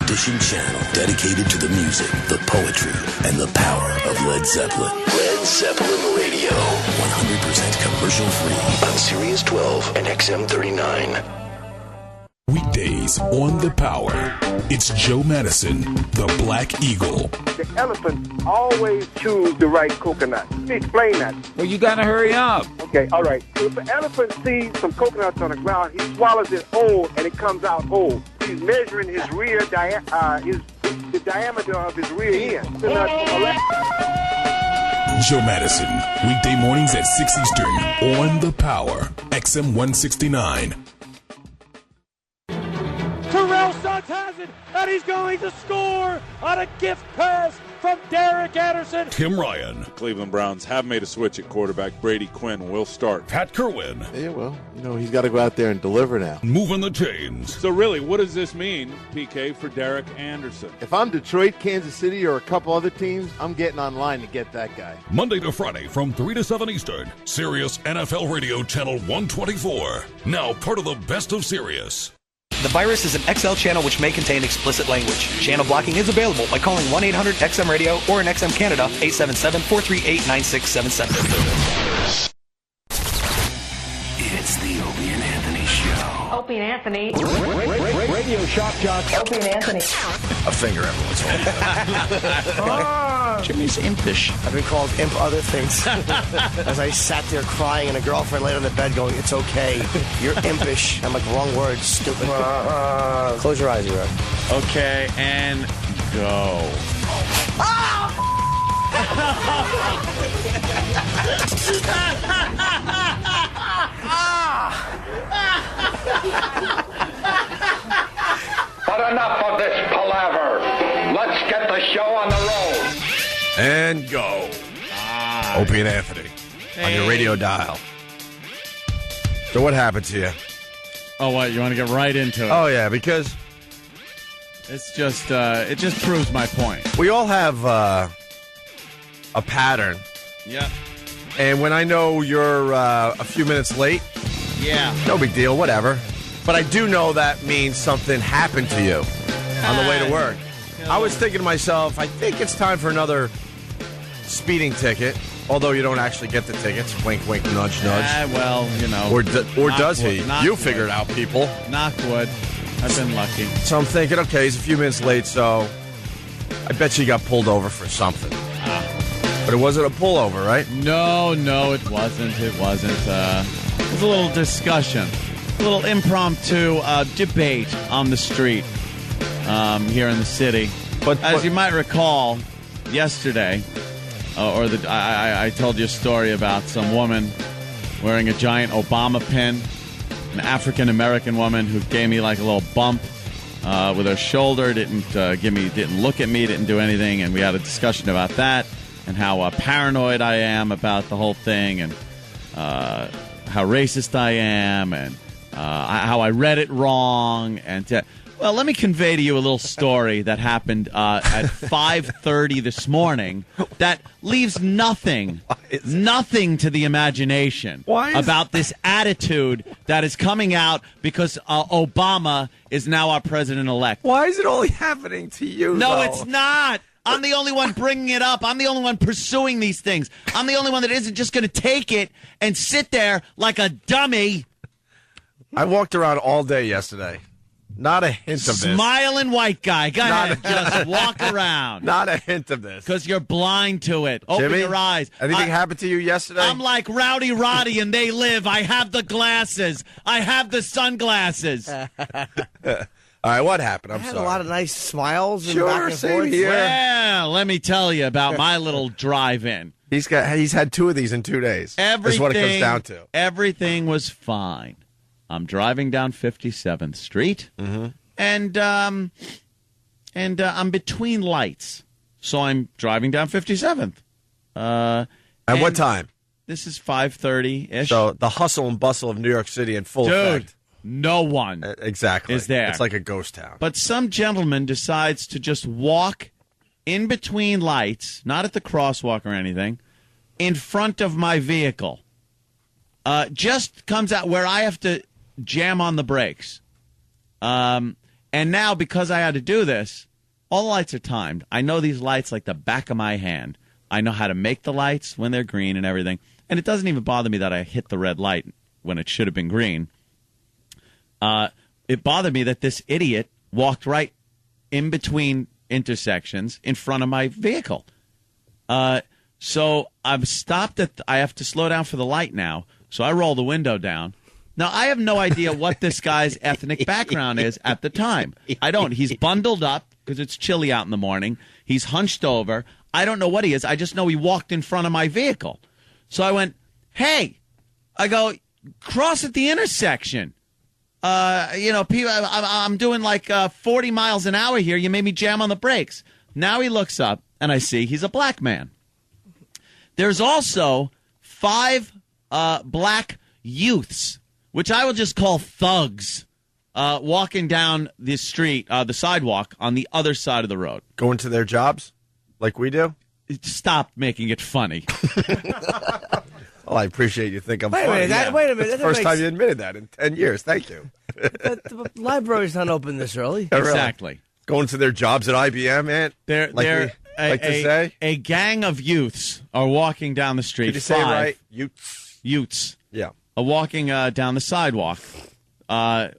edition channel dedicated to the music, the poetry, and the power of Led Zeppelin. Led Zeppelin Radio, 100% commercial free on Sirius 12 and XM 39. Weekdays on The Power. It's Joe Madison, the Black Eagle. The elephants always choose the right coconut. Explain that. Well, you gotta hurry up. Okay, all right. If an elephant sees some coconuts on the ground, he swallows it whole, and it comes out whole. He's measuring his rear the diameter of his rear end. Joe Madison, weekday mornings at 6 Eastern on The Power, XM 169. Terrell Suggs has it, and he's going to score on a gift pass from Derek Anderson. Tim Ryan. Cleveland Browns have made a switch at quarterback. Brady Quinn will start. Pat Kerwin. Yeah, well, he's got to go out there and deliver now. Moving the chains. So really, what does this mean, PK, for Derek Anderson? If I'm Detroit, Kansas City, or a couple other teams, I'm getting online to get that guy. Monday to Friday from 3 to 7 Eastern. Sirius NFL Radio Channel 124. Now part of the best of Sirius. The virus is an XL channel which may contain explicit language. Channel blocking is available by calling 1-800-XM-RADIO or in XM Canada, 877-438-9677. It's the Opie and Anthony Show. Opie and Anthony. Radio shock jock. Opie and Anthony. A finger every once in a while. Jimmy's impish. I've been called imp other things. As I sat there crying and a girlfriend laid on the bed going, "It's okay. You're impish." I'm like, wrong word, stupid. Close your eyes, you're right. Okay, and go. But enough of this palaver. Let's get the show on the road. And go. Opie and Anthony on your radio dial. So what happened to you? Oh, what? You want to get right into it? Oh, yeah, because It's just, it just proves my point. we all have a pattern. Yeah. And when I know you're a few minutes late, Yeah. no big deal, whatever. But I do know that means something happened to you on the way to work. I was thinking to myself, I think it's time for another speeding ticket, although you don't actually get the tickets. Wink, wink, nudge, nudge. Well, Or does he? Knock You wood. figure it out, people. Knock wood. I've been lucky. So I'm thinking, okay, he's a few minutes late, so I bet you got pulled over for something. But it wasn't a pullover, right? No, it wasn't. It wasn't. It was a little discussion, a little impromptu debate on the street here in the city. But as you might recall, yesterday, I told you a story about some woman wearing a giant Obama pin, an African-American woman who gave me like a little bump with her shoulder, didn't look at me, didn't do anything, and we had a discussion about that and how paranoid I am about the whole thing, and how racist I am, and how I read it wrong, and well, let me convey to you a little story that happened at 5:30 this morning that leaves nothing to the imagination about this attitude that is coming out because Obama is now our president-elect. why is it only happening to you, No, though? it's not. I'm the only one bringing it up. I'm the only one pursuing these things. I'm the only one that isn't just going to take it and sit there like a dummy. I walked around all day yesterday. Not a hint of this. Smiling white guy. Go ahead. Just walk around. Not a hint of this. Because you're blind to it. Open Jimmy, your eyes. Anything happened to you yesterday? I'm like Rowdy Roddy and They Live. I have the glasses. I have the sunglasses. All right, what happened? I'm I had sorry. a lot of nice smiles and Sure, back and same forth. here. Well, let me tell you about my little drive-in. He's had 2 of these in 2 days. That's what it comes down to. Everything was fine. I'm driving down 57th Street, and I'm between lights, so I'm driving down 57th. At what time? This is 5:30-ish. So the hustle and bustle of New York City in full Dude, effect. no one Exactly. is there. It's like a ghost town. But some gentleman decides to just walk in between lights, not at the crosswalk or anything, in front of my vehicle. Just comes out where I have to jam on the brakes. And now, because I had to do this, all the lights are timed. I know these lights like the back of my hand. I know how to make the lights when they're green and everything. And it doesn't even bother me that I hit the red light when it should have been green. It bothered me that this idiot walked right in between intersections in front of my vehicle. So I've stopped at I have to slow down for the light now. So I roll the window down. Now, I have no idea what this guy's ethnic background is at the time. I don't. He's bundled up because it's chilly out in the morning. He's hunched over. I don't know what he is. I just know he walked in front of my vehicle. So I went, hey, I go, cross at the intersection. People, I'm doing like 40 miles an hour here. You made me jam on the brakes. Now he looks up, and I see he's a black man. There's also 5 black youths, which I will just call thugs, walking down the street, the sidewalk on the other side of the road. Going to their jobs like we do? Stop making it funny. Well, I appreciate you think I'm funny. Wait a minute. It's the first time you admitted that in 10 years. Thank you. The library's not open this early. Exactly. Going to their jobs at IBM, man? They're to say? A gang of youths are walking down the street. Did you say it right? Youths. Yeah. Are walking down the sidewalk. And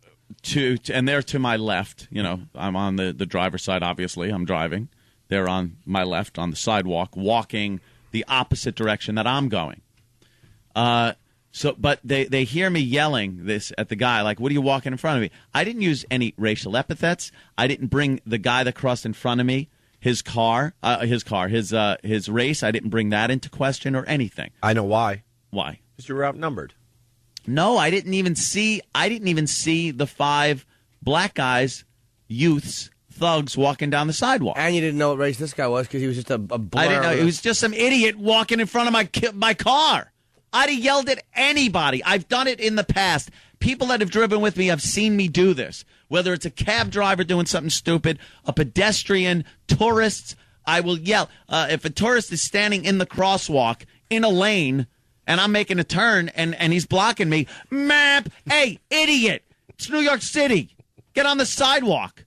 they're to my left. You know, I'm on the driver's side, obviously. I'm driving. They're on my left on the sidewalk, walking the opposite direction that I'm going. But they hear me yelling this at the guy, like, what are you walking in front of me? I didn't use any racial epithets. I didn't bring the guy that crossed in front of me, his race. I didn't bring that into question or anything. I know why. Why? Because you were outnumbered. No, I didn't even see the 5 black guys, youths, thugs walking down the sidewalk. And you didn't know what race this guy was because he was just a blur. I didn't know. It was just some idiot walking in front of my car. I'd have yelled at anybody. I've done it in the past. People that have driven with me have seen me do this. Whether it's a cab driver doing something stupid, a pedestrian, tourists, I will yell. If a tourist is standing in the crosswalk in a lane and I'm making a turn and he's blocking me, map, hey, idiot, it's New York City. Get on the sidewalk.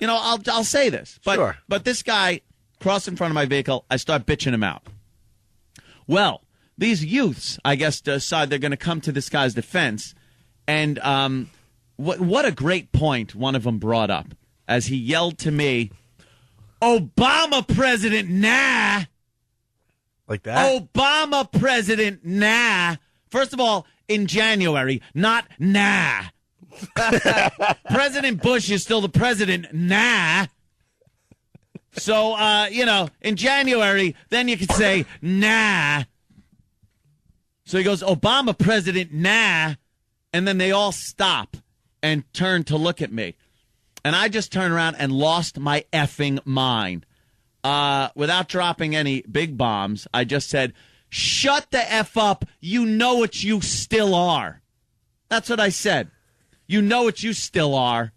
You know, I'll say this. But, sure. But this guy crossed in front of my vehicle. I start bitching him out. Well, these youths, I guess, decide they're going to come to this guy's defense. And what a great point one of them brought up as he yelled to me, Obama president, nah. Like that? Obama president, nah. First of all, in January, not nah. President Bush is still the president, nah. So, in January, then you could say, nah. So he goes, Obama president, nah. And then they all stop and turn to look at me. And I just turned around and lost my effing mind. Without dropping any big bombs, I just said, shut the F up. You know what you still are. That's what I said. You know what you still are.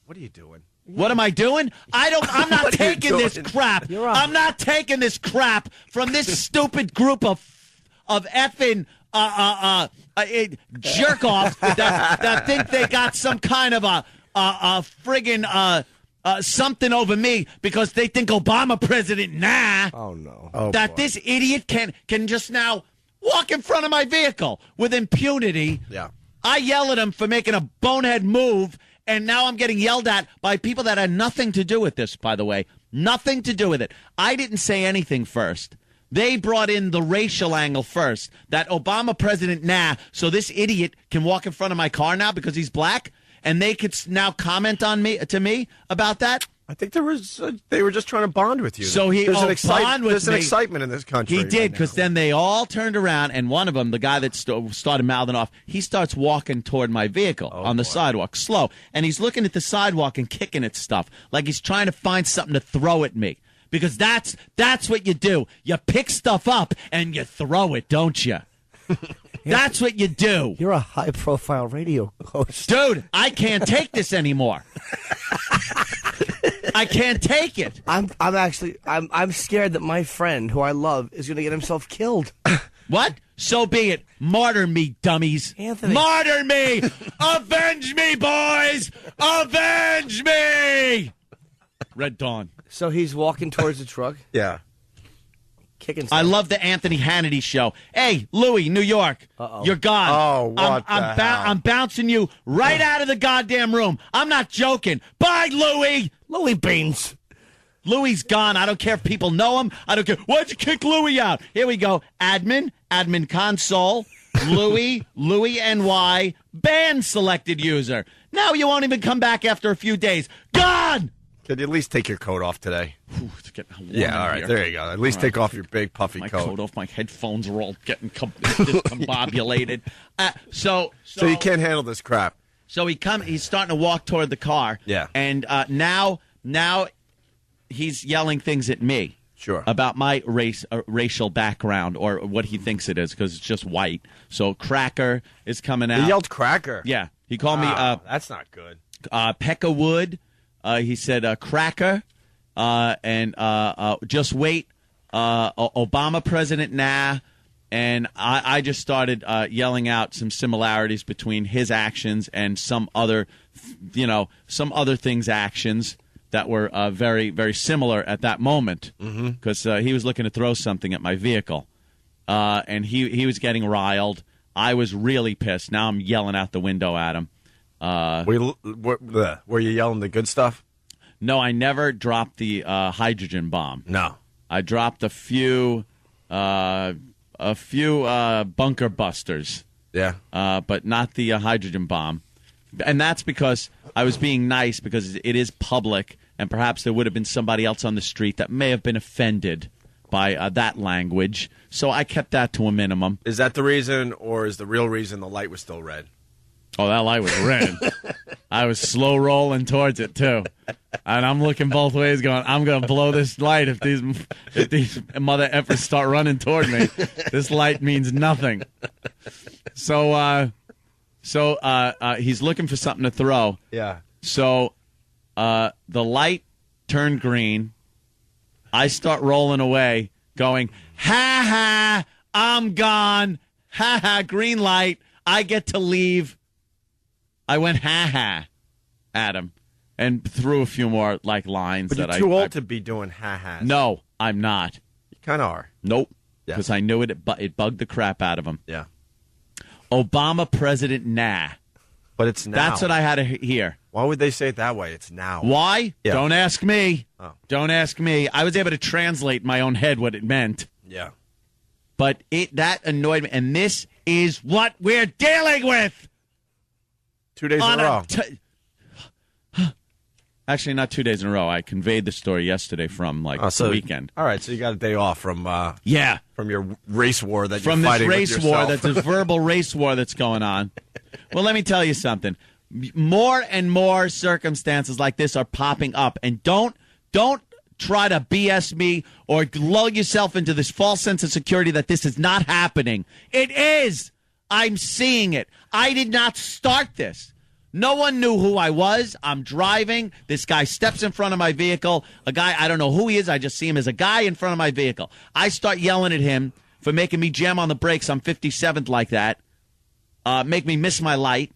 What are you doing? What am I doing? I'm not taking this crap. I'm not taking this crap from this stupid group of effing jerk-offs that think they got some kind of a friggin' something over me because they think Obama president, nah. Oh, no. This idiot can just now walk in front of my vehicle with impunity. Yeah. I yell at him for making a bonehead move, and now I'm getting yelled at by people that had nothing to do with this, by the way. Nothing to do with it. I didn't say anything first. They brought in the racial angle first. That Obama president, nah, so this idiot can walk in front of my car now because he's black, and they could now comment to me about that. I think they were just trying to bond with you. So there's an excitement in this country. He did, because then they all turned around, and one of them, the guy that started mouthing off, he starts walking toward my vehicle on the sidewalk, slow. And he's looking at the sidewalk and kicking at stuff, like he's trying to find something to throw at me. Because that's what you do. You pick stuff up and you throw it, don't you? That's what you do. You're a high-profile radio host. Dude, I can't take this anymore. I can't take it. I'm scared that my friend, who I love, is going to get himself killed. What? So be it. Martyr me, dummies. Anthony. Martyr me! Avenge me, boys! Avenge me! Red Dawn. So he's walking towards the truck, Yeah. kicking. I love the Anthony Hannity show. Hey, Louie, New York, you're gone. Oh, what I'm the hell? I'm bouncing you right out of the goddamn room. I'm not joking. Bye, Louie. Louis Beans. Louie's gone. I don't care if people know him. I don't care. Why'd you kick Louie out? Here we go. Admin console, Louie NY, banned selected user. Now you won't even come back after a few days. Gone! Could you at least take your coat off today? It's getting warm Yeah, all in right. here. There you go. At least take off your big puffy My coat. coat off. My headphones are all getting discombobulated. So you can't handle this crap. So he's starting to walk toward the car. Yeah. And now he's yelling things at me. Sure. About my racial background or what he thinks it is because it's just white. So Cracker is coming out. He yelled Cracker. Yeah. He called me that's not good. Pekka Wood. He said Cracker. And just wait. Obama president nah. And I just started yelling out some similarities between his actions and some other things' actions that were very, very similar at that moment because he was looking to throw something at my vehicle. And he was getting riled. I was really pissed. Now I'm yelling out the window at him. Were you yelling the good stuff? No, I never dropped the hydrogen bomb. No. I dropped a few bunker busters. Yeah. But not the hydrogen bomb. And that's because I was being nice because it is public, and perhaps there would have been somebody else on the street that may have been offended by that language. So I kept that to a minimum. Is that the reason, or is the real reason the light was still red? Oh, that light was red. I was slow rolling towards it, too. And I'm looking both ways going, I'm going to blow this light if these mother effers start running toward me. This light means nothing. So he's looking for something to throw. Yeah. So the light turned green. I start rolling away, going, ha ha, I'm gone. Ha ha, green light. I get to leave. I went ha ha at him and threw a few more lines. But that you're too old to be doing ha ha. No, I'm not. You kind of are. Nope. Yeah. Because I knew it bugged the crap out of him. Yeah. Obama president nah. But it's now. That's what I had to hear. Why would they say it that way? It's now. Why? Yeah. Don't ask me. Oh. Don't ask me. I was able to translate in my own head what it meant. Yeah. But that annoyed me. And this is what we're dealing with. 2 days in a row. Actually, not 2 days in a row. I conveyed the story yesterday from the weekend. All right, so you got a day off from from your race war that from you're fighting this race with war, yourself. that's a verbal race war that's going on. Well, let me tell you something. More and more circumstances like this are popping up, and don't try to BS me or lull yourself into this false sense of security that this is not happening. It is. I'm seeing it. I did not start this. No one knew who I was. I'm driving. This guy steps in front of my vehicle. A guy, I don't know who he is. I just see him as a guy in front of my vehicle. I start yelling at him for making me jam on the brakes on 57th like that. Make me miss my light.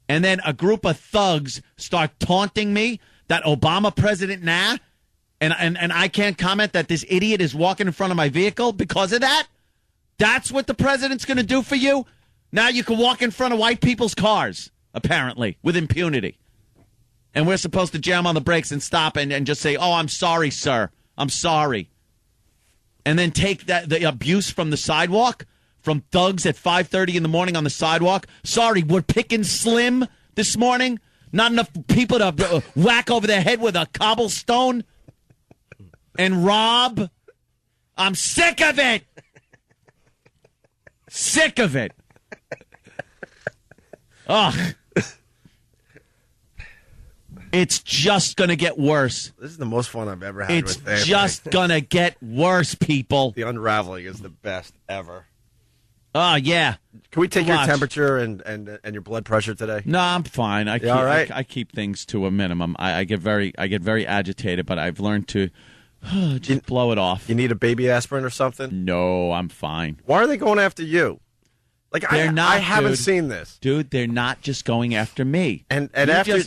And then a group of thugs start taunting me that Obama president nah. And I can't comment that this idiot is walking in front of my vehicle because of that? That's what the president's going to do for you? Now you can walk in front of white people's cars, apparently, with impunity. And we're supposed to jam on the brakes and stop and just say, oh, I'm sorry, sir. I'm sorry. And then take the abuse from the sidewalk, from thugs at 5:30 in the morning on the sidewalk. Sorry, we're picking slim this morning. Not enough people to whack over their head with a cobblestone and rob. I'm sick of it. Sick of it. Ugh. It's just going to get worse. This is the most fun I've ever had with It's just going to get worse, people. The unraveling is the best ever. Oh, yeah. Can we take your temperature and your blood pressure today? No, I'm fine. All right? I keep things to a minimum. I get very agitated, but I've learned to Just blow it off. You need a baby aspirin or something? No, I'm fine. Why are they going after you? Like, I haven't dude. seen this. Dude, they're not just going after me. And after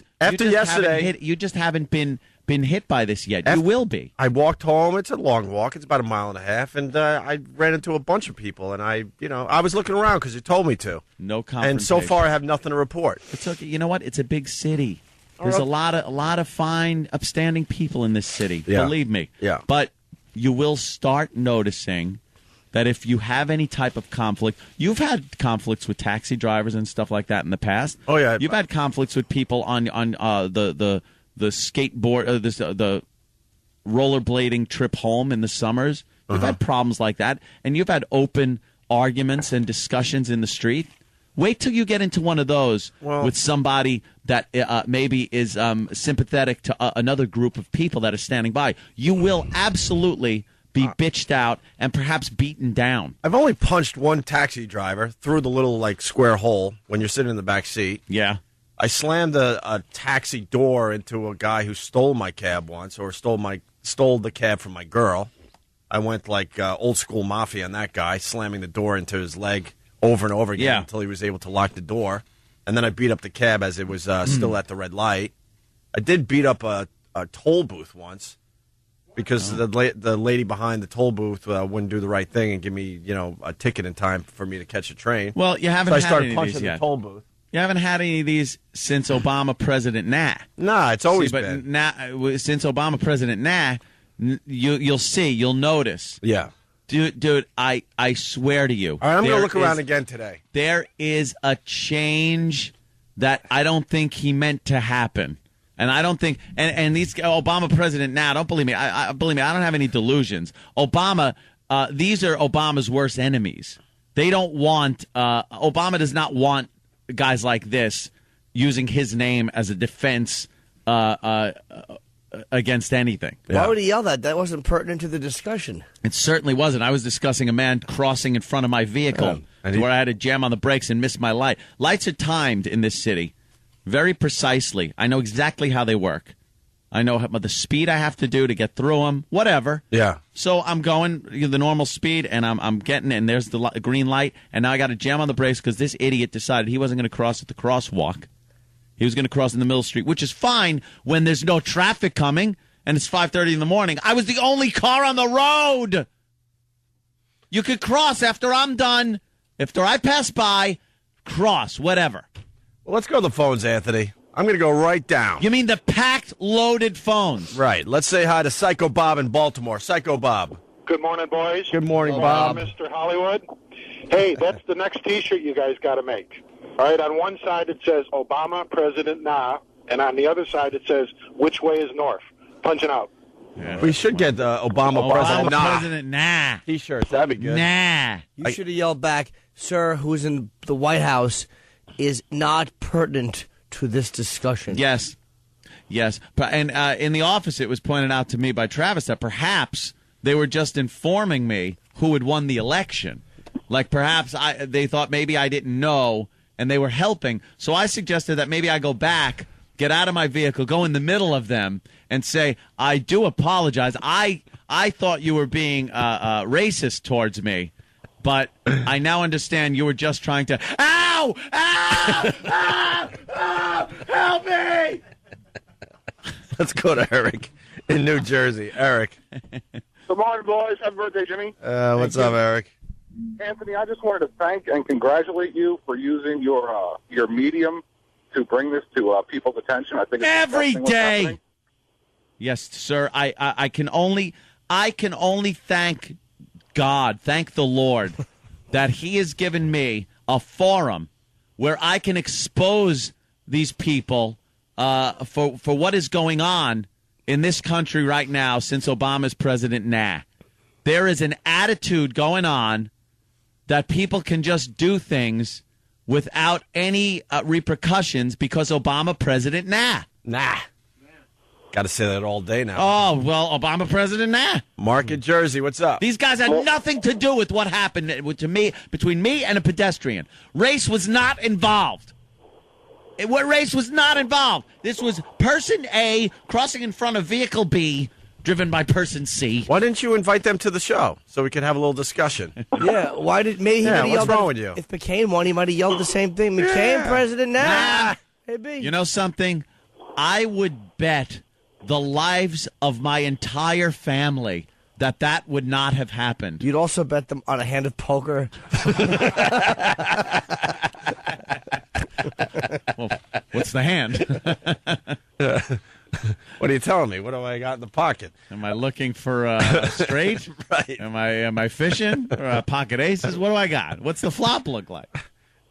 yesterday... You just haven't been hit by this yet. You will be. I walked home. It's a long walk. It's about a mile and a half. And I ran into a bunch of people. And I was looking around because you told me to. No confrontation. And so far, I have nothing to report. It's okay. You know what? It's a big city. There's a lot of fine, upstanding people in this city. Yeah. Believe me. Yeah. But you will start noticing that if you have any type of conflict, you've had conflicts with taxi drivers and stuff like that in the past. Oh yeah. You've had conflicts with people on the skateboard, the rollerblading trip home in the summers. You've had problems like that, and you've had open arguments and discussions in the street. Wait till you get into one of those with somebody that maybe is sympathetic to another group of people that are standing by. You will absolutely be bitched out and perhaps beaten down. I've only punched one taxi driver through the little square hole when you're sitting in the back seat. Yeah. I slammed a taxi door into a guy who stole my cab once, or stole the cab from my girl. I went old school mafia on that guy, slamming the door into his leg over and over again until he was able to lock the door. And then I beat up the cab as it was still at the red light. I did beat up a toll booth once because the lady behind the toll booth wouldn't do the right thing and give me a ticket in time for me to catch a train. Well, you haven't so I had started any punching of these the yet. toll booth. You haven't had any of these since Obama President Nah, it's always but been. Since Obama President you'll notice. Yeah. Dude, I swear to you. All right, I'm going to look around again today. There is a change that I don't think he meant to happen. And I don't think, and these Obama President don't believe me. Believe me, I don't have any delusions. Obama, these are Obama's worst enemies. They don't want, Obama does not want guys like this using his name as a defense against anything. Why would he yell that? That wasn't pertinent to the discussion. It certainly wasn't. I was discussing a man crossing in front of my vehicle where I had to jam on the brakes and miss my light. Lights are timed in this city very precisely. I know exactly how they work. I know the speed I have to do to get through them, whatever. Yeah. So I'm going the normal speed, and I'm getting it, and there's the green light, and now I got to jam on the brakes because this idiot decided he wasn't going to cross at the crosswalk. He was going to cross in the middle of the street, which is fine when there's no traffic coming, and it's 5:30 in the morning. I was the only car on the road. You could cross after I'm done. After I pass by, cross, whatever. Well, let's go to the phones, Anthony. I'm going to go right down. You mean the packed, loaded phones? Right. Let's say hi to Psycho Bob in Baltimore. Psycho Bob. Good morning, boys. Good morning, Bob. Mr. Hollywood. Hey, that's the next T-shirt you guys got to make. All right, on one side it says Obama, President Nah, and on the other side it says, which way is north? Punching out. Yeah. We should get Obama President Nah. T-shirts. That'd be good. Nah. You should have yelled back, sir, who's in the White House is not pertinent to this discussion. Yes. And in the office, it was pointed out to me by Travis that perhaps they were just informing me who had won the election. Like perhaps they thought maybe I didn't know, and they were helping. So I suggested that maybe I go back, get out of my vehicle, go in the middle of them, and say, I do apologize. I thought you were being racist towards me. But I now understand you were just trying to, ow! Ow! Ow! Ow! Help me! Let's go to Eric in New Jersey. Eric. Good morning, boys. Happy birthday, Jimmy. What's up, Eric? Anthony, I just wanted to thank and congratulate you for using your medium to bring this to people's attention. I think it's every day. Yes, sir. I can only thank God, thank the Lord, that He has given me a forum where I can expose these people for what is going on in this country right now since Obama's president. There is an attitude going on that people can just do things without any repercussions because Obama president. Got to say that all day now. Oh, well, Obama president, Mark in Jersey, what's up? These guys had nothing to do with what happened to me, between me and a pedestrian. Race was not involved. Race was not involved. This was person A crossing in front of vehicle B driven by person C. Why didn't you invite them to the show so we could have a little discussion? Yeah, why did maybe he Yeah, would have what's yelled wrong at- with you? If McCain won, he might have yelled the same thing. McCain, president now. Hey, B. You know something? I would bet the lives of my entire family that would not have happened. You'd also bet them on a hand of poker. Well, what's the hand? What are you telling me? What do I got in the pocket? Am I looking for a straight? Right. Am I fishing? Or pocket aces? What do I got? What's the flop look like?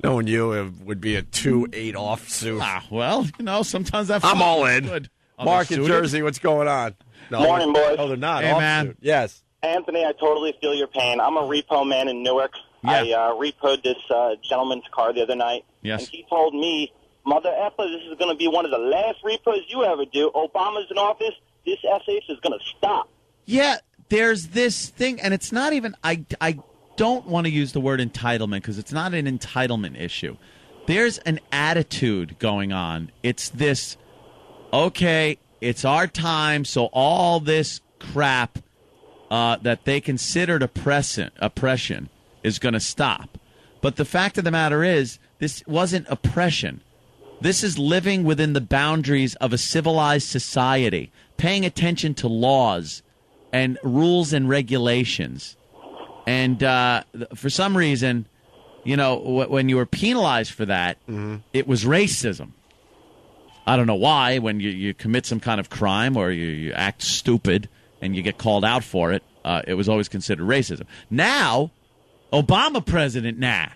Knowing you, it would be a 2-8 offsuit. Well, sometimes that I'm all in. good. Mark in Jersey, what's going on? No, Morning, boys. Oh, they're not. Hey, offsuit. man. Yes. Anthony, I totally feel your pain. I'm a repo man in Newark. Yeah. I repoed this gentleman's car the other night. Yes. And he told me, Mother effer, this is going to be one of the last repos you ever do. Obama's in office. This SH is going to stop. Yeah, there's this thing, and it's not even, I don't want to use the word entitlement because it's not an entitlement issue. There's an attitude going on. It's this, okay, it's our time, so all this crap that they considered oppression is going to stop. But the fact of the matter is, this wasn't oppression. This is living within the boundaries of a civilized society, paying attention to laws and rules and regulations. And for some reason, when you were penalized for that, it was racism. I don't know why. When you commit some kind of crime or you act stupid and you get called out for it, it was always considered racism. Now, Obama president, nah.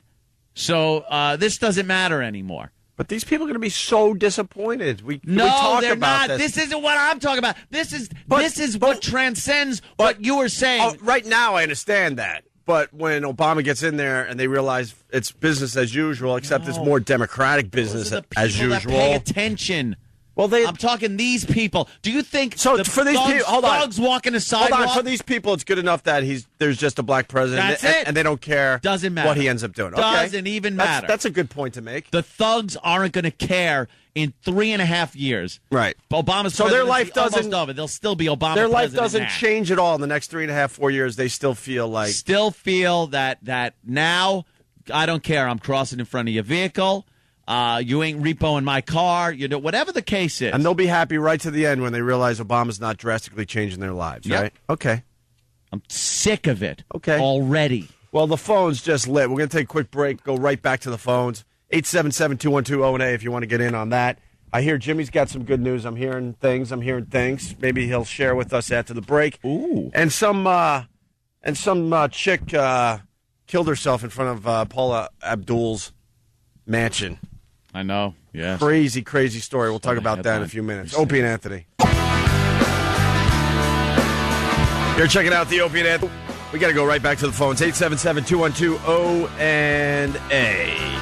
So this doesn't matter anymore. But these people are going to be so disappointed. We No, talk they're about not. This isn't what I'm talking about. This is But- what transcends what you were saying. Oh, right now, I understand that. But when Obama gets in there and they realize it's business as usual, except it's more democratic business Those are the as people that usual. pay attention. Well, I'm talking these people. Do you think So the for these people, hold on. thugs walking the Hold sidewalk? on, for these people, it's good enough that there's just a black president, That's and, it. and they don't care. Doesn't matter. What he ends up doing. Doesn't Okay. even matter. That's a good point to make. The thugs aren't going to care in 3.5 years. Right. Obama's So their life presidency almost doesn't- over. They'll still be Obama. Their life president doesn't now. change at all in the next 3.5, 4 years. They still feel like that now I don't care. I'm crossing in front of your vehicle. You ain't repoing my car. Whatever the case is. And they'll be happy right to the end when they realize Obama's not drastically changing their lives, Yep. right? Okay. I'm sick of it. Okay. Already. Well, the phone's just lit. We're going to take a quick break, go right back to the phones. 877-212-0&A if you want to get in on that. I hear Jimmy's got some good news. I'm hearing things. Maybe he'll share with us after the break. Ooh. And some chick killed herself in front of Paula Abdul's mansion. I know. Yes. Crazy, crazy story. We'll talk about that in a headline. few minutes. Opie and Anthony. You're checking out the Opie and Anthony. We got to go right back to the phones. 877-212-O&A.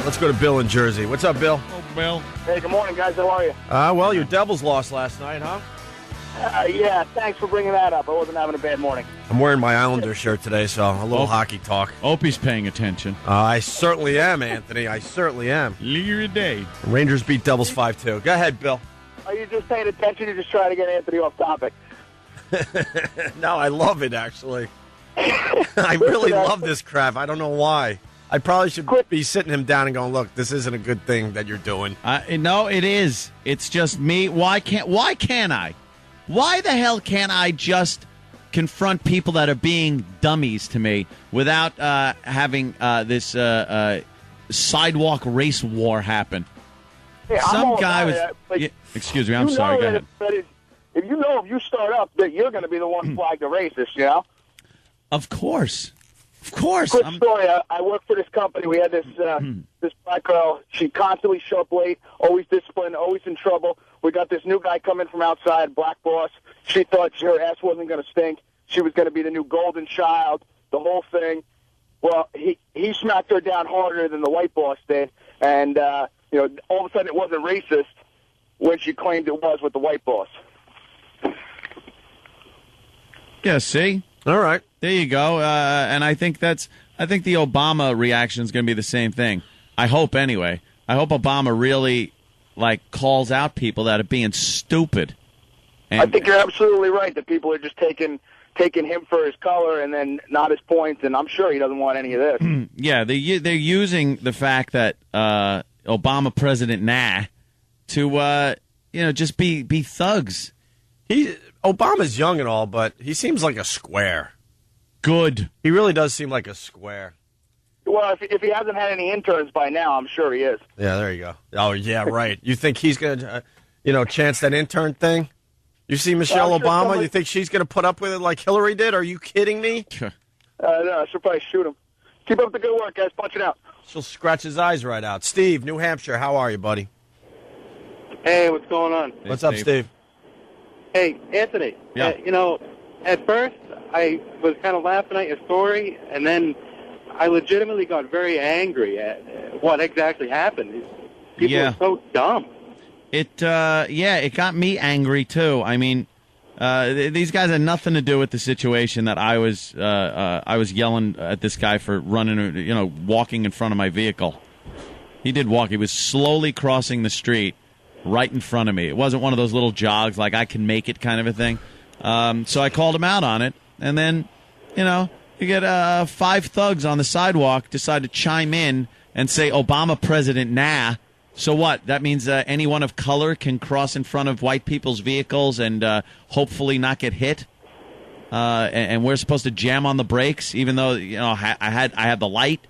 Let's go to Bill in Jersey. What's up, Bill? Oh, Bill. Hey, good morning, guys. How are you? Well, your Devils lost last night, huh? Yeah, thanks for bringing that up. I wasn't having a bad morning. I'm wearing my Islander shirt today, so a little hockey talk. Opie's paying attention. I certainly am, Anthony. I certainly am. Leave your day. Rangers beat Devils 5-2. Go ahead, Bill. Are you just paying attention? You're just trying to get Anthony off topic. No, I love it, actually. I really love this crap. I don't know why. I probably should be sitting him down and going, look, this isn't a good thing that you're doing. No, it is. It's just me. Why can't I? Why the hell can't I just confront people that are being dummies to me without having this sidewalk race war happen? Yeah, Some guy was... excuse me, I'm sorry. Go ahead. If you start up, that you're going to be the one flagged a racist, you know? Of course. Of course. Quick story. I work for this company. We had this this black girl. She constantly showed up late, always disciplined, always in trouble. We got this new guy coming from outside, black boss. She thought her ass wasn't going to stink. She was going to be the new golden child, the whole thing. Well, he smacked her down harder than the white boss did. And, all of a sudden it wasn't racist when she claimed it was with the white boss. Yeah, see? All right. There you go. And I think the Obama reaction is going to be the same thing. I hope anyway. I hope Obama really calls out people that are being stupid. I think you're absolutely right that people are just taking him for his color and then not his points, and I'm sure he doesn't want any of this. Yeah, they're using the fact that Obama President to just be thugs. Obama's young and all, but he seems like a square. Good. He really does seem like a square. Well, if he hasn't had any interns by now, I'm sure he is. Yeah, there you go. Oh, yeah, right. You think he's going to, chance that intern thing? You see Michelle Obama? You think she's going to put up with it like Hillary did? Are you kidding me? No, she'll probably shoot him. Keep up the good work, guys. Punch it out. She'll scratch his eyes right out. Steve, New Hampshire, how are you, buddy? Hey, what's going on? Hey, what's up, Steve? Hey, Anthony. Yeah. At first I was kind of laughing at your story, and then I legitimately got very angry at what exactly happened. People are so dumb. It got me angry too. I mean, these guys had nothing to do with the situation that I was yelling at this guy for walking in front of my vehicle. He did walk. He was slowly crossing the street right in front of me. It wasn't one of those little jogs like I can make it kind of a thing. So I called him out on it, and then, you get 5 thugs on the sidewalk decide to chime in and say Obama President So what? That means anyone of color can cross in front of white people's vehicles and hopefully not get hit. And we're supposed to jam on the brakes, even though I had the light.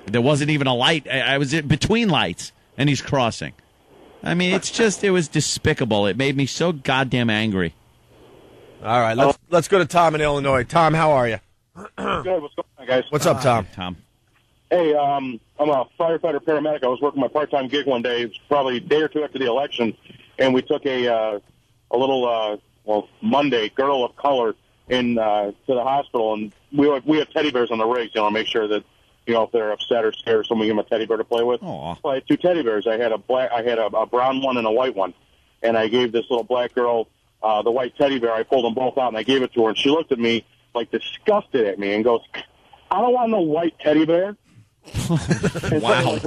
There wasn't even a light. I was between lights, and he's crossing. I mean, it was despicable. It made me so goddamn angry. All right, let's go to Tom in Illinois. Tom, how are you? Good. What's going on, guys? What's up, Tom? Tom. Hey, I'm a firefighter paramedic. I was working my part-time gig one day. It was probably a day or two after the election, and we took a little Monday girl of color in to the hospital, and we have teddy bears on the rigs, make sure that if they're upset or scared, someone give them a teddy bear to play with. Aww. So I had 2 teddy bears. I had a brown one and a white one, and I gave this little black girl the white teddy bear. I pulled them both out and I gave it to her, and she looked at me like disgusted at me and goes, "I don't want no white teddy bear." And wow.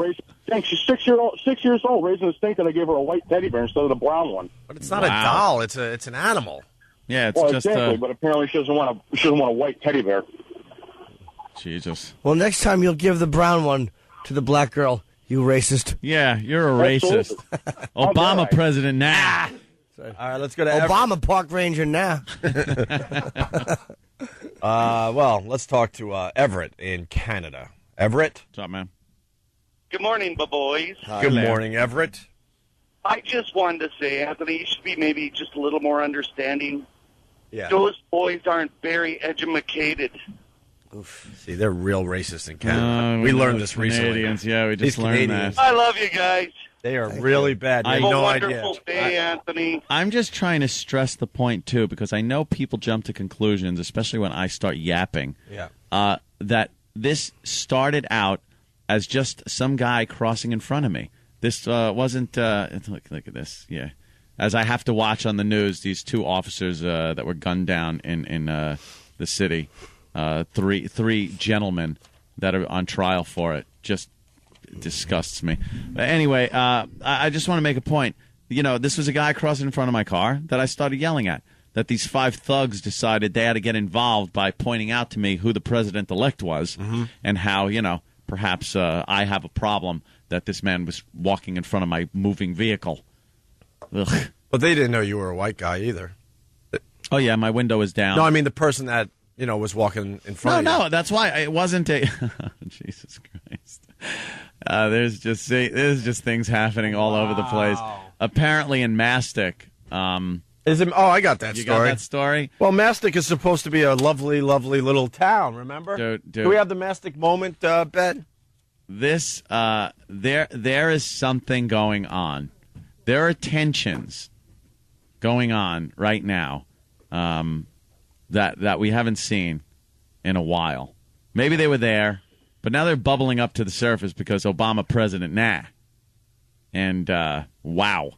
She's 6 years old, raising a stink that I gave her a white teddy bear instead of the brown one. But it's not a doll. It's an animal. Yeah, it's just exactly. But apparently she doesn't want a white teddy bear. Jesus. Well, next time you'll give the brown one to the black girl, you racist. Yeah, you're a racist. Obama President All right, let's go to Obama Park Ranger now. Let's talk to Everett in Canada. Everett? What's up, man? Good morning, boys. Good morning, Everett. I just wanted to say, Anthony, you should be maybe just a little more understanding. Yeah. Those boys aren't very educated. Oof. See, they're real racist in Canada. We learned this recently. Yeah, we just learned that. I love you guys. They are really bad. Have no a wonderful idea. day, Anthony. I'm just trying to stress the point, too, because I know people jump to conclusions, especially when I start yapping, that this started out as just some guy crossing in front of me. This wasn't look at this. Yeah. As I have to watch on the news, these 2 officers that were gunned down in the city, three gentlemen that are on trial for it, just disgusts me. But anyway, I just want to make a point. This was a guy crossing in front of my car that I started yelling at. That these 5 thugs decided they had to get involved by pointing out to me who the president-elect was and how, perhaps I have a problem that this man was walking in front of my moving vehicle. Ugh. But they didn't know you were a white guy either. Oh, yeah, my window was down. No, I mean the person that, was walking in front of you. No, that's why it wasn't a... Jesus Christ. There's just things happening all over the place. Apparently in Mastic... I got that story. You got that story? Well, Mastic is supposed to be a lovely, lovely little town, remember? Dude. Do we have the Mastic moment, Ben? This, there is something going on. There are tensions going on right now that we haven't seen in a while. Maybe they were there, but now they're bubbling up to the surface because Obama President And, wow.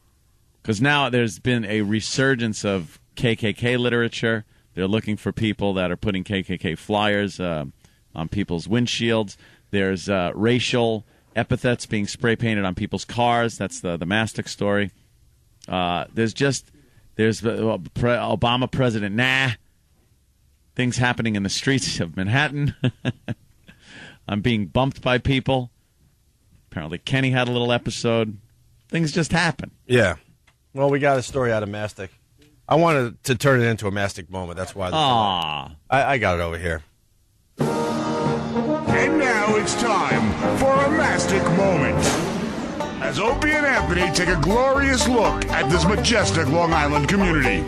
Because now there's been a resurgence of KKK literature. They're looking for people that are putting KKK flyers on people's windshields. There's racial epithets being spray painted on people's cars. That's the Mastic story. There's just There's Obama president. Nah. Things happening in the streets of Manhattan. I'm being bumped by people. Apparently Kenny had a little episode. Things just happen. Yeah. Well, we got a story out of Mastic. I wanted to turn it into a Mastic moment. That's why. I got it over here. And now it's time for a Mastic moment. As Opie and Anthony take a glorious look at this majestic Long Island community.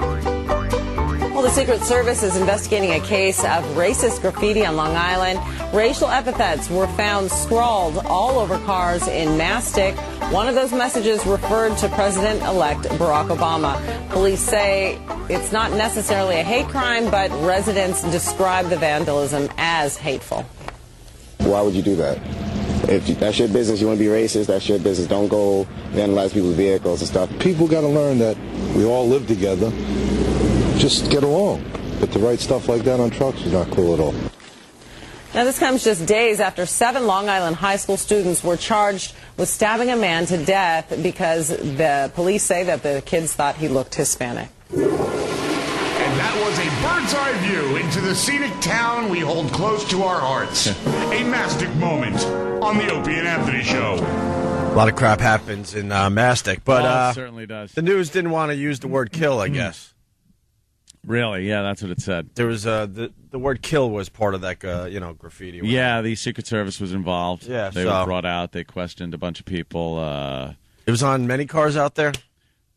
Well, the Secret Service is investigating a case of racist graffiti on Long Island. Racial epithets were found scrawled all over cars in Mastic. One of those messages referred to President-elect Barack Obama. Police say it's not necessarily a hate crime, but residents describe the vandalism as hateful. Why would you do that? If that's your business, you want to be racist, that's your business. Don't go vandalize people's vehicles and stuff. People got to learn that we all live together. Just get along. But the right stuff like that on trucks is not cool at all. Now, this comes just days after 7 Long Island high school students were charged with stabbing a man to death because the police say that the kids thought he looked Hispanic. And that was a bird's eye view into the scenic town we hold close to our hearts. A Mastic moment on the Opie and Anthony Show. A lot of crap happens in Mastic, but it certainly does. The news didn't want to use the word kill, I guess. Really? Yeah, that's what it said. There was the word "kill" was part of that, graffiti. Yeah, the Secret Service was involved. Yeah, they were brought out. They questioned a bunch of people. It was on many cars out there.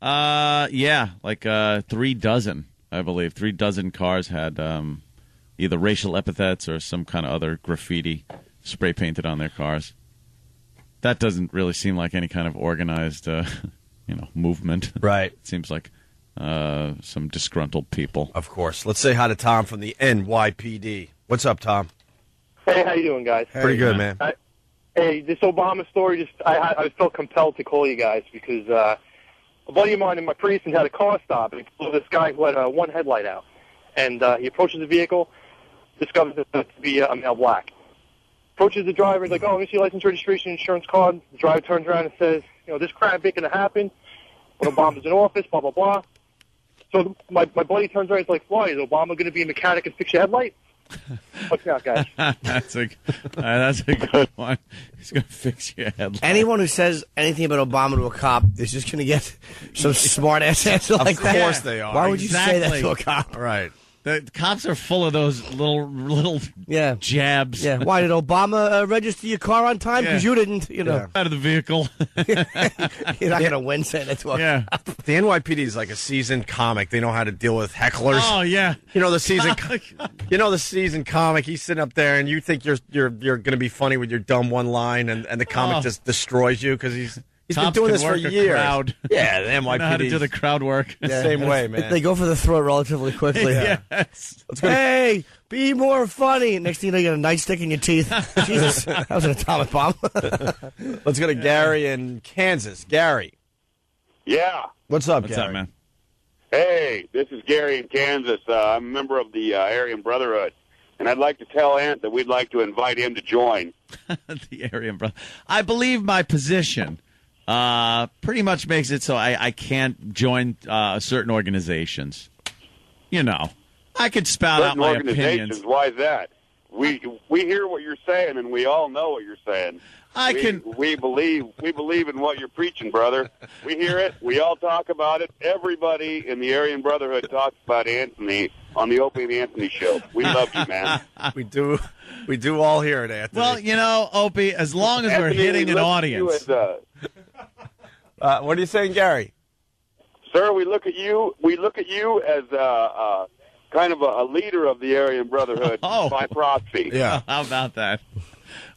Yeah, like 3 dozen, I believe. 3 dozen cars had either racial epithets or some kind of other graffiti spray painted on their cars. That doesn't really seem like any kind of organized, movement. Right. It seems like some disgruntled people. Of course. Let's say hi to Tom from the NYPD. What's up, Tom? Hey, how you doing, guys? Pretty good, man. Hey, this Obama story, I felt compelled to call you guys because a buddy of mine in my precinct had a car stop, and he saw this guy who had one headlight out. And he approaches the vehicle, discovers it to be a male black. Approaches the driver, he's like, oh, let me see your license, registration, insurance card. The driver turns around and says, this crap ain't going to happen when Obama's in office, blah, blah, blah. So my buddy turns around and he's like, why, is Obama going to be a mechanic and fix your headlight? Watch out, guys. That's a good one. He's going to fix your headlight. Anyone who says anything about Obama to a cop is just going to get some smart-ass answer like that. Of course they are. Why would you say that to a cop? Right. The cops are full of those little jabs. Yeah. Why did Obama register your car on time? Because you didn't, Out of the vehicle. You're not going to win saying that to a cop. The NYPD is like a seasoned comic. They know how to deal with hecklers. Oh yeah. The seasoned comic. He's sitting up there, and you think you're going to be funny with your dumb one line, and the comic just destroys you because he's been doing this for years. Crowd. Yeah, the NYPD. Know how to do the crowd work. Same way, man. They go for the throat relatively quickly. Yes. Hey, be more funny. Next thing you know, you got a nightstick in your teeth. Jesus, that was an atomic bomb. Let's go to Gary in Kansas. Gary. Yeah. What's up, What's Gary? up, man? Hey, this is Gary in Kansas. I'm a member of the Aryan Brotherhood, and I'd like to tell Ant that we'd like to invite him to join. The Aryan Brotherhood. I believe my position pretty much makes it so I can't join certain organizations. I could spout out my opinions. Why is that? We hear what you're saying, and we all know what you're saying. We believe in what you're preaching, brother. We hear it. We all talk about it. Everybody in the Aryan Brotherhood talks about Anthony on the Opie and Anthony Show. We love you, man. We do all hear it, Anthony. Well, Opie, as long as we're hitting an audience. What are you saying, Gary? Sir, we look at you as kind of a leader of the Aryan Brotherhood by proxy. Yeah. How about that?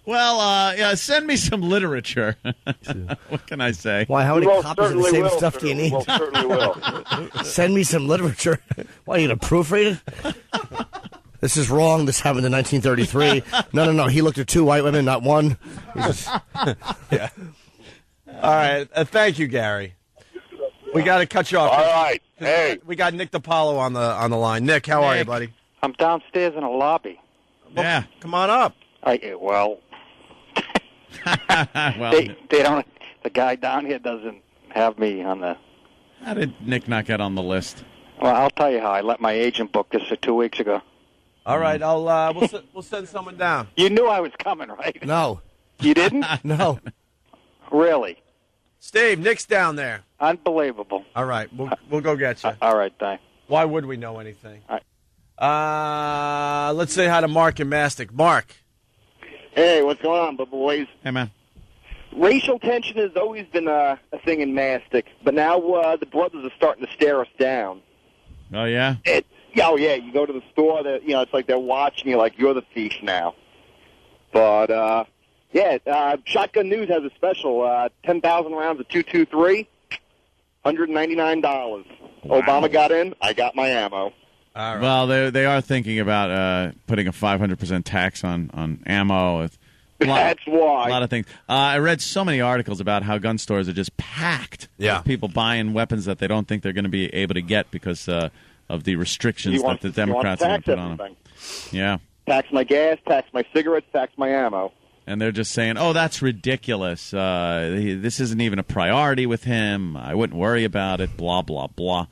Well, send me some literature. What can I say? Why, how many copies of the same stuff do you need? Well, certainly will. Send me some literature. Why, you going to proofread it? This is wrong. This happened in 1933. No. He looked at 2 white women, not one. Yeah. All right. Thank you, Gary. We got to cut you off. All right. Hey. We got Nick DiPaolo on the line. Nick, how are you, buddy? I'm downstairs in a lobby. Yeah. Come on up. Well, well, they don't. The guy down here doesn't have me on the How did Nick not get on the list? Well, I'll tell you how. I let my agent book this 2 weeks ago. All right, we'll send someone down. You knew I was coming, right? No. You didn't? No. Really? Steve, Nick's down there. Unbelievable. All right, we'll go get you. All right, thanks. Why would we know anything? All right. Let's say hi to Mark and Mastic. Mark. Hey, what's going on, boys? Hey, man. Racial tension has always been a thing in Mastic, but now the brothers are starting to stare us down. Oh, yeah? Oh, yeah, you go to the store, it's like they're watching you like you're the thief now. But, Shotgun News has a special, 10,000 rounds of .223, $199. Wow. Obama got in, I got my ammo. All right. Well, they are thinking about putting a 500% tax on ammo. That's why. A lot of things. I read so many articles about how gun stores are just packed with people buying weapons that they don't think they're going to be able to get because of the restrictions that the Democrats are going to put on them. Yeah. Tax my gas, tax my cigarettes, tax my ammo. And they're just saying, oh, that's ridiculous. This isn't even a priority with him. I wouldn't worry about it, blah, blah, blah.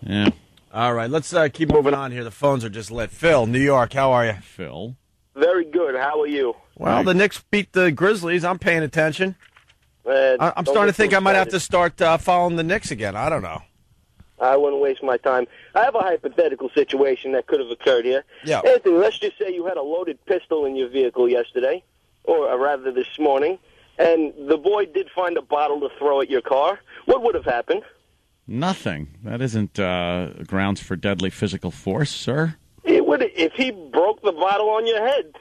Yeah. All right, let's keep moving on here. The phones are just lit. Phil, New York, how are you? Phil. Very good. How are you? Well, the Knicks beat the Grizzlies. I'm paying attention. I'm starting to think I might have to start following the Knicks again. I don't know. I wouldn't waste my time. I have a hypothetical situation that could have occurred here. Yeah. Anthony, let's just say you had a loaded pistol in your vehicle yesterday, or rather this morning, and the boy did find a bottle to throw at your car. What would have happened? Nothing. That isn't grounds for deadly physical force, sir. It would if he broke the bottle on your head.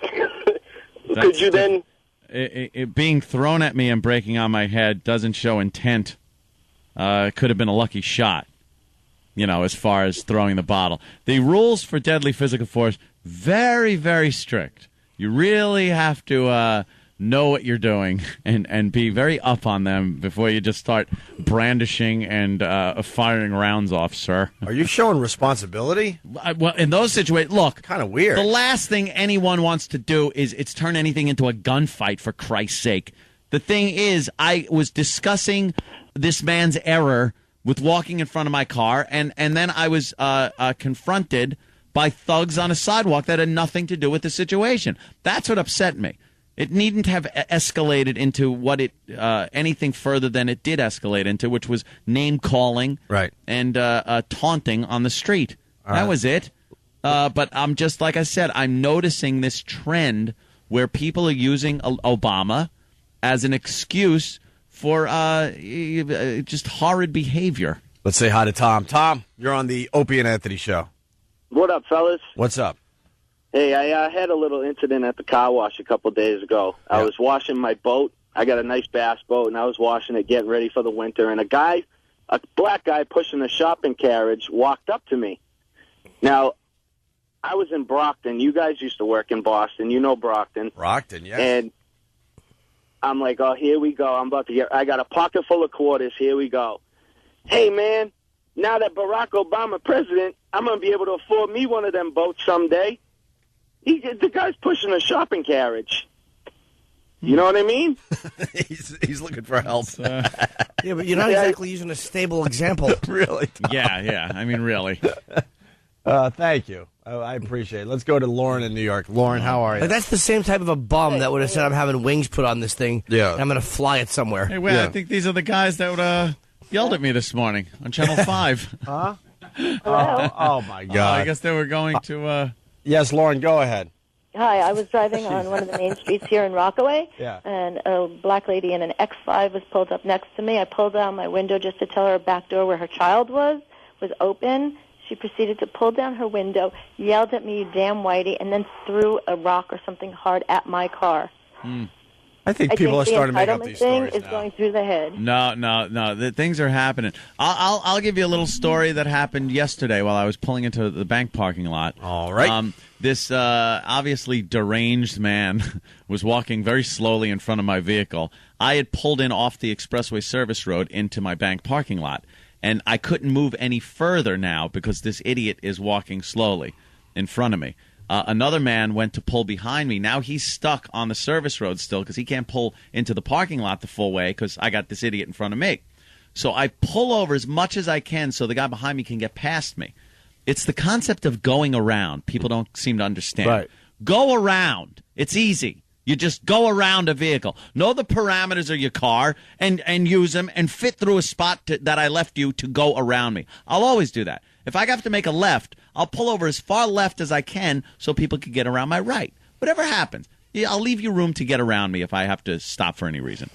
Could you then... It being thrown at me and breaking on my head doesn't show intent. It could have been a lucky shot, as far as throwing the bottle. The rules for deadly physical force, very, very strict. You really have to know what you're doing and be very up on them before you just start brandishing and firing rounds off, sir. Are you showing responsibility? Well, in those situations, look. Kind of weird. The last thing anyone wants to do is turn anything into a gunfight, for Christ's sake. The thing is, I was discussing this man's error with walking in front of my car, and then I was confronted by thugs on a sidewalk that had nothing to do with the situation. That's what upset me. It needn't have escalated into anything further than it did escalate into, which was name-calling and taunting on the street. That was it. But I'm just, like I said, I'm noticing this trend where people are using Obama as an excuse for just horrid behavior. Let's say hi to Tom. Tom, you're on the Opie and Anthony show. What up, fellas? What's up? Hey, I had a little incident at the car wash a couple days ago. I was washing my boat. I got a nice bass boat, and I was washing it, getting ready for the winter. And a black guy pushing a shopping carriage walked up to me. Now, I was in Brockton. You guys used to work in Boston. You know Brockton. Brockton, yes. And I'm like, oh, here we go. I got a pocket full of quarters. Here we go. Hey, man, now that Barack Obama president, I'm going to be able to afford me one of them boats someday. The guy's pushing a shopping carriage. You know what I mean? he's looking for help. Yeah, but you're not exactly using a stable example. Really? Yeah. I mean, really. Thank you. I appreciate it. Let's go to Lauren in New York. Lauren, how are you? Like, that's the same type of a bum that would have said, I'm having wings put on this thing. Yeah. And I'm going to fly it somewhere. Hey, wait, I think these are the guys that yelled at me this morning on Channel 5. Huh? Oh, my God. I guess they were going to... Yes, Lauren, go ahead. Hi, I was driving on one of the main streets here in Rockaway, and a black lady in an X5 was pulled up next to me. I pulled down my window just to tell her back door where her child was open. She proceeded to pull down her window, yelled at me, "You damn whitey," and then threw a rock or something hard at my car. I think people are starting to make up these stories is going through the head. No. The things are happening. I'll give you a little story that happened yesterday while I was pulling into the bank parking lot. All right. This obviously deranged man was walking very slowly in front of my vehicle. I had pulled in off the expressway service road into my bank parking lot, and I couldn't move any further now because this idiot is walking slowly in front of me. Another man went to pull behind me. Now he's stuck on the service road still because he can't pull into the parking lot the full way because I got this idiot in front of me. So I pull over as much as I can so the guy behind me can get past me. It's the concept of going around. People don't seem to understand. Right. Go around. It's easy. You just go around a vehicle. Know the parameters of your car and use them and fit through a spot that I left you to go around me. I'll always do that. If I have to make a left, I'll pull over as far left as I can so people can get around my right. Whatever happens, I'll leave you room to get around me if I have to stop for any reason.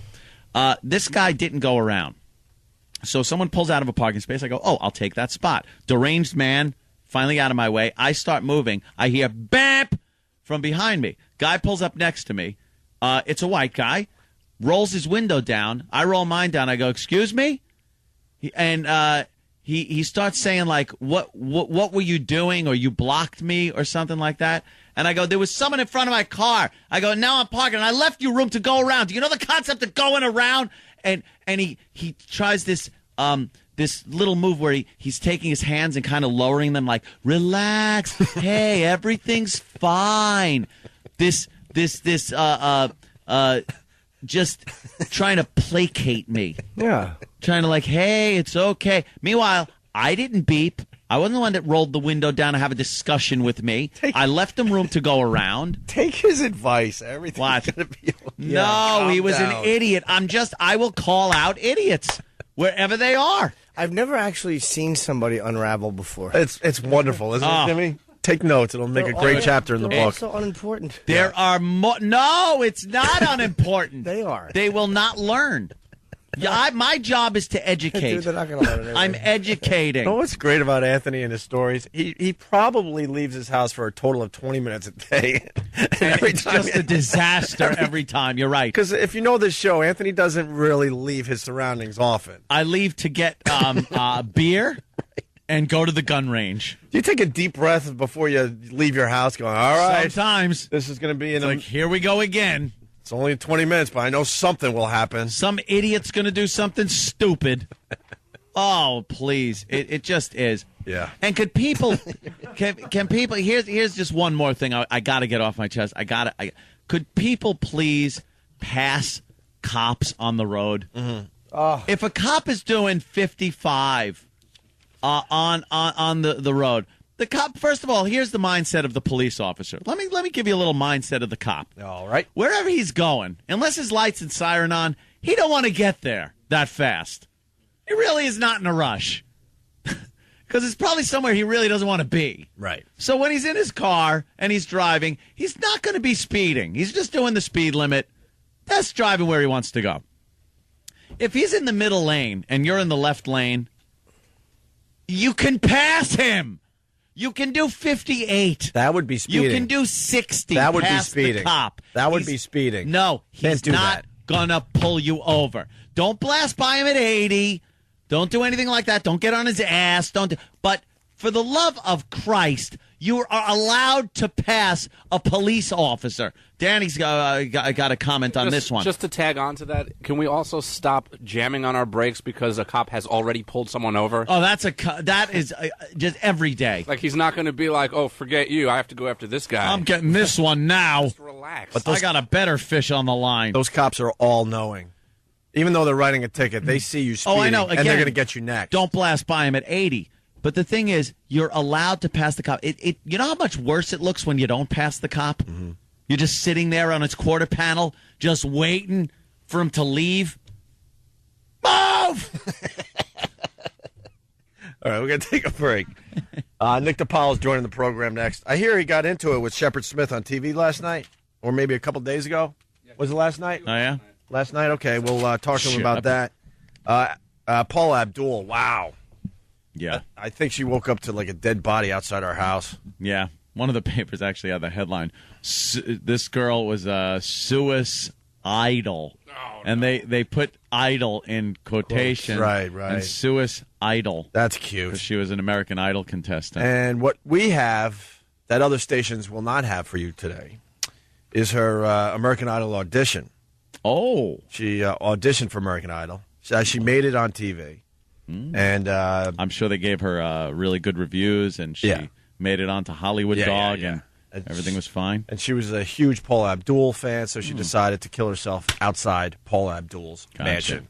This guy didn't go around. So someone pulls out of a parking space. I go, oh, I'll take that spot. Deranged man, finally out of my way. I start moving. I hear bamp from behind me. Guy pulls up next to me. It's a white guy. Rolls his window down. I roll mine down. I go, excuse me? He starts saying, like, what were you doing? Or you blocked me or something like that. And I go, there was someone in front of my car. I go, now I'm parking. And I left you room to go around. Do you know the concept of going around? And he tries this little move where he's taking his hands and kind of lowering them, like, relax. Hey, everything's fine. This just trying to placate me. Yeah. Trying to like, hey, it's okay. Meanwhile, I didn't beep. I wasn't the one that rolled the window down to have a discussion with me. I left him room to go around. Take his advice. Everything's going to be okay. No, he was an idiot. I will call out idiots wherever they are. I've never actually seen somebody unravel before. It's wonderful, isn't it, Jimmy? Take notes. It'll make a great chapter in the book. So unimportant. There are more. No, it's not unimportant. They are. They will not learn. My job is to educate. Dude, they're not going to learn anyway. I'm educating. You know what's great about Anthony and his stories? He probably leaves his house for a total of 20 minutes a day. It's just a disaster every time. You're right. Because if you know this show, Anthony doesn't really leave his surroundings often. I leave to get beer and go to the gun range. Do you take a deep breath before you leave your house going, all right. Sometimes. This is going to be like, here we go again. It's only 20 minutes, but I know something will happen. Some idiot's going to do something stupid. Oh, please. It just is. Yeah. And could people, can people, here's just one more thing I got to get off my chest. Could people please pass cops on the road? Mm-hmm. If a cop is doing 55 on the road, the cop, first of all, here's the mindset of the police officer. Let me give you a little mindset of the cop. All right. Wherever he's going, unless his lights and siren on, he don't want to get there that fast. He really is not in a rush. Because it's probably somewhere he really doesn't want to be. Right. So when he's in his car and he's driving, he's not going to be speeding. He's just doing the speed limit. That's driving where he wants to go. If he's in the middle lane and you're in the left lane, you can pass him. You can do 58. That would be speeding. You can do 60. That would be past speeding. The cop. That would be speeding. No, he's not gonna pull you over. Don't blast by him at 80. Don't do anything like that. Don't get on his ass. But for the love of Christ, you are allowed to pass a police officer. Danny's got a comment on this one. Just to tag on to that, can we also stop jamming on our brakes because a cop has already pulled someone over? Oh, that is just every day. Like, he's not going to be like, oh, forget you, I have to go after this guy. I'm getting this one now. Just relax. But I got a better fish on the line. Those cops are all knowing. Even though they're writing a ticket, they see you speeding, I know. Again, and they're going to get you next. Don't blast by him at 80. But the thing is, you're allowed to pass the cop. You know how much worse it looks when you don't pass the cop? Mm-hmm. You're just sitting there on its quarter panel, just waiting for him to leave. Move! All right, we're going to take a break. Nick DePaul is joining the program next. I hear he got into it with Shepard Smith on TV last night, or maybe a couple days ago. Was it last night? Oh, yeah? Last night? Okay, we'll talk to him about that. Paula Abdul, wow. Yeah. I think she woke up to like a dead body outside our house. Yeah. One of the papers actually had the headline, this girl was suicidal. Oh, and they put idol in quotation. Right. And suicidal. That's cute. Because she was an American Idol contestant. And what we have that other stations will not have for you today is her American Idol audition. Oh. She auditioned for American Idol. She made it on TV. And I'm sure they gave her really good reviews, and she made it onto Hollywood Dog, and everything was fine. And she was a huge Paula Abdul fan, so she decided to kill herself outside Paula Abdul's mansion.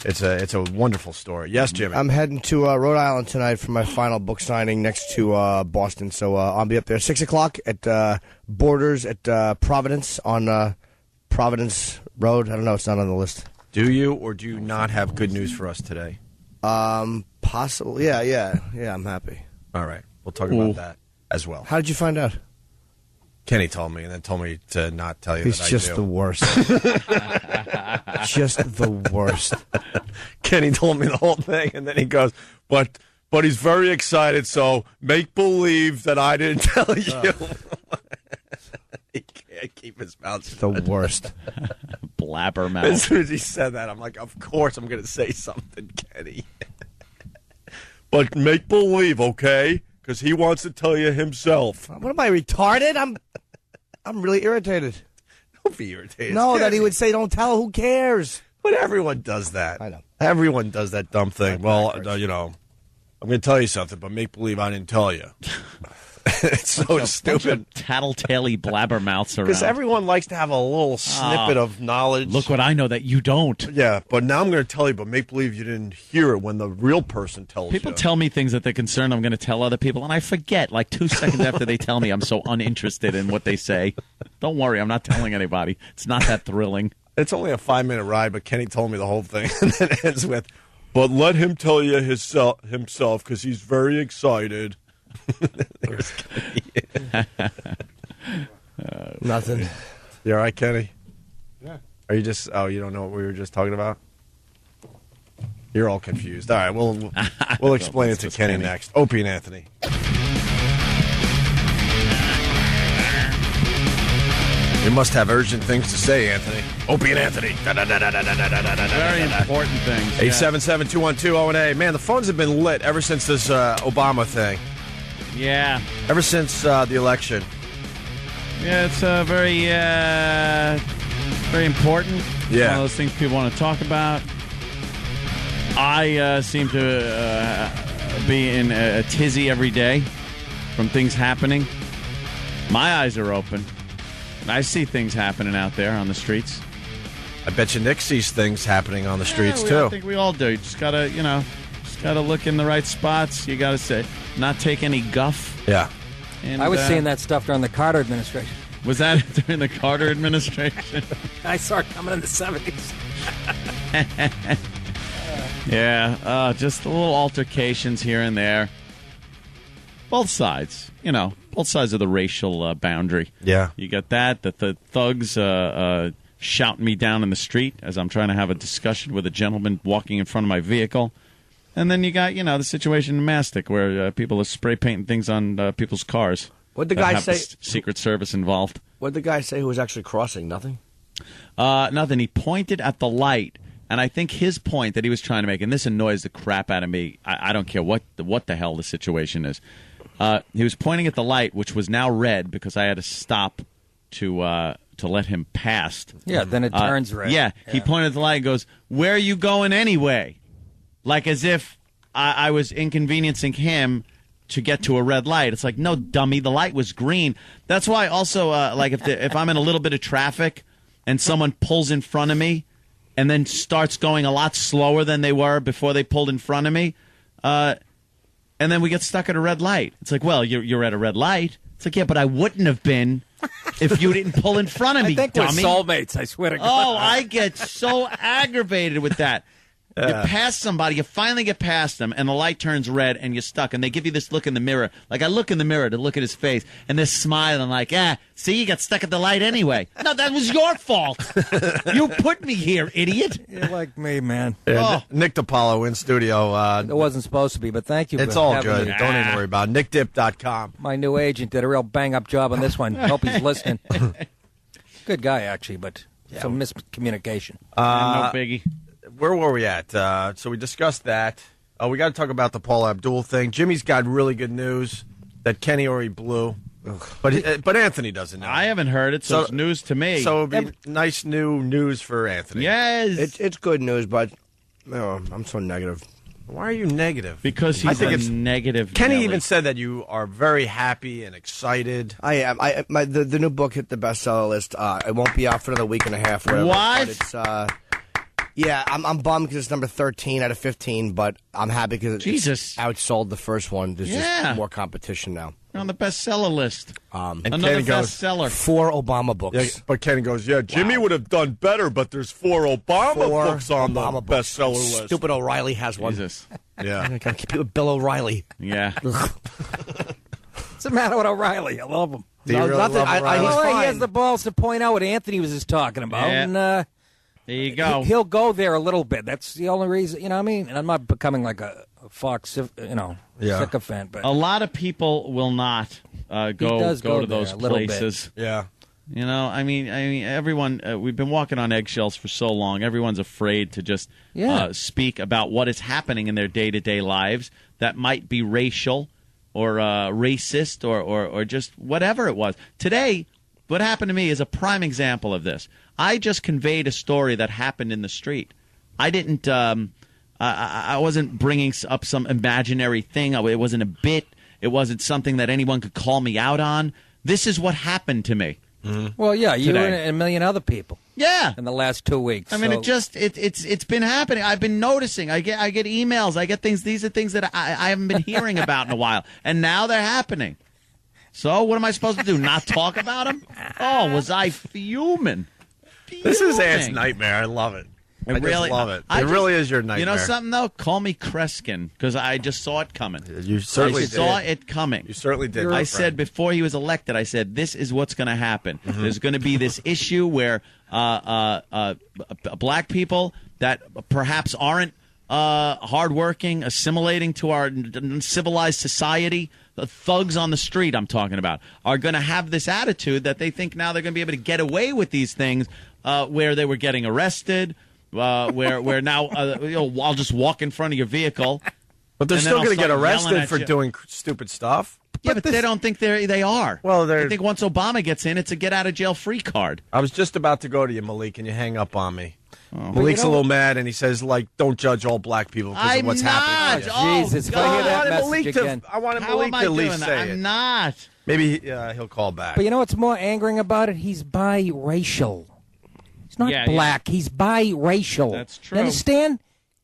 It's a wonderful story. Yes, Jimmy. I'm heading to Rhode Island tonight for my final book signing next to Boston. So I'll be up there 6 o'clock at Borders at Providence on Providence Road. I don't know. It's not on the list. Do you or do you not have good news for us today? Possibly. Yeah. I'm happy. All right. We'll talk about that as well. How did you find out? Kenny told me, and then told me to not tell you He's that I just do. the worst. Just the worst. Kenny told me the whole thing, and then he goes, but he's very excited, so make believe that I didn't tell you. He can't keep his mouth shut. The worst. Blabbermouth. As soon as he said that, I'm like, of course I'm going to say something, Kenny. But make believe, okay? Because he wants to tell you himself. What am I, retarded? I'm really irritated. Don't be irritated. No, that he would say, don't tell. Who cares? But everyone does that. I know. Everyone does that dumb thing. Well, I'm going to tell you something, but make believe I didn't tell you. It's so stupid. Tattletale blabbermouths around. Because everyone likes to have a little snippet of knowledge. Look what I know that you don't. Yeah, but now I'm going to tell you, but make believe you didn't hear it when the real person tells you. People tell me things that they're concerned I'm going to tell other people, and I forget. Like 2 seconds after they tell me, I'm so uninterested in what they say. Don't worry, I'm not telling anybody. It's not that thrilling. It's only a 5-minute ride, but Kenny told me the whole thing, and then it ends with, but let him tell you himself, because he's very excited. Nothing. You all right, Kenny? Yeah. Are you just? Oh, you don't know what we were just talking about? You're all confused. All right, we'll explain it to Kenny next. Opie and Anthony. You must have urgent things to say, Anthony. Opie and Anthony. Very important things. 877-212-0-A. Man, the phones have been lit ever since this Obama thing. Yeah. Ever since the election. Yeah, it's very important. Yeah. One of those things people want to talk about. I seem to be in a tizzy every day from things happening. My eyes are open. I see things happening out there on the streets. I bet you Nick sees things happening on the streets, too. I think we all do. You just gotta, gotta look in the right spots. You gotta say, not take any guff. Yeah. And, I was seeing that stuff during the Carter administration. Was that during the Carter administration? I saw it coming in the 70s. Yeah, just little altercations here and there. Both sides, both sides of the racial boundary. Yeah. You got that the thugs shouting me down in the street as I'm trying to have a discussion with a gentleman walking in front of my vehicle. And then you got, the situation in Mastic where people are spray painting things on people's cars. What'd the guy say? Secret Service involved. What'd the guy say who was actually crossing? Nothing? Nothing. He pointed at the light, and I think his point that he was trying to make, and this annoys the crap out of me. I don't care what the hell the situation is. He was pointing at the light, which was now red because I had to stop to let him pass. Yeah, then it turns red. Yeah, he pointed at the light and goes, "Where are you going anyway?" Like as if I was inconveniencing him to get to a red light. It's like, no, dummy, the light was green. That's why also, like if I'm in a little bit of traffic and someone pulls in front of me and then starts going a lot slower than they were before they pulled in front of me, and then we get stuck at a red light. It's like, well, you're at a red light. It's like, yeah, but I wouldn't have been if you didn't pull in front of me, I think dummy. we're soulmates, I swear to God. Oh, I get so aggravated with that. You pass somebody, you finally get past them, and the light turns red, and you're stuck. And they give you this look in the mirror. Like, I look in the mirror to look at his face, and they're smiling like, see, you got stuck at the light anyway. No, that was your fault. You put me here, idiot. You're like me, man. Yeah, Nick DiPaolo in studio. It wasn't supposed to be, but thank you for It's all having good. me. Don't even worry about it. NickDip.com. My new agent did a real bang-up job on this one. Hope he's listening. Good guy, actually, but some miscommunication. No biggie. Where were we at? So we discussed that. We got to talk about the Paula Abdul thing. Jimmy's got really good news that Kenny already blew, but Anthony doesn't know. I haven't heard it, so it's news to me. So it'd be nice new news for Anthony. Yes, it's good news, but I'm so negative. Why are you negative? Because he's it's negative. Kenny Nelly. even said that you are very happy and excited. I am. The new book hit the bestseller list. It won't be out for another week and a half. Whatever, What? but Yeah, I'm bummed because it's number 13 out of 15, but I'm happy because it's outsold the first one. There's just more competition now. You're on the bestseller list. And Another Kenny goes, bestseller. 4 Obama books. Yeah, but Kenny goes, Jimmy would have done better, but there's 4 Obama books on the bestseller list. Stupid O'Reilly has one. Jesus. Yeah. I gotta compete with Bill O'Reilly. Yeah. What's the matter with O'Reilly? I love him. Do you really love O'Reilly? He has the balls to point out what Anthony was just talking about. Yeah. And, there you go. He'll go there a little bit. That's the only reason, you know what I mean? And I'm not becoming like a Fox, sycophant. But a lot of people will not go to those places. Yeah. You know, I mean, everyone. We've been walking on eggshells for so long. Everyone's afraid to just speak about what is happening in their day-to-day lives that might be racial or racist or just whatever it was. Today, what happened to me is a prime example of this. I just conveyed a story that happened in the street. I didn't. I wasn't bringing up some imaginary thing. It wasn't a bit. It wasn't something that anyone could call me out on. This is what happened to me. Mm-hmm. Well, yeah, you today. and a million other people. Yeah, in the last 2 weeks. I mean, it's been happening. I've been noticing. I get emails. I get things. These are things that I haven't been hearing about in a while, and now they're happening. So what am I supposed to do? Not talk about them? Oh, was I fuming? This is Ant's nightmare. I love it. I just love it. It really is your nightmare. You know something, though? Call me Kreskin, because I just saw it coming. You certainly did. I saw it coming. You certainly did. I said before he was elected, I said, this is what's going to happen. Mm-hmm. There's going to be this issue where black people that perhaps aren't hardworking, assimilating to our civilized society, the thugs on the street I'm talking about, are going to have this attitude that they think now they're going to be able to get away with these things where they were getting arrested, where now I'll just walk in front of your vehicle. But they're still going to get arrested for doing stupid stuff. Yeah, but they don't think they are. Well, they think once Obama gets in, it's a get-out-of-jail-free card. I was just about to go to you, Malik, and you hang up on me. Oh. Malik's a little mad, and he says, don't judge all black people because of what's happening. Jesus, if I hear that message again. I wanted Malik to at least say it. I'm not. Maybe he'll call back. But you know what's more angering about it? He's biracial. He's not black. He's biracial. That's true. You understand?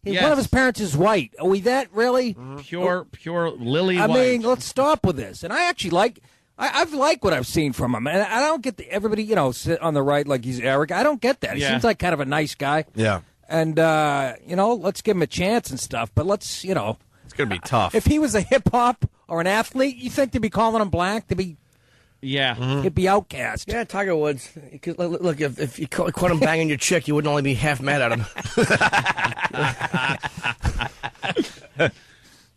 Yes. One of his parents is white. Are we that really? Pure lily white. I mean, let's stop with this. And I actually I've liked what I've seen from him. And I don't get everybody, sit on the right like he's arrogant. I don't get that. He seems like kind of a nice guy. Yeah. And, let's give him a chance and stuff. But let's, It's going to be tough. If he was a hip-hop or an athlete, you think they'd be calling him black? They'd be... Yeah. He'd be outcast. Yeah, Tiger Woods. Look, if you caught him banging your chick, you wouldn't only be half mad at him.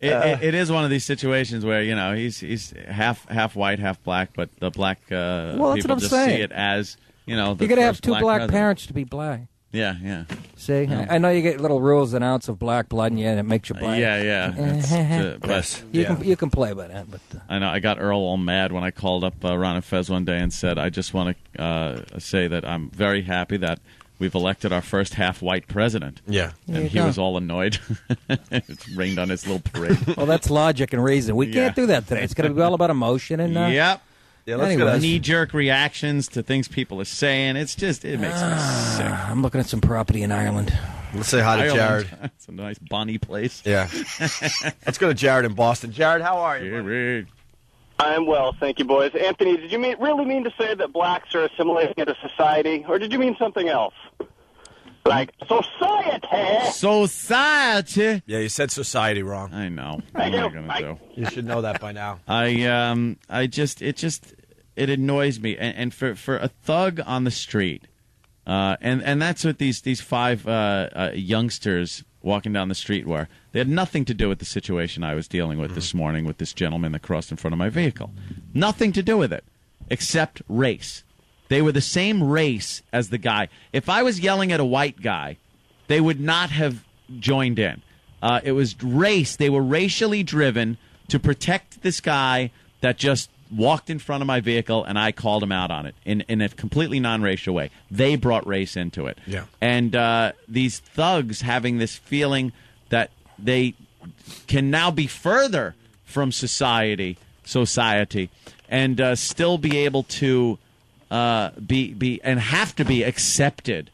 It is one of these situations where he's half white, half black, but the black people just see it as you got to have two black parents to be black. Yeah. See, I know you get little rules, an ounce of black blood, and it makes you black. Yeah. But you can play by that. But I know I got Earl all mad when I called up Ron and Fez one day and said, I just want to say that I'm very happy that we've elected our first half-white president. Yeah. And he was all annoyed. It rained on his little parade. Well, that's logic and reason. We can't do that today. It's going to be all about emotion. And Yep. Yeah, let's knee-jerk reactions to things people are saying. It makes me sick. I'm looking at some property in Ireland. Let's say hi to Jared. It's a nice Bonnie place. Yeah. Let's go to Jared in Boston. Jared, how are you? Jared. I'm well, thank you, boys. Anthony, did you really mean to say that blacks are assimilating into society, or did you mean something else? Like society. Society. Yeah, you said society wrong. I know. What am I going to do? You should know that by now. It annoys me, and for a thug on the street, and that's what these five youngsters walking down the street were. They had nothing to do with the situation I was dealing with this morning with this gentleman that crossed in front of my vehicle. Nothing to do with it, except race. They were the same race as the guy. If I was yelling at a white guy, they would not have joined in. It was race. They were racially driven to protect this guy that just walked in front of my vehicle, and I called him out on it in a completely non-racial way. They brought race into it. Yeah. And these thugs having this feeling that they can now be further from society, and still be able to be and have to be accepted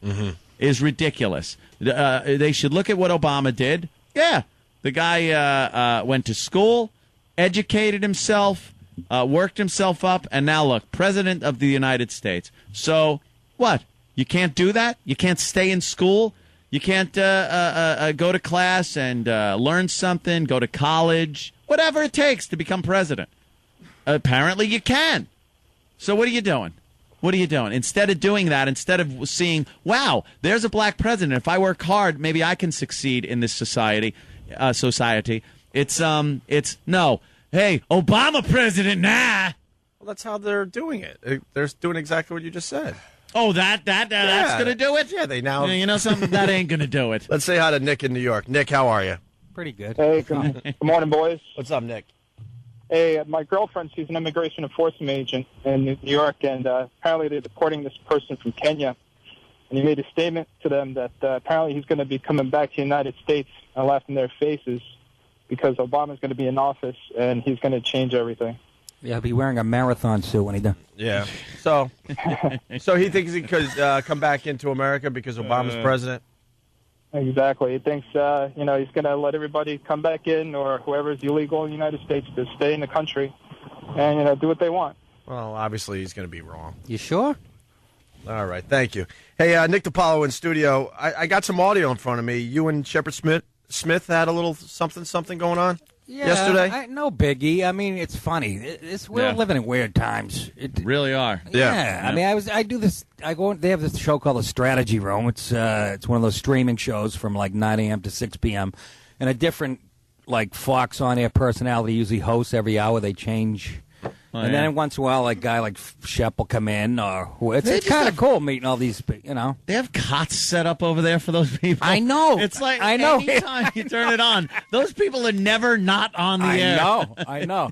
is ridiculous. They should look at what Obama did. Yeah, the guy went to school, educated himself, worked himself up, and now look, President of the United States. So what? You can't do that? You can't stay in school? You can't go to class and learn something, go to college, whatever it takes to become president. Apparently you can. So what are you doing? What are you doing? Instead of doing that, instead of seeing, wow, there's a black president. If I work hard, maybe I can succeed in this society. It's no. Hey, Obama president, nah. Well, that's how they're doing it. They're doing exactly what you just said. Oh, that's going to do it? Yeah, they now... You know something? That ain't going to do it. Let's say hi to Nick in New York. Nick, how are you? Pretty good. Hey, good morning, boys. What's up, Nick? Hey, my girlfriend, she's an immigration enforcement agent in New York, and apparently they're deporting this person from Kenya. And he made a statement to them that apparently he's going to be coming back to the United States and laughing in their faces because Obama's going to be in office, and he's going to change everything. Yeah, he'll be wearing a marathon suit when he does. Yeah. So he thinks he could come back into America because Obama's president? Exactly. He thinks, he's going to let everybody come back in, or whoever's illegal in the United States to stay in the country and, do what they want. Well, obviously he's going to be wrong. You sure? All right. Thank you. Hey, Nick DiPaolo in studio. I got some audio in front of me. You and Shepard Smith had a little something going on yesterday? No biggie. I mean, it's funny. We're living in weird times. Really are. Yeah. I mean, I do this. They have this show called The Strategy Room. It's one of those streaming shows from like 9 a.m. to 6 p.m. And a different like Fox on-air personality usually hosts every hour. They change. And then once in a while, a guy like Shep will come in, or it's kind of cool meeting all these, They have cots set up over there for those people. I know. It's like I know. anytime you turn it on, those people are never not on the air. I know.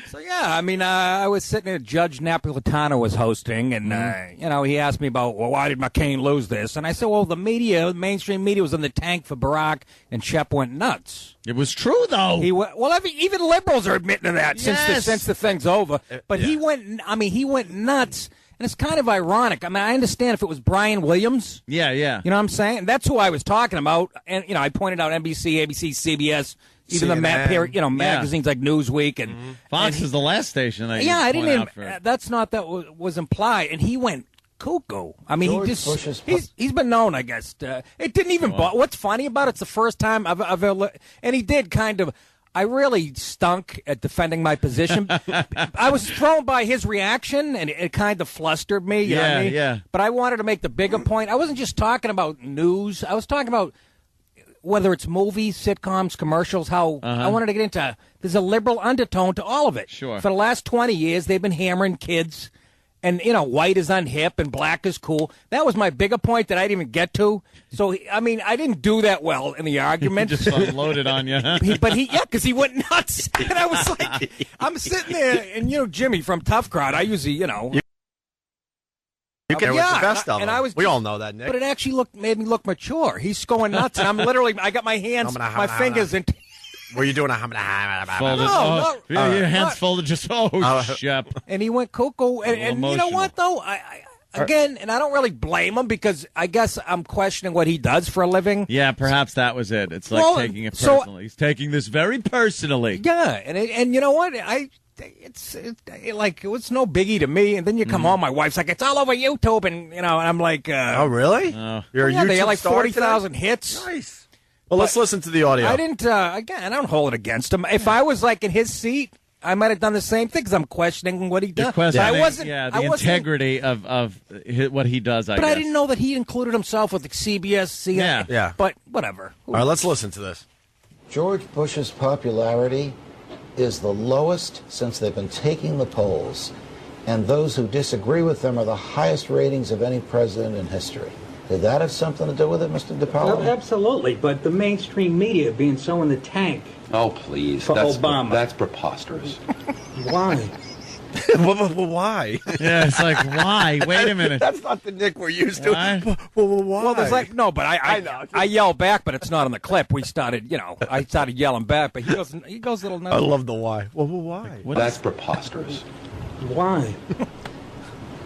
So, yeah, I mean, I was sitting there, Judge Napolitano was hosting, and, he asked me about, well, why did McCain lose this? And I said, well, the mainstream media was in the tank for Barack, and Shep went nuts. It was true, though. Even liberals are admitting to that since the thing's over. But he went nuts. And it's kind of ironic. I mean, I understand if it was Brian Williams. Yeah. You know what I'm saying? That's who I was talking about. And, I pointed out NBC, ABC, CBS, even CNN, the magazines like Newsweek and Fox is the last station. I didn't even. That's not that was implied. And he went cuckoo. I mean, he's been known, I guess. It didn't even. What's funny about it's the first time I've ever. And he did kind of. I really stunk at defending my position. I was thrown by his reaction, and it kind of flustered me. You know what I mean? Yeah. But I wanted to make the bigger point. I wasn't just talking about news. I was talking about whether it's movies, sitcoms, commercials, how I wanted to get into. There's a liberal undertone to all of it. Sure. For the last 20 years, they've been hammering kids. And, white is unhip and black is cool. That was my bigger point that I didn't even get to. So, I mean, I didn't do that well in the argument. Just unloaded on you, huh? Because he went nuts. And I was like, I'm sitting there, and, Jimmy from Tough Crowd, I usually, You can with the best of them. We all know that, Nick. But it actually made me look mature. He's going nuts, and I'm literally, I got my hands, my fingers in. Were you doing a folded? Your hands folded just, Shep. And he went cuckoo. And you know what, though? I don't really blame him because I guess I'm questioning what he does for a living. Yeah, perhaps that was it. It's like taking it personally. He's taking this very personally. Yeah, and you know what? It's no biggie to me. And then you come home, my wife's like, it's all over YouTube, and I'm like, oh really? You're a YouTube they had like star 40,000 hits. Nice. Well, let's listen to the audio. I didn't. Again, I don't hold it against him. If I was like in his seat, I might have done the same thing because I'm questioning what he does. I wasn't. Yeah, the integrity of what he does. But I didn't know that he included himself with the CBS, CNN. Yeah. But whatever. All right, let's listen to this. George Bush's popularity is the lowest since they've been taking the polls, and those who disagree with them are the highest ratings of any president in history. Did that have something to do with it, Mr. DiPaolo? Absolutely, but the mainstream media being so in the tank. Oh, please. For Obama. That's preposterous. Why? Why? Yeah, it's like, why? Wait a minute. That's not the Nick we're used to. Why? Well, there's like, no, but I yell back, but it's not on the clip. We started, I started yelling back, but he goes a little nuts. I love the why. Well, why? That's preposterous. Why?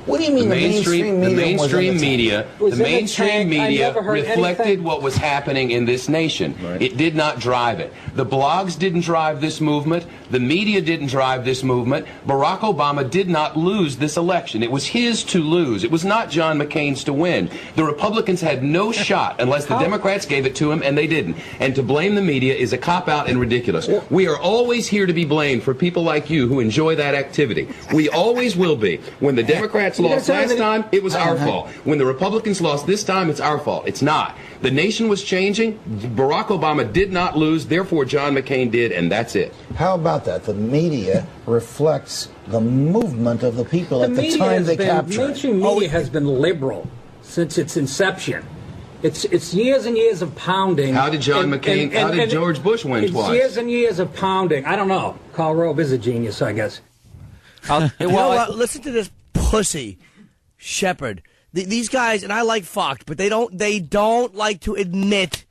What do you mean the mainstream media? The mainstream media, It was in the tank. I never heard reflected anything. what was happening in this nation. It did not drive it. The blogs didn't drive this movement. The media didn't drive this movement. Barack Obama did not lose this election. It was his to lose. It was not John McCain's to win. The Republicans had no shot unless the Democrats gave it to him, and they didn't. And to blame the media is a cop-out and ridiculous. We are always here to be blamed for people like you who enjoy that activity. We always will be. When the Democrats lost last time, it was our fault. When the Republicans lost this time, it's our fault. It's not. The nation was changing. Barack Obama did not lose. Therefore, John McCain did, and that's it. How about that? The media reflects the movement of the people at the time they capture it. Mainstream media has been liberal since its inception. It's years and years of pounding. How did John McCain, how did George Bush win twice? Years and years of pounding. I don't know. Karl Rove is a genius, I guess. Listen to this pussy, Shepard. These guys, and I like Fox, but they don't like to admit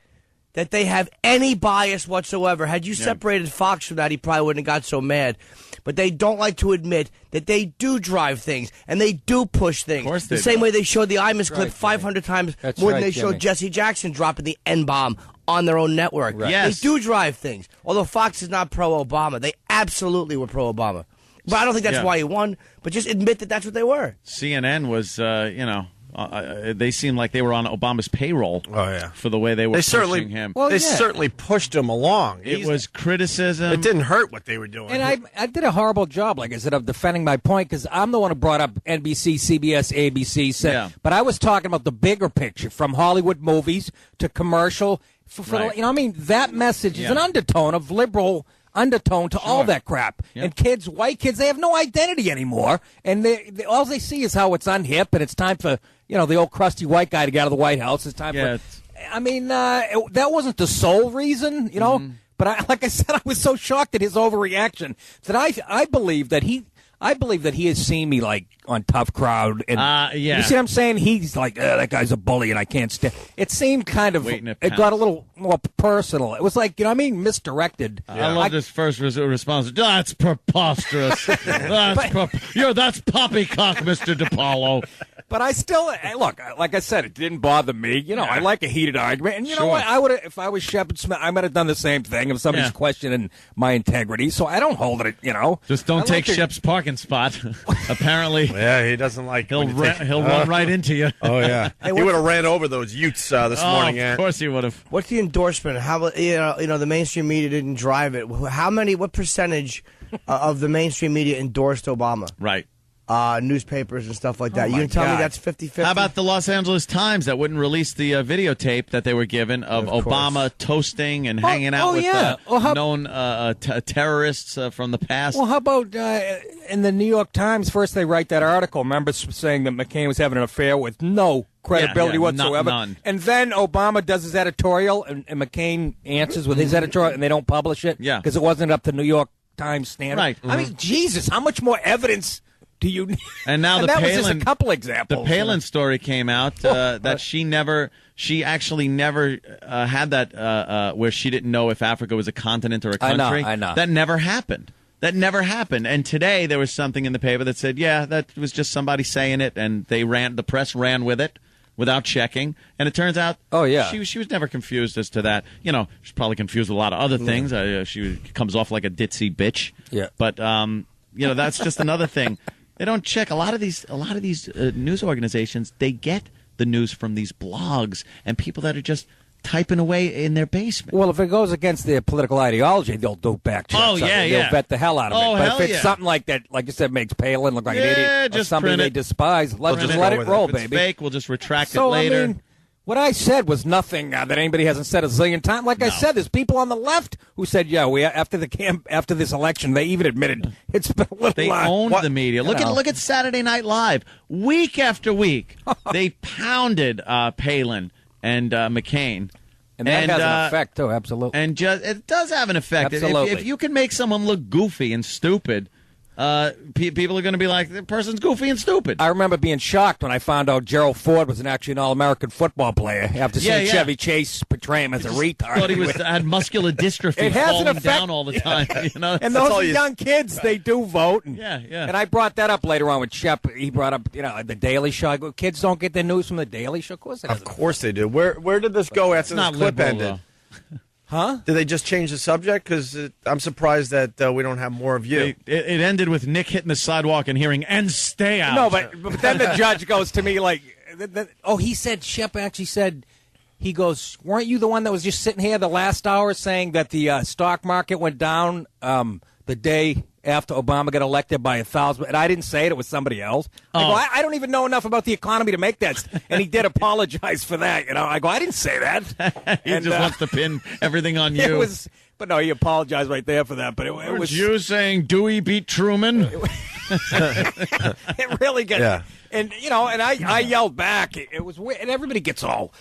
that they have any bias whatsoever. Had you separated Fox from that, he probably wouldn't have got so mad. But they don't like to admit that they do drive things, and they do push things. Of course the they same do. way they showed the Imus clip 500 times more than they showed Jesse Jackson dropping the N-bomb on their own network. Right. Yes. They do drive things. Although Fox is not pro-Obama. They absolutely were pro-Obama. But I don't think that's why he won. But just admit that that's what they were. CNN was, they seemed like they were on Obama's payroll. Oh yeah, for the way they were pushing him. Well, they certainly pushed him along. It was criticism. It didn't hurt what they were doing. And I did a horrible job, like I said, of defending my point because I'm the one who brought up NBC, CBS, ABC. But I was talking about the bigger picture, from Hollywood movies to commercial. That message is an undertone of liberal undertone to all that crap. And kids, white kids, they have no identity anymore. And all they see is how it's unhip, and it's time for, the old crusty white guy to get out of the White House. It's time for... that wasn't the sole reason, But like I said, I was so shocked at his overreaction that I believe that he has seen me like on Tough Crowd. And you see what I'm saying? He's like, that guy's a bully and I can't stand. It seemed kind of, it got a little more personal. It was like, misdirected. I love this first response. That's preposterous. That's poppycock, Mr. DiPaolo. But I still, look, like I said, it didn't bother me. I like a heated argument. And you know what? I would have, if I was Shepard Smith, I might have done the same thing if somebody's questioning my integrity. So I don't hold it, Just don't take Shep's parking spot. Apparently. Yeah, he doesn't like He'll run right into you. Oh, yeah. He would have ran over those Utes this morning. Of course he would have. What's the endorsement? How the mainstream media didn't drive it. What percentage of the mainstream media endorsed Obama? Right. Newspapers and stuff like that. Oh, You can tell me that's 50-50? How about the Los Angeles Times that wouldn't release the videotape that they were given of Obama toasting and hanging out with known terrorists from the past? Well, how about in the New York Times, first they write that article, remember, saying that McCain was having an affair with no credibility whatsoever. None. And then Obama does his editorial, and McCain answers with his editorial, and they don't publish it because it wasn't up to New York Times standard. Right. I mean, Jesus, how much more evidence do you need? And now and the that Palin, was just a couple examples. The Palin story came out that she actually never had that where she didn't know if Africa was a continent or a country. I know. That never happened. And today there was something in the paper that said, that was just somebody saying it, and the press ran with it without checking. And it turns out, she was never confused as to that. She's probably confused with a lot of other things. She comes off like a ditzy bitch. Yeah. But that's just another thing. They don't check. A lot of these news organizations, they get the news from these blogs and people that are just typing away in their basement. Well, if it goes against their political ideology, they'll do back checks. They'll vet the hell out of it. But if it's something like that, like you said, makes Palin look like an idiot or somebody they despise, let it roll, baby. If it's fake, we'll just retract it I later. mean, what I said was nothing that anybody hasn't said a zillion times. Like I said, there's people on the left who said, after this election, they even admitted it's been a little. They owned the media. Look at Saturday Night Live. Week after week, they pounded Palin and McCain. And that has an effect, too, absolutely. And it does have an effect. Absolutely. If you can make someone look goofy and stupid, people are going to be like, the person's goofy and stupid. I remember being shocked when I found out Gerald Ford was actually an All-American football player after seeing Chevy Chase portray him as a retard. Thought he had muscular dystrophy, it has falling an effect down all the time. You know? And those are young kids, they do vote. And, yeah. And I brought that up later on with Shep. He brought up, the Daily Show. I go, kids don't get their news from the Daily Show. Of course they do. Where did this go after this clip ended? Huh? Did they just change the subject? Because I'm surprised that we don't have more of you. It ended with Nick hitting the sidewalk and hearing, and stay out. No, but then the judge goes to me like, he said, Shep actually said, he goes, weren't you the one that was just sitting here the last hour saying that the stock market went down the day after Obama got elected by 1,000? And I didn't say it. It was somebody else. I go, I don't even know enough about the economy to make that. And he did apologize for that. I go, I didn't say that. He just wants to pin everything on you. But no, he apologized right there for that. But it was you saying Dewey beat Truman. It really got. Yeah. And and I yelled back. It was weird, and everybody gets all.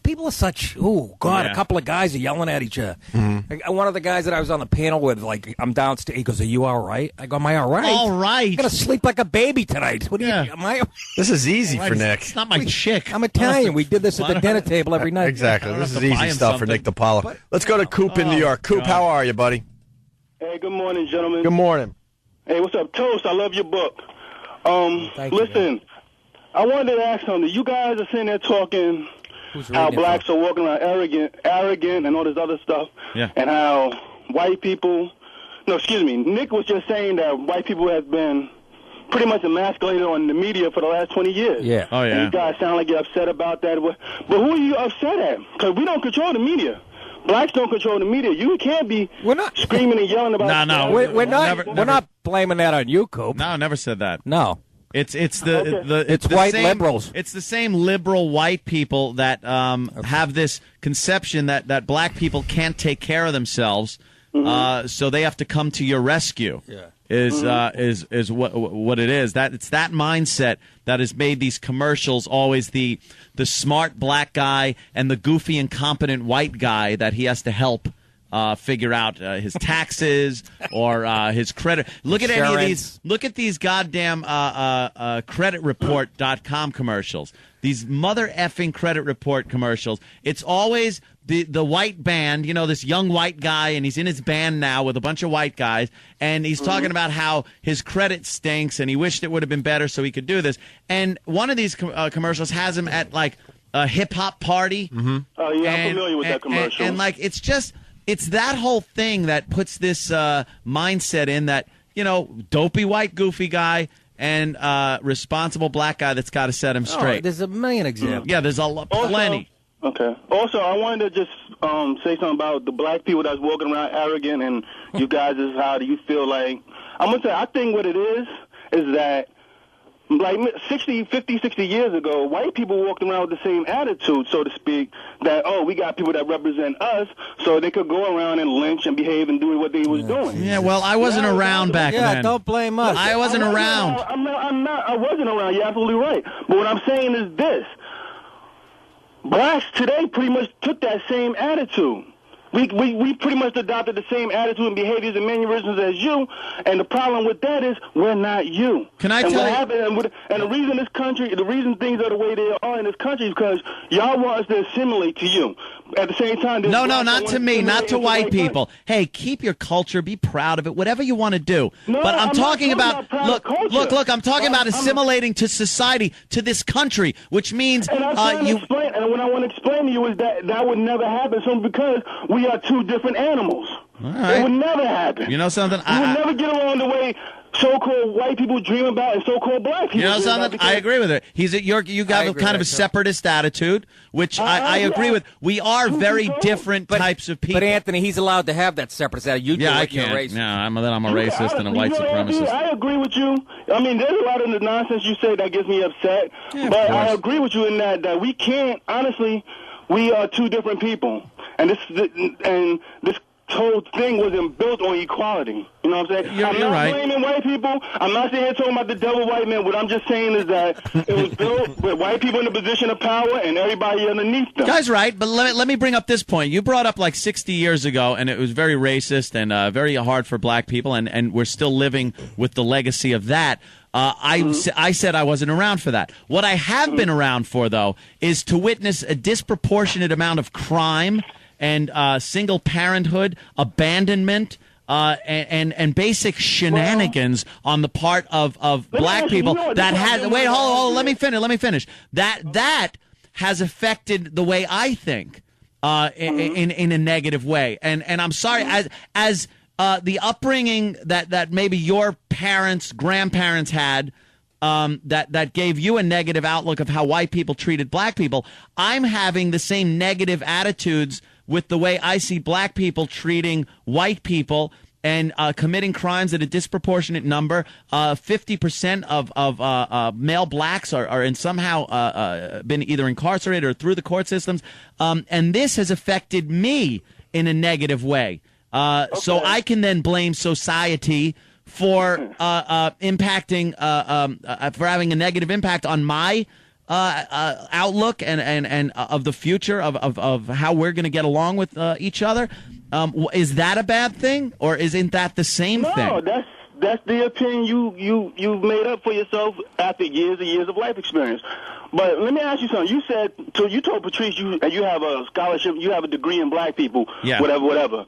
People are such. Oh God! Yeah. A couple of guys are yelling at each other. Mm-hmm. One of the guys that I was on the panel with, like, I'm downstairs. He goes, "Are you all right?" I go, "Am I all right? All right. I'm gonna sleep like a baby tonight. What do you? Am I?" This is easy for Nick. It's not my chick. I'm Italian. We did this at the dinner table every night. Exactly. This is easy stuff for Nick DiPaolo. Let's go to Coop in New York. Coop, how are you, buddy? Hey, good morning, gentlemen. Good morning. Hey, what's up, Toast? I love your book. Listen. I wanted to ask something. You guys are sitting there talking how blacks are walking around arrogant, and all this other stuff, and how white people. No, excuse me. Nick was just saying that white people have been pretty much emasculated on the media for the last 20 years. Yeah. Oh yeah. And you guys sound like you're upset about that. But who are you upset at? Because we don't control the media. Blacks don't control the media. You can't be screaming and yelling about. No. We're not blaming that on you, Coop. No, never said that. No. It's It's white liberals. It's the same liberal white people that have this conception that black people can't take care of themselves, so they have to come to your rescue. Yeah. Is what it is. That it's that mindset that has made these commercials always the smart black guy and the goofy incompetent white guy that he has to help figure out his taxes or his credit. Look at any of these. Look at these goddamn creditreport.com commercials. These mother effing credit report commercials. It's always the white band, this young white guy, and he's in his band now with a bunch of white guys, and he's talking about how his credit stinks and he wished it would have been better so he could do this. And one of these commercials has him at like a hip hop party. Mm-hmm. Oh yeah, I'm familiar with that commercial. And like it's that whole thing that puts this mindset in that, dopey white goofy guy and responsible black guy that's got to set him straight. Oh, there's a million examples. Yeah, there's plenty. Okay. Also, I wanted to just say something about the black people that's walking around arrogant, and you guys how do you feel like? I'm going to say, I think what it is that like 50, 60 years ago, white people walked around with the same attitude, so to speak, that, we got people that represent us, so they could go around and lynch and behave and do what they was doing. Yeah, well, I wasn't around back then. Yeah, don't blame us. I wasn't around. I wasn't around. You're absolutely right. But what I'm saying is this. Blacks today pretty much took that same attitude. We pretty much adopted the same attitude and behaviors and mannerisms as you, and the problem with that is we're not you. Can I tell you? And the reason things are the way they are in this country is because y'all want us to assimilate to you. At the same time, no, not to me, not to white people. Hey, keep your culture, be proud of it, whatever you want to do. No, but I'm talking about look. I'm talking about assimilating to society, to this country, which means and I'm trying to explain. And what I want to explain to you is that would never happen. So because we are two different animals, it would never happen. You know something? We would never get along the way so-called white people dream about and so-called black people. You know something? I agree with it. You got kind of a separatist attitude, which I agree with. We are very different types of people. But Anthony, he's allowed to have that separatist attitude. I can't. No, I'm a racist and a white supremacist. I agree with you. I mean, there's a lot of the nonsense you say that gets me upset. Yeah, but I agree with you in that we can't. Honestly, we are two different people, and this whole thing wasn't built on equality. You know what I'm saying? I'm not blaming white people. I'm not sitting here talking about the devil white man. What I'm just saying is that it was built with white people in a position of power and everybody underneath them. Guy's right, but let me bring up this point. You brought up like 60 years ago, and it was very racist and very hard for black people, and we're still living with the legacy of that. I said I wasn't around for that. What I have been around for, though, is to witness a disproportionate amount of crime and single parenthood, abandonment, and basic shenanigans on the part of black people that has. Wait, hold on, let me finish. That has affected the way I think in a negative way, and I'm sorry as the upbringing that maybe your parents, grandparents had. That gave you a negative outlook of how white people treated black people. I'm having the same negative attitudes with the way I see black people treating white people and committing crimes at a disproportionate number. 50% of male blacks are in somehow been either incarcerated or through the court systems. And this has affected me in a negative way. So I can then blame society for impacting, for having a negative impact on my outlook and of the future of how we're going to get along with each other. Is that a bad thing, or isn't that the same thing? No, that's the opinion you've made up for yourself after years and years of life experience. But let me ask you something. You said, so you told Patrice you have a scholarship, you have a degree in black people, whatever.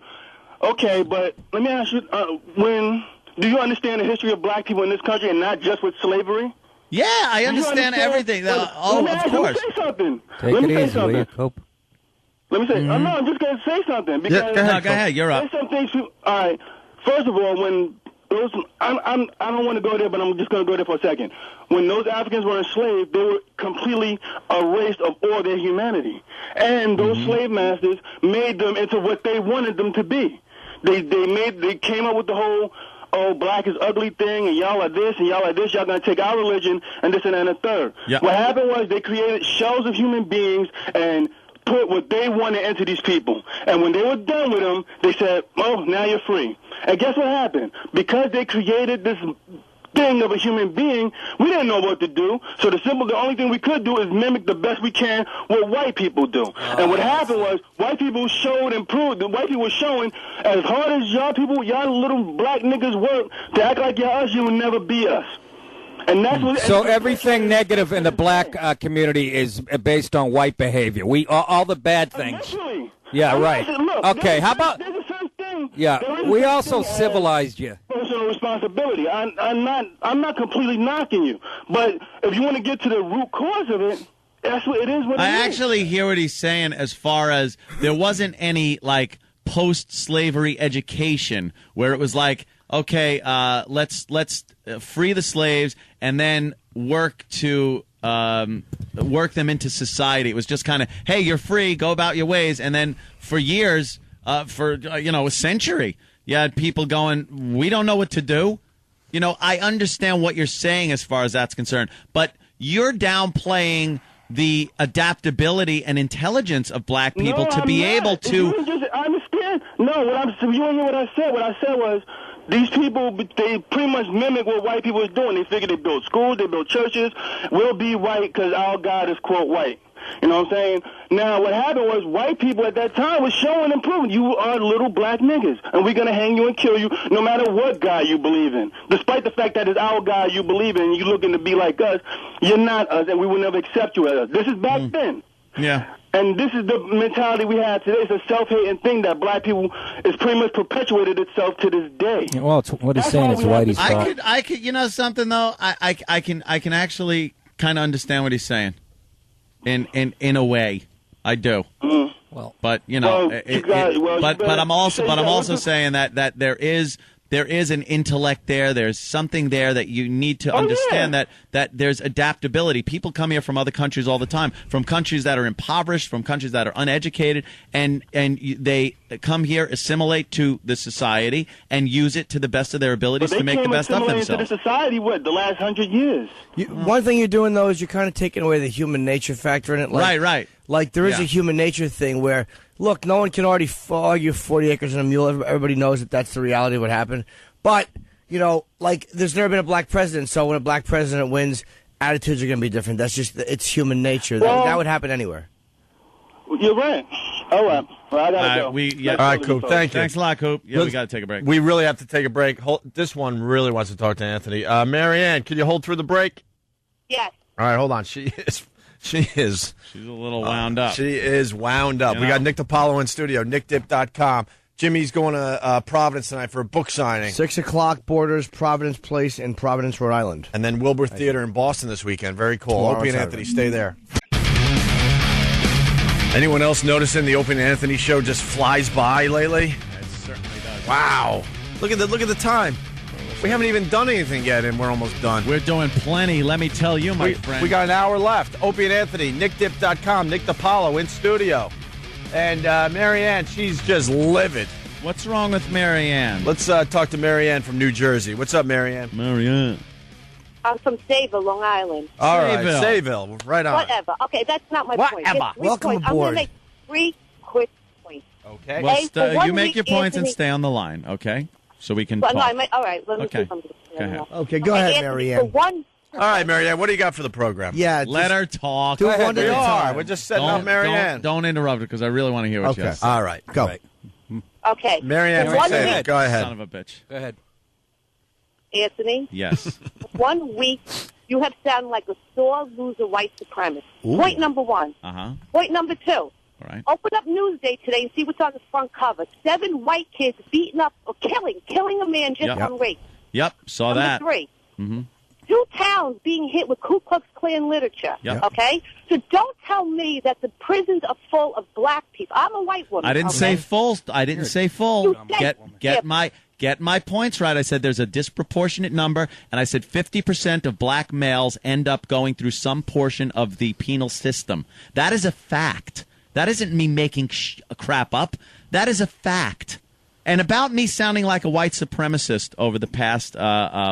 Okay, but let me ask you, do you understand the history of black people in this country and not just with slavery? Yeah, I understand everything. Of course. Let me say something. Take it easy, will you, Cope? Let me say, no, I'm just going to say something. Because go ahead, you're up. Some things, all right, first of all, when those, I don't want to go there, but I'm just going to go there for a second. When those Africans were enslaved, they were completely erased of all their humanity. And those slave masters made them into what they wanted them to be. They came up with the whole, black is ugly thing, and y'all are this, and y'all are this, y'all going to take our religion, and this and that and the third. Yep. What happened was they created shells of human beings and put what they wanted into these people. And when they were done with them, they said, now you're free. And guess what happened? Because they created this thing of a human being, we didn't know what to do. So the only thing we could do is mimic the best we can what white people do. And what happened was white people showed and proved that white people were showing as hard as y'all little black niggas work to act like y'all us, you will never be us. And that's what. So everything negative in the black community is based on white behavior. All the bad things. Initially. Yeah, right. Look, okay, how about? There's a certain thing. Yeah, we also civilized you. Personal responsibility. I'm not completely knocking you, but if you want to get to the root cause of it, that's what it is. I actually hear what he's saying as far as there wasn't any like post-slavery education where it was like, okay, let's free the slaves and then work to work them into society. It was just kind of, hey, you're free, go about your ways. And then for years, for a century, you had people going, we don't know what to do. I understand what you're saying as far as that's concerned, but you're downplaying the adaptability and intelligence of black people to be able to. I understand. No, you don't hear what I said. What I said was, these people, they pretty much mimic what white people is doing. They figure they build schools, they build churches. We'll be white because our God is, quote, white. You know what I'm saying? Now, what happened was white people at that time was showing and proving you are little black niggas, and we're going to hang you and kill you no matter what God you believe in. Despite the fact that it's our God you believe in and you're looking to be like us, you're not us, and we will never accept you as us. This is back then. Yeah. And this is the mentality we have today. It's a self-hating thing that black people is pretty much perpetuated itself to this day. Well, what he's saying is Whitey's fault. I could, something though. I can actually kind of understand what he's saying, in a way, I do. Mm-hmm. Well, but but I'm also saying that there is an intellect there. There's something there that you need to understand, that there's adaptability. People come here from other countries all the time, from countries that are impoverished, from countries that are uneducated, and they come here, assimilate to the society, and use it to the best of their abilities to make the best of themselves. To the society, the last 100 years? One thing you're doing, though, is you're kind of taking away the human nature factor in it. Right. Like, there is Yeah. a human nature thing where, look, no one can already argue 40 acres and a mule. Everybody knows that that's the reality of what happened. But, you know, like, there's never been a black president, so when a black president wins, attitudes are going to be different. That's just, it's human nature. That would happen anywhere. You're right. All right. Well, I gotta go. All right, Coop. Thank you. Thanks a lot, Coop. Yeah, we got to take a break. We really have to take a break. This one really wants to talk to Anthony. Marianne, can you hold through the break? Yes. All right, hold on. She is. She's a little wound up. She is wound up. You We know? got Nick DiPaolo in studio, nickdip.com. Jimmy's going to Providence tonight for a book signing. 6 o'clock, Borders, Providence Place in Providence, Rhode Island. And then Wilbur Theater in Boston this weekend. Very cool. Tomorrow, Opie and Saturday. Anthony, stay there. Anyone else noticing the Opie and Anthony show just flies by lately? It certainly does. Wow. Look at the time. We haven't even done anything yet, and we're almost done. We're doing plenty, let me tell you, my friend. We got an hour left. Opie and Anthony, nickdip.com, Nick DiPaolo in studio. And Marianne, she's just livid. What's wrong with Marianne? Let's talk to Marianne from New Jersey. What's up, Marianne? Marianne. I'm from Sayville, Long Island. All right, Sayville. Right on. Whatever. Okay, that's not my point. Whatever. Just 3 Welcome points. I'm aboard. going to make 3 quick points. Okay. Well, for 1 you make week, your points and Anthony- stay on the line, okay? So we can Well, talk. no, all right, let me Okay. say something. Go ahead. Okay, go ahead, Anthony, Marianne. For one, All right, Marianne, what do you got for the program? Yeah, Let her talk. do one at a time. We're just setting up Marianne. Don't interrupt her because I really want to hear what she has to say. All right, go. okay. Marianne, For 1 say it. week, Go ahead. Son of a bitch. Go ahead. Anthony, Yes. 1 week, you have sounded like a sore loser white supremacist. Ooh. Point number 1. Uh-huh. Point number 2. All right. Open up Newsday today and see what's on the front cover. 7 white kids beating up or killing a man just Yep. on race. Yep, saw Number that. 3. Mm-hmm. 2 towns being hit with Ku Klux Klan literature. Yep. Okay? So don't tell me that the prisons are full of black people. I'm a white woman. I didn't okay? say full. I didn't say full. You said- Get my points right. I said there's a disproportionate number, and I said 50% of black males end up going through some portion of the penal system. That is a fact. That isn't me making crap up. That is a fact. And about me sounding like a white supremacist over the past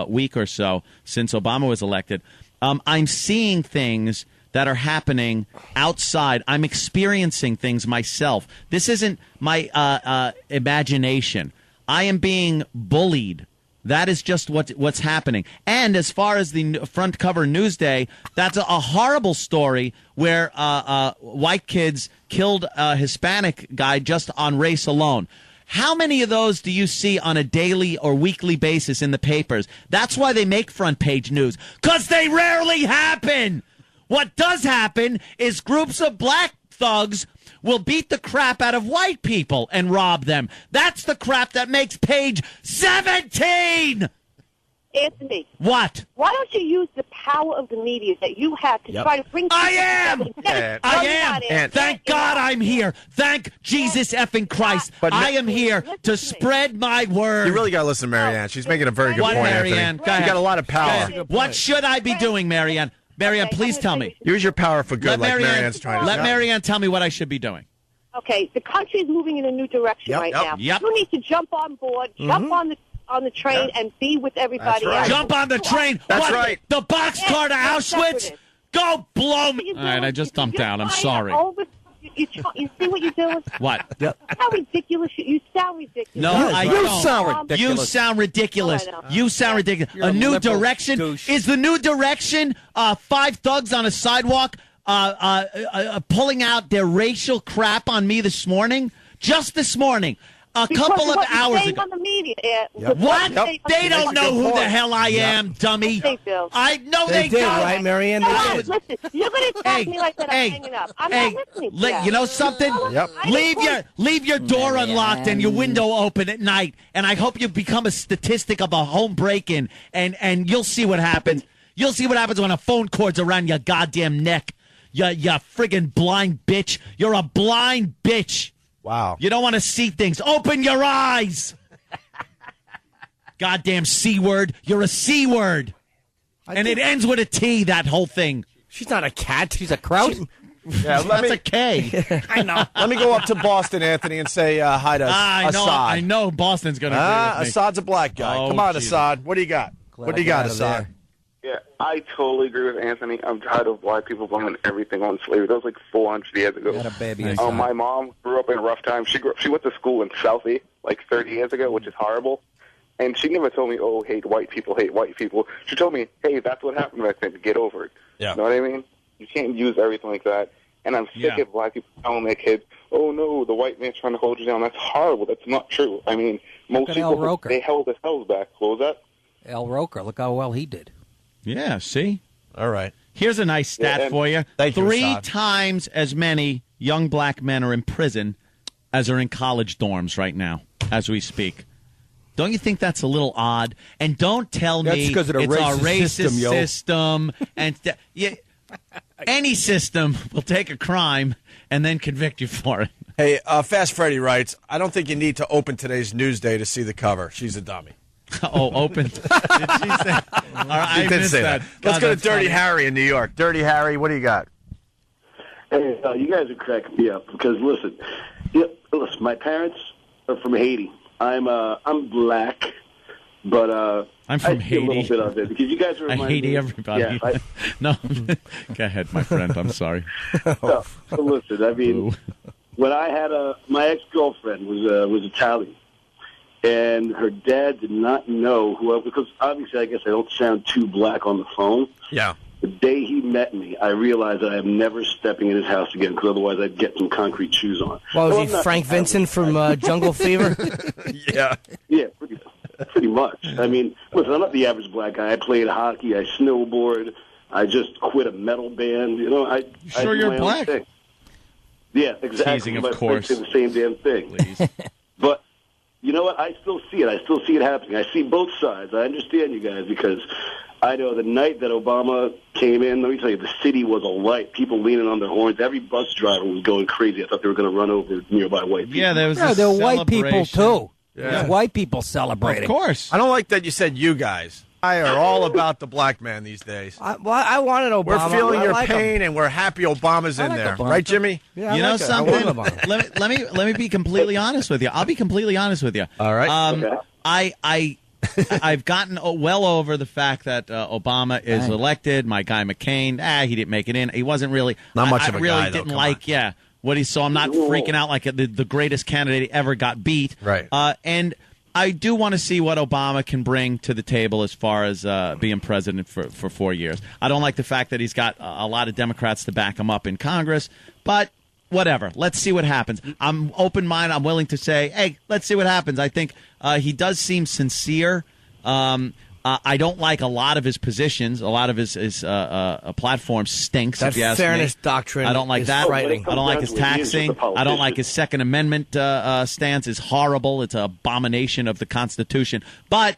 week or so since Obama was elected, I'm seeing things that are happening outside. I'm experiencing things myself. This isn't my imagination. I am being bullied. That is just what's happening. And as far as the front cover Newsday, that's a horrible story where white kids killed a Hispanic guy just on race alone. How many of those do you see on a daily or weekly basis in the papers? That's why they make front page news, because they rarely happen. What does happen is groups of black thugs will beat the crap out of white people and rob them. That's the crap that makes page 17. Anthony. What? Why don't you use the power of the media that you have to try to bring people together? I am. Thank God I'm here. Thank Jesus effing Christ. I am here to spread my word. You really got to listen to Marianne. She's making a very good What, point, Marianne? Anthony. Go ahead. You got a lot of power. Go ahead. What should I be doing, Marianne? Marianne, please tell me. Use your power for good, like Marianne's trying to Let do. Marianne tell me what I should be doing. Okay, the country is moving in a new direction right now. Yep. You need to jump on board, jump on the train, and be with everybody else. Jump on the train. That's What? right. The boxcar to Auschwitz? Go blow me. All right, I just dumped out. I'm sorry. You see what you're doing? What? How ridiculous you sound ridiculous. No, I don't. You sound ridiculous. You sound ridiculous. Oh, I know. You sound ridiculous. You're A a new liberal direction? douche. Is the new direction 5 thugs on a sidewalk pulling out their racial crap on me this morning? Just this morning. A couple of hours ago. On the media, What? They don't know who the hell I am, dummy. I know they did, don't. right, Marianne? They did. Listen, you're going to talk to me like that. I'm hanging up. I'm not listening to that. You know something? Leave your door unlocked and your window open at night, and I hope you become a statistic of a home break-in, and you'll see what happens. You'll see what happens when a phone cord's around your goddamn neck. You friggin' blind bitch. You're a blind bitch. Wow. You don't want to see things. Open your eyes. Goddamn C-word. You're a C-word. And it ends with a T, that whole thing. She's not a cat. She's a kraut. Yeah, That's a K. I know. Let me go up to Boston, Anthony, and say hi to Assad. I know Boston's going to agree with me. Assad's a black guy. Oh, Come on, Jesus. Assad. What do you got? What do you got, Assad? Yeah. I totally agree with Anthony. I'm tired of black people blaming everything on slavery. That was like 400 years ago. Had a baby. My mom grew up in a rough time. She went to school in Southie like 30 years ago, which is horrible. And she never told me, oh, hate white people. She told me, hey, that's what happened back then. Get over it. Yeah. You know what I mean? You can't use everything like that. And I'm sick of black people telling their kids, oh, no, the white man's trying to hold you down. That's horrible. That's not true. I mean, most at people, Al Roker. they held themselves back. What was that? Al Roker, look how well he did. Yeah, see? All right. Here's a nice stat for you. Thank you, 3 Assad. times as many young black men are in prison as are in college dorms right now, as we speak. Don't you think that's a little odd? And don't tell That's me because of the it's our racist racist system, yo. and any system will take a crime and then convict you for it. Hey, Fast Freddy writes, I don't think you need to open today's Newsday to see the cover. She's a dummy. Oh, open. Did she say? All right, She I did missed say that. that. God, Let's go to that's Dirty funny. Harry in New York. Dirty Harry, what do you got? Hey, you guys are cracking me up because listen, my parents are from Haiti. I'm black, but I'm from I see a little Haiti. bit of it because you guys are. I hate everybody. Yeah, No, go ahead, my friend. I'm sorry. so listen, I mean, when I had my ex-girlfriend was Italian, and her dad did not know because obviously I guess I don't sound too black on the phone. Yeah. The day he met me, I realized that I am never stepping in his house again because otherwise I'd get some concrete shoes on. Well, was I'm he not- Frank Vincent from Jungle Fever? Yeah. Yeah, pretty much. I mean, listen, I'm not the average black guy. I played hockey. I snowboard. I just quit a metal band. You know, I Sure do you're my own black? thing. Yeah, exactly. Teasing, of My course. friends say the same damn thing. Please. But you know what? I still see it. I still see it happening. I see both sides. I understand you guys because I know the night that Obama came in, let me tell you, the city was alight. People leaning on their horns. Every bus driver was going crazy. I thought they were going to run over nearby white people. Yeah, there was Yeah, a there were white people, celebration. too. Yeah. There's white people celebrating. Of course. I don't like that you said you guys. I are all about the black man these days. I wanted Obama. We're feeling I your like him. pain, and we're happy Obama's in like there. Obama. Right, Jimmy? Yeah, You I know like it. I something? want Obama. let me be completely honest with you. I'll be completely honest with you. All right. Okay. I've gotten well over the fact that Obama is elected. My guy McCain, he didn't make it in. He wasn't really Not much I of a really guy, though. didn't Come like what he saw. I'm not freaking out like the greatest candidate he ever got beat. Right. And I do want to see what Obama can bring to the table as far as being president for 4 years. I don't like the fact that he's got a lot of Democrats to back him up in Congress, but whatever. Let's see what happens. I'm open-minded. I'm willing to say, hey, let's see what happens. I think he does seem sincere. I don't like a lot of his positions. A lot of his platform stinks. That if you ask fairness me. doctrine I don't like is that. frightening. I don't like his He is just a taxing. politician. I don't like his Second Amendment stance. Is horrible. It's an abomination of the Constitution. But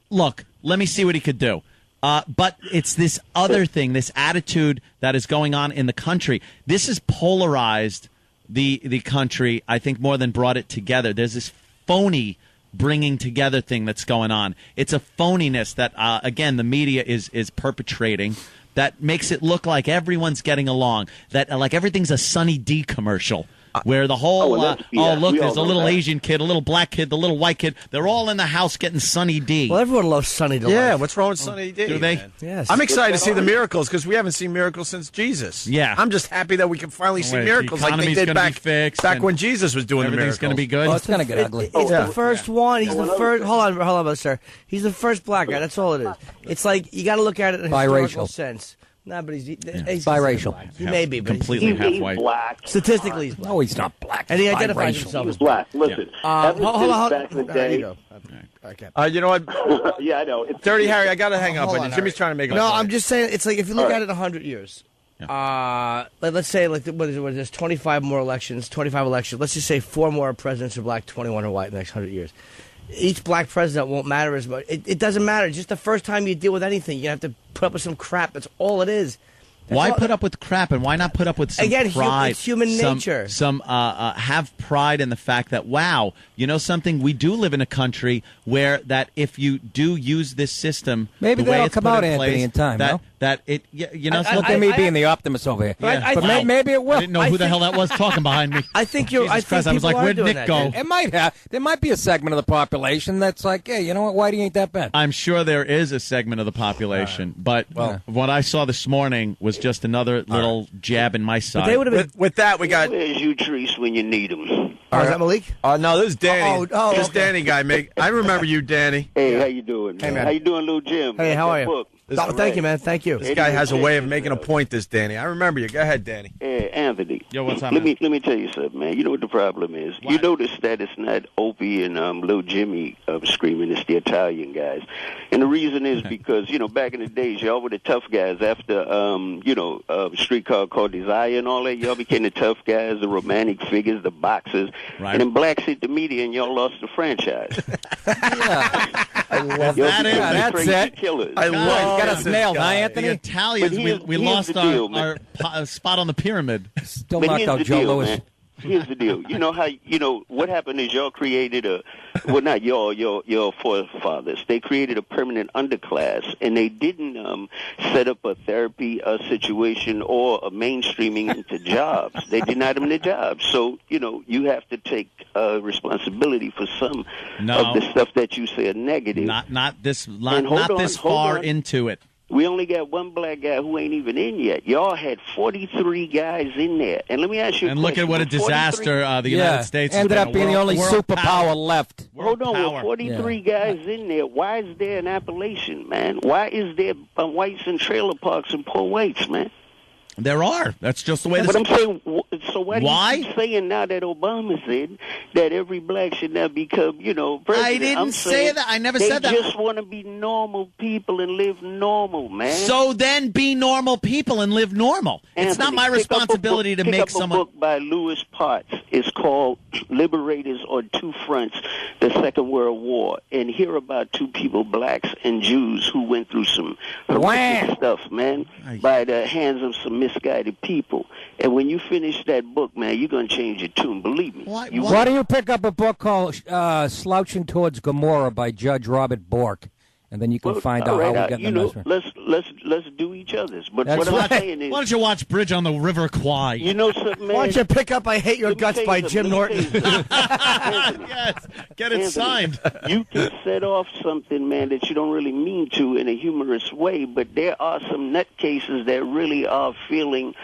look, let me see what he could do. But it's this other thing, this attitude that is going on in the country. This has polarized the country, I think, more than brought it together. There's this phony bringing together thing that's going on. It's a phoniness that, again, the media is perpetrating that makes it look like everyone's getting along, that like everything's a Sunny D commercial. Where the whole, look, there's a little Asian kid, a little black kid, the little white kid. They're all in the house getting Sunny D. Well, everyone loves Sunny Delight. Yeah, what's wrong with Sunny D? Do they? Man? Yes. I'm excited to see the miracles because we haven't seen miracles since Jesus. Yeah. I'm just happy that we can finally see Wait, miracles the like they economy's did gonna be back, fixed back and when Jesus was doing the everything's miracles. going to be good. Oh, it's going to get ugly. It's the first one. He's the first. Hold on, sir. He's the first black guy. That's all it is. It's like you got to look at it in a historical Biracial. sense. No, but he's Biracial. He may be, but completely half He's white. black. statistically, he's black. No, he's not black. And he He's identifies biracial. himself He as was black. Listen, ever hold since on. back in the There you day. go. Okay. You know what? Yeah, I know. It's Dirty Harry, I got to hang up Hold on on, you. Jimmy's Harry. trying to make a No, point. I'm just saying. It's like if you look All right. at it 100 years. Let's say what is it? There's 25 more elections. 25 elections. Let's just say 4 more presidents are black, 21 are white in the next 100 years. Each black president won't matter as much. It doesn't matter. Just the first time you deal with anything, you have to put up with some crap. That's all it is. Why put up with crap, and why not put up with some pride? It's human nature. Have pride in the fact that, wow, you know something? We do live in a country where that if you do use this system, maybe the way that'll it's come put out, in Anthony, place, in time. That it, you know, look at me being the optimist over here. Yeah. Maybe it will. I didn't know who the hell that was talking behind me. I think you're. Jesus Christ, I was like, where'd Nick go? It might have. There might be a segment of the population that's like, hey, you know what? Whitey ain't that bad. I'm sure there is a segment of the population, but what I saw this morning was just another little jab in my side. But they would have with that, we got. Where's you, Treese, when you need them? Is that Malik? No, this is Danny. This okay. Danny guy. I remember you, Danny. Hey, how you doing, man? Hey, man. How you doing, little Jim? Hey, how are you? Book? Thank you, man. Thank you. This guy has a way of making a point, this Danny. I remember you. Go ahead, Danny. Hey, Anthony. Yo, what's up, Let me tell you something, man. You know what the problem is? What? You notice that it's not Opie and Lil Jimmy screaming. It's the Italian guys. And the reason is because, you know, back in the days, y'all were the tough guys. After, Streetcar Called Desire and all that, y'all became the tough guys, the romantic figures, the boxers. Right. And then blacks hit the media and y'all lost the franchise. I love that. That's it. Killers. I love got us nailed, huh, Anthony? The Italians, we lost our spot on the pyramid. Still knocked out Joe Louis. Man. Here's the deal. You know how what happened is y'all created not your forefathers. They created a permanent underclass, and they didn't set up a therapy situation or a mainstreaming into jobs. They denied them the jobs. So you have to take responsibility for some of the stuff that you say are negative. Not this far into it. We only got one black guy who ain't even in yet. Y'all had 43 guys in there. And let me ask you a question. And look at what a disaster the United States ended up being the only superpower left. Hold on, with 43 guys in there, why is there an Appalachian, man? Why is there whites in trailer parks and poor whites, man? There are. That's just the way. But I'm saying, so why do you keep saying now that Obama said that every black should now become, president? I didn't say that. I never said that. They just want to be normal people and live normal, man. So then be normal people and live normal. Anthony, it's not my responsibility to make someone. Pick up a book by Louis Potts. It's called Liberators on Two Fronts, the Second World War. And hear about two people, blacks and Jews, who went through some horrific stuff, man, by the hands of some misguided people. And when you finish that book, man, you're going to change your tune. Believe me. Why don't you pick up a book called Slouching Towards Gomorrah by Judge Robert Bork, and then you can find out how we got in the mess. Let's do each other's. But That's what I'm saying is, why don't you watch Bridge on the River Kwai? You know something, man? Why don't you pick up I Hate Your Guts by Jim Norton? Yes, get it signed. You can set off something, man, that you don't really mean to in a humorous way, but there are some nutcases that really are feeling,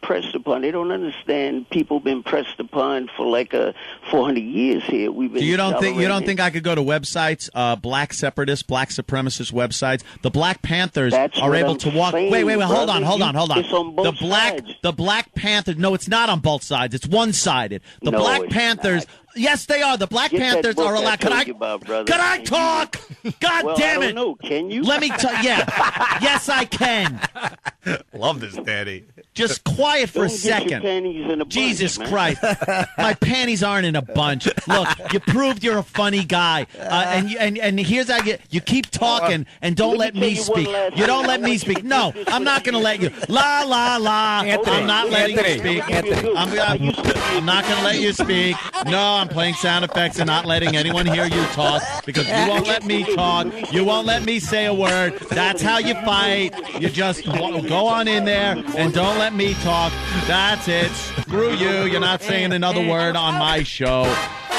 pressed upon. They don't understand people been pressed upon for like 400 years here. We've been. You don't think I could go to websites, black separatist, black supremacist websites? The Black Panthers are able to walk. Wait, hold on. It's on both sides. The Black Panthers. No, it's not on both sides. It's one-sided. The Black Panthers. Yes, they are. The Black Panthers are allowed. Can I talk? God damn it! I don't know. Can you? Let me talk. Yeah. Yes, I can. Love this, Daddy. Just quiet for a Don't get second. your panties in a bunch, Jesus man. Christ. My panties aren't in a bunch. Look, you proved you're a funny guy. And here's how you keep talking and don't let me speak. You don't let me speak. No, I'm not going to let you. La, la, la. Anthony, I'm not letting you speak. Anthony. I'm not going to let you speak. No, I'm playing sound effects and not letting anyone hear you talk because you won't let me talk. You won't let me say a word. That's how you fight. You just go on in there and don't let me talk. That's it. Screw you. You're not saying another word on my show.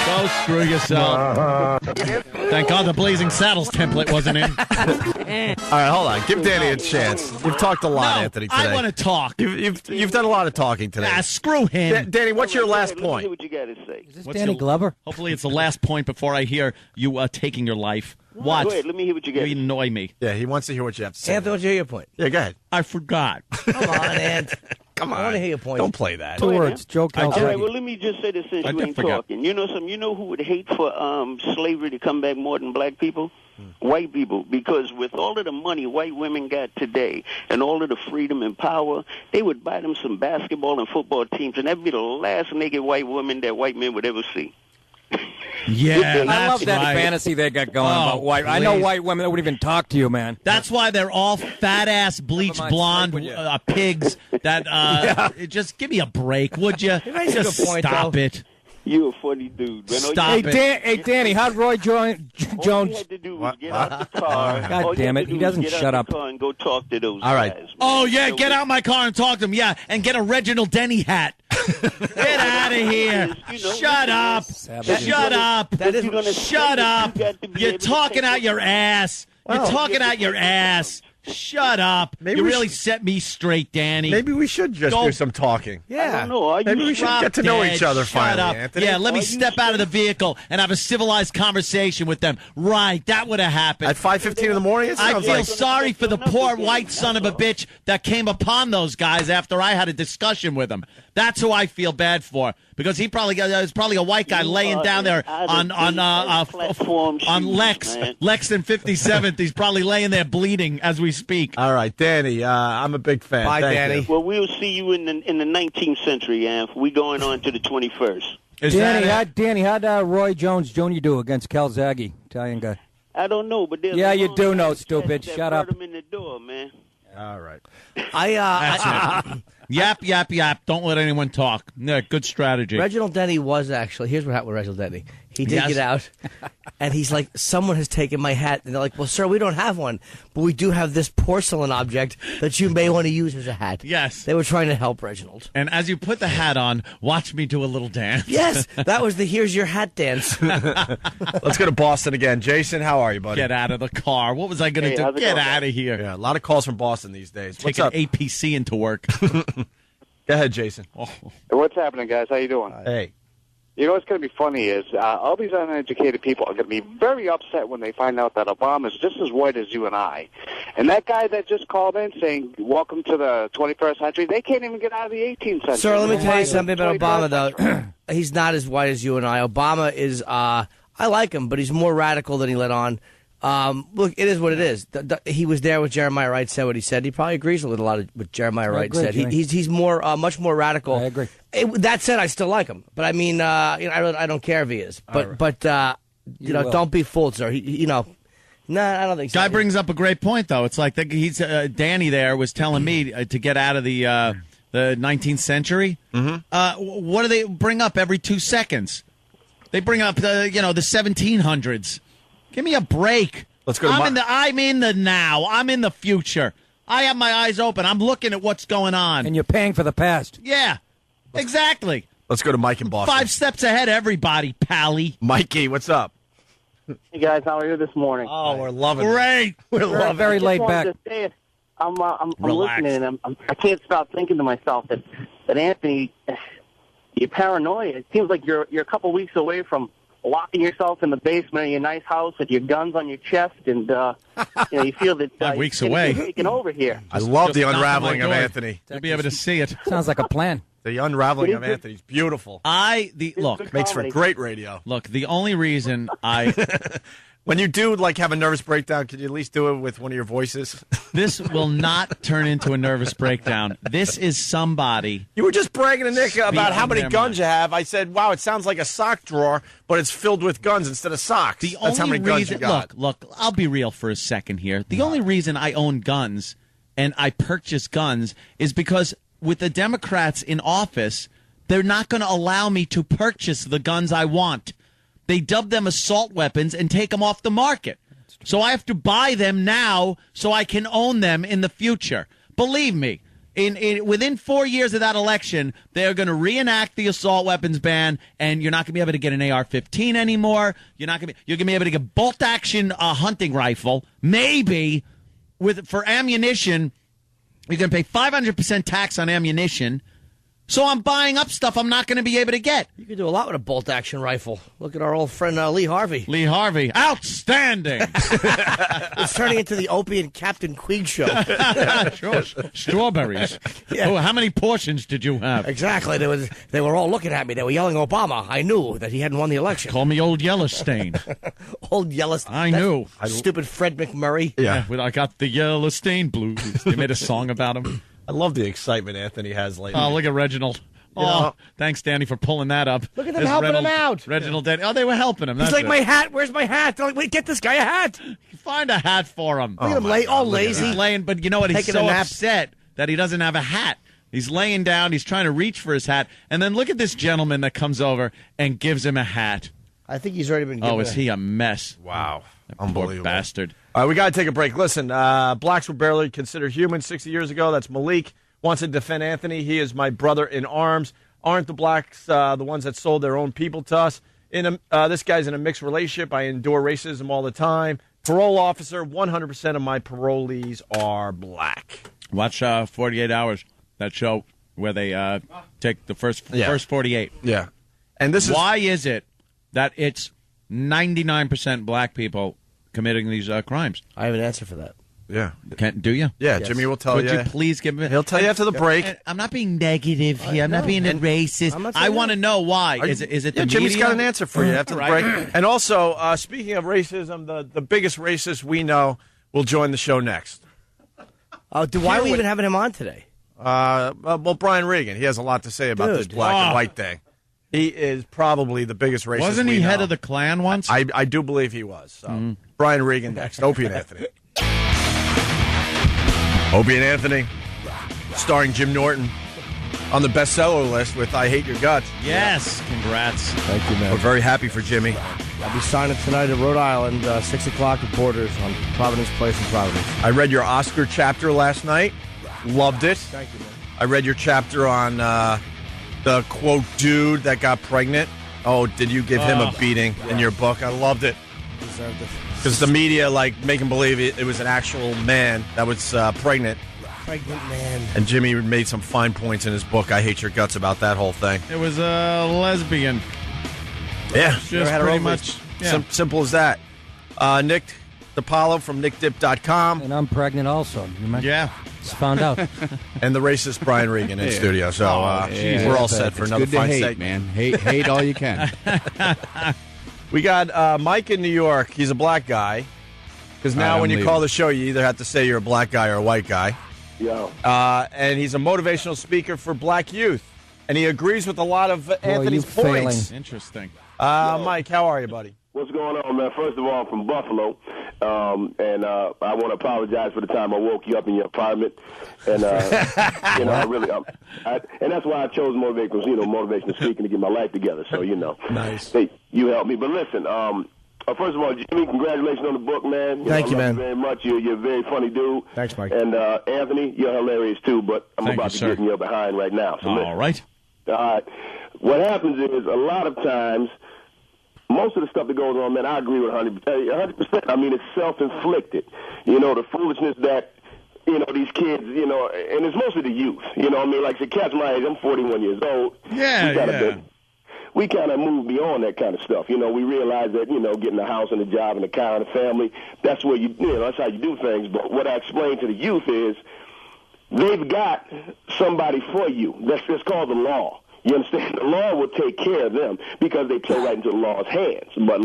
Go screw yourself. Thank God the Blazing Saddles template wasn't in. All right, hold on. Give Danny a chance. You've talked a lot, Anthony, today. I want to talk. You've done a lot of talking today. Screw him. Danny, what's your last point? Hear what you got to say. Is this Danny Glover? Hopefully it's the last point before I hear you taking your life. Watch. Go ahead, let me hear what you got. You annoy me. Yeah, he wants to hear what you have to say. Anthony, what's your point? Yeah, go ahead. I forgot. Come on, Ant. Come on. I want to hear your point. Don't play that. 2 words. Joe All Calzaghe. right, well, let me just say this since you ain't talking. You know something? You know who would hate for slavery to come back more than black people? White people. Because with all of the money white women got today and all of the freedom and power, they would buy them some basketball and football teams, and that'd be the last naked white woman that white men would ever see. Yeah, I love that right. fantasy they got going Oh, about white. I know please. white women that wouldn't even talk to you, man. That's why they're all fat-ass, bleached blonde pigs that just give me a break, would you? raises a Just good point, stop though. it. You a funny dude, man. Stop it. Hey, Danny, how'd Roy Jones? All you had to do was get out the car. God All you damn had it, to he do was doesn't get shut out up. the car and go talk to those All right. guys. Oh, yeah, get out my car and talk to him. Yeah, and get a Reginald Denny hat. Get out of here. Shut up. Shut up. Shut up. You're talking out your ass. You're talking out your ass. Shut up. Maybe You we really should- set me straight, Danny. Maybe we should just Go- do some talking. I don't know. Are you Maybe we should Drop get to know dead. each other Shut finally, up. Anthony. Yeah, let me Are you step out of the vehicle and have a civilized conversation with them. Right, that would have happened. At 5:15 in the morning, it I sounds feel like. sorry for the poor white son of a bitch that came upon those guys after I had a discussion with them. That's who I feel bad for because he probably there's probably a white guy laying down there on Lex and 57th. He's probably laying there bleeding as we speak. All right, Danny, I'm a big fan. Bye, Thank Danny. you. Well, we'll see you in the 19th century, Anth. We going on to the 21st. Danny, how'd Roy Jones Jr. do against Calzaghe, Italian guy? I don't know, but there's Yeah, a you long do know, that stupid. Shut up. brought him in the door, man. All right. Yap, yap, yap. Don't let anyone talk. Yeah, good strategy. Reginald Denny was actually. Here's what happened with Reginald Denny. He did Yes. get out, and he's like, "Someone has taken my hat." And they're like, "Well, sir, we don't have one, but we do have this porcelain object that you may want to use as a hat." Yes. They were trying to help Reginald. And as you put the hat on, watch me do a little dance. Yes, that was the "Here's your hat" dance. Let's go to Boston again. Jason, how are you, buddy? Get out of the car. What was I going to Hey, do? how's it Get going, out of here. Yeah, a lot of calls from Boston these days. What's Taking up? APC into work. Go ahead, Jason. What's happening, guys? How you doing? Hey. You know what's going to be funny is all these uneducated people are going to be very upset when they find out that Obama's just as white as you and I. And that guy that just called in saying, welcome to the 21st century, they can't even get out of the 18th century. Sir, let me They're tell you in the something about 21st Obama, though. He's not as white as you and I. Obama is, I like him, but he's more radical than he let on. Look, it is what it is. He was there with Jeremiah Wright, said what he said. He probably agrees with a lot of what Jeremiah Wright agree, said. Jimmy. He's more, much more radical. I agree. That said, I still like him. But I mean, I don't care if he is. But you know, will. don't be fooled, sir. No, I don't think so. Guy brings up a great point, though. It's like he's Danny there was telling me to get out of the 19th century. Mm-hmm. What do they bring up every 2 seconds? They bring up the 1700s. Give me a break. Let's go to I'm in the now. I'm in the future. I have my eyes open. I'm looking at what's going on. And you're paying for the past. Yeah, exactly. Let's go to Mike in Boston. 5 steps ahead, everybody, Pally. Mikey, what's up? Hey guys, how are you this morning? Oh, we're loving it. Great. We're loving very I just laid wanted back. to say it. I'm Relax. listening, and I can't stop thinking to myself that Anthony, you're paranoid. It seems like you're a couple weeks away from locking yourself in the basement of your nice house with your guns on your chest, and you feel that 5 weeks you're gonna away. be taken over here. I love the Just knock on unraveling my of door. Anthony. You'll be able to see it. Sounds like a plan. The unraveling of What is it? Anthony's beautiful. Look, Makes for great radio. Look, the only reason I When you do have a nervous breakdown, could you at least do it with one of your voices? this will not turn into a nervous breakdown. This is somebody. You were just bragging to Nick about how many Speaking guns you have. I said, wow, it sounds like a sock drawer, but it's filled with guns instead of socks. The That's how only many guns reason, you got. Look, I'll be real for a second here. The only reason I own guns and I purchase guns is because with the Democrats in office, they're not going to allow me to purchase the guns I want. They dub them assault weapons and take them off the market. So I have to buy them now so I can own them in the future. Believe me, within 4 years of that election, they're going to reenact the assault weapons ban, and you're not going to be able to get an AR-15 anymore. You're going to be able to get bolt-action hunting rifle. Maybe for ammunition, you're going to pay 500% tax on ammunition. So I'm buying up stuff I'm not going to be able to get. You can do a lot with a bolt-action rifle. Look at our old friend Lee Harvey. Lee Harvey, outstanding. It's turning into the Opie and Captain Queeg show. Sure. Strawberries. Yeah. Oh, how many portions did you have? Exactly. They were all looking at me. They were yelling Obama. I knew that he hadn't won the election. Call me Old Yellowstain. Old Yellowstain. I knew. Stupid Fred McMurray. Yeah, I got the Yellowstain blues. They made a song about him. I love the excitement Anthony has lately. Oh, look at Reginald. Oh, thanks, Danny, for pulling that up. Look at them helping him out. Reginald Danny. Oh, they were helping him. He's That's like, it. my hat. Where's my hat? They're like, wait, get this guy a hat. Find a hat for him. Look at him, all lazy. He's laying, but you know what? He's Taking a so nap. upset that he doesn't have a hat. He's laying down. He's trying to reach for his hat. And then look at this gentleman that comes over and gives him a hat. I think he's already been given is he a mess? Wow. That Unbelievable. Poor bastard. All right, we got to take a break. Listen, blacks were barely considered human 60 years ago. That's Malik. Wants to defend Anthony. He is my brother in arms. Aren't the blacks the ones that sold their own people to us? This guy's in a mixed relationship. I endure racism all the time. Parole officer, 100% of my parolees are black. Watch 48 Hours, that show where they take the first 48. Yeah. And this Why is it that it's 99% black people committing these crimes? I have an answer for that. Yeah. Do you? Yeah, yes. Jimmy will tell you. Would you please give me? He'll tell you after the break. I'm not being negative here. I'm not being racist. I want to know why. Is it the Jimmy's media? got an answer for you after the break. And also, speaking of racism, the biggest racist we know will join the show next. Why are we even having him on today? Well, Brian Regan. He has a lot to say about this black and white thing. He is probably the biggest racist. Wasn't he head of the Klan once? I do believe he was. So. Brian Regan next. Opie and Anthony. Opie and Anthony, starring Jim Norton, on the bestseller list with I Hate Your Guts. Yes, congrats. Thank you, man. We're very happy for Jimmy. I'll be signing tonight at Rhode Island, 6 o'clock at Borders on Providence Place in Providence. I read your Oscar chapter last night. Loved it. Thank you, man. I read your chapter on the, quote, dude that got pregnant. Oh, did you give him a beating in your book? I loved it. Deserved it. Because the media, making believe it was an actual man that was pregnant. Pregnant man. And Jimmy made some fine points in his book, I Hate Your Guts, about that whole thing. It was a lesbian. Yeah. Just pretty much. Yeah. Simple as that. Nick DiPaolo from nickdip.com. And I'm pregnant also. Yeah. Just found out. And the racist Brian Regan in studio. So we're all set for another fine segment. Man. Hate all you can. We got Mike in New York. He's a black guy. Because now when you call the show, you either have to say you're a black guy or a white guy. Yo. And he's a motivational speaker for black youth. And he agrees with a lot of Anthony's points. Interesting. Mike, how are you, buddy? What's going on, man? First of all, I'm from Buffalo, and I want to apologize for the time I woke you up in your apartment, and I really, and that's why I chose motivational speaking to get my life together. So nice. Hey, you helped me. But listen, first of all, Jimmy, congratulations on the book, man. Thank you, man. Very much. You're a very funny dude. Thanks, Mike. And Anthony, you're hilarious too. But I'm Thank about you, to get in your behind right now. So all right. All right. What happens is a lot of times. Most of the stuff that goes on, man, I agree with 100%. I mean, it's self-inflicted. The foolishness that, these kids, and it's mostly the youth. I mean, like, to catch my age, I'm 41 years old. We kind of move beyond that kind of stuff. We realize that, getting a house and a job and a car and a family, that's where that's how you do things. But what I explain to the youth is they've got somebody for you. That's called the law. You understand? The law will take care of them because they play right into the law's hands. But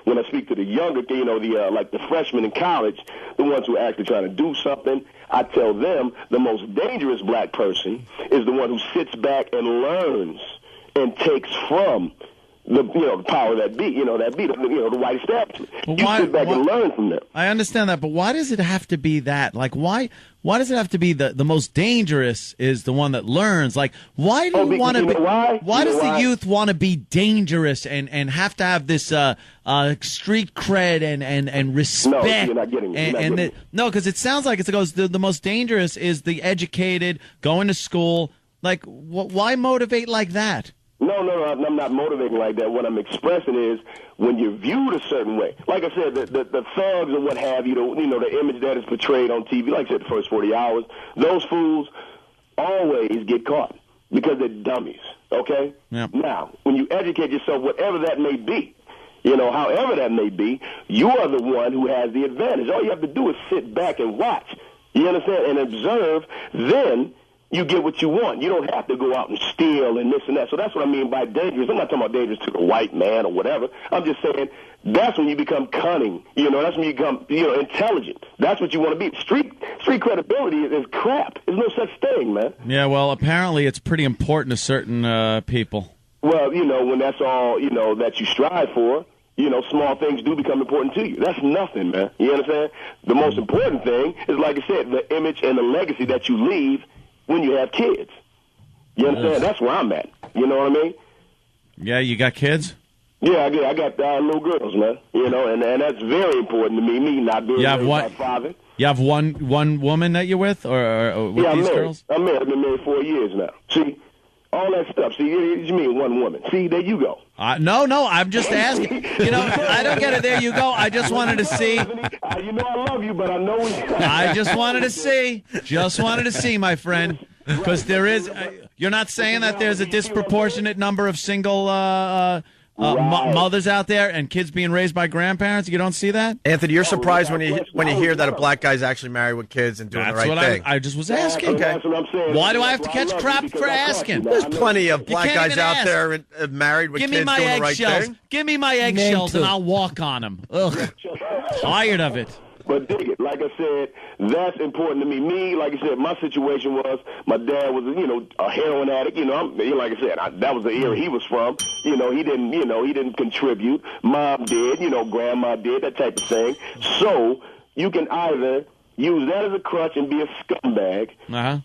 when I speak to the younger, the freshmen in college, the ones who are actually trying to do something, I tell them the most dangerous black person is the one who sits back and learns and takes from the power that be, the white establishment. Sit back and learn from them. I understand that, but why does it have to be that? Why does it have to be the most dangerous is the one that learns? Why do you want to be? Why does the youth want to be dangerous and have to have this street cred and respect? No, you're not getting it. No, because it sounds like it goes the most dangerous is the educated going to school. Why motivate like that? No, I'm not motivating like that. What I'm expressing is when you're viewed a certain way. Like I said, the thugs and what have you, the image that is portrayed on TV, like I said, the first 40 hours, those fools always get caught because they're dummies, okay? Yep. Now, when you educate yourself, whatever that may be, however that may be, you are the one who has the advantage. All you have to do is sit back and watch, you understand, and observe. Then you get what you want. You don't have to go out and steal and this and that. So that's what I mean by dangerous. I'm not talking about dangerous to the white man or whatever. I'm just saying that's when you become cunning. That's when you become, intelligent. That's what you want to be. Street credibility is crap. There's no such thing, man. Yeah, well, apparently it's pretty important to certain people. Well, when that's all, that you strive for, small things do become important to you. That's nothing, man. You understand? The most important thing is, like I said, the image and the legacy that you leave when you have kids. You understand? That's where I'm at. You know what I mean? Yeah, you got kids? Yeah, I got little girls, man. And that's very important to me. Me not being my father. You have one woman that you're with, or with these girls? I'm married. I've been married 4 years now. See, all that stuff. See, you mean one woman? See, there you go. No, I'm just asking. I don't get it. There you go. I just wanted to see. I love you, but I know. I just wanted to see. Just wanted to see, my friend, because there is. You're not saying that there's a disproportionate number of single mothers out there and kids being raised by grandparents. You don't see that, Anthony. You're surprised when you hear that a black guy's actually married with kids and doing the right thing. I just was asking. Okay. That's what I'm saying. Why do I have to catch crap for asking? There's plenty of black guys out there married with kids doing the right thing. Give me my eggshells and I'll walk on them. Ugh. Tired of it. But dig it. Like I said, that's important to me. Me, like I said, my situation was my dad was, a heroin addict. Like I said, that was the era he was from. He didn't contribute. Mom did. Grandma did, that type of thing. So you can either use that as a crutch and be a scumbag,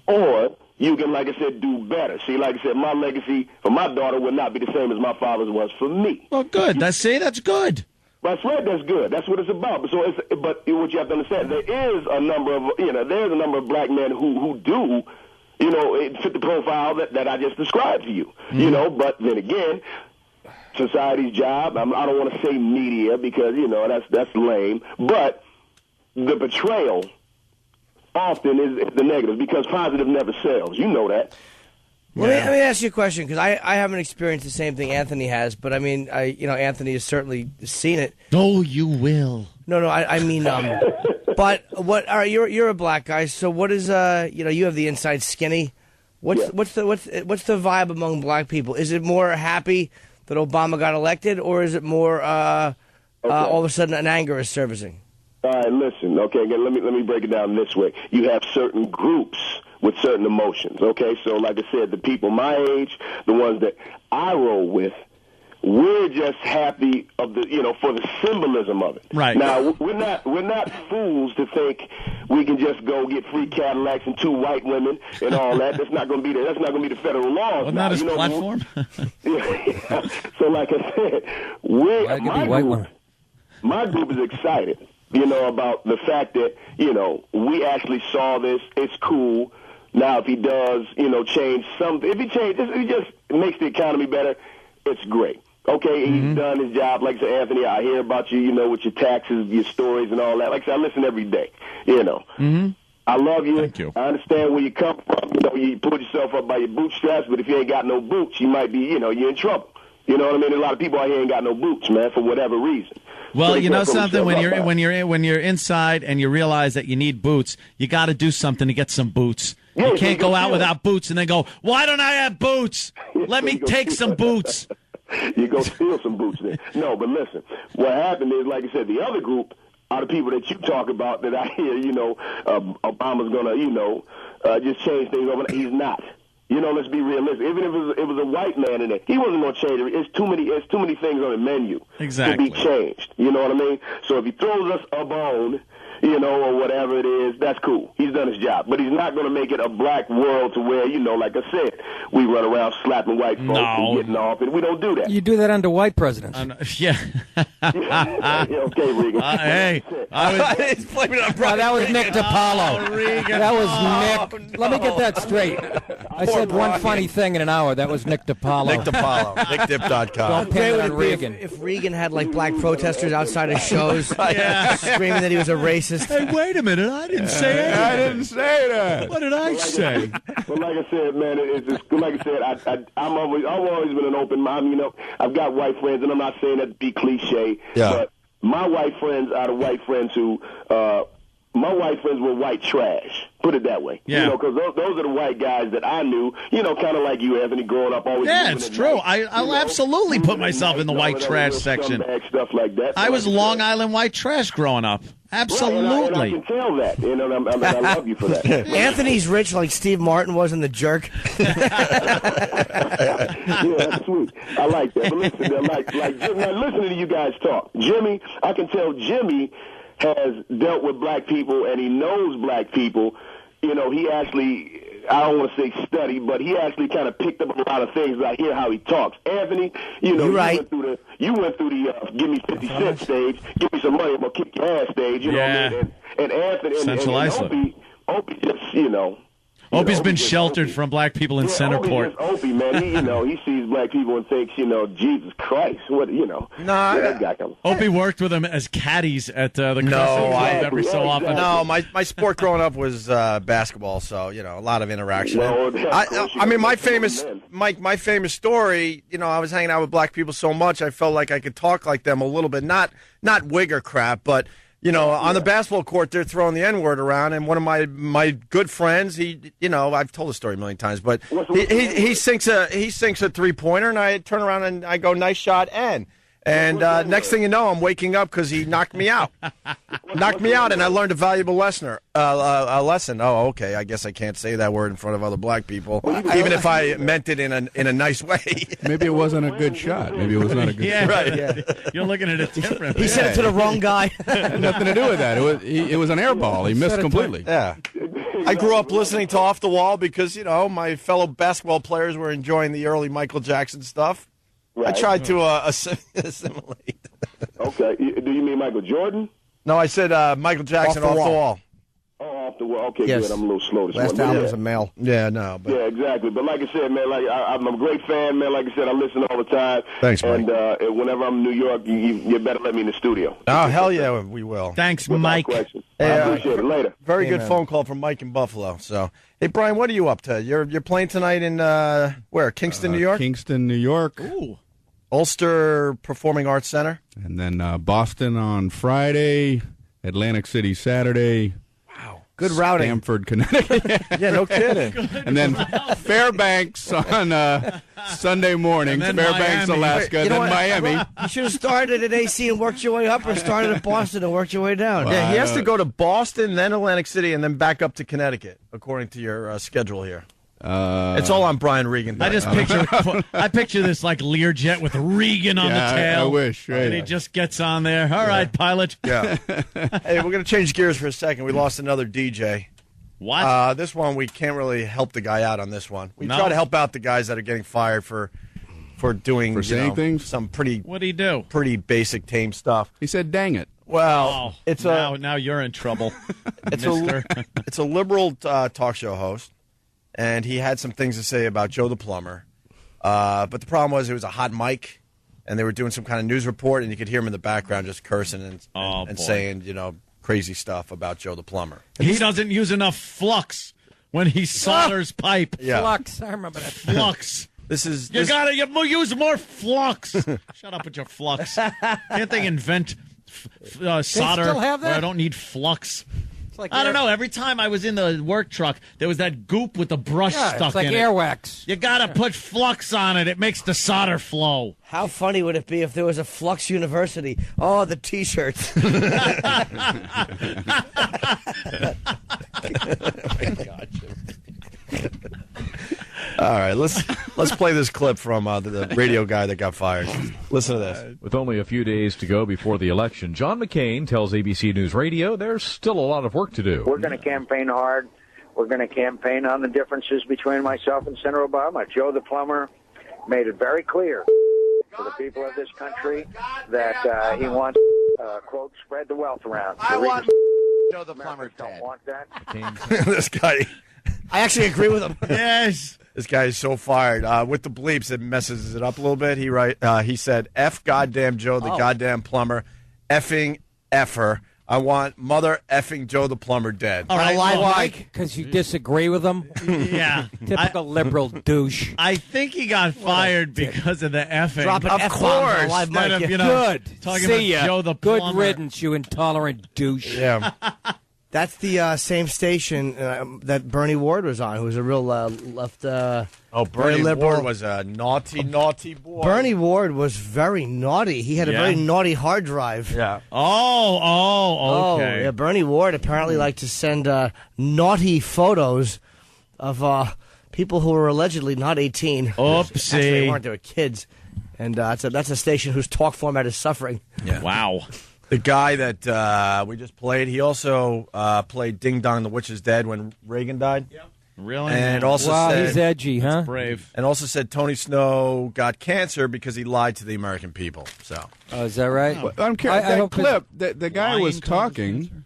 or you can, like I said, do better. See, like I said, my legacy for my daughter will not be the same as my father's was for me. Well, good. That's good. That's right. That's good. That's what it's about. So, but what you have to understand, there is a number of black men who do, fit the profile that I just described to you. Mm-hmm. But then again, society's job. I don't want to say media because that's lame. But the betrayal often is the negative because positive never sells. You know that. Well, let me ask you a question because I haven't experienced the same thing Anthony has, but I mean, Anthony has certainly seen it. Oh, you will. No, I mean, but what? All right, you're a black guy, so what is you have the inside skinny. What's the vibe among black people? Is it more happy that Obama got elected, or is it more all of a sudden an anger is surfacing? All right, listen. Okay, again, let me break it down this way. You have certain groups with certain emotions, okay? So like I said, the people my age, the ones that I roll with, we're just happy of the, for the symbolism of it. Right. Now, we're not fools to think we can just go get free Cadillacs and 2 white women and all that. That's not going to be the federal laws. Wasn't that his platform? So like I said, my group is excited, about the fact that, we actually saw this. It's cool. Now, if he does, change something, if he just makes the economy better, it's great. Okay, he's done his job. Like I said, Anthony, I hear about you, with your taxes, your stories and all that. Like I said, I listen every day, Mm-hmm. I love you. Thank you. I understand where you come from. You pull yourself up by your bootstraps, but if you ain't got no boots, you might be, you're in trouble. You know what I mean? A lot of people out here ain't got no boots, man, for whatever reason. Well, you know something, when you're inside and you realize that you need boots, you got to do something to get some boots. You can't go out without boots and then go, why don't I have boots? Let me take some boots. You go steal some boots then. No, but listen, what happened is, like I said, the other group are the people that you talk about that I hear, Obama's going to, just change things over. He's not. Let's be realistic. Even if it was a white man in it, he wasn't going to change it. It's too many things on the menu to be changed. You know what I mean? So if he throws us a bone, or whatever it is, that's cool. He's done his job. But he's not going to make it a black world to where, like I said, we run around slapping white folks and getting off, and we don't do that. You do that under white presidents. Yeah. Okay, Regan. Hey. He's blaming it on that was Nick DiPaolo. Regan. That was Nick. Let me get that straight. I said one funny thing in an hour. That was Nick DiPaolo. Nick DiPaolo. NickDip.com. Don't pin it on Regan. If Regan had black protesters outside his shows screaming that he was a racist. Hey, wait a minute! I didn't say anything. I didn't say that. What did I say? But like I said, man, it's just, like I said, I've always been an open mind. I've got white friends, and I'm not saying that to be cliche. Yeah. But my white friends are the white friends who my white friends were white trash. Put it that way. Yeah. Because those are the white guys that I knew, kind of like you, Anthony, growing up. Always Yeah, it's true. I'll absolutely put myself in the white trash section. Stuff like that. I was Long Island white trash growing up. Absolutely. Right, and I can tell that. I love you for that. Anthony's rich like Steve Martin was in The Jerk. Yeah, that's sweet. I like that. But listen, like now listening to you guys talk, Jimmy, I can tell Jimmy has dealt with black people and he knows black people. He actually, I don't want to say study, but he actually kind of picked up a lot of things. I hear how he talks. Anthony, You're right. you went through the give me 50 cents stage, give me some money, I'm going to kick your ass stage, what I mean? And Anthony and Opie just, Opie's been sheltered from black people in Centerport. Opie, man, he sees black people and thinks, Jesus Christ, what, that guy comes. Opie worked with him as caddies at the Crescent Club every so often. No, my sport growing up was basketball, so a lot of interaction. Well, I mean, my famous story. I was hanging out with black people so much, I felt like I could talk like them a little bit, not wigger crap, but. On the basketball court, they're throwing the N-word around, and one of my good friends, he, I've told the story a million times, but he sinks a 3-pointer, and I turn around and I go, nice shot, and next thing you know, I'm waking up because he knocked me out. And I learned a valuable lesson. Oh, okay, I guess I can't say that word in front of other black people, even if I meant it in a nice way. Maybe it wasn't a good shot. Maybe it was not a good shot. Right. Yeah. You're looking at it differently. He said it to the wrong guy. Had nothing to do with that. It was an air ball. He missed completely. Yeah. I grew up listening to Off the Wall because, my fellow basketball players were enjoying the early Michael Jackson stuff. Right. I tried to assimilate. Okay. Do you mean Michael Jordan? No, I said Michael Jackson off the wall. Oh, off the wall. Okay, Yes. good. I'm a little slow this Last morning. album was a male. Yeah, no. But Yeah, exactly. But like I said, man, I'm a great fan, man. Like I said, I listen all the time. Thanks, Mike. And whenever I'm in New York, you better let me in the studio. Oh, hell yeah, we will. Thanks, Without Mike. question. Hey, I appreciate it. Later. Very Hey, good man. phone call from Mike in Buffalo. So, hey, Brian, what are you up to? You're playing tonight in where? Kingston, New York? Kingston, New York. Ooh. Ulster Performing Arts Center. And then Boston on Friday, Atlantic City Saturday. Good routing. Stamford, Connecticut. Yeah, no kidding. And then Fairbanks on Sunday morning, And then Fairbanks, Miami. Alaska, You know then what? Miami. You should have started at AC and worked your way up, or started at Boston and worked your way down. Yeah, he has to go to Boston, then Atlantic City, and then back up to Connecticut, according to your schedule here. It's all on Brian Regan. I just picture this like Learjet with Regan on the tail. I wish. Right? And he just gets on there. All right, pilot. Yeah. Hey, we're going to change gears for a second. We lost another DJ. What? This one, we can't really help the guy out on this one. We No? try to help out the guys that are getting fired for doing For saying things? some pretty What'd he do? basic tame stuff. He said, dang it. Well, it's now you're in trouble. it's mister. it's a liberal talk show host, and he had some things to say about Joe the Plumber. But the problem was it was a hot mic, and they were doing some kind of news report, and you could hear him in the background just cursing and boy. saying, crazy stuff about Joe the Plumber. He doesn't use enough flux when he solders pipe. Yeah. Flux. I remember that. Flux. You gotta use more flux. Shut up with your flux. Can't they invent solder still have that? where I don't need flux? It's like I don't know. Every time I was in the work truck, there was that goop with the brush stuck it's like in airwax. it. You gotta put flux on it. It makes the solder flow. How funny would it be if there was a Flux University? Oh, the T-shirts. All right, let's play this clip from the radio guy that got fired. Listen to this. With only a few days to go before the election, John McCain tells ABC News Radio there's still a lot of work to do. We're going to campaign hard. We're going to campaign on the differences between myself and Senator Obama. Joe the Plumber made it very clear to the people of this country that he wants, quote, spread the wealth around. I want Joe the Plumber don't want that. This guy. I actually agree with him. Yes. This guy is so fired. With the bleeps, it messes it up a little bit. He said, F goddamn Joe the goddamn plumber, effing effer. I want mother effing Joe the Plumber dead. All right, why? Because you disagree with him? Yeah. Typical liberal douche. I think he got fired because of the effing. Dropping of F-bombs course. on a live mic. Instead of, Good. talking See about ya. Joe the Good Plumber. riddance, you intolerant douche. Yeah. That's the same station that Bernie Ward was on, who was a real left. Bernie liberal. Ward was a naughty boy. Bernie Ward was very naughty. He had a very naughty hard drive. Yeah. Okay. Yeah, Bernie Ward apparently liked to send naughty photos of people who were allegedly not 18. Oopsie. Actually, they weren't. They were kids. And that's a station whose talk format is suffering. Yeah. Wow. The guy that we just played, he also played Ding Dong, the Witch is Dead when Reagan died. Yeah. Really? And also said, he's edgy, huh? Brave. And also said Tony Snow got cancer because he lied to the American people. So, is that right? Well, I'm curious. That clip, the guy was talking.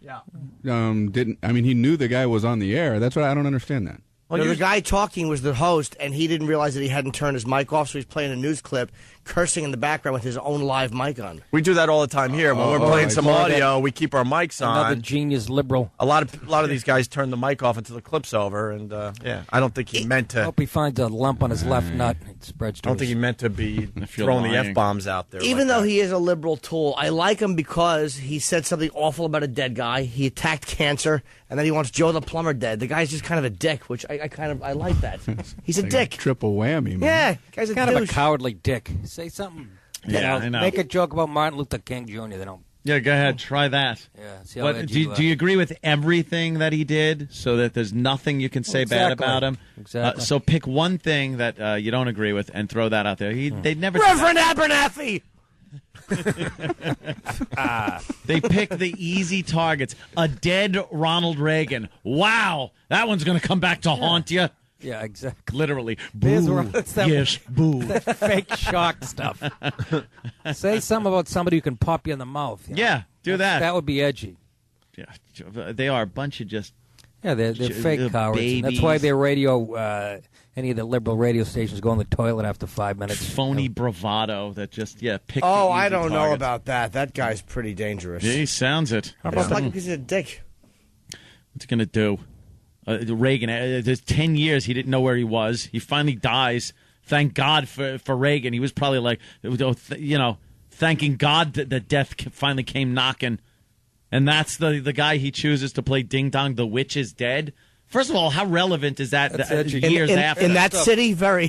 Didn't. I mean, he knew the guy was on the air. That's what I don't understand. That. Well, the guy talking was the host, and he didn't realize that he hadn't turned his mic off, so he's playing a news clip, cursing in the background with his own live mic on. we do that all the time here. When we're playing some audio, we keep our mics on. Another genius liberal. A lot of these guys turn the mic off until the clip's over, and I don't think he meant to. Hope he finds a lump on his left nut. It spreads to I don't think he meant to be you're throwing the lying. F-bombs out there. Even though he is a liberal tool, I like him because he said something awful about a dead guy. He attacked cancer, and then he wants Joe the plumber dead. The guy's just kind of a dick, which I like that. He's a dick. Triple whammy, man. Yeah, guy's a kind of a douche. cowardly dick. Say something. Yeah, I know. Make a joke about Martin Luther King Jr. They don't. Yeah, go ahead. Try that. Yeah. See how What, edgy do you agree with everything that he did so that there's nothing you can say bad Exactly. about him? Exactly. So pick one thing that you don't agree with and throw that out there. They'd never. Reverend Abernathy! They pick the easy targets. A dead Ronald Reagan. Wow, that one's going to come back to haunt you. Yeah, exactly. Literally. There's Boo. where it's that- Yes, boo. That fake shock stuff. Say something about somebody who can pop you in the mouth. you know? Yeah, do that. That would be edgy. Yeah, they are a bunch of just. Yeah, they're fake cowards. And that's babies. why their radio, any of the liberal radio stations, go in the toilet after 5 minutes. Phony bravado that just pick. Oh, the I easy don't know targets. about that. That guy's pretty dangerous. Yeah, he sounds it. How about like he's a dick? What's he gonna do? Reagan. There's 10 years he didn't know where he was. He finally dies. Thank God for Reagan. He was probably like, thanking God that death finally came knocking. And that's the guy he chooses to play Ding Dong, the Witch is Dead. First of all, how relevant is that years after? In that city, very.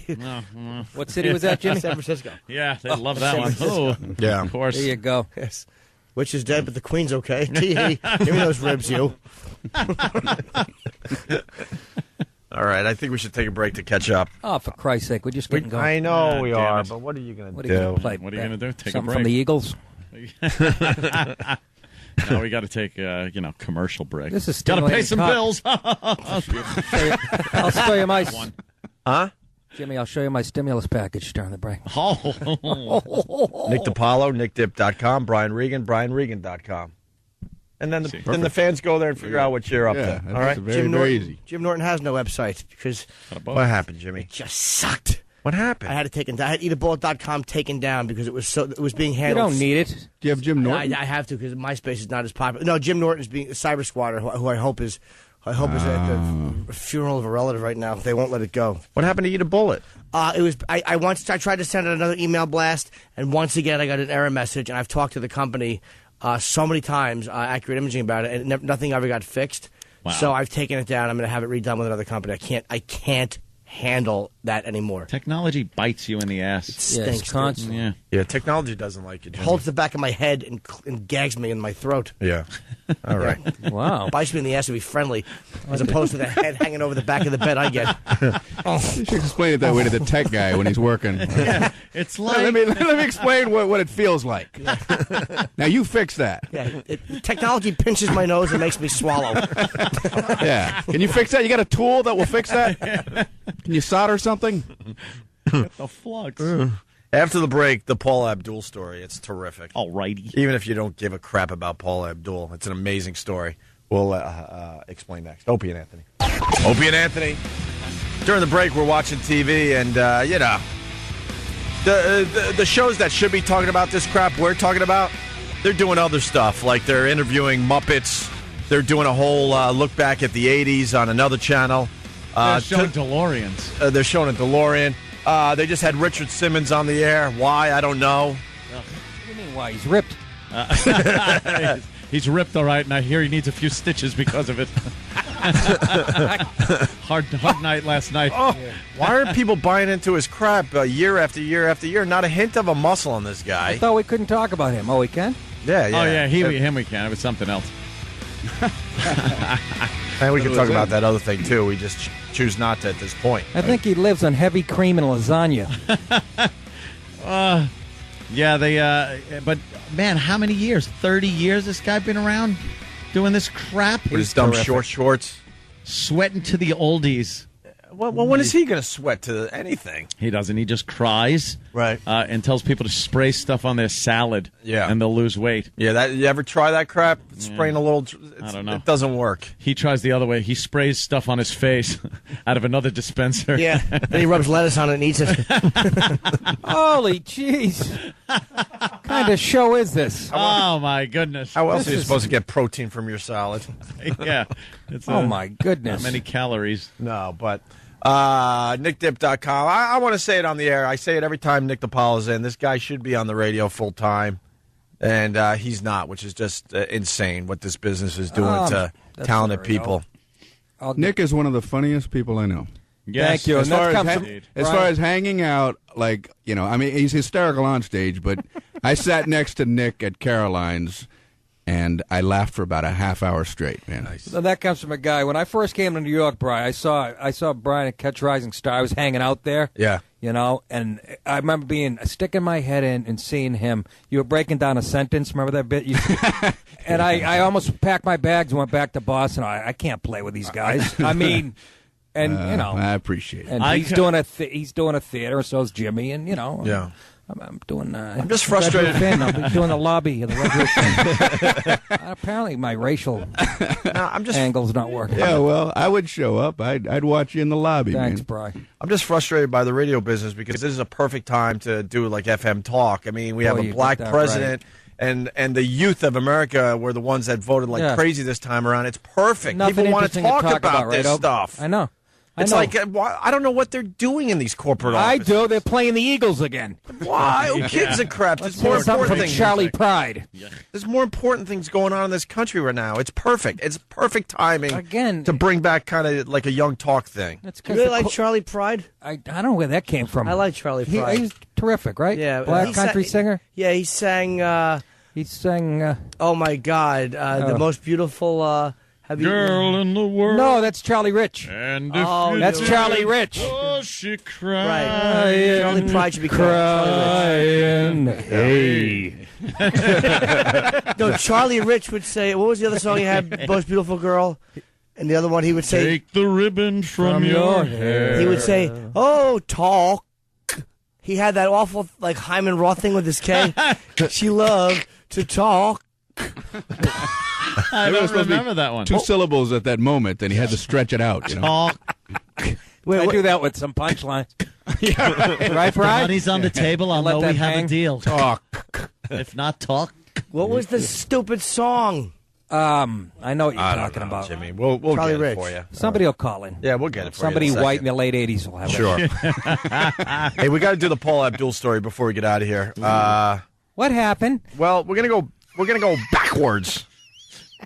What city was that, Jimmy? San Francisco. Yeah, they love that one. Oh, yeah, of course. There you go. Yes. Witch is dead, but the queen's okay. Tee hee. Give me those ribs, you. All right, I think we should take a break to catch up. Oh, for Christ's sake, we're just getting going. I know we damn are, it. but what are you going to What do? are you going to play? What are you gonna do? Take a Something break? from the Eagles? No, we got to take commercial break. This is got to pay stimulating some talk. bills. I'll show you my... Huh? Jimmy, I'll show you my stimulus package during the break. Oh. Nick DiPaolo, NickDip.com, Brian Regan, BrianRegan.com. And then the fans go there and figure out what you're up to. All right? Very easy. Jim Norton has no website because What happened, Jimmy? it just sucked. What happened? I had it taken down. I had eatabullet.com taken down because it was being You handled. don't need it. Do you have Jim Norton? I have to because MySpace is not as popular. No, Jim Norton is being a cyber squatter who I hope is at the funeral of a relative right now. They won't let it go. What happened to Eat a Bullet? It was I tried to send out another email blast, and once again I got an error message. And I've talked to the company so many times, Accurate Imaging, about it, and nothing ever got fixed. Wow. So I've taken it down. I'm going to have it redone with another company. I can't handle that anymore. Technology bites you in the ass. It stinks. it's constant. Yeah. Yeah, technology doesn't like you, Jimmy. Holds the back of my head and gags me in my throat. Yeah. All right. Wow. Bites me in the ass to be friendly, as opposed to the head hanging over the back of the bed I get. You should explain it that way to the tech guy when he's working. Yeah, it's like... Let me explain what it feels like. Now you fix that. Yeah, technology pinches my nose and makes me swallow. Yeah. Can you fix that? You got a tool that will fix that? Can you solder something? Get the flux. After the break, the Paula Abdul story. It's terrific. Alrighty. Even if you don't give a crap about Paula Abdul, it's an amazing story. We'll explain next. Opie and Anthony. Opie and Anthony. During the break, we're watching TV, and, the shows that should be talking about this crap we're talking about, they're doing other stuff. Like they're interviewing Muppets. They're doing a whole look back at the 80s on another channel. They're showing DeLoreans. They're showing a DeLorean. They just had Richard Simmons on the air. Why? I don't know. What do you mean, why? He's ripped. He's ripped all right, and I hear he needs a few stitches because of it. hard night last night. Oh, why aren't people buying into his crap year after year after year? Not a hint of a muscle on this guy. I thought we couldn't talk about him. Oh, we can? Yeah. Oh, yeah, him we can. It was something else. And we can talk about that other thing, too. We just choose not to at this point. I think he lives on heavy cream and lasagna. But, man, how many years? 30 years this guy been around doing this crap? With his dumb short shorts. Sweating to the oldies. Well, when is he going to sweat to anything? He doesn't. He just cries. Right. And tells people to spray stuff on their salad. Yeah. And they'll lose weight. Yeah, you ever try that crap? Spraying a little... I don't know. It doesn't work. He tries the other way. He sprays stuff on his face out of another dispenser. Yeah. Then he rubs lettuce on it and eats it. Holy jeez. What kind of show is this? Oh, my goodness. How else are you supposed to get protein from your salad? Yeah. My goodness. Not many calories. No, but... NickDip.com. I want to say it on the air. I say it every time Nick DiPaolo's in. This guy should be on the radio full time, and he's not, which is just insane what this business is doing to talented people. Nick is one of the funniest people I know. Yes. Thank you. As far as hanging out, like, I mean, he's hysterical on stage, but I sat next to Nick at Caroline's, and I laughed for about a half hour straight, man. Nice. So that comes from a guy. When I first came to New York, Brian, I saw Brian at Catch Rising Star. I was hanging out there. Yeah. And I remember sticking my head in and seeing him. You were breaking down a sentence. Remember that bit? And I almost packed my bags and went back to Boston. I can't play with these guys. I mean, and I appreciate it. And he's doing a theater, and so's Jimmy, and Yeah. I'm doing. I'm just frustrated. I'll be doing the lobby of the Red Roof. Apparently, my racial angle's not working. Yeah, well, I would show up. I'd watch you in the lobby. Thanks, man. Brian. I'm just frustrated by the radio business because this is a perfect time to do like FM talk. I mean, we have a black president. Right. And the youth of America were the ones that voted like crazy this time around. It's perfect. Nothing People want to talk about this right? stuff. I know. It's like, I don't know what they're doing in these corporate offices. I do. They're playing the Eagles again. Why? Who gives a crap? There's more important things. Charlie Pride. There's more important things going on in this country right now. It's perfect. It's perfect timing to bring back kind of like a young talk thing. Do you really like Charlie Pride? I don't know where that came from. I like Charlie Pride. He's terrific, right? Yeah. Black country singer? Yeah, he sang... oh, my God. The most beautiful... Girl in the world. No, that's Charlie Rich. And that's Charlie Rich. Oh, she cried. Right. Charlie Pride should be crying. Hey. No, Charlie Rich would say, what was the other song he had? Most Beautiful Girl? And the other one he would say... Take the ribbon from your hair. He would say, oh, talk. He had that awful, like, Hyman Roth thing with his K. She loved to talk. I don't remember that one. 2 syllables at that moment, then he had to stretch it out. Talk. I do that with some punchlines. Right, If the money's on the table, I'll know we have a deal. Talk. If not, talk. What was the stupid song? I know what you're talking about. Jimmy. We'll Charlie get Rich. it for you. Somebody will call in. Yeah, we'll get it for Somebody you. Somebody white in the late 80s will have Sure. it. Hey, we got to do the Paula Abdul story before we get out of here. What happened? Well, we're gonna go backwards.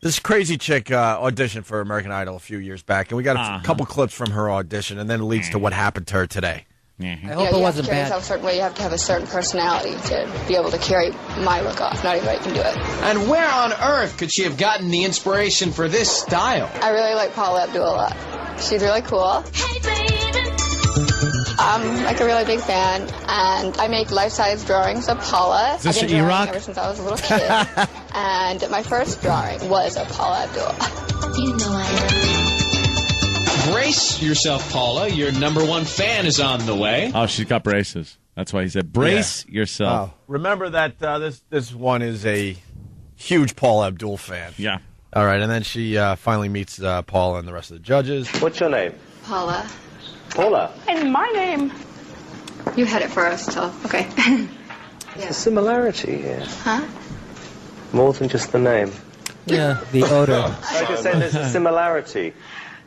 This crazy chick auditioned for American Idol a few years back, and we got a couple clips from her audition, and then it leads to what happened to her today. I hope it you have wasn't to carry bad. yourself a certain way. You have to have a certain personality to be able to carry my look off. Not everybody can do it. And where on earth could she have gotten the inspiration for this style? I really like Paula Abdul a lot. She's really cool. Hey, baby. I'm like a really big fan, and I make life-size drawings of Paula. Is this I've been drawing Iraq? ever since I was a little kid. And my first drawing was of Paula Abdul. You know I am. Brace yourself, Paula. Your #1 fan is on the way. Oh, she's got braces. That's why he said, brace yourself. Remember that this one is a huge Paula Abdul fan. Yeah. All right, and then she finally meets Paula and the rest of the judges. What's your name? Paula. Paula. And my name. You had it first, so okay. There's a similarity here. Huh? More than just the name. Yeah, the odor. I just say there's a similarity.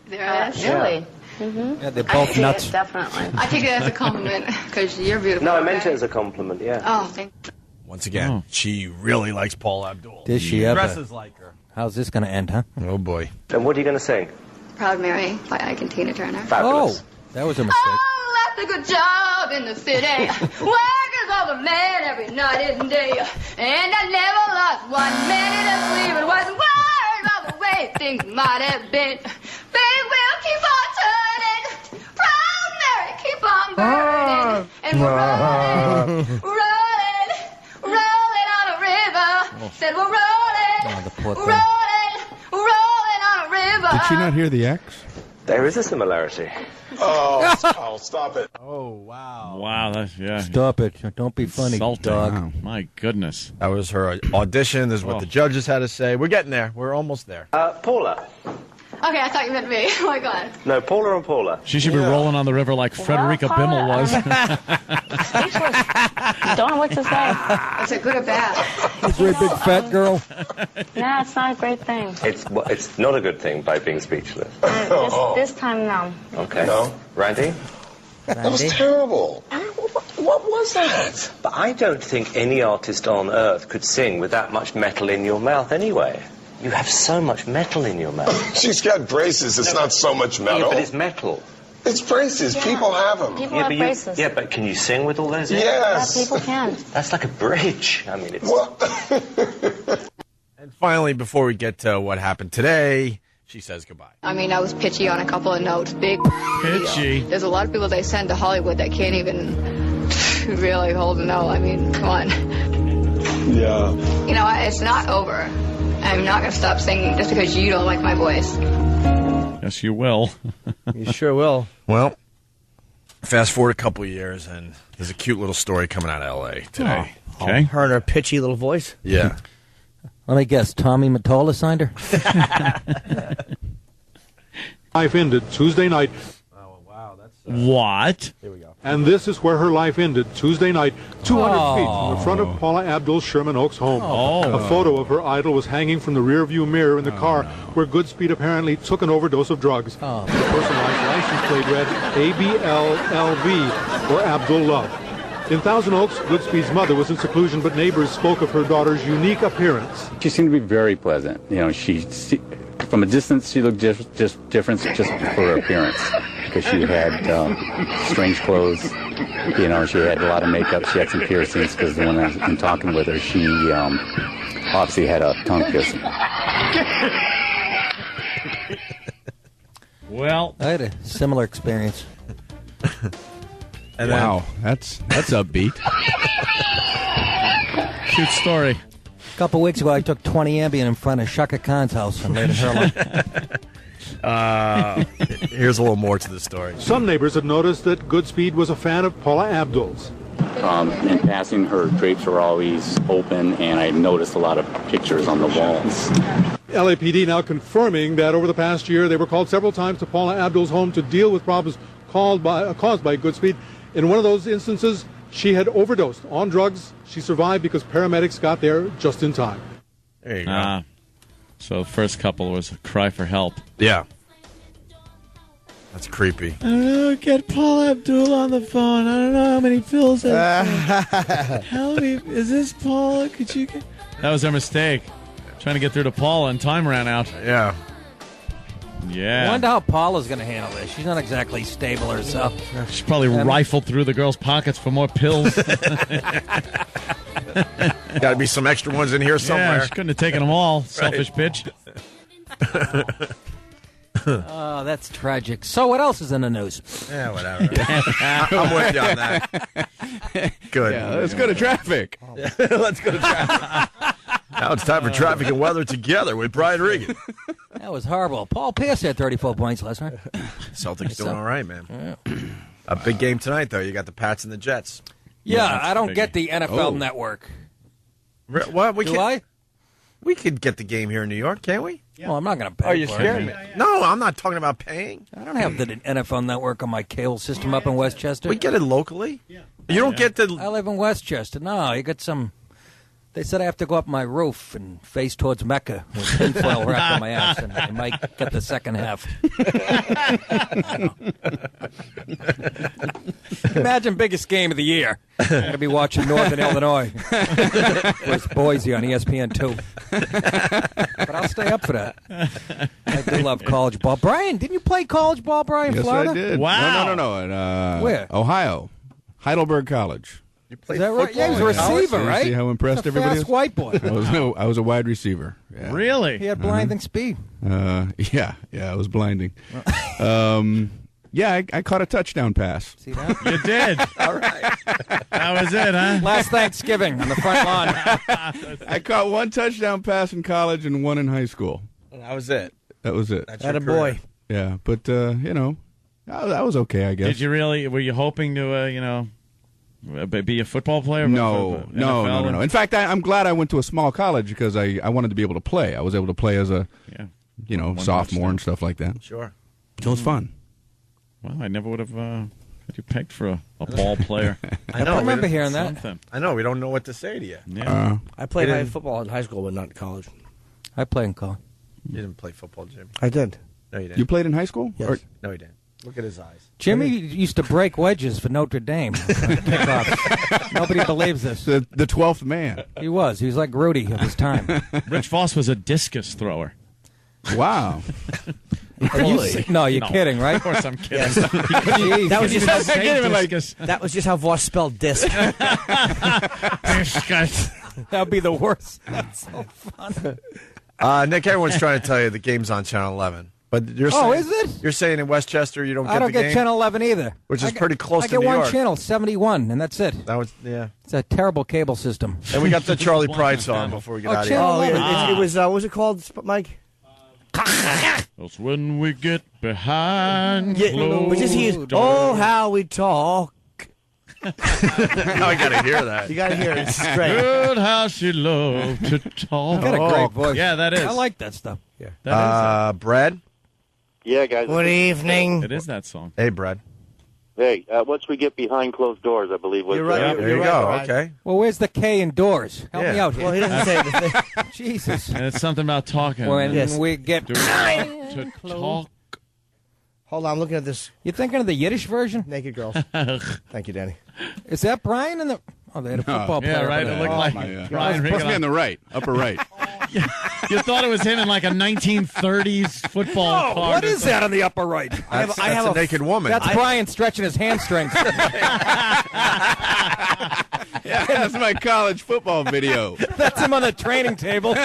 There is. Really? Mm-hmm. Yeah, they're both nuts. Definitely. I take it as a compliment because you're beautiful. No, I meant it as a compliment, yeah. Oh, thank you. Once again, she really likes Paula Abdul. Did she ever? Dresses like her. How's this going to end, huh? Oh, boy. And what are you going to sing? Proud Mary by Ike and Tina Turner. Fabulous. Oh, that was a mistake. Oh, that's a good job in the city. Working for the man every night and day. And I never lost 1 minute of sleep and wasn't worried about the way things might have been. Big wheel keep on turning. Proud Mary keep on burning. And we're rolling on a river. Said we're rolling on a river. Did she not hear the X? There is a similarity. Oh, stop it. Oh, wow. Wow, that's, yeah. Stop it. Don't be funny, Insulting. dog. Wow. My goodness. That was her audition. This is what the judges had to say. We're getting there. We're almost there. Paula. Okay, I thought you meant me. Oh, my God. No, Paula and Paula. She should be rolling on the river like Frederica Bimmel was. Don't know what to say. Is it good or bad? A great big fat girl. No, it's not a great thing. It's not a good thing by being speechless. This time, no. Okay. No. Randy? That was terrible. What was that? But I don't think any artist on earth could sing with that much metal in your mouth anyway. You have so much metal in your mouth. She's got braces. It's not so much metal. Yeah, but it's metal. It's braces. Yeah. People have them. People have braces. Yeah, but can you sing with all those in? Yes. Yeah, people can. That's like a bridge. I mean, it's... And finally, before we get to what happened today, she says goodbye. I mean, I was pitchy on a couple of notes. Big Pitchy. There's a lot of people they send to Hollywood that can't even really hold a note. I mean, come on. Yeah. You know, it's not over. I'm not going to stop singing just because you don't like my voice. Yes, you will. You sure will. Well, fast forward a couple of years, and there's a cute little story coming out of L.A. today. Oh, okay. Her and her pitchy little voice. Yeah. Let me guess, Tommy Mottola signed her? Life ended Tuesday night. Oh, wow. That's what? Here we go. And this is where her life ended Tuesday night, 200 feet from the front of Paula Abdul's Sherman Oaks home. A photo of her idol was hanging from the rearview mirror in the car where Goodspeed apparently took an overdose of drugs. The personalized license plate read ABLLV, or Abdul Love. In Thousand Oaks, Goodspeed's mother was in seclusion, but neighbors spoke of her daughter's unique appearance. She seemed to be very pleasant. You know, from a distance, she looked just different just for her appearance, because she had strange clothes. You know, she had a lot of makeup. She had some piercings, because when I've been talking with her, she obviously had a tongue piercing. Well, I had a similar experience. Wow, that's upbeat. Cute story. A couple weeks ago, I took 20 Ambien in front of Shaka Khan's house and laid in her line. Here's a little more to the story. Some neighbors had noticed that Goodspeed was a fan of Paula Abdul's. In passing, her drapes were always open, and I noticed a lot of pictures on the walls. LAPD now confirming that over the past year, they were called several times to Paula Abdul's home to deal with problems caused by Goodspeed. In one of those instances, she had overdosed on drugs. She survived because paramedics got there just in time. There you go. So the first couple was a cry for help. Yeah. That's creepy. I don't know. Get Paula Abdul on the phone. I don't know how many pills Help me. Is this Paula? Could you get... That was our mistake. Trying to get through to Paula, and time ran out. Yeah. I wonder how Paula's going to handle this. She's not exactly stable herself. She probably rifled through the girl's pockets for more pills. Got to be some extra ones in here somewhere. Yeah, she couldn't have taken them all. Selfish bitch. Oh, that's tragic. So what else is in the news? Yeah, whatever. I'm with you on that. Good. Yeah, let's go to traffic. Let's go to traffic. Now it's time for traffic and weather together with Brian Regan. That was horrible. Paul Pierce had 34 points last night. Celtics doing all right, man. A big game tonight, though. You got the Pats and the Jets. Yeah, I don't get the NFL Network. What? I? We could get the game here in New York, can't we? Well, I'm not going to pay. Are you for scared? it. No, I'm not talking about paying. I don't have the NFL Network on my cable system up in Westchester. We get it locally. Yeah. You don't get the. I live in Westchester. No, you get some They said I have to go up my roof and face towards Mecca with tinfoil wrapped on my ass, and I might get the second half. Imagine biggest game of the year. I'm going to be watching Northern Illinois versus Boise on ESPN2. But I'll stay up for that. I do love college ball. Brian, didn't you play college ball, Brian, Yes, Florida? I did. Wow. No. Where? Ohio. Heidelberg College. You Is that right? Yeah, he was a receiver, right? See how impressed He's a everybody fast is? white boy. I was a wide receiver. Yeah. Really? He had blinding speed. Yeah, it was blinding. I caught a touchdown pass. See that? You did. All right. That was it, huh? Last Thanksgiving on the front lawn. I caught one touchdown pass in college and one in high school. That was it. That was it. That's That your a career. boy. Yeah, but that was okay, I guess. Did you really? Were you hoping to, be a football player? No. In fact, I'm glad I went to a small college because I wanted to be able to play. I was able to play as a, sophomore and stuff like that. Sure. So it was fun. Well, I never would have had you pegged for a ball player. I know. I remember hearing that. Something. I know. We don't know what to say to you. Yeah. I played high football in high school, but not in college. I play in college. You didn't play football, Jimmy. I did. No, you didn't. You played in high school? Yes. Or- No, you didn't. Look at his eyes. Jimmy used to break wedges for Notre Dame. Kickoffs. Nobody believes this. the 12th man. He was. He was like Rudy of his time. Rich Voss was a discus thrower. Wow. No, you're kidding, right? Of course I'm kidding. Yes. Jeez. That was just Discus. that was just how Voss spelled disc. Discus. That would be the worst. That's so fun. Nick, everyone's trying to tell you the game's on Channel 11. But you're saying, is it? You're saying in Westchester you don't get I don't the get game? Channel 11 either. Which is pretty close I to get New one York. channel, 71, and that's it. That was, yeah. It's a terrible cable system. And we got the Charlie Pride song before we get out of here. Channel Oh, 11. yeah, it was. What was it called, Mike? That's when we get behind closed But just he's, doors. oh, how we talk. Now I got to hear that. You got to hear it. It's great. Good how she loved to talk. Got a great voice. Yeah, that is. I like that stuff. Yeah. That Brad? Yeah, guys. Good evening. is. It is that song. Hey, Brad. Hey, once we get behind closed doors, I believe. You're right. There you go. Okay. Well, where's the K in doors? Help me out here. Well, he doesn't say anything. Jesus. And it's something about talking. When Yes. we get to talk. Hold on, I'm looking at this. You thinking of the Yiddish version? Naked girls. Thank you, Danny. Is that Brian in the? Oh, they had a football player. Yeah, right. over It there. looked like Brian Must be on Regan. the right, upper right. You thought it was him in like a 1930s football Oh, card. what is that on the upper right? That's a naked woman. That's Brian stretching his hamstrings. Yeah, that's my college football video. That's him on the training table.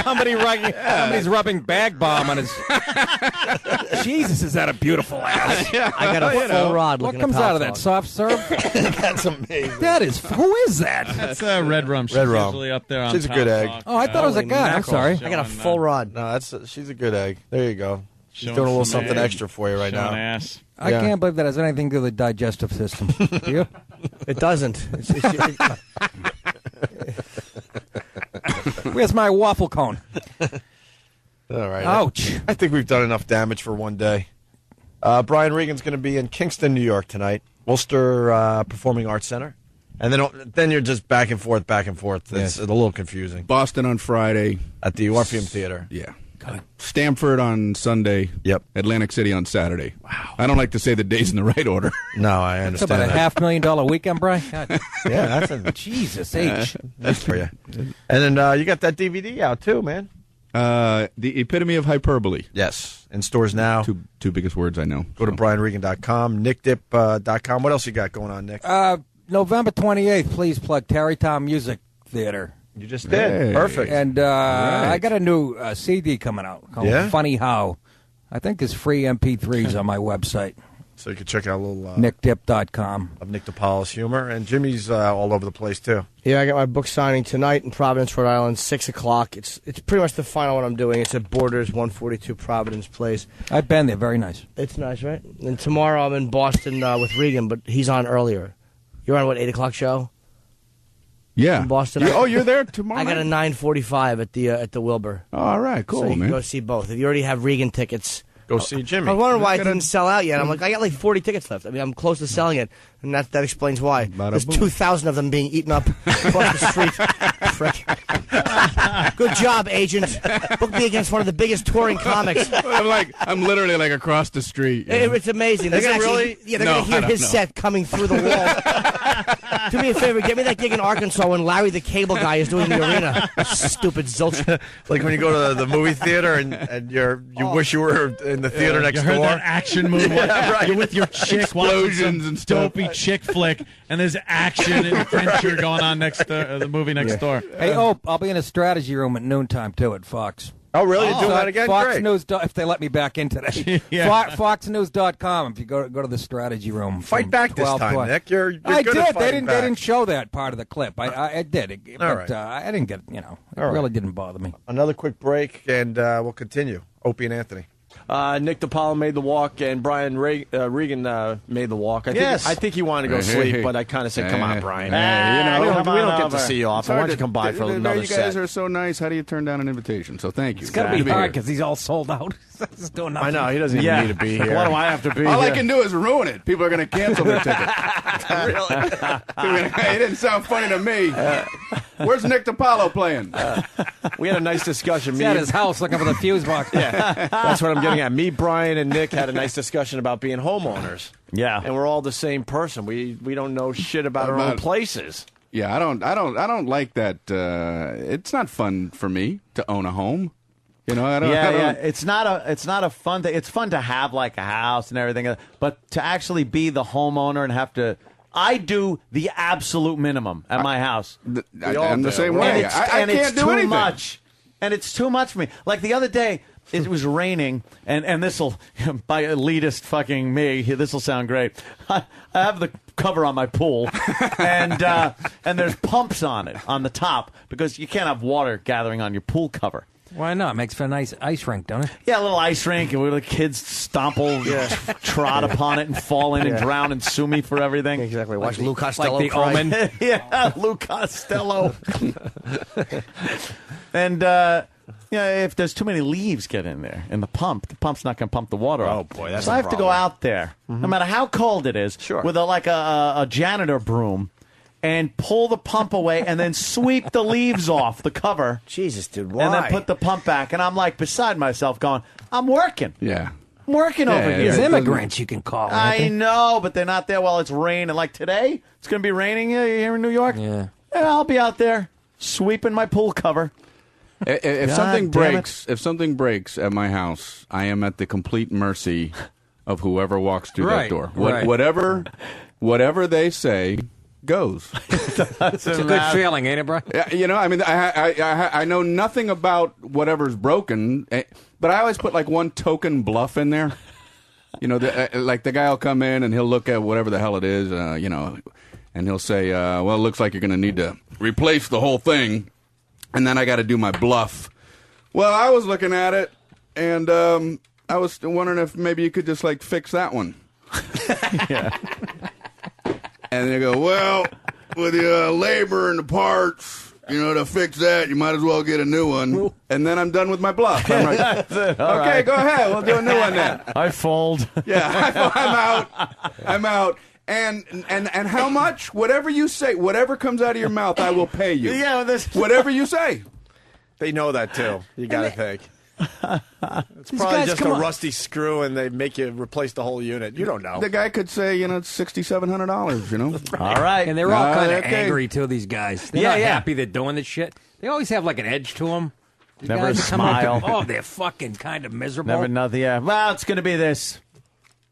Somebody's rubbing bag bomb on his. Jesus, is that a beautiful ass? I got a full rod What looking comes at out of that? Soft serve? That's amazing. That is. Who is that? That's Red Rum. She's Red Rum. usually up there on She's a Top good egg. Talk. Oh, I thought it was a guy. I'm sorry. I got a full rod. No, she's a good egg. There you go. She's Showing doing a little some something egg. extra for you right Showing now. ass. I Yeah. can't believe that has anything to do with the digestive system. Do you? It doesn't. Where's my waffle cone? All right. Ouch. I think we've done enough damage for one day. Brian Regan's going to be in Kingston, New York tonight. Worcester Performing Arts Center. And then you're just back and forth. It's a little confusing. Boston on Friday. At the Orpheum Theater. Yeah. Stamford on Sunday. Yep. Atlantic City on Saturday. Wow. I don't like to say the days in the right order. No, I It's understand about that. a $500,000 weekend, Brian. God. Yeah, that's a Jesus H. That's for you. And then you got that DVD out too, man. The Epitome of Hyperbole. Yes, in stores now. Two biggest words I know. Go to brianregan.com, nickdip.com. What else you got going on, Nick? November 28th, please plug Tarrytown Music Theater. You just did. Perfect. And right. I got a new CD coming out called Funny How. I think there's free MP3s on my website. So you can check out a little nickdip.com of Nick DePaul's humor. And Jimmy's all over the place, too. Yeah, I got my book signing tonight in Providence, Rhode Island, 6 o'clock. It's pretty much the final one I'm doing. It's at Borders, 142 Providence Place. I've been there. Very nice. It's nice, right? And tomorrow I'm in Boston with Regan, but he's on earlier. You're on, 8 o'clock show? Yeah. In Boston. You're there tomorrow I got a 9:45 at the Wilbur. All right, cool, so you man. can go see both. If you already have Regan tickets, Go see Jimmy. I was wondering why it didn't sell out yet. I'm like, I got like 40 tickets left. I mean, I'm close to selling it, and that explains why. There's 2,000 of them being eaten up across the street. Frick. Good job, agent. Book me against one of the biggest touring comics. I'm literally like across the street. It's amazing. They're gonna really? Yeah, they're going to hear his set coming through the wall. Do me a favor, get me that gig in Arkansas when Larry the Cable Guy is doing the arena. Stupid zilch. Like when you go to the movie theater and you wish you were in the theater next you heard door. That action movie. Yeah, right. You're with your chick Explosions and stuff. dopey chick flick, and there's action and adventure going on next the movie next door. Hey, I'll be in a strategy room at noontime too at Fox. Oh, really? You're doing that again? Fox Great. News, if they let me back in today. FoxNews.com. If you go to the strategy room. Fight back this time, Nick. You're I good did. at They fighting didn't show that part of the clip. I did. All But right. I didn't get. It All really right. didn't bother me. Another quick break, and we'll continue. Opie and Anthony. Nick DiPaolo made the walk, and Brian Regan made the walk. I think he wanted to go Hey, sleep, hey. but I kind of said, "Come on, Brian. Hey, we don't get to see you often. Why don't you come by for You another guys set?" are so nice. How do you turn down an invitation? So thank you. It's got to be hard because he's all sold out. He's doing nothing. I know he doesn't even need to be here. Why do I have to be All here? I can do is ruin it. People are going to cancel their ticket. It didn't sound funny to me. Where's Nick DiPaolo playing? We had a nice discussion. He's at his house looking for the fuse box. Yeah, that's what I'm getting at. Me, Brian, and Nick had a nice discussion about being homeowners. Yeah, and we're all the same person. We don't know shit about our own places. Yeah, I don't like that. It's not fun for me to own a home. You know, I don't. It's not a fun thing. It's fun to have like a house and everything, but to actually be the homeowner and have to. I do the absolute minimum at my house. I'm the same way. I can't do anything. Much, and it's too much for me. Like the other day, it was raining, and this'll, by elitist fucking me, this'll sound great. I have the cover on my pool, and there's pumps on it on the top because you can't have water gathering on your pool cover. Why not? It makes for a nice ice rink, don't it? Yeah, a little ice rink, and where the kids trot upon it and fall in and drown and sue me for everything. Exactly. Watch Lou Costello like the cry. Omen. Yeah, Lou Costello. And if there's too many leaves get in there in the pump's not going to pump the water Oh up. boy, that's so a I have to go problem. out there, no matter how cold it is, with a janitor broom. And pull the pump away, and then sweep the leaves off the cover. Jesus, dude, why? And then put the pump back. And I'm like beside myself, going, "I'm working. Yeah, I'm working over here." There's immigrants you can call. I know, but they're not there while it's raining. Like today, it's going to be raining here in New York. Yeah, I'll be out there sweeping my pool cover. If God something damn breaks, if something breaks at my house, I am at the complete mercy of whoever walks through that door. Whatever they say goes. It's a good feeling, ain't it, bro? You know, I mean, I know nothing about whatever's broken, but I always put like one token bluff in there. You know, like the guy will come in and he'll look at whatever the hell it is, you know, and he'll say, well, it looks like you're going to need to replace the whole thing. And then I got to do my bluff. Well, I was looking at it, and I was wondering if maybe you could just like fix that one. Yeah. And they go, well, with the labor and the parts, you know, to fix that, you might as well get a new one. And then I'm done with my bluff. I'm like, okay, right. go ahead. We'll do a new one then. I fold. Yeah, I'm out. And how much? Whatever you say, whatever comes out of your mouth, I will pay you. Yeah, whatever you say. They know that too. You got to think. It's These probably guys just a come on. rusty screw, and they make you replace the whole unit. You don't know. The guy could say, you know, it's $6,700. You know. All right, And they're all kind of okay. angry too. These guys, they're not happy they're doing this shit. They always have like an edge to them. Never a smile. Oh, they're fucking kind of miserable. Never nothing. Yeah. Well, it's going to be this.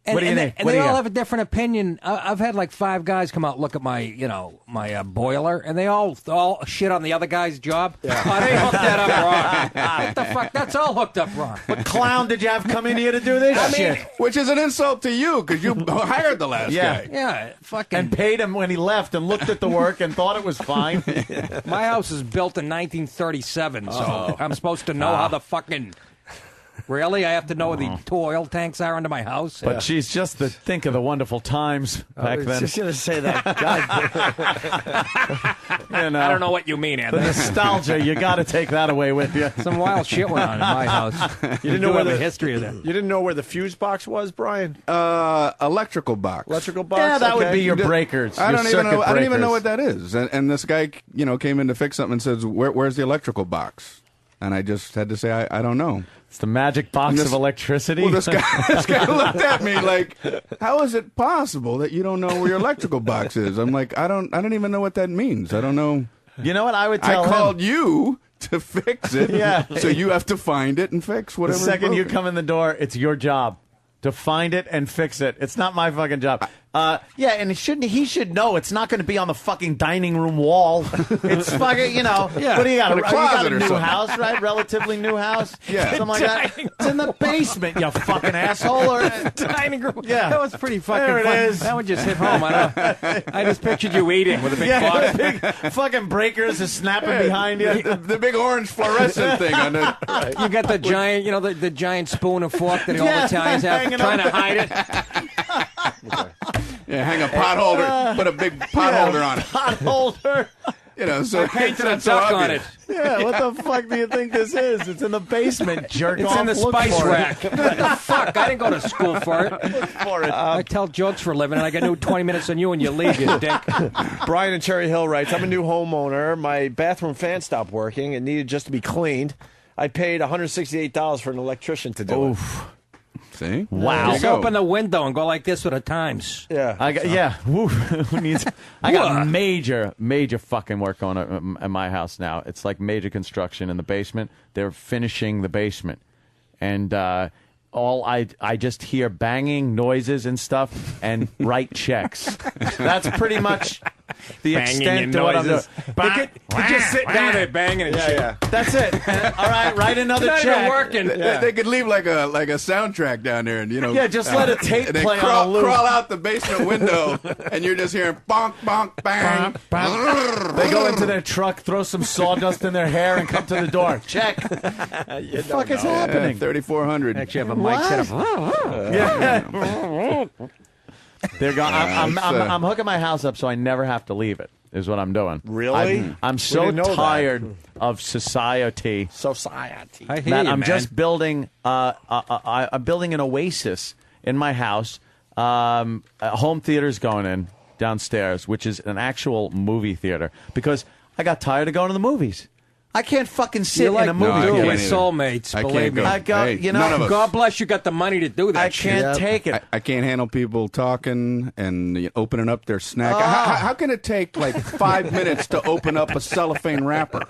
And, What do you and think? They, and What they do you all got? have a different opinion. I've had like 5 guys come out look at my, my boiler, and they all shit on the other guy's job. Yeah. Oh, they hooked that up wrong. What the fuck? That's all hooked up wrong. What clown did you have come in here to do this shit? Which is an insult to you because you hired the last guy. Yeah, fucking. And paid him when he left and looked at the work and thought it was fine. My house is built in 1937, so I'm supposed to know how the fucking Really? I have to know where the 2 oil tanks are under my house? But she's just think of the wonderful times back then. I was just going to say that. God. I don't know what you mean, The Anthony. nostalgia, you got to take that away with you. Some wild shit went on in my house. You didn't know where the history of that. You didn't know where the fuse box was, Brian? Electrical box. Electrical box. Yeah, that would okay. be your breakers. I your don't even know. circuit I don't even know breakers. what that is. And this guy, came in to fix something and says, "Where's the electrical box?" And I just had to say, I don't know. It's the magic box of electricity. Well, this guy looked at me like, "How is it possible that you don't know where your electrical box is?" I'm like, I don't even know what that means. I don't know. You know what I would tell I him? called you to fix it. Yeah. So you have to find it and fix The whatever. second you come in the door, it's your job to find it and fix it. It's not my fucking job. Yeah, and he should know it's not going to be on the fucking dining room wall. It's fucking, Yeah. What do you got? In a You got closet a or new something. house, right? Relatively new house. Yeah. Something like that. It's in the basement, you fucking asshole. Or Dining room. Yeah. That was pretty fucking There it fun. is. That one just hit home. I just pictured you eating with a big box. big fucking breakers is snapping behind you. The big orange fluorescent thing on it. You got the giant, the giant spoon and fork that all Yeah, Italians have, hanging trying up. to hide it. Yeah, hang a pot holder, put a big pot holder on it. Pot holder. So Painted a it's so duck on obvious. it. Yeah, what the fuck do you think this is? It's in the basement, jerk It's off. in the Look spice for it. rack. What the fuck? I didn't go to school for it. Look for it. I tell jokes for a living, and I got new 20 minutes on you and you leave, you dick. Brian in Cherry Hill writes, I'm a new homeowner. My bathroom fan stopped working. It needed just to be cleaned. I paid $168 for an electrician to do it. See? Wow. Just open the window and go like this with the Times. Yeah. Woo. Who needs? I got major fucking work going on at my house now. It's like major construction in the basement. They're finishing the basement, and I just hear banging noises and stuff and write checks. That's pretty much the Banging extent and to what I'm doing. noises. They just sit down there banging and shit. Yeah. That's it. All right, write another It's not check. even working. They could leave like a soundtrack down there, and Yeah, just let a tape and they play on a loop. crawl out the basement window, and you're just hearing bonk, bonk, bang. They go into their truck, throw some sawdust in their hair, and come to the door. Check. What the fuck is happening? 3,400. Actually, have a mic set up. They're gone. it's, I'm hooking my house up so I never have to leave it. Is what I'm doing. Really? I'm so didn't know that. tired of society. Society. I hear that you, I'm man. just building. I'm building an oasis in my house. A home theater's going in downstairs, which is an actual movie theater, because I got tired of going to the movies. I can't fucking sit You're like in a movie I theater. can't with either. soulmates, I believe can't me. go. I got, Hey, you know, none of us. God bless you got the money to do that I shit. can't take it. I can't handle people talking and opening up their snack. How can it take like 5 minutes to open up a cellophane wrapper?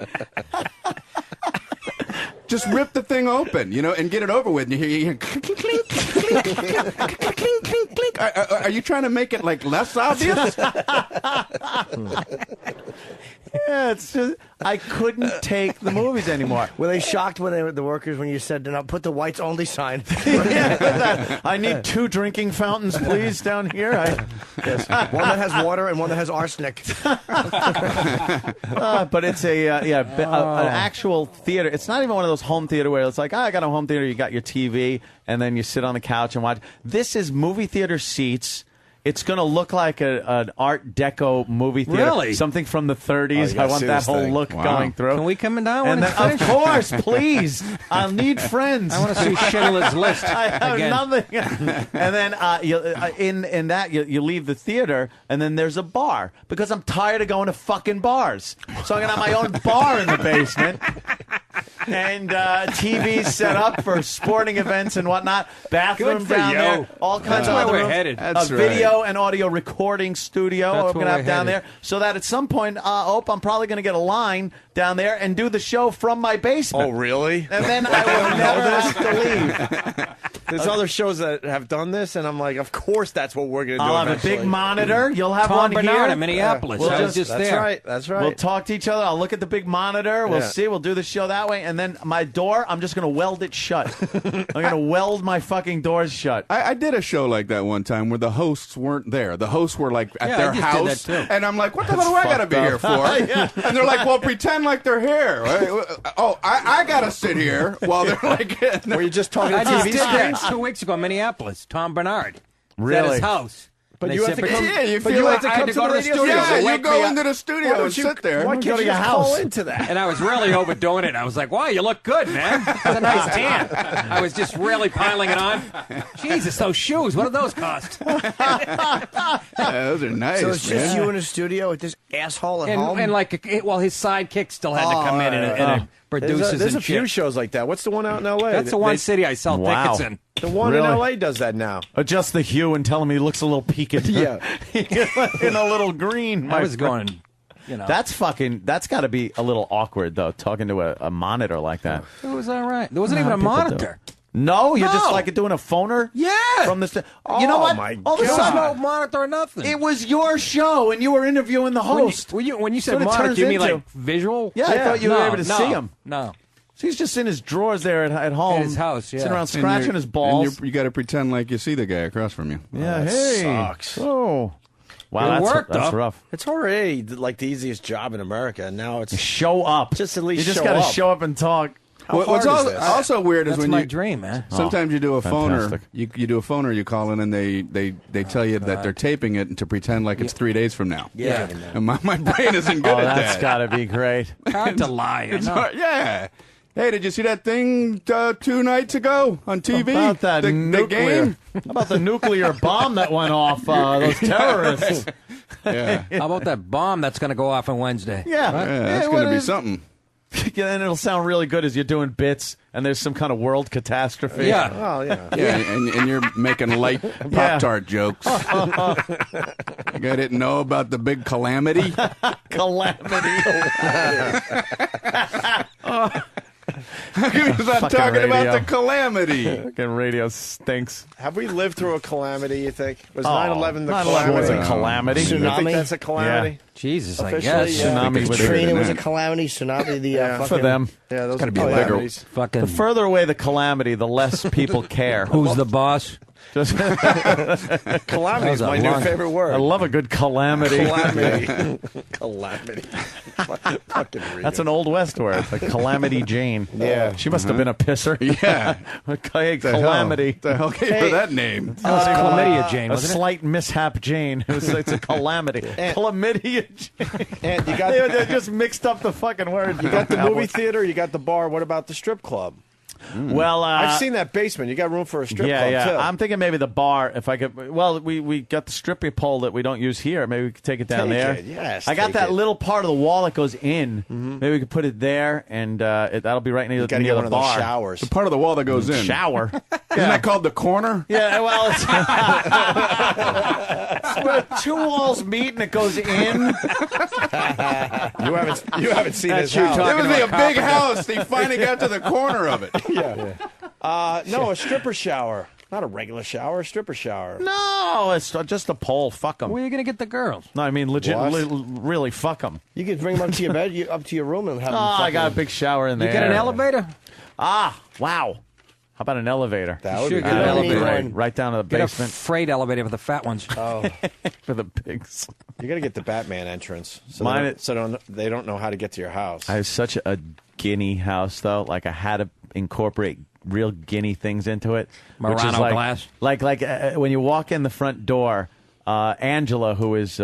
Just rip the thing open, and get it over with. And you hear clink, clink, clink, clink, clink, clink, clink, clink, clink. Are you trying to make it like less obvious? Yeah, it's just I couldn't take the movies anymore. Were they shocked when the workers when you said, "No, put the whites only" sign? I need 2 drinking fountains, please, down here. Yes. One that has water and one that has arsenic. But it's an actual theater. It's not even one of those home theater where it's like, I got a home theater. You got your TV, and then you sit on the couch and watch. This is movie theater seats. It's going to look like an Art Deco movie theater. Really? Something from the 30s. I want that whole look going through. Can we come in down? And when then, it's of finished? course, please. I'll need friends. I want to see Schindler's List I have again. nothing. And then in that you leave the theater, and then there's a bar, because I'm tired of going to fucking bars. So I'm gonna have my own bar in the basement, and TVs set up for sporting events and whatnot. Bathroom Good for down you. there, all kinds That's of where other we're rooms. headed. That's a right. video and audio recording studio. That's I'm where gonna have we're down headed. there, so that at some point, I'm probably gonna get a line down there and do the show from my basement. Oh, really? And then I will never have to leave. There's other shows that have done this, and I'm like, of course that's what we're going to do. I'll have a big monitor. You'll have Tom one Bernard here. in Minneapolis. We'll I was just that's there. right. That's right. We'll talk to each other. I'll look at the big monitor. We'll Yeah. see. We'll do the show that way. And then my door, I'm just going to weld it shut. I'm going to weld my fucking doors shut. I did a show like that one time where the hosts weren't there. The hosts were like at Yeah, I their just did house, that too. and I'm like, "What the hell do I got to be here for?" Yeah. And they're like, "Well, pretend like they're here." Oh, I got to sit here while they're like. Were you just talking I to just TV did that screens? 2 weeks ago in Minneapolis. Tom Bernard. Really? At his house. But They you have said, to come. Yeah, you but feel you like have to I come had to go to the radio studio. station. Yeah, you Wake me go up. into the Why studio don't and you- sit there. Why Go can't to you your just house. call into that? And I was really overdoing it. I was like, wow, you look good, man. It's a nice tan. I was just really piling it on. Jesus, those shoes, what do those cost? Yeah, those are nice. So it's just man. you in the studio with this asshole at home? And like, his sidekick still had to come in and produces There's a and few shit. shows like that. What's the one out in L.A.? That's the one city I sell Wow. tickets in. The one Really? in L.A. does that now. Adjust the hue and tell him he looks a little peaked. Yeah. In a little green. I my was friend. going, you know. That's got to be a little awkward, though, talking to a monitor like that. It was all right. There wasn't even a People do. monitor. No, you're just No. like doing a phoner? Yeah. From the you know what? my All of a There was sudden, no monitor or nothing. it was your show, and you were interviewing the host. When you said That's what it monitor, turns you mean into. like visual? Yeah, I thought you were No, able to no, see him. No. So he's just in his drawers there at home. In his house, yeah. Sitting around And scratching you're- his balls. And you got to pretend like you see the guy across from you. Yeah, that hey. sucks. Oh. Wow, It that's, worked, that's though. rough. It's already like the easiest job in America, and now it's Show up. Just at least you just show gotta up. show up and talk. How What's hard is this? also weird is That's when my you dream, man. sometimes you do a phoner. fantastic. You do a phoner. You call in and they tell you that they're taping it and to pretend like it's 3 days from now. Yeah. And my brain isn't good Oh, at that's that. got to be great. Hard to lie. I It's know. hard- yeah. Hey, did you see that thing 2 nights ago on TV? About that the nuclear. game? How about the nuclear bomb that went off? Those terrorists. Yeah. How about that bomb that's going to go off on Wednesday? Yeah. Yeah, that's what going to be is- something. Yeah, and it'll sound really good as you're doing bits, and there's some kind of world catastrophe. Yeah. Oh yeah. Yeah, and you're making light Pop-Tart jokes. You guys didn't know about the big calamity? Calamity. How come you're not Fucking talking about radio. the calamity? Fucking radio stinks. Have we lived through a calamity? You think was Oh, 9/11 the 9/11 calamity? was a calamity. You think Tsunami? that's a calamity? Jesus, I Officially, guess. yeah. Tsunami with Katrina was a that. calamity. Tsunami, the fucking... For them. Yeah, those gotta are be a bigger- calamities. Fucking. The further away the calamity, the less people care. Who's the boss? Just, Calamity is That was a my new long- favorite word. I love a good calamity. Calamity. Calamity. Fucking read That's it. an Old West word, like Calamity Jane. Yeah. She must have been a pisser. Yeah. Hey, Calamity. The hell gave her that name? That was Chlamydia Jane, A wasn't it? slight mishap Jane. It's a calamity. Chlamydia Jane. And you got They just mixed up the fucking word. you got the movie theater, you got the bar. What about the strip club? Well, I've seen that basement. You got room for a strip yeah, club yeah. too. I'm thinking maybe the bar. If I could, well, we got the stripping pole that we don't use here. Maybe we could take it down Take there. it, yes, I got take that it. little part of the wall that goes in. Maybe we could put it there, and that'll be right near, you got to near get one the of those bar. showers. The part of the wall that goes in. Shower. Isn't that called the corner? Yeah, well, it's where two walls meet and it goes in. You haven't seen That's his you house. talking It was a about big house. They finally got to the corner of it. Yeah. No, a stripper shower. Not a regular shower, a stripper shower. No, it's just a pole. Fuck them. Where are you going to get the girls? No, I mean legit, What? really fuck them. You could bring them up to your bed, up to your room, and have Oh, them I fucking... got a big shower in You there. get an elevator? Ah, wow. How about an elevator? That would be Should good. get an I don't need elevator. one. Right down to the Get a basement freight elevator for the fat ones. Oh, for the pigs. you got to get the Batman entrance, so Mine- they don't know how to get to your house. I have such a guinea house, though. Like, I had to incorporate real guinea things into it. which is Murano like, glass? Like when you walk in the front door, Angela, who is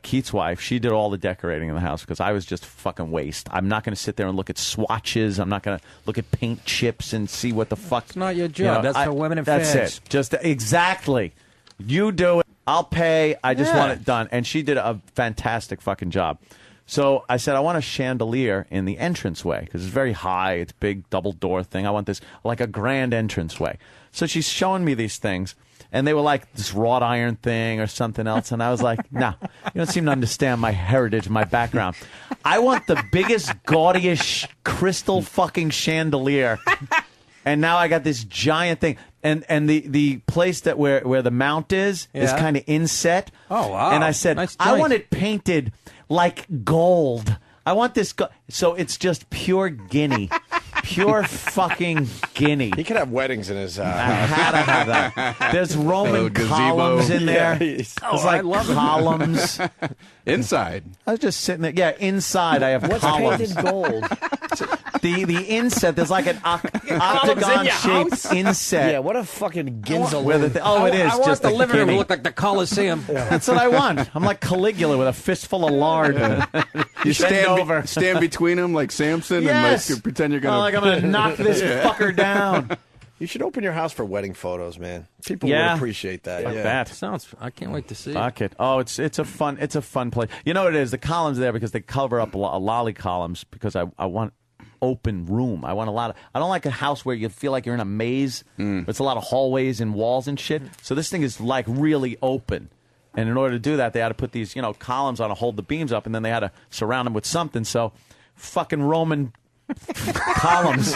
Keith's wife, she did all the decorating in the house because I was just fucking waste. I'm not going to sit there and look at swatches. I'm not going to look at paint chips and see what the fuck. It's not your job. That's for women and That's fags. it. Just exactly. You do it. I'll pay. I just Yeah. want it done. And she did a fantastic fucking job. So I said, I want a chandelier in the entranceway because it's very high. It's a big double door thing. I want this like a grand entranceway. So she's showing me these things, and they were like this wrought iron thing or something else. And I was like, no, you don't seem to understand my heritage, my background. I want the biggest, gaudiest crystal fucking chandelier. And now I got this giant thing. And the place that where the mount is kind of inset. Oh, wow. And I said, Nice I joint. want it painted like gold. I want this so it's just pure guinea. Pure fucking guinea. He could have weddings in his I had to have that. There's Roman columns in there. There's like columns. Inside. I was just sitting there. Yeah, inside I have What's columns. painted gold? The inset, there's like an in octagon-shaped your house? inset. Yeah, what a fucking ginza. Where it is I want just the a living room to guinea. look like the Coliseum. That's what I want. I'm like Caligula with a fistful of lard. You Bend over. stand between them like Samson Yes. and like, pretend you're going to... Oh, like I'm going to knock this fucker down. You should open your house for wedding photos, man. People Yeah. would appreciate that. Like yeah. that. I can't wait to see Fuck it. Oh, it's a fun place. You know what it is? The columns are there because they cover up lolly columns because I want open room. I want I don't like a house where you feel like you're in a maze. It's a lot of hallways and walls and shit. So this thing is like really open. And in order to do that, they had to put these, columns on to hold the beams up, and then they had to surround them with something. So fucking Roman columns.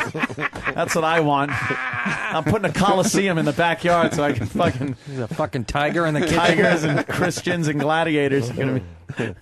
That's what I want. I'm putting a Coliseum in the backyard so I can fucking... There's a fucking tiger in the kitchen. Tigers and Christians and gladiators are going to be...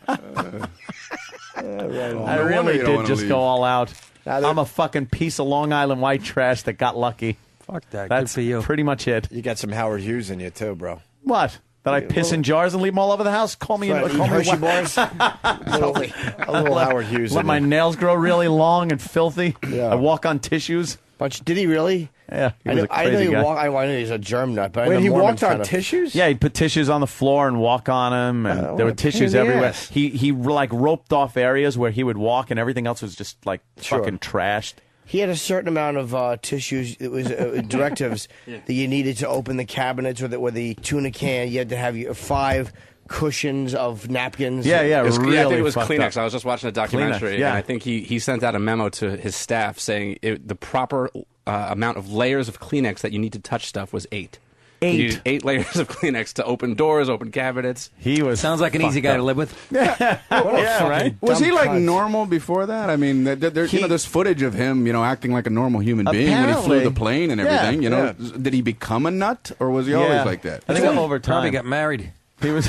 I really did just go all out. I'm a fucking piece of Long Island white trash that got lucky. Fuck that. That's Good for you. pretty much it. You got some Howard Hughes in you, too, bro. What? That I piss in jars and leave them all over the house? Call me Hershey what? bars. a little Howard Hughes. Let in my you. nails grow really long and filthy. Yeah. I walk on tissues. But did he really? Yeah, he I was know, a crazy I know guy. I know he's a germ nut, but I Wait, know he Mormons walked on kind of- tissues? Yeah, he'd put tissues on the floor and walk on them, and there were what a pain tissues in the everywhere. ass. He like roped off areas where he would walk, and everything else was just like fucking trashed. He had a certain amount of tissues. It was directives that you needed to open the cabinets or the tuna can. You had to have 5 cushions of napkins. Yeah, I think really it was fucked Kleenex. up. I was just watching a documentary, Kleenex, yeah. and I think he sent out a memo to his staff saying the proper amount of layers of Kleenex that you need to touch stuff was 8. 8. You need 8 layers of Kleenex to open doors, open cabinets. He was Sounds like an easy guy to live with. Yeah, right. Was he like cunt. normal before that? I mean, there's footage of him, acting like a normal human being when he flew Apparently. the plane and everything. Yeah. Did he become a nut, or was he always like that? I think over time. Probably got married. He was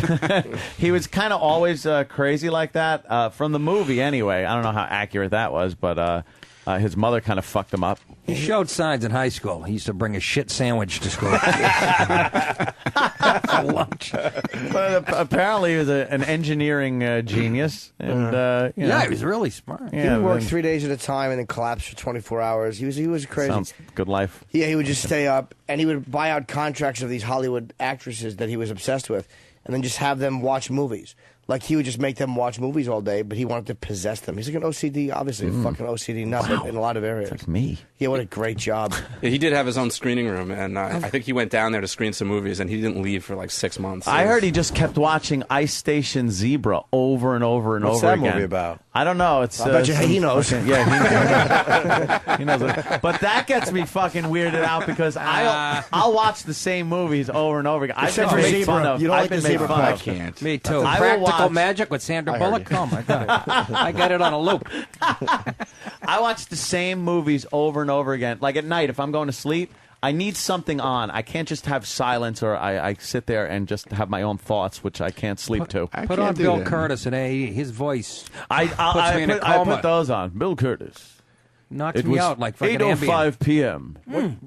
he was kind of always crazy like that from the movie. Anyway, I don't know how accurate that was, but his mother kind of fucked him up. He showed signs in high school. He used to bring a shit sandwich to school for lunch. But apparently, he was an engineering genius, and Yeah, he was really smart. He would work 3 days at a time and then collapse for 24 hours. He was crazy. Sounds good life. Yeah, he would just stay up, and he would buy out contracts of these Hollywood actresses that he was obsessed with, and then just have them watch movies. Like, he would just make them watch movies all day, but he wanted to possess them. He's like an OCD, obviously, a fucking OCD nut but in a lot of areas. Like me. Yeah, what a great job. Yeah, he did have his own screening room, and I think he went down there to screen some movies, and he didn't leave for like 6 months. I heard he just kept watching Ice Station Zebra over and over and What's over that again. movie about? I don't know. It's I bet you he knows. Yeah, he knows it. But that gets me fucking weirded out because I'll watch the same movies over and over again. I've been Except for made Zebra. fun of. You don't I've like been the made Zebra fun part. of. I can't. Me too. I will Practical watch- Magic with Sandra I heard Bullock. you. Come, I got it on a loop. I watch the same movies over and over again. Like at night, if I'm going to sleep, I need something on. I can't just have silence, or I sit there and just have my own thoughts, which I can't sleep to. Put on Bill Curtis and his voice. I puts me in a coma. put those on. Bill Curtis. Knocks It me was out like fucking 8:05 p.m.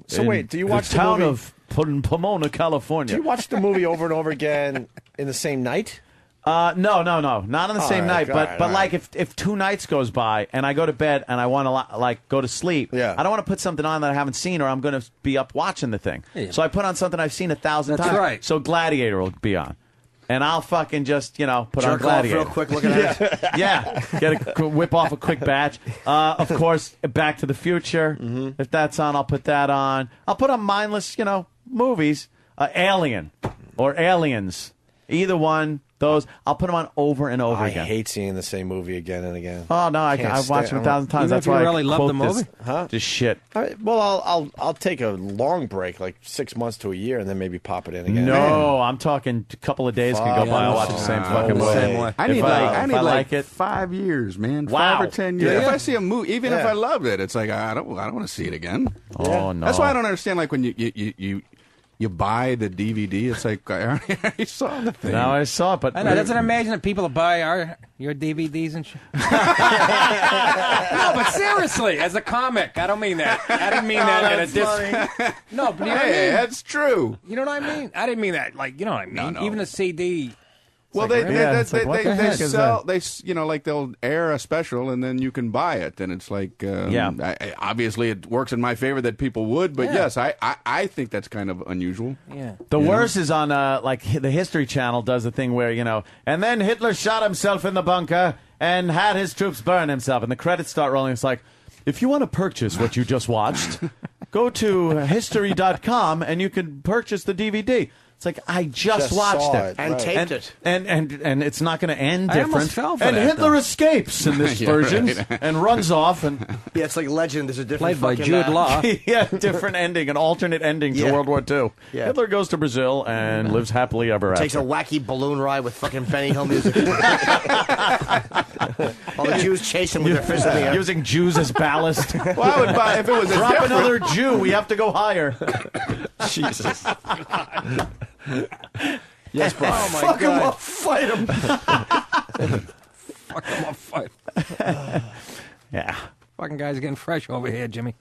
So in wait, do you watch the town the movie? of Pomona, California? Do you watch the movie over and over again in the same night? No, not on the same right, night. all But right, but all like if 2 nights goes by and I go to bed and I want to like go to sleep, Yeah. I don't want to put something on that I haven't seen, or I'm going to be up watching the thing. Yeah. So I put on something I've seen 1,000 That's times. right. So Gladiator will be on. And I'll fucking just, put on Jerk off Gladiator. real quick looking at it. Yeah, whip off a quick batch. Of course, Back to the Future. If that's on, I'll put that on. I'll put on mindless, movies. Alien or Aliens. Either one. Those I'll put them on over and over I again. hate seeing the same movie again and again. Oh no, I've watched it 1,000 times. That's why I really love the quote movie. this shit. I'll take a long break, like 6 months to a year, and then maybe pop it in again. No, I'm talking a couple of days can go by. I'll watch the same fucking movie. Same way. I need I like it. 5 years, man. Wow. 5 or 10 years. Yeah. If I see a movie, even if Yeah. I loved it, it's like I don't want to see it again. Oh no. That's why I don't understand. Like when you buy the DVD, it's like I already saw the thing. Now I saw it, but I know. Doesn't imagine that people buy your DVDs and shit. No, but seriously, as a comic, I don't mean that. I didn't mean that in a diss. No, but you know what I mean? That's true. You know what I mean? I didn't mean that. Like, you know what I mean? No. Even a CD. Well, like, they sell. Like they'll air a special and then you can buy it, and it's like obviously it works in my favor that people would, but yes, I think that's kind of unusual. Yeah. The worst is on like the History Channel does the thing where and then Hitler shot himself in the bunker and had his troops burn himself, and the credits start rolling. It's like, if you want to purchase what you just watched, go to history.com and you can purchase the DVD. It's like, I just watched it. And taped it. And it's not going to end I almost different. fell for And that, Hitler though. escapes in this Yeah, version right. and runs off. And Yeah, it's like Legend. There's a different Played by fucking, Jude Law. yeah, different ending, an alternate ending to Yeah. World War II. Yeah. Hitler goes to Brazil and lives happily ever after. Takes a wacky balloon ride with fucking Benny Hill music. All the Jews chase him with their fists in the air. Using Jews as ballast. Well, I would buy if it was a Drop different- another Jew. We have to go higher. Jesus. Yes, bro. Oh, my Fuck him God. up, fight him. Fuck them up, fight. Yeah. Fucking guys getting fresh over here, Jimmy.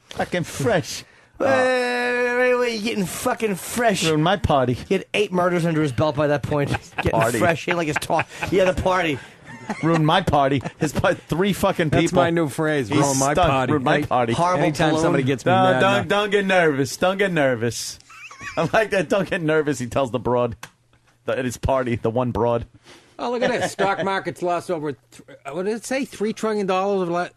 Fucking fresh. Wait, you're getting fucking fresh. Ruined my party. He had 8 murders under his belt by that point. Getting Party. fresh. He ain't like his talk. Yeah, the party. Ruined my party. His 3 fucking people. That's my new phrase. He's Ruin my stuck. party. Ruined my party. Horrible Anytime balloon. somebody gets me mad. Don't get nervous. Don't get nervous. I like that. Don't get nervous. He tells the broad at his party, the one broad. Oh, look at this. Stock market's lost over, what did it say? $3 trillion over the last,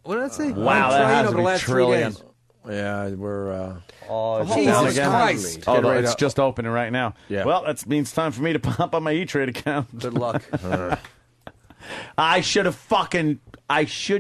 what did it say? Wow, $1 that trillion has over to the be last trillion. 3 days. Yeah, we're. Jesus Christ. Oh, it's just opening right now. Yeah. Well, that means time for me to pop on my E-Trade account. Good luck. I should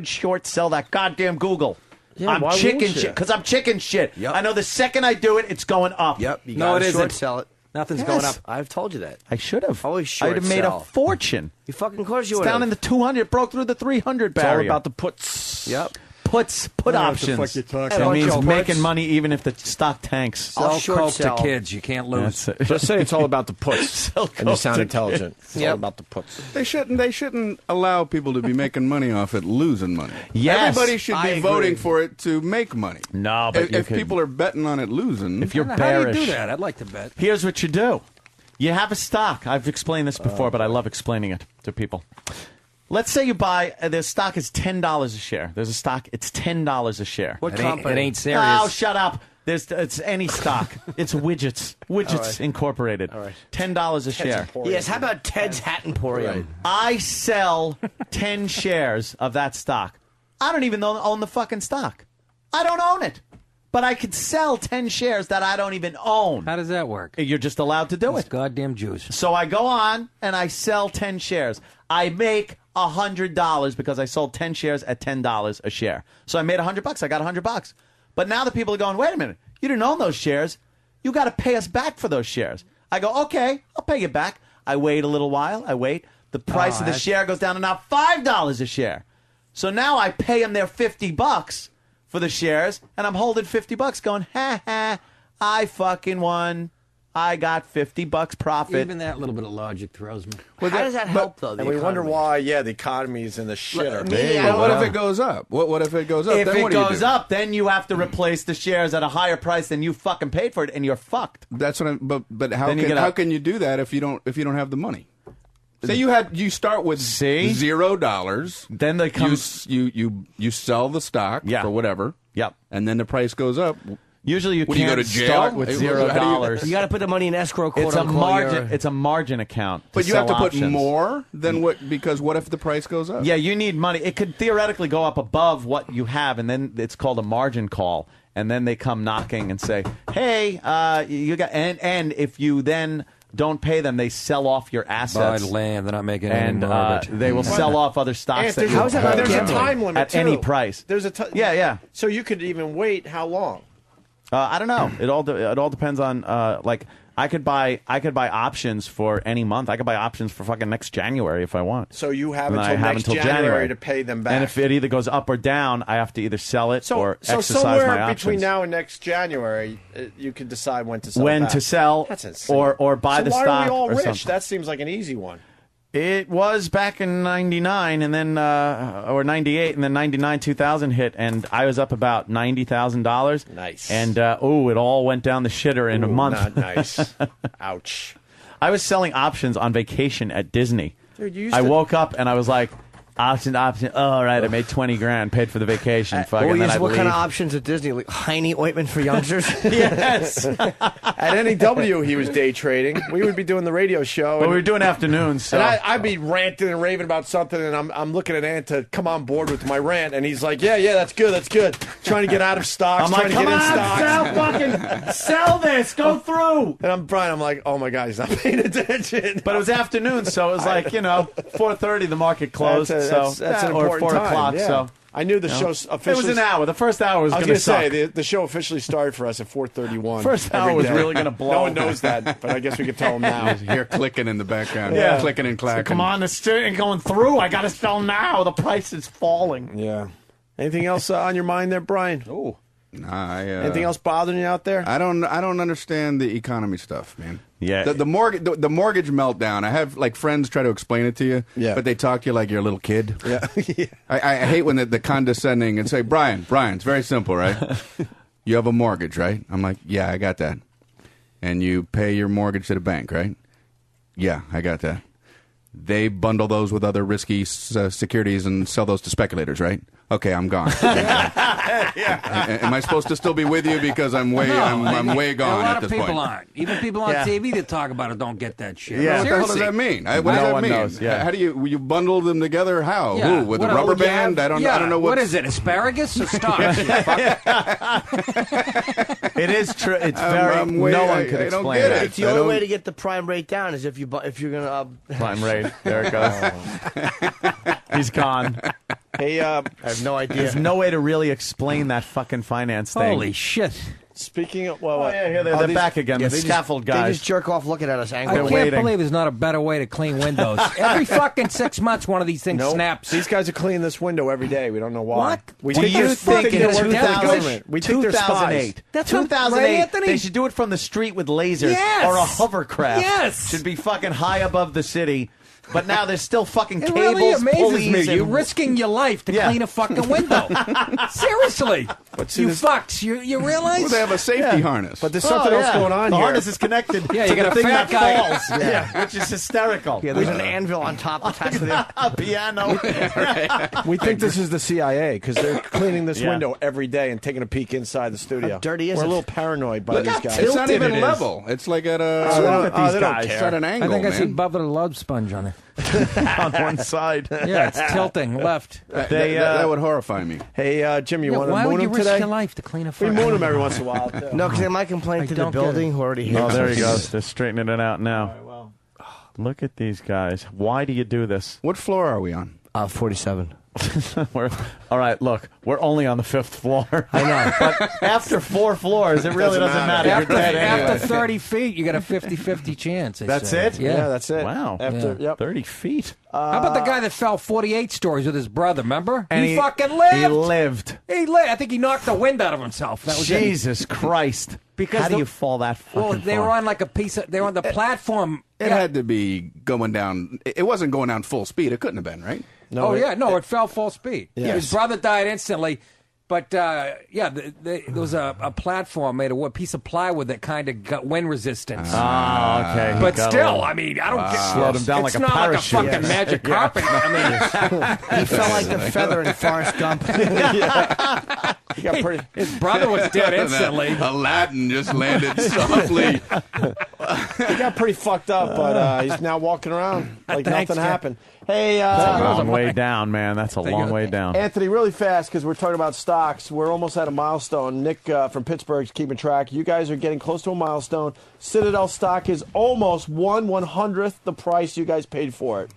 short sell that goddamn Google. Yeah, I'm why chicken wouldn't you? shit because I'm chicken shit. Yep. I know the second I do it, it's going up. Yep. You No, gotta it short isn't. sell it. Nothing's Yes. going up. I've told you that. I should have. Always short I'd have made a sell. fortune. You fucking course you It's would. down in the 200. Broke through the 300 It's all barrier. about the puts. Yep. put I don't know what the options. fuck you're talking That about. means Joe making Perks. money even if the stock tanks. Sell coke to kids. You can't lose. That's it. Just say it's all about the puts. And you sound intelligent. It's all about the puts. They shouldn't allow people to be making money off it losing money. Yes. Everybody should be I voting agree. for it to make money. No, but if people are betting on it losing, if you're How bearish, do you do that? I'd like to bet. here's what you do. You have a stock. I've explained this before, but I love explaining it to people. Let's say you buy, the stock is $10 a share. There's a stock, it's $10 a share. What It ain't, company? it ain't serious. Oh, shut up. It's any stock. It's Widgets. Widgets right. Incorporated. All right. $10 a share. Yes, how about Ted's Hat Emporium? I sell 10 shares of that stock. I don't even own the fucking stock. I don't own it. But I could sell 10 shares that I don't even own. How does that work? You're just allowed to do Those it. goddamn Jews. So I go on and I sell 10 shares. I make $100 because I sold 10 shares at $10 a share. So I made $100. I got $100. But now the people are going, wait a minute. You didn't own those shares. You got to pay us back for those shares. I go, okay, I'll pay you back. I wait a little while. I wait. The price of the share goes down to now $5 a share. So now I pay them their $50 for the shares, and I'm holding $50 going, ha ha, I fucking won. I got $50 profit. Even that little bit of logic throws me. How does that help, though? And we wonder why, the economy's in the shitter. But what if it goes up? What if it goes up? If then it what do you goes do? up, then you have to replace the shares at a higher price than you fucking paid for it, and you're fucked. That's what I'm. But how Then you can get how up. can you do that if you don't have the money? Say you start with $0. Then they come. You sell the stock for whatever. Yep. And then the price goes up. Usually you What, do you can't go to jail? start with How do you- $0. You got to put the money in escrow. Quote It's a unquote, margin. your- It's a margin account. But you have to sell put options. more than what? Because what if the price goes up? Yeah, you need money. It could theoretically go up above what you have, and then it's called a margin call. And then they come knocking and say, "Hey, you got." And if you then don't pay them, they sell off your assets. Buy land. They're not making and any more of it. they will sell off other stocks that there's a time limit at any price. There's a yeah. So you could even wait how long? I don't know. It all depends on like I could buy options for any month. I could buy options for fucking next January if I want. So you have And until I have next until January to pay them back. And if it either goes up or down, I have to either sell it or so exercise somewhere my options. between now and next January, you could decide when to sell. When back. to sell That's insane. or buy so the why stock are we all or rich? something. That seems like an easy one. It was back in 99 and then or 98 and then 99 2000 hit and I was up about $90,000. Nice. And it all went down the shitter in a month. Not nice. Ouch. I was selling options on vacation at Disney. Dude, you used I to- wook up and I was like, option. Oh, all right, I made $20,000, paid for the vacation. Fucking, then I'd what kind of leave. options at Disney? Like Heine ointment for youngsters? Yes. At NEW, he was day trading. We would be doing the radio show. But we were doing afternoons, so. And I'd be ranting and raving about something, and I'm looking at Ant to come on board with my rant, and he's like, yeah, that's good. Trying to get out of stocks, I'm trying like, to get come in on, stocks. sell this, go through. And I'm Brian, I'm like, oh my God, he's not paying attention. But it was afternoon, so it was like, 4:30 the market closed. That's an or important 4 time. o'clock. Yeah. So I knew the show's officially. It was an hour. The first hour was I was going to say suck. the show officially started for us at 4:31. First hour every was day. really going to blow. No one knows that, but I guess we could tell them now. You hear clicking in the background. Yeah. Clicking and clacking. So come on, the steering ain't going through. I got to sell now. The price is falling. Yeah. Anything else on your mind there, Brian? Oh. Nah, Anything else bothering you out there? I don't understand the economy stuff, man. Yeah. The mortgage meltdown. I have like friends try to explain it to you, but they talk to you like you're a little kid. Yeah. I hate when the condescending and say, Brian, it's very simple, right? You have a mortgage, right? I'm like, yeah, I got that. And you pay your mortgage to the bank, right? Yeah, I got that. They bundle those with other risky securities and sell those to speculators, right? Okay, I'm gone. Am I supposed to still be with you because I'm way gone A lot at this of people point? aren't. Even people on TV that talk about it don't get that shit. Yeah. What the hell Seriously. does that mean? What does that mean? knows, yeah. How do you bundle them together? How? Yeah. Who, with What a rubber you have- band? I don't know what is it. Asparagus or stocks? It is true. It's very. No one could I don't explain get it. it. It's the only way to get the prime rate down is if you're going to Prime rate. There it goes. He's gone. Hey, I have no idea. There's no way to really explain that fucking finance thing. Holy shit. Speaking of, they're back again. The scaffold guys. They just jerk off looking at us I angry. can't believe there's not a better way to clean windows. Every fucking 6 months, one of these things snaps. These guys are cleaning this window every day. We don't know why. What? We Do think you they're think fucking in working for the 2000 government. We think they're spies. 2008? That's what- 2008. right, Anthony? They should do it from the street with lasers Yes. or a hovercraft. Yes. Should be fucking high above the city. But now there's still fucking It cables, really amazes pulleys, me. and You're risking your life to clean a fucking window. Seriously. You fucks. You realize? Well, they have a safety harness. But there's something else going on the here. harness is connected Yeah, to you got the a thing fat that guy. falls, which is hysterical. Yeah, there's an anvil on top attached to the a piano. We think this is the CIA because they're cleaning this window every day and taking a peek inside the studio. How dirty is We're it? a little paranoid by these guys. It's not tilted even it is. level. It's like at What's wrong with a. these They don't guys? care. It's at an angle, I think I see man. Bubba the Love Sponge on it. on one side. Yeah, it's tilting left. That would horrify me. Hey, Jim, you Yeah, want why to would moon you him risk today? your life to clean a We fucking moon him every once in a while. Too. No, because they might complain to the don't get building who already hates Oh, there he us. goes. They're straightening it out now. Look at these guys. Why do you do this? What floor are we on? 47. All right, look, we're only on the 5th floor. I know. But after 4 floors, it really doesn't matter. You're dead anyway. After 30 feet, you got a 50-50 chance. they That's say. it? Yeah. that's it. Wow. After, Yeah. 30 feet. How about the guy that fell 48 stories with his brother, remember? And he fucking lived. He lived. He lived. I think he knocked the wind out of himself. That was it. Jesus Christ. Because how do the- you fall that fucking Well, they far? were on like a piece of. They were on the platform. It had to be going down. It wasn't going down full speed. It couldn't have been, right? No, it fell full speed. Yes. His brother died instantly. But, there was a platform made of a piece of plywood that kind of got wind resistance. Okay. But still, I mean, I don't get Slowed him down it's like a not parachute. like a fucking magic carpet. I mean, He felt like the feather in Forrest Gump. He got pretty. His brother was dead instantly. Aladdin just landed softly. He got pretty fucked up, but he's now walking around like Thanks, nothing Jeff. happened. Hey, That's a long way down, man. That's a long way down. Anthony, really fast because we're talking about stocks. We're almost at a milestone. Nick from Pittsburgh's keeping track. You guys are getting close to a milestone. Citadel stock is almost 1/100th the price you guys paid for it.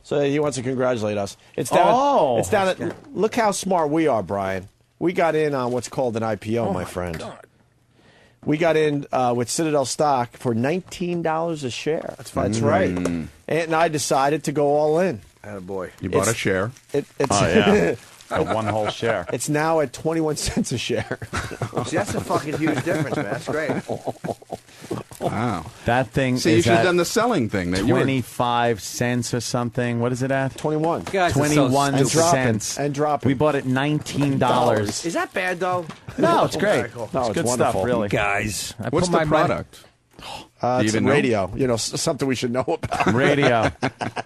So he wants to congratulate us. It's down. It's down. Look how smart we are, Brian. We got in on what's called an IPO, my friend. God. We got in with Citadel stock for $19 a share. That's right. Ant and I decided to go all in. Attaboy. You bought a share. One whole share. It's now at 21 cents a share. See, that's a fucking huge difference, man. That's great. Wow. That thing See, you is should have at done the selling thing. That you were 25 cents or something. What is it at? 21. Guys are so 21 stupid. cents. And dropping. We bought it $19. Is that bad, though? No, it's great. Very cool. No, it's good wonderful. stuff, really. Guys, I What's put the my money- product? It's even know? radio. You know, something we should know about. Radio.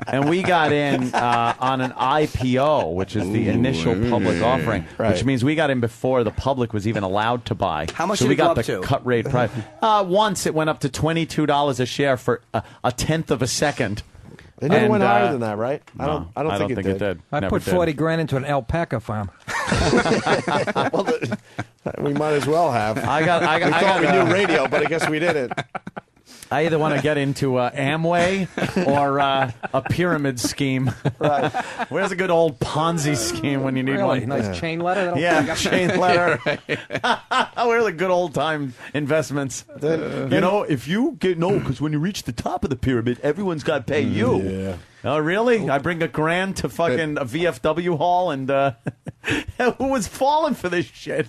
And we got in on an IPO, which is the initial public offering, which means we got in before the public was even allowed to buy. How much so did we it go got up the to? cut rate price. Once it went up to $22 a share for a tenth of a second. It never And, went higher than that, right? No, I don't think it did. I Never put did. 40 grand into an alpaca farm. We might as well have. we I thought we knew radio, but I guess we didn't. I either want to get into Amway or a pyramid scheme. Right. Where's a good old Ponzi scheme when you need Really? one? Nice chain letter. That'll Yeah, pick up. chain letter. Where are the good old time investments? You know, if you get because when you reach the top of the pyramid, everyone's got to pay you. Yeah. Oh, really? I bring $1,000 to fucking a VFW hall, and who was falling for this shit?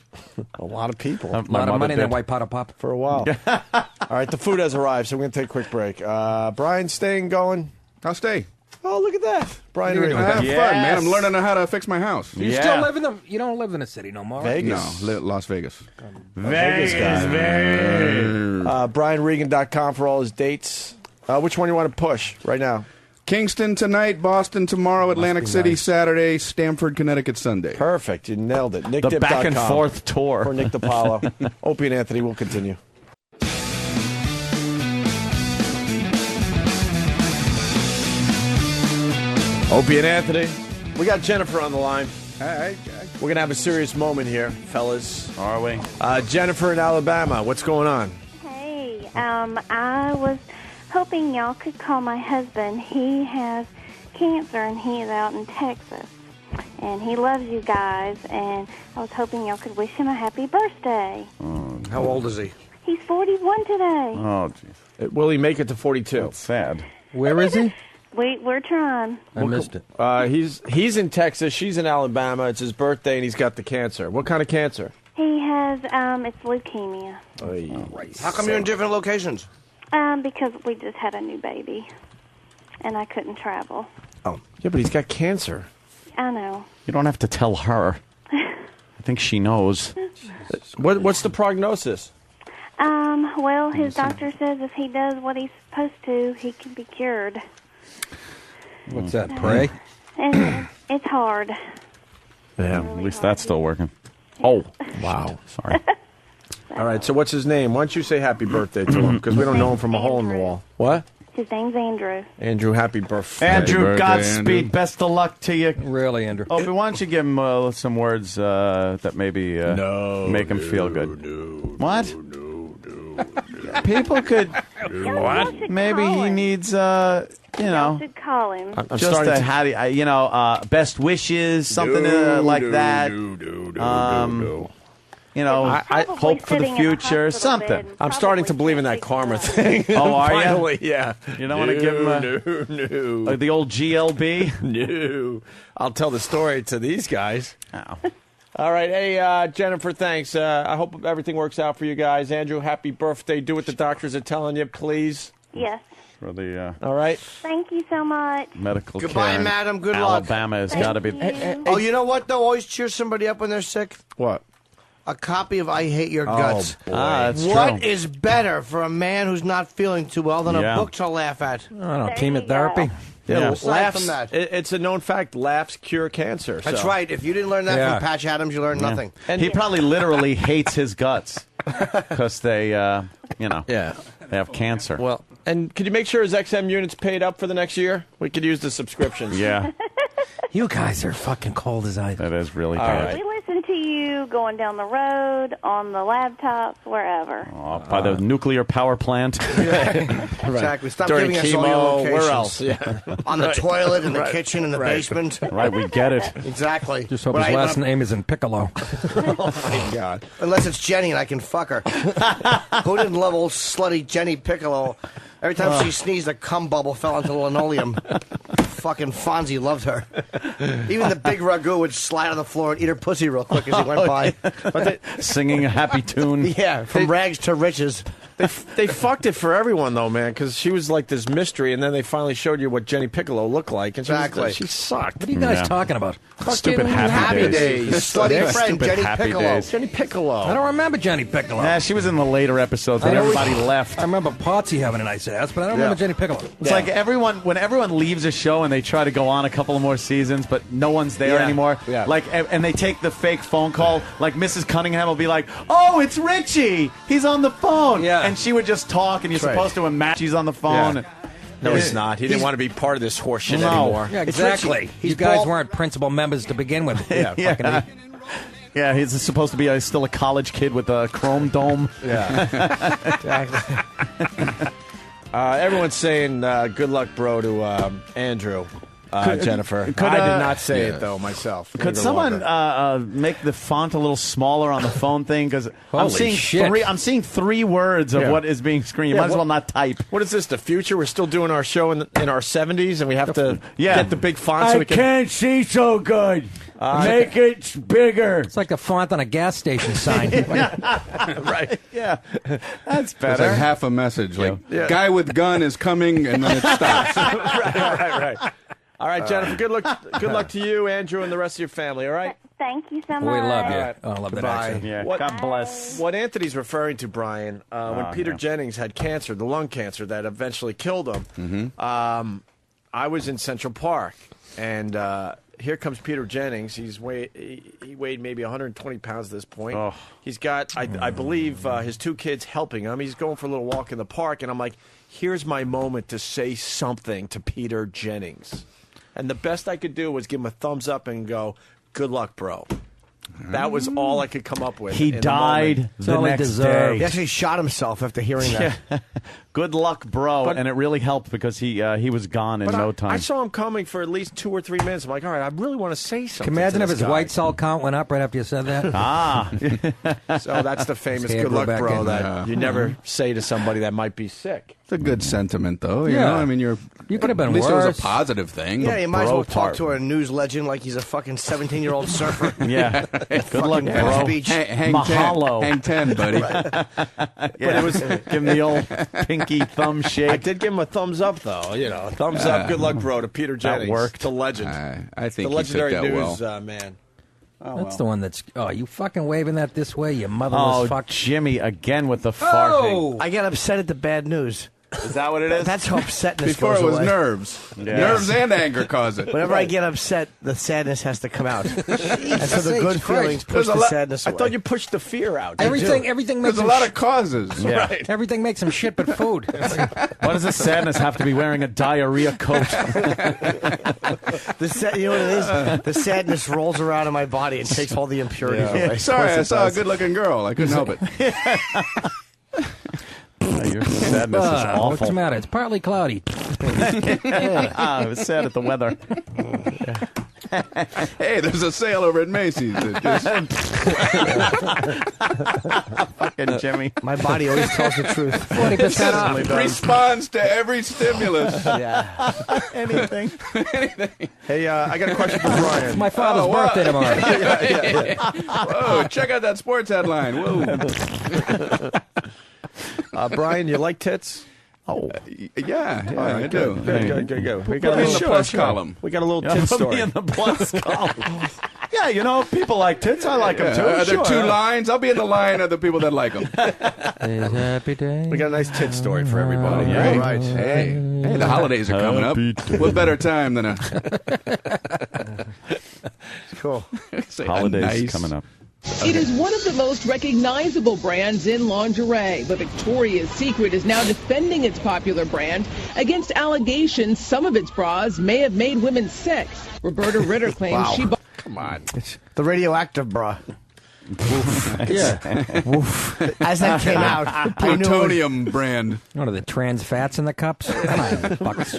A lot of people. A lot of money in that white pot of pop. For a while. All right, the food has arrived, so we're going to take a quick break. Brian, staying going? I'll stay. Oh, look at that. Brian, I Regan. have fun, man. I'm learning how to fix my house. You still live in the? You don't live in the city no more. Right? Vegas. No, Las Vegas. Vegas guy. BrianRegan.com for all his dates. Which one do you want to push right now? Kingston tonight, Boston tomorrow, Atlantic City Saturday, Stamford, Connecticut Sunday. Perfect. You nailed it. NickDip.com. The back and forth tour. For Nick DiPaolo. Opie and Anthony will continue. Opie and Anthony. We got Jennifer on the line. We're going to have a serious moment here, fellas. Are we? Jennifer in Alabama. What's going on? Hey, I was hoping y'all could call my husband. He has cancer and he is out in Texas. And he loves you guys, and I was hoping y'all could wish him a happy birthday. How old is he? He's 41 today. Oh, jeez. Will he make it to 42? That's sad. Where is he? We're trying. I missed it. He's in Texas. She's in Alabama. It's his birthday, and he's got the cancer. What kind of cancer? He has, it's leukemia. How come you're in different locations? Because we just had a new baby, and I couldn't travel. Oh, yeah, but he's got cancer. I know. You don't have to tell her. I think she knows. What's the prognosis? Well, his doctor says if he does what he's supposed to, he can be cured. What's that, pray? And it's hard. Yeah, at least that's still working. Oh, wow. Sorry. All right, so what's his name? Why don't you say happy birthday to him? Because we don't know him from a hole in the wall. What? His name's Andrew. Andrew, happy birthday. Andrew, Godspeed. Best of luck to you. Really, Andrew. Oh, but why don't you give him some words that maybe make him feel good? What? People could. What? Maybe he needs, Y'all should call him. I'm just starting a to- how do you, best wishes, something like that. You know, I hope for the future, something. I'm starting to believe in that karma thing. Oh, are you? Finally, yeah. You don't want to give him like the old GLB? No. I'll tell the story to these guys. Oh. All right. Hey, Jennifer, thanks. I hope everything works out for you guys. Andrew, happy birthday. Do what the doctors are telling you, please. Yes. For the All right. Thank you so much. medical Goodbye, care in madam. Good luck. Alabama has got to be. Oh, you know what, though? Always cheer somebody up when they're sick. What? a copy of I Hate Your Guts. Boy. That's What true. is better for a man who's not feeling too well than a book to laugh at? I don't know, chemotherapy. Yeah, Aside laughs. from that. It's a known fact. Laughs cure cancer. That's so. right. If you didn't learn that Yeah. from Patch Adams, you learned nothing. And he probably literally hates his guts because they, they have cancer. Well, and could you make sure his XM unit's paid up for the next year? We could use the subscriptions. Yeah. You guys are fucking cold as ice. That is really All bad. right. We listen to you going down the road, on the laptops, wherever. By the nuclear power plant. Exactly. Stop During giving us all your chemo, locations. where else? Yeah. On the Right. toilet, in the Right. kitchen, in the Right. basement. Right, we get it. Exactly. Just hope When his I- last name isn't Piccolo. Oh, my God. Unless it's Jenny and I can fuck her. Who didn't love old slutty Jenny Piccolo? Every time she sneezed, a cum bubble fell onto the linoleum. Fucking Fonzie loved her. Even the big ragu would slide on the floor and eat her pussy real quick as he went by. But Singing a happy tune. Yeah, from rags to riches. They fucked it for everyone though, man, because she was like this mystery, and then they finally showed you what Jenny Piccolo looked like, and Exactly. she sucked. What are you guys talking about? Stupid Happy Days. The slutty friend, Stupid Jenny Happy Piccolo. Days. Jenny Piccolo. I don't remember Jenny Piccolo. Yeah, she was in the later episodes when everybody left. I remember Potsy having a nice ass, but I don't remember Jenny Piccolo. It's like when everyone leaves a show and they try to go on a couple of more seasons, but no one's there Yeah. anymore. Yeah. Like, and they take the fake phone call. Like Mrs. Cunningham will be like, "Oh, it's Richie. He's on the phone." Yeah. And she would just talk, and you're That's right. supposed to imagine he's on the phone. Yeah. No, he's not. He didn't want to be part of this horse shit No. anymore. Yeah, It's exactly. Richie. You He's guys bald. weren't principal members to begin with. Yeah. Fucking Yeah, he's supposed to be still a college kid with a chrome dome. Yeah. Exactly. Everyone's saying good luck, bro, to Andrew. Jennifer. I did not say it though myself. Could someone make the font a little smaller on the phone thing? Because I'm Holy seeing shit. I'm seeing 3 words of Yeah. what is being screened. Yeah, Might as well not type. What is this? The future? We're still doing our show in our 70s, and we have to Yeah. get the big font so we can. see so good. Make it bigger. It's like the font on a gas station sign. Right. Yeah, that's It's better. like half a message, like Yeah. guy with gun is coming, and then it stops. right. All right, Jennifer. Good luck to you, Andrew, and the rest of your family. All right. Thank you so much. We love you. All right. Oh, I love that Goodbye. accent. Yeah, What- God bless. What Anthony's referring to, Brian, when Peter Jennings had cancer, the lung cancer that eventually killed him, I was in Central Park, and here comes Peter Jennings. He weighed maybe 120 pounds at this point. Oh. He's got, I believe, his 2 kids helping him. He's going for a little walk in the park, and I'm like, here's my moment to say something to Peter Jennings. And the best I could do was give him a thumbs up and go, good luck, bro. That was all I could come up with. He in the died moment. the all he next deserved. He day. actually shot himself after hearing that. Good luck, bro. But- and it really helped because he was gone in But no I time. saw him coming for at least 2 or 3 minutes. I'm like, all right, I really want to say something. Can you imagine to if this his guy. white cell count went up right after you said that? Ah. So that's the famous His good hand luck, go back bro, in. that you never say to somebody that might be sick. It's a good sentiment, though. You Yeah. know, I mean, You could have been at least it worse. was a positive thing. Yeah, you might as Bro well talk part. to a news legend like he's a fucking 17-year-old surfer. Yeah. Good luck, Fucking bro. Beach. Hang Mahalo. 10. Hang 10, buddy. But it was give him the old pinky thumb I shake. did give him a thumbs up, though. You know, thumbs up, good luck, bro, to Peter Jennings. worked. The legend. I think the he took legendary that news well. man. That's the one that's. Oh, you fucking waving that this way, you motherless Oh, fuck. Jimmy again with the farting. Oh! I get upset at the bad news. Is that what it is? That's how upsetness Before goes it was away. nerves. Yeah. Nerves and anger cause it. Whenever I get upset, the sadness has to come out. And so the good Christ. feelings push There's a the lot- sadness I away. thought you pushed the fear out. Everything makes There's a him lot of causes. Yeah. Right. everything makes him shit but food. What does the sadness have to be wearing a diarrhea coat? You know what it is? The sadness rolls around in my body and takes all the impurities away. Sorry, I saw a good-looking girl. I couldn't help it. Your sadness is awful. What's the matter? It's partly cloudy. I was sad at the weather. Hey, there's a sale over at Macy's. Fucking Jimmy. My body always tells the truth. 40% off. Responds to every stimulus. Yeah. Anything. Hey, I got a question for Brian. It's my father's birthday tomorrow. Whoa, check out that sports headline. Whoa. Brian, you like tits? Oh. Yeah, All right, I do. Good. We got Put a me in little the plus column. We got a little Yeah, tit put story. me in the plus column. Yeah, people like tits. I like them too. Are there Sure. 2 lines? I'll be in the line of the people that like them. Happy day. We got a nice tit story for everybody. Great. All right. Hey, the holidays are coming up. What better time than a cool holidays coming up? It is one of the most recognizable brands in lingerie, but Victoria's Secret is now defending its popular brand against allegations some of its bras may have made women sick. Roberta Ritter claims she bought... Come on. It's the radioactive bra. Yeah. As that came out, the plutonium brand. What are the trans fats in the cups? Come on, fuckers.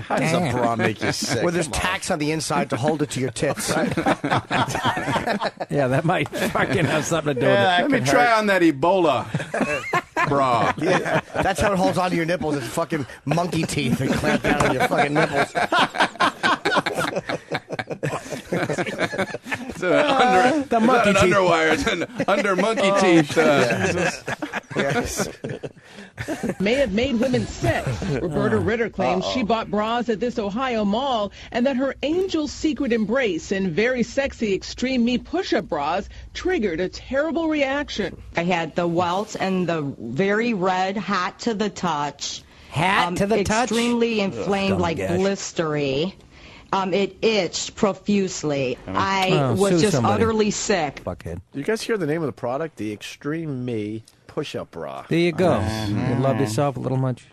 How does a bra make you sick? Well, there's tacks on the inside to hold it to your tits. Yeah, that might fucking have something to do with it. Let me try on that Ebola bra. Yeah, that's how it holds onto your nipples. It's fucking monkey teeth that clamp down on your fucking nipples. The monkey teeth. Underwire. It's an under monkey teeth. Yes. may have made women sick. Roberta Ritter claims she bought bras at this Ohio mall and that her Angel Secret Embrace and very sexy Extreme Me push-up bras triggered a terrible reaction. I had the welts and the very red, hot to the touch. Hat to the touch? Extremely inflamed, like gosh. blistery. It itched profusely. I was just utterly sick. Fuckhead. Do you guys hear the name of the product? The Extreme Me push-up bra. There you go. You love yourself a little much.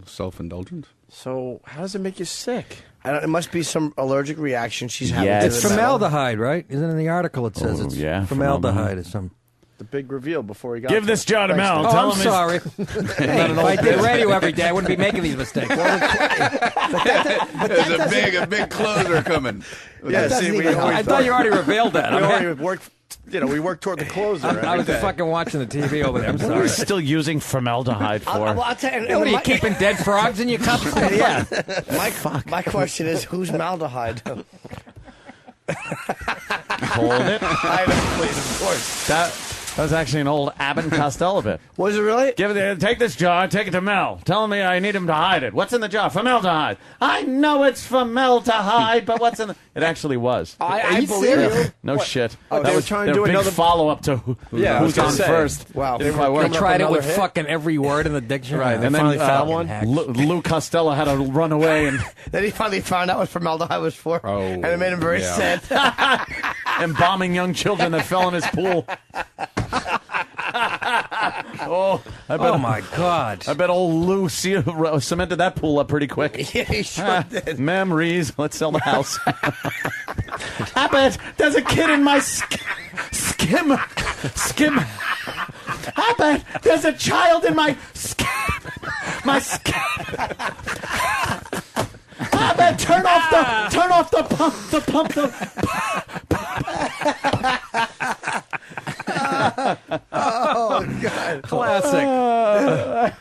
Self-indulgence. So how does it make you sick? It must be some allergic reaction she's having. Yes. to It's the metal. formaldehyde, right? Isn't it in the article? It says it's formaldehyde or something. The big reveal before he got Give this Joe to Mel. Oh, Tell I'm him sorry. Hey, if I did radio every day, I wouldn't be making these mistakes. There's a big closer coming. Yeah, see, I thought you already revealed that. We already worked. We worked toward the closer. I was fucking watching the TV over there. I'm What are sorry. you still using formaldehyde for? I'll tell you, What are you keeping dead frogs in your cups? Yeah. My question is, who's maldehyde? Hold it. I know, please, of course. That was actually an old Abbott and Costello bit. Was it really? Take this jar, take it to Mel. Tell me I need him to hide it. What's in the jar? Formaldehyde. I know it's formaldehyde, but what's in the... It actually was. I believe you. No shit. Oh, that was trying to their do big another follow-up to who's on first. Wow. If I were. I tried it with hit? fucking every word in the dictionary. Right, and then finally found one? Lou Costello had to run away and Then he finally found out what formaldehyde was for, and it made him very sad. embalming young children that fell in his pool. Oh my God! I bet old Lou cemented that pool up pretty quick. Yeah, he sure did. Memories. Let's sell the house. I bet there's a kid in my skim. I bet there's a child in my skim. I bet turn off the pump. Oh God! Classic.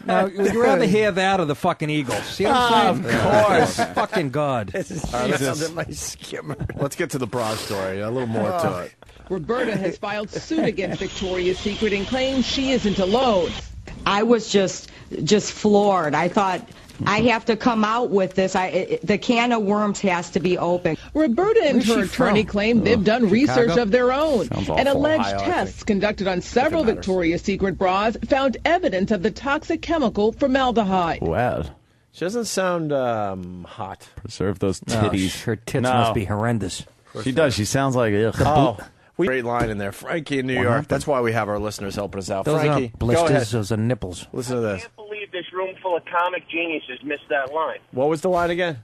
Now, would you rather hear that or the fucking Eagles? See what I'm saying? Of course. Fucking God. This is my skimmer. Let's get to the bra story. A little more to it. Roberta has filed suit against Victoria's Secret and claims she isn't alone. I was just floored. I thought, I have to come out with this. The can of worms has to be open. Roberta and her attorney claim they've done research Chicago? of their own. Sounds And awful. alleged Ohio, I tests think. conducted on several Victoria's Secret bras found evidence of the toxic chemical formaldehyde. Well, She doesn't sound hot. preserve those Oh, titties. her tits No. must be horrendous. She does. She sounds like ugh. Great line in there. Frankie in New York. That's why we have our listeners helping us out. Those Frankie, aren't go ahead. blisters. Those are nipples. Listen to this. I can't believe this room full of comic geniuses missed that line. What was the line again?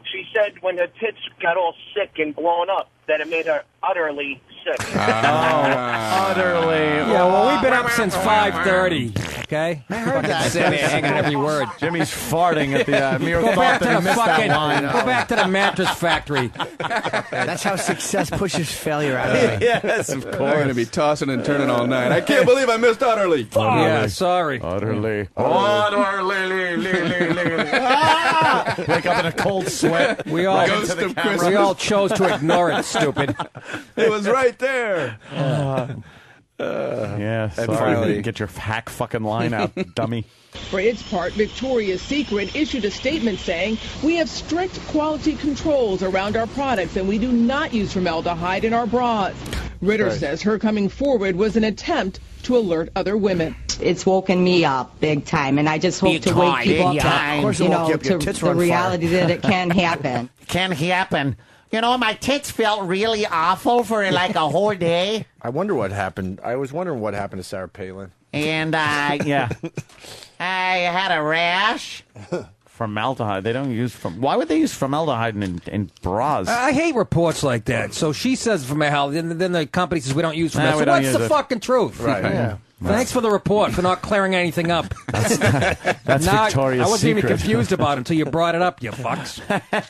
She said when her tits got all sick and blown up, that it made her utterly sick. Utterly. Yeah, well, we've been up since 5:30. Okay, I heard that. Sitting there hanging every word. Jimmy's farting at the mere Go back thought to that he the missed that fucking. line. Go back to the mattress factory. That's how success pushes failure out of me. Yes, of I'm course. going to be tossing and turning all night. I can't believe I missed utterly. Yeah, sorry. Utterly. Ah! Wake up in a cold sweat. We all Ghost of Christmas. we all chose to ignore it. Stupid. It was right there. Yeah, And sorry. finally- Get your hack fucking line out, dummy. For its part, Victoria's Secret issued a statement saying, "We have strict quality controls around our products and we do not use formaldehyde in our bras." Ritter Right. says her coming forward was an attempt to alert other women. It's woken me up big time, and I just hope Big to wake time, people big up, time. Of course you it woke know, you up. Your to tits the were on fire. reality that it can happen. Can happen. You know, my tits felt really awful for like a whole day. I wonder what happened. I was wondering what happened to Sarah Palin. And I had a rash. Formaldehyde. They don't use Why would they use formaldehyde in bras? I hate reports like that. So she says formaldehyde, and then the company says we don't use Nah, formaldehyde. we So don't what's use the it. fucking truth? Right. Yeah. Thanks for the report, for not clearing anything up. That's Now, Victoria's I wasn't even Secret. confused about it until you brought it up, you fucks.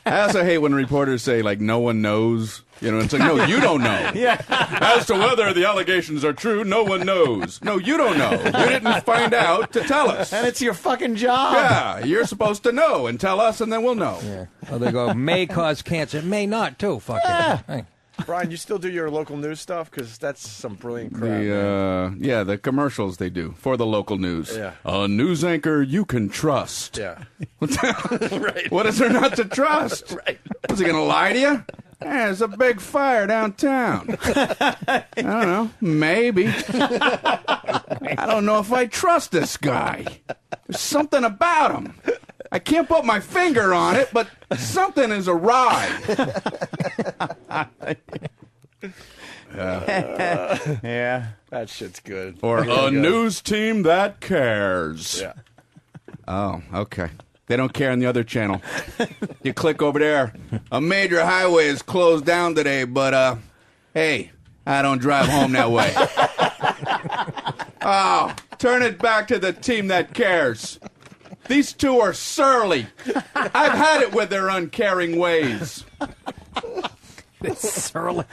I also hate when reporters say, like, no one knows. You know, it's like, no, you don't know. Yeah. As to whether the allegations are true, no one knows. No, you don't know. You didn't find out to tell us. And it's your fucking job. Yeah, you're supposed to know and tell us, and then we'll know. Yeah. Oh, they go, may cause cancer. May not, too. Fuck it. Hey. Brian, you still do your local news stuff? Because that's some brilliant crap. The commercials they do for the local news. Yeah. A news anchor you can trust. Yeah. Right. What is there not to trust? Right. Was he going to lie to you? Yeah, there's a big fire downtown. I don't know. Maybe. I don't know if I trust this guy. There's something about him. I can't put my finger on it, but something is awry. Yeah. That shit's good. Or Really a good. news team that cares. Yeah. Oh, okay. They don't care on the other channel. You click over there. A major highway is closed down today, but, hey, I don't drive home that way. Oh, turn it back to the team that cares. These two are surly. I've had it with their uncaring ways. Surly.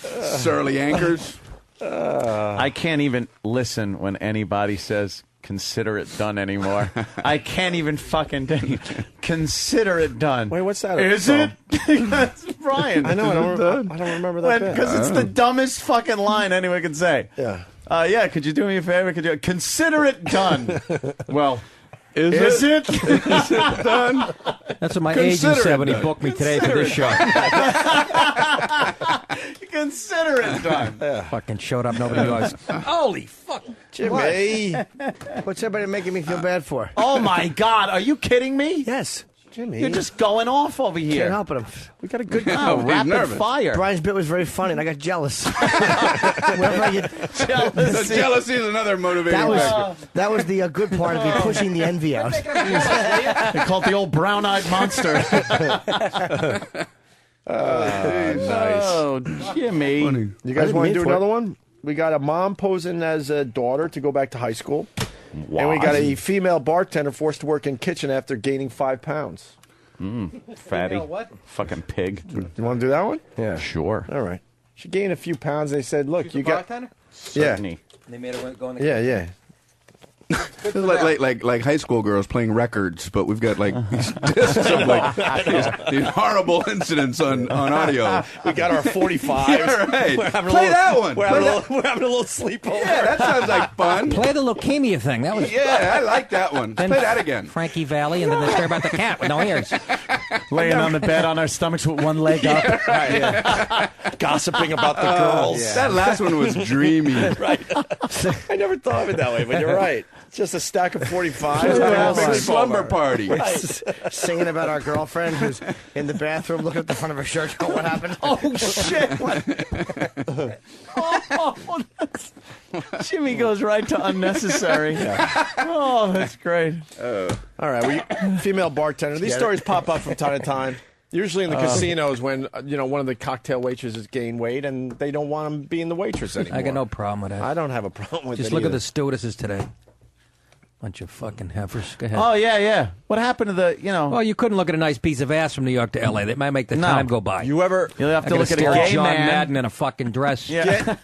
Surly anchors. I can't even listen when anybody says consider it done anymore. I can't even fucking consider it done. Wait, what's that? Is from? it? That's Brian. I know. I don't remember that bit. Because it's the dumbest fucking line anyone can say. Yeah. Yeah, could you do me a favor? Could you consider it done? Well, Is it? Is it done? That's what my Consider agent said it when he done. booked me today for this show. Consider it done. Fucking showed up, nobody knows. Holy fuck. Jimmy. What's everybody making me feel bad for? Oh, my God. Are you kidding me? Yes. Jimmy. You're just going off over here. Can't help it. We got a good Oh, he's rapid nervous. fire. Brian's bit was very funny, and I got jealous. Whenever I get, So jealousy is another motivating factor. that was the good part of me pushing the envy out. They call it the old brown-eyed monster. Nice. Oh, Jimmy. You guys I didn't want to mean do for it. another one? We got a mom posing as a daughter to go back to high school. And we got a female bartender forced to work in kitchen after gaining 5 pounds. Fatty. what? Fucking pig. You want to do that one? Yeah. Sure. All right. She gained a few pounds. They said, look, you got... bartender? Yeah. Certainly. They made her go in the Yeah. This is like high school girls playing records, but we've got like these discs of like these horrible incidents on audio. We got our 45s. Yeah, right. We're having Play that one. We're Play having a little sleepover. Yeah, that sounds like fun. Play the leukemia thing. That was Yeah, I like that one. Play that again. Frankie Valley, and then the story about the cat with no ears. Laying on the bed on our stomachs with one leg up. Gossiping about the girls. That last one was dreamy. Right. I never thought of it that way, but you're right. It's just a stack of 45s. Big slumber party. Singing about our girlfriend who's in the bathroom looking at the front of her shirt. Oh, what happened? Oh, shit. Jimmy goes right to unnecessary. Oh, that's great. All right, female bartender. These stories pop up from time to time. Usually in the casinos when one of the cocktail waitresses gain weight and they don't want them being the waitress anymore. I got no problem with that. I don't have a problem with it. Just look at either. the stewardesses today. Bunch of fucking heifers. Go ahead. Oh, yeah. What happened to the, Well, you couldn't look at a nice piece of ass from New York to L.A. That might make the time go by. You'll have to look at a gay John man. Madden in a fucking dress. Yeah.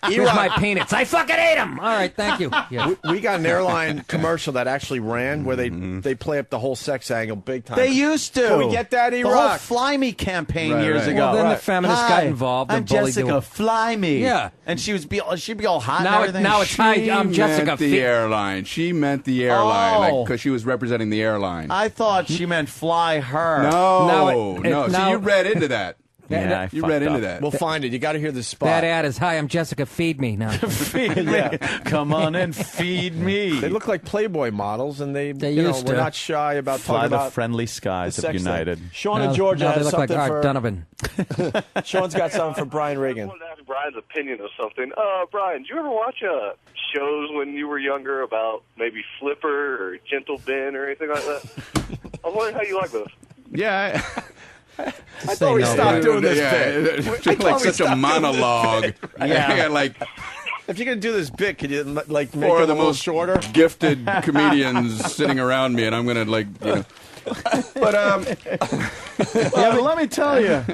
Here's my peanuts. I fucking ate them. All right, thank you. Yeah. We got an airline commercial that actually ran where they play up the whole sex angle big time. They used to. Can we get that, The whole E-Rock? Fly Me campaign Right, years right. ago. Well, then the feminists got involved I'm and bullied Jessica, the- fly me. Yeah. And she'd be all hot Now and everything. it's hi, I'm Jessica. meant the airline. She meant the airline Oh. because she was representing the airline. I thought she meant fly her. No. now So you read into that. Yeah, you read into that. We'll find it. You got to hear the spot. That ad is, hi, I'm Jessica, feed me now. Feed me. Come on and feed me. They look like Playboy models, and they used we're to. not shy about Fly talking the about friendly the skies of sex United. thing. Sean Now- and Georgia now they has look like something Art for Donovan. Sean's got something for Brian Regan. I wanted to ask Brian's opinion of something. Brian, did you ever watch shows when you were younger about maybe Flipper or Gentle Ben or anything like that? I was wondering how you like those. Yeah. I thought we stopped doing this bit. It's just like such a monologue. Yeah. Like If you're going to do this bit, could you like make four it of a the little most shorter? gifted comedians sitting around me, and I'm going to But let me tell you.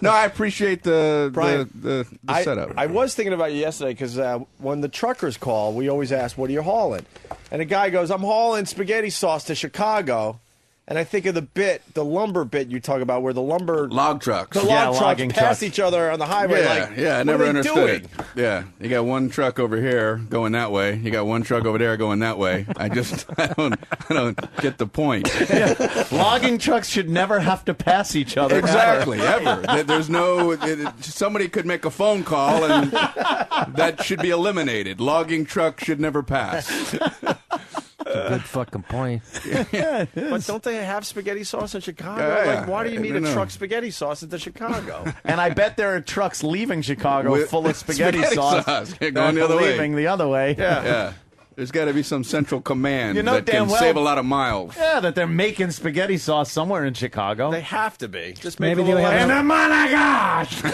No, I appreciate the Brian, the setup. I was thinking about you yesterday because when the truckers call, we always ask, what are you hauling? And a guy goes, I'm hauling spaghetti sauce to Chicago. And I think of the lumber bit you talk about, where the log trucks, the log trucks pass each other on the highway. I never understood it. Yeah, you got one truck over here going that way. You got one truck over there going that way. I don't get the point. Logging trucks should never have to pass each other. Exactly, ever. There's no. Somebody could make a phone call, and that should be eliminated. Logging truck should never pass. That's a good fucking point. Yeah, but don't they have spaghetti sauce in Chicago? Yeah, Like, why do you need I a know. truck spaghetti sauce into Chicago? And I bet there are trucks leaving Chicago With full of spaghetti sauce. Yeah, going the other way. Leaving the other way. Yeah. There's got to be some central command damn that can well- save a lot of miles. Yeah, that they're making spaghetti sauce somewhere in Chicago. They have to be. Just make Maybe a little they have And my gosh! We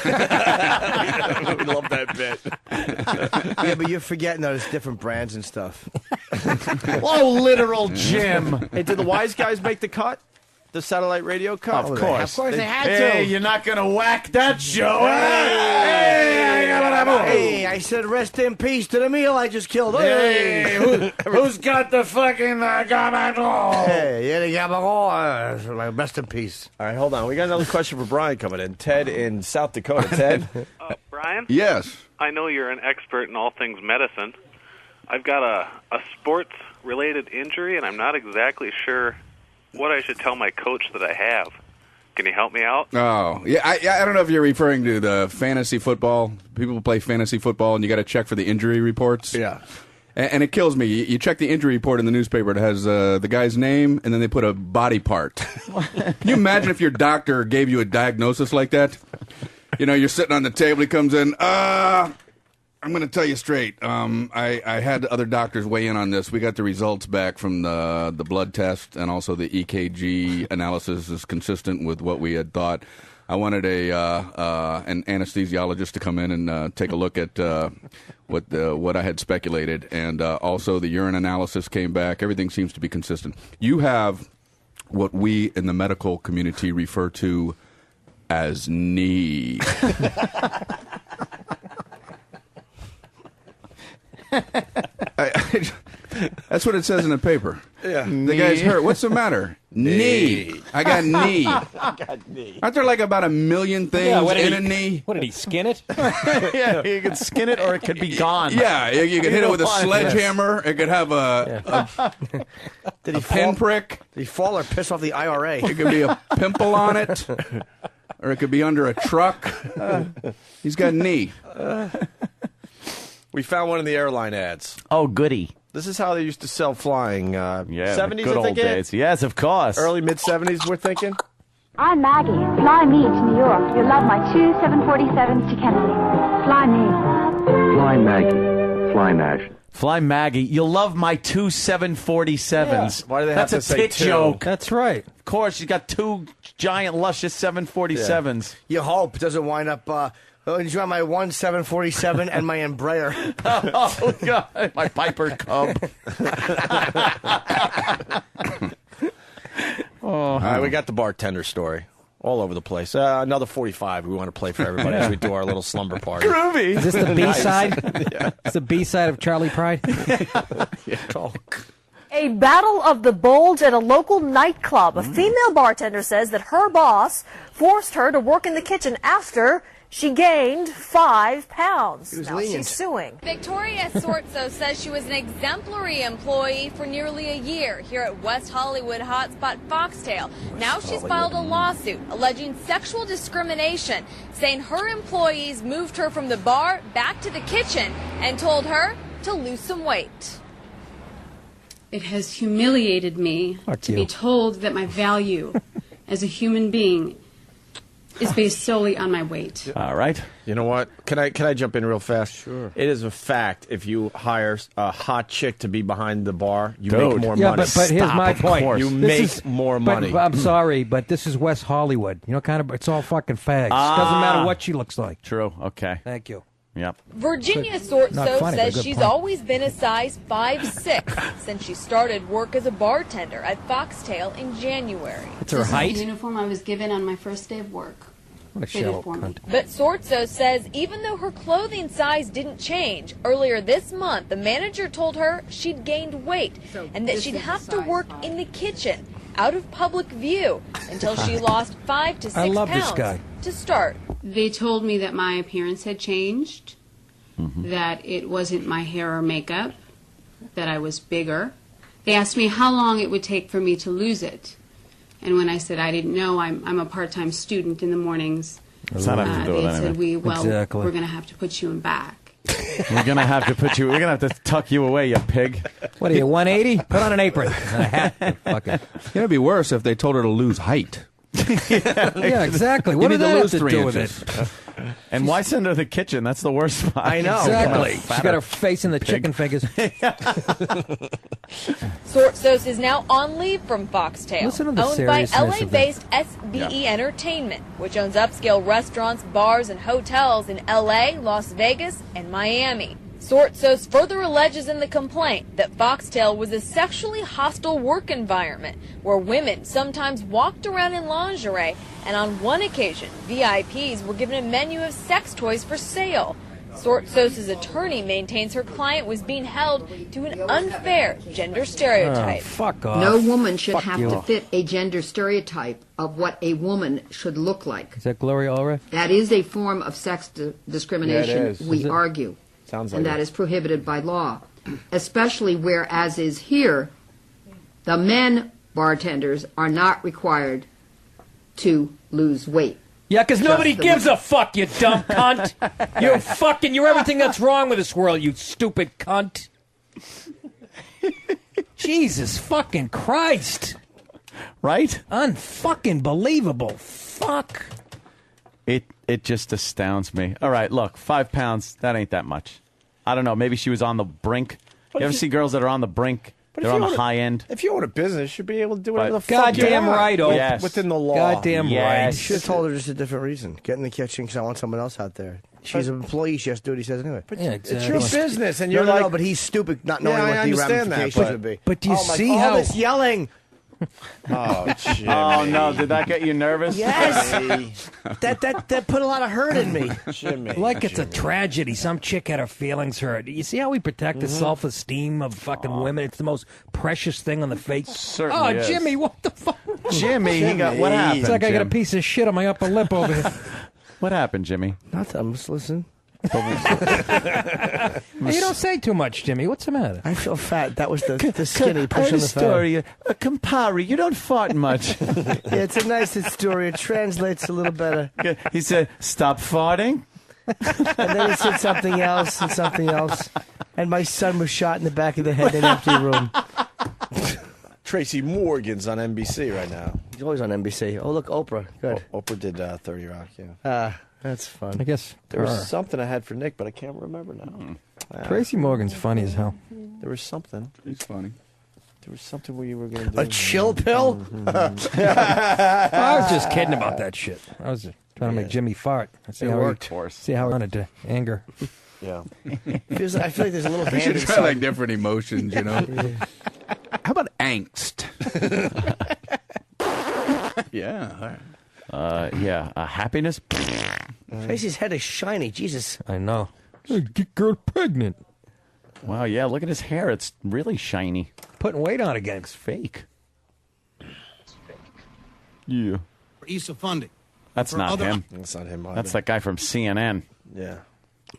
love that bit. Yeah, but you're forgetting that there's different brands and stuff. Oh, literal Jim. Hey, did the wise guys make the cut? The satellite radio cut? Of course. Of course they had to. Hey, you're not going to whack that show. Hey, I said rest in peace to the meal I just killed. Hey, who's got the fucking gabagool? Hey, yeah, the gabagool. Like, rest in peace. All right, hold on. We got another question for Brian coming in. Ted in South Dakota. Ted? Brian? Yes. I know you're an expert in all things medicine. I've got a sports-related injury, and I'm not exactly sure what I should tell my coach that I have. Can you help me out? Oh, yeah. I don't know if you're referring to the fantasy football. People who play fantasy football, and you got to check for the injury reports. Yeah. And it kills me. You check the injury report in the newspaper. It has the guy's name, and then they put a body part. Can you imagine if your doctor gave you a diagnosis like that? You know, you're sitting on the table. He comes in. I'm going to tell you straight. I had other doctors weigh in on this. We got the results back from the blood test, and also the EKG analysis is consistent with what we had thought. I wanted an anesthesiologist to come in and take a look at what I had speculated, and also the urine analysis came back. Everything seems to be consistent. You have what we in the medical community refer to as knee. That's what it says in the paper. Yeah. The guy's hurt. What's the matter? Knee. I got knee. I got knee. Aren't there like about 1 million things in a knee? What, did he skin it? Yeah, you could skin it or it could be gone. Yeah, you could hit it with a sledgehammer. It could have a pinprick. Did he fall or piss off the IRA? It could be a pimple on it. Or it could be under a truck. He's got knee. We found one of the airline ads. Oh, goody. This is how they used to sell flying. Yeah, 70s, good I old think. days. Yes, of course. Early, mid-70s, we're thinking. I'm Maggie. Fly me to New York. You'll love my 2 747s to Kennedy. Fly me. Fly Maggie. Fly Nash. Fly Maggie. You'll love my 2 747s. Yeah. Why do they have That's to a say tit two? joke. That's right. Of course, you got 2 giant, luscious 747s. You hope it doesn't wind up Oh, did you want my 747 and my Embraer? Oh, God. My Piper Cub. All right, we got the bartender story. All over the place. Another 45 we want to play for everybody as we do our little slumber party. Groovy. Is this the B-side? Yeah. It's the B-side of Charlie Pride? A battle of the bulge at a local nightclub. A female bartender says that her boss forced her to work in the kitchen after she gained 5 pounds. Now she's suing. Victoria Sortso says she was an exemplary employee for nearly a year here at West Hollywood hotspot Foxtail. Now she's filed a lawsuit alleging sexual discrimination, saying her employees moved her from the bar back to the kitchen and told her to lose some weight. It has humiliated me to be told that my value as a human being is based solely on my weight. All right. You know what? Can I jump in real fast? Sure. It is a fact. If you hire a hot chick to be behind the bar, you make more money. But here's my point. You make more money. I'm sorry, but this is West Hollywood. You know, it's all fucking fags. Doesn't matter what she looks like. True. Okay. Thank you. Yep. Virginia Sortso funny, says but she's good point. always been a size 5'6" since she started work as a bartender at Foxtail in January. It's her This is height. the uniform I was given on my first day of work. What a Fitted shallow for me. cunt. But Sortso says even though her clothing size didn't change, earlier this month the manager told her she'd gained weight and that this she'd is a have to size work 5. in the kitchen, out of public view, until she lost 5 to 6 I love this pounds guy. to start. They told me that my appearance had changed, that it wasn't my hair or makeup, that I was bigger. They asked me how long it would take for me to lose it. And when I said I didn't know, I'm a part-time student in the mornings. It's not have to do They with said, anything. we're going to have to put you in back. We're gonna have to put you. We're gonna have to tuck you away, you pig. What are you, 180? Put on an apron and a hat. Fucking. It'd be worse if they told her to lose height. Yeah, exactly. What You did need to that lose have to 3 do with inches. it? And why send her to the kitchen? That's the worst part. I know. Exactly. She's got her face in the chicken fingers. Sortsos is now on leave from Foxtail, Listen to the owned by seriousness of LA-based SBE Entertainment, which owns upscale restaurants, bars, and hotels in LA, Las Vegas, and Miami. Sortsos further alleges in the complaint that Foxtail was a sexually hostile work environment where women sometimes walked around in lingerie, and on one occasion, VIPs were given a menu of sex toys for sale. Sortsos' attorney maintains her client was being held to an unfair gender stereotype. Fuck off. No woman should Fuck have you. to fit a gender stereotype of what a woman should look like. Is that Gloria Allred? That is a form of sex discrimination, Yeah, it is. we Is it? argue. Sounds and like that it. is prohibited by law. Especially where, as is here, the men bartenders are not required to lose weight. Yeah, because nobody the gives a fuck, you dumb cunt. You're everything that's wrong with this world, you stupid cunt. Jesus fucking Christ. Right? Unfucking believable. Fuck. It just astounds me. All right, look, 5 pounds, that ain't that much. I don't know, maybe she was on the brink. But You ever if you- see girls that are on the brink? But They're if on you the own a- high end. If you own a business, you should be able to do whatever the But- fuck you Goddamn want. right, oh. Yes. Within the law. Goddamn right. Yes. Should have told her just a different reason. Get in the kitchen because I want someone else out there. She's an employee. She has to do what he says anyway. Yeah, It's your exactly. business, and No, you're no, like, no, but he's stupid not knowing Yeah, I what the understand that, ramifications would be. But do you Oh, my see God, how... all this yelling? oh, Jimmy. Oh, no, did that get you nervous? Yes. that put a lot of hurt in me. Jimmy. Like it's a tragedy. Some chick had her feelings hurt. You see how we protect the self-esteem of fucking women? It's the most precious thing on the face. Certainly Oh, is. Jimmy, what the fuck? Jimmy, he got, what happened, It's like I got a Jim? piece of shit on my upper lip over here. What happened, Jimmy? Nothing. I'm just listening. Hey, you don't say too much, Jimmy. What's the matter? I feel fat. That was the skinny I pushing heard a the story. Campari, you don't fart much. fat. Yeah, it's a nice story. It translates a little better. He said, stop farting. And then he said something else and something else. And my son was shot in the back of the head in an empty room. Tracy Morgan's on NBC right now. He's always on NBC. Oh, look, Oprah. Good. Oprah did 30 Rock, yeah. That's fun. I guess There was something I had for Nick, but I can't remember now. Tracy Morgan's funny as hell. There was something. He's funny. There was something we were going to do. A chill pill? I was just kidding about that shit. I was trying to make Jimmy fart. See It how worked. See how he wanted to anger. Yeah. I feel like there's a little We hand should try inside. like different emotions, you know. How about angst? Yeah. Happiness. Tracy's head is shiny. Jesus. I know. Get girl pregnant. Wow, yeah, look at his hair. It's really shiny. Putting weight on again. It's fake. Yeah. Issa funding. That's For not other- him. That's not him either. That's that guy from CNN. Yeah.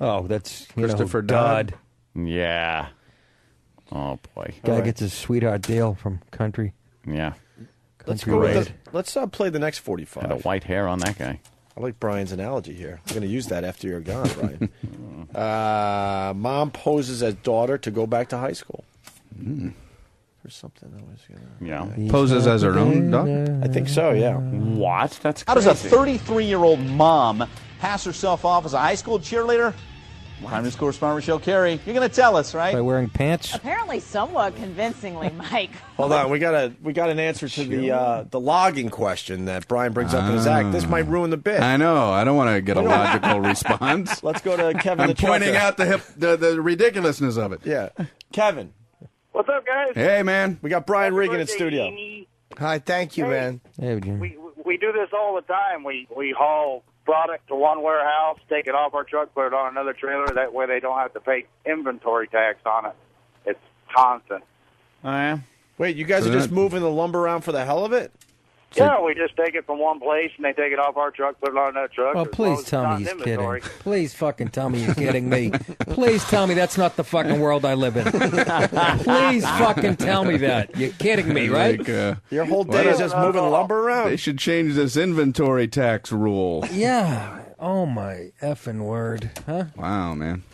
Oh, that's Christopher Dodd. Yeah. Oh, boy. Guy gets his sweetheart deal from country. Yeah. Let's Country go with Road. let's play the next 45. Had a white hair on that guy. I like Brian's analogy here. I'm going to use that after you're gone, Brian. Mom poses as daughter to go back to high school. There's something I was going to... Yeah. Poses as her own daughter? I think so, yeah. What? That's How does a crazy. 33-year-old mom pass herself off as a high school cheerleader? Prime News correspondent Rochelle Carey. You're going to tell us, right? By wearing pants? Apparently somewhat convincingly, Mike. Hold on, we got an answer to the logging question that Brian brings up in his act. This might ruin the bit. I know. I don't want to get a logical response. Let's go to Kevin. I'm the pointing trucker. out the ridiculousness of it. Yeah, Kevin. What's up, guys? Hey, man. We got Brian Regan in studio. Hi, thank you, man. Hey, Jim. We do this all the time. We haul product to one warehouse, take it off our truck, put it on another trailer. That way they don't have to pay inventory tax on it. It's constant. Oh, yeah? Wait, you guys are just moving the lumber around for the hell of it? Yeah, we just take it from one place and they take it off our truck, put it on another truck. Oh, as long please as it's tell not me he's in inventory. kidding. Please fucking tell me you're kidding me. Please tell me that's not the fucking world I live in. Please fucking tell me that. You're kidding me, right? Like, Your whole day is just moving lumber around? They should change this inventory tax rule. Yeah. Oh, my effing word. Huh? Wow, man.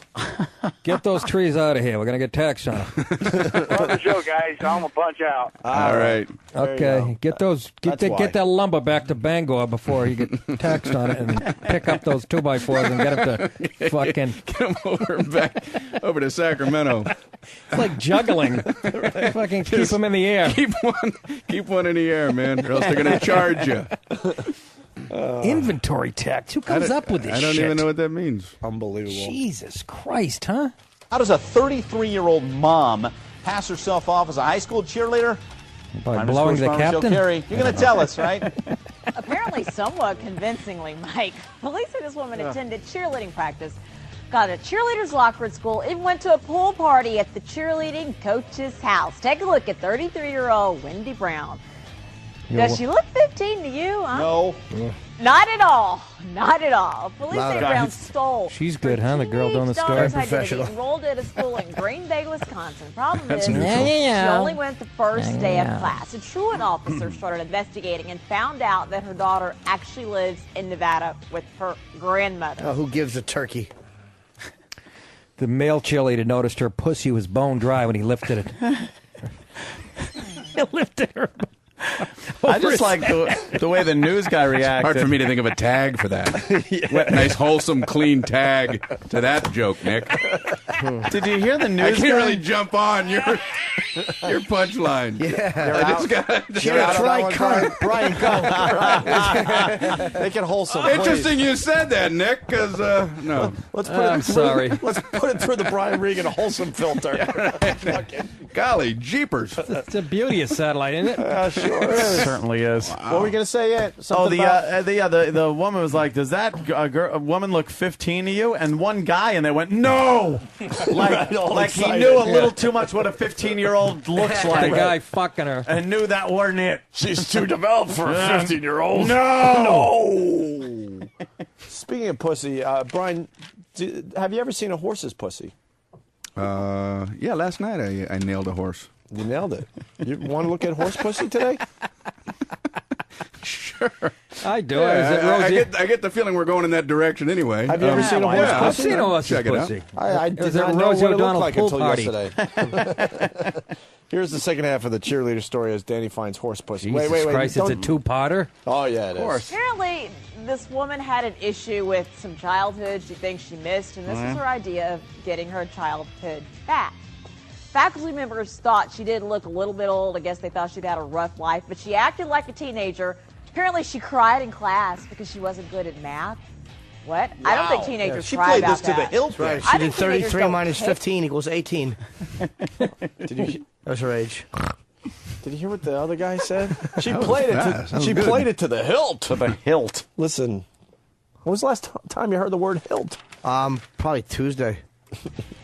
Get those trees out of here. We're going to get taxed on them. On the show, guys. I'm going to punch out. All right. Okay. Get that lumber back to Bangor before you get taxed on it and pick up those 2x4s and get them to fucking... Get them over to Sacramento. It's like juggling. Fucking keep them in the air. Keep one in the air, man, or else they're going to charge you. Inventory tax. Who comes up with this I don't shit? even know what that means. Unbelievable. Jesus Christ, huh? How does a 33-year-old mom pass herself off as a high school cheerleader? By Prime News blowing the correspondent Rochelle captain? Carey. You're going to tell us, right? Apparently somewhat convincingly, Mike. Police say this woman attended cheerleading practice, got a cheerleader's locker at school, even went to a pool party at the cheerleading coach's house. Take a look at 33-year-old Wendy Brown. Does she look 15 to you, huh? No. Not at all. Not at all. Police Not say at all. Brown stole She's good, huh? The girl doing the story. daughter's identity, enrolled at a school in Green Bay, Wisconsin. Problem That's is, neutral. she only went the first day of class. A truant officer started investigating and found out that her daughter actually lives in Nevada with her grandmother. Oh, who gives a turkey? The male cheerleader noticed her pussy was bone dry when he lifted it. He lifted her. I just like the way the news guy reacted. Hard for me to think of a tag for that. Nice, wholesome, clean tag to that joke, Nick. Did you hear the I news can't guy? really jump on your punchline. You're I just out. got You're out of that one, Try Brian, go. Make it wholesome, please. Interesting you said that, Nick, because, no. Let's put I'm it through, sorry. Let's put it through the Brian Regan wholesome filter. Golly, jeepers. It's the beauty of satellite, isn't it? Sure is. Certainly is. What were we going to say yet? Oh, Something about... the woman was like, "Does that a woman look 15 to you?" And one guy, and they went, "No," like he knew a little too much what a 15-year-old looks like. The guy fucking her. And knew that wasn't it. She's too developed for a 15-year-old. No. Speaking of pussy, Brian, have you ever seen a horse's pussy? Yeah, last night I nailed a horse. You nailed it. You want to look at horse pussy today? Sure. I do. Yeah, I get the feeling we're going in that direction anyway. Have you ever seen a horse yeah, pussy? I've seen a horse's Check it out. pussy. I It was did at not know Rosie what it looked O'Donnell's like pool until party. yesterday. Here's the second half of the cheerleader story as Danny finds horse pussy. Jesus Wait. Christ, it's a don't- two-parter? Oh, yeah, it is. Of course. Apparently, this woman had an issue with some childhood she thinks she missed, and this is her idea of getting her childhood back. Faculty members thought she did look a little bit old. I guess they thought she'd had a rough life, but she acted like a teenager. Apparently, she cried in class because she wasn't good at math. What? Wow. I don't think teenagers cry about that. She played this to the hilt. Right. She did 33 minus 15 equals 18. That was her age. Did you hear what the other guy said? She played it. She played it to the hilt. To the hilt. Listen, when was the last time you heard the word hilt? Probably Tuesday.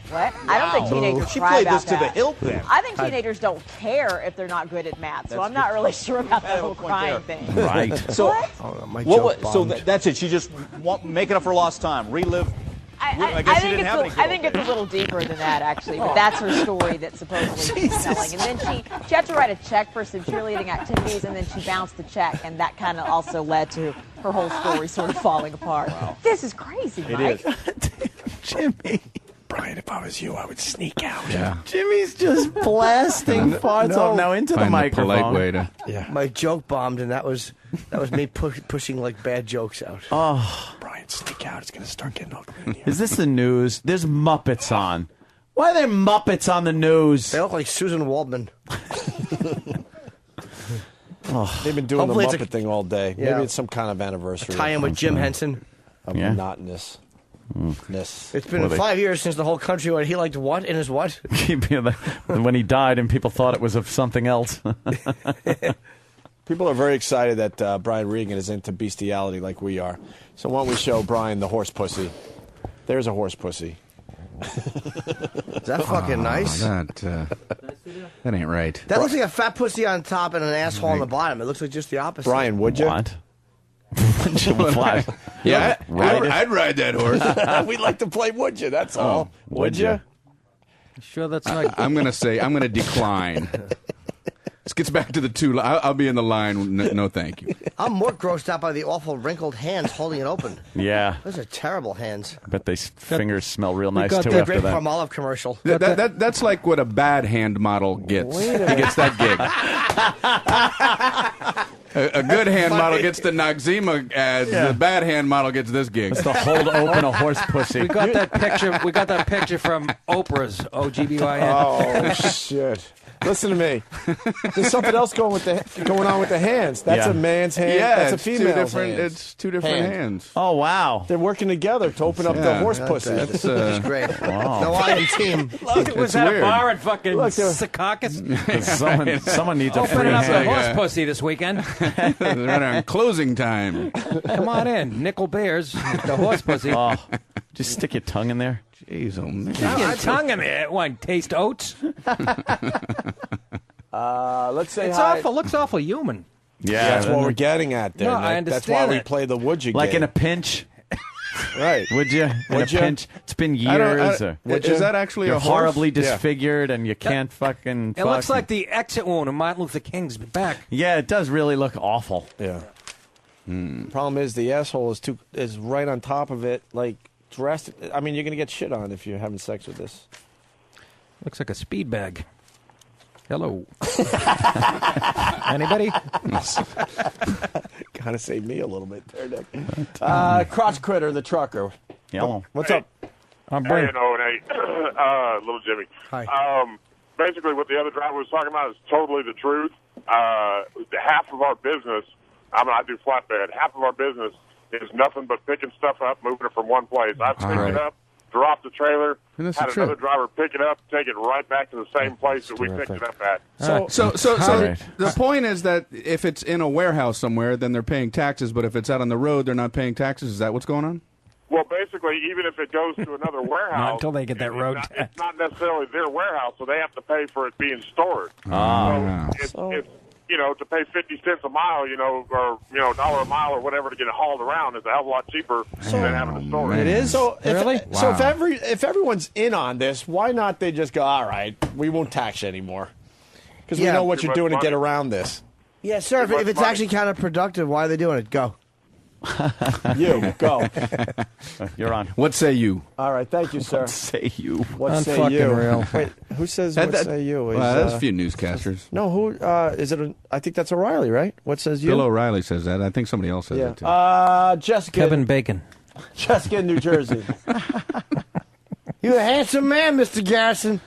What? I don't think teenagers She cry played about this to the that. hilt then. I think teenagers don't care if they're not good at math, so I'm not really sure about that whole crying thing. Right. So, that's it. She just making up for lost time. Relive. I think it's a little deeper than that, actually. But that's her story that supposedly she's telling. And then she had to write a check for some cheerleading activities, and then she bounced the check, and that kind of also led to her whole story sort of falling apart. Wow. This is crazy, Mike. It is. Jimmy. Brian, if I was you, I would sneak out. Yeah. Jimmy's just blasting farts off now into the microphone. Polite way to. Yeah. My joke bombed, and that was me pushing like bad jokes out. Oh, Brian, sneak out. It's going to start getting ugly. Is this the news? There's Muppets on. Why are there Muppets on the news? They look like Susan Waldman. They've been doing the Muppet thing all day. Yeah. Maybe it's some kind of anniversary. Tie in with Jim Henson. Monotonous. It's been 5 years since the whole country went, he liked what in his what? When he died and people thought it was of something else. People are very excited that Brian Regan is into bestiality like we are. So why don't we show Brian the horse pussy? There's a horse pussy. Is that fucking nice? That ain't right. That looks like a fat pussy on top and an asshole on the bottom. It looks like just the opposite. Brian, would you? What? Yeah, I'd ride that horse. We'd like to play would you, that's all. Would you? Sure that's not... I'm going to decline. This gets back to the two. I'll be in the line. No, thank you. I'm more grossed out by the awful wrinkled hands holding it open. Yeah. Those are terrible hands. I bet those fingers smell real nice, too, after that. that. Palmolive commercial. That's like what a bad hand model gets. He gets that gig. A good hand model gets the Noxzema ads. Yeah. The bad hand model gets this gig. It's to hold open a horse pussy. We got that picture from Oprah's OGBYN. Oh, shit. Listen to me. There's something else going on with the hands. That's a man's hand. Yeah, that's a female's hand. It's two different hands. Oh, wow. They're working together to open up the horse pussy. That's great. Wow. No, I am team. Was that weird. A bar at fucking Secaucus? Someone needs a free opening up hand. the horse pussy this weekend. They're right on closing time. Come on in. Nickel Bears, the horse pussy. Oh, just stick your tongue in there. Jeez, oh man. Stick your tongue in there. One, taste oats. Let's say it's hi. awful. Looks awful human. Yeah, that's what we're getting at there. No, Nick. I understand. That's why we play the would you like game. in a pinch. Right. Would you? In a pinch. It's been years. Is that actually you're a horse? horribly disfigured and you can't fucking. It looks like the exit wound of Martin Luther King's back. Yeah, it does really look awful. Yeah. Problem is the asshole is right on top of it, like dressed. I mean, you're gonna get shit on if you're having sex with this. Looks like a speed bag. Hello. Anybody? Kind of saved me a little bit there, Nick. Crotch Critter, the trucker. Yellow. What's up? I'm Brent. Little Jimmy. Hi. Basically, what the other driver was talking about is totally the truth. Half of our business, I do flatbed. Half of our business is nothing but picking stuff up, moving it from one place. I've picked it up, dropped the trailer, had another driver pick it up, take it right back to the same place that we picked it up at. So the point is that if it's in a warehouse somewhere, then they're paying taxes. But if it's out on the road, they're not paying taxes. Is that what's going on? Well, basically, even if it goes to another warehouse, not until they get that road tax. It's not necessarily their warehouse, so they have to pay for it being stored. It's to pay 50 cents a mile, or $1 a mile or whatever to get it hauled around is a hell of a lot cheaper than having to store it. It is. So really? So if everyone's in on this, why not they just go, all right, we won't tax you anymore because we know what you're doing to get around this. Yeah, sir. If it's actually counterproductive, why are they doing it? Go. You go. You're on. What say you? All right, thank you, sir. What say you? What say you? Real. Wait, who says what say you? There's a few newscasters. No, who is it? I think that's O'Reilly, right? What says you? Bill O'Reilly says that. I think somebody else says that too. Jessica. Kevin Bacon. Jessica in New Jersey. You're a handsome man, Mr. Garrison.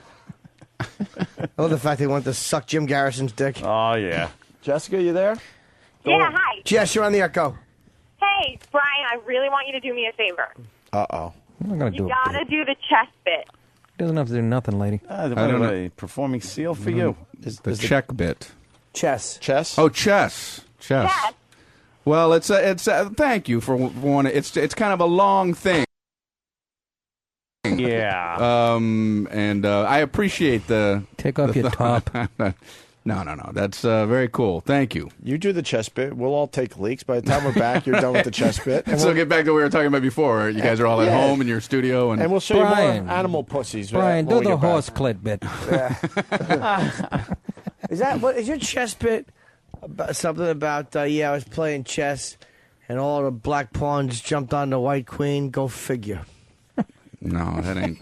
I love the fact they want to suck Jim Garrison's dick. Oh, yeah. Jessica, you there? Yeah, hi. Jess, you're on the echo. Hey, Brian, I really want you to do me a favor. Uh-oh. I'm not going to do You it. gotta do the chest bit. Doesn't have to do nothing, lady. I don't know. Performing seal for you. The check bit. Chess. Oh, chess. Well, it's thank you for one. It's kind of a long thing. Yeah. And I appreciate the take off your top. No. That's very cool. Thank you. You do the chess bit. We'll all take leaks. By the time we're back, you're done with the chess bit. And so get back to what we were talking about before. You guys are all at home in your studio, and we'll show you more animal pussies. Brian, when do we the get back. horse clit bit. Is that what is your chess bit? Something about I was playing chess, and all the black pawns jumped on the white queen. Go figure. No, that ain't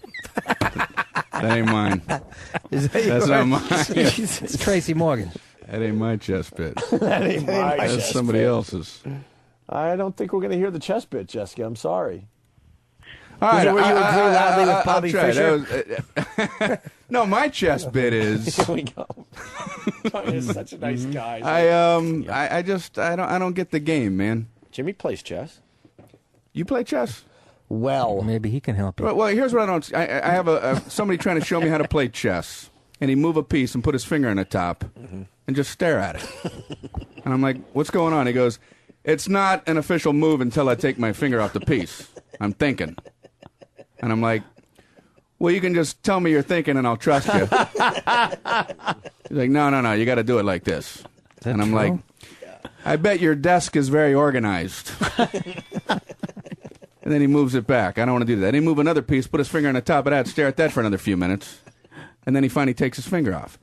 mine. That's not mine. It's Tracy Morgan. That ain't my chess bit. That ain't my That's chess somebody bit. else's. I don't think we're going to hear the chess bit, Jessica. I'm sorry. All right, Where you agree loudly with I'll Bobby try. Fischer? No, my chess bit is. Here we go. Brian is such a nice guy. I don't get the game, man. Jimmy plays chess. You play chess? Well, maybe he can help you. Well, here's what I don't. I have somebody trying to show me how to play chess, and he move a piece and put his finger on the top, and just stare at it. And I'm like, "What's going on?" He goes, "It's not an official move until I take my finger off the piece. I'm thinking." And I'm like, "Well, you can just tell me you're thinking, and I'll trust you." He's like, "No, you got to do it like this." And I'm like, "I bet your desk is very organized." And then he moves it back. I don't want to do that. Then he move another piece, put his finger on the top of that, stare at that for another few minutes, and then he finally takes his finger off.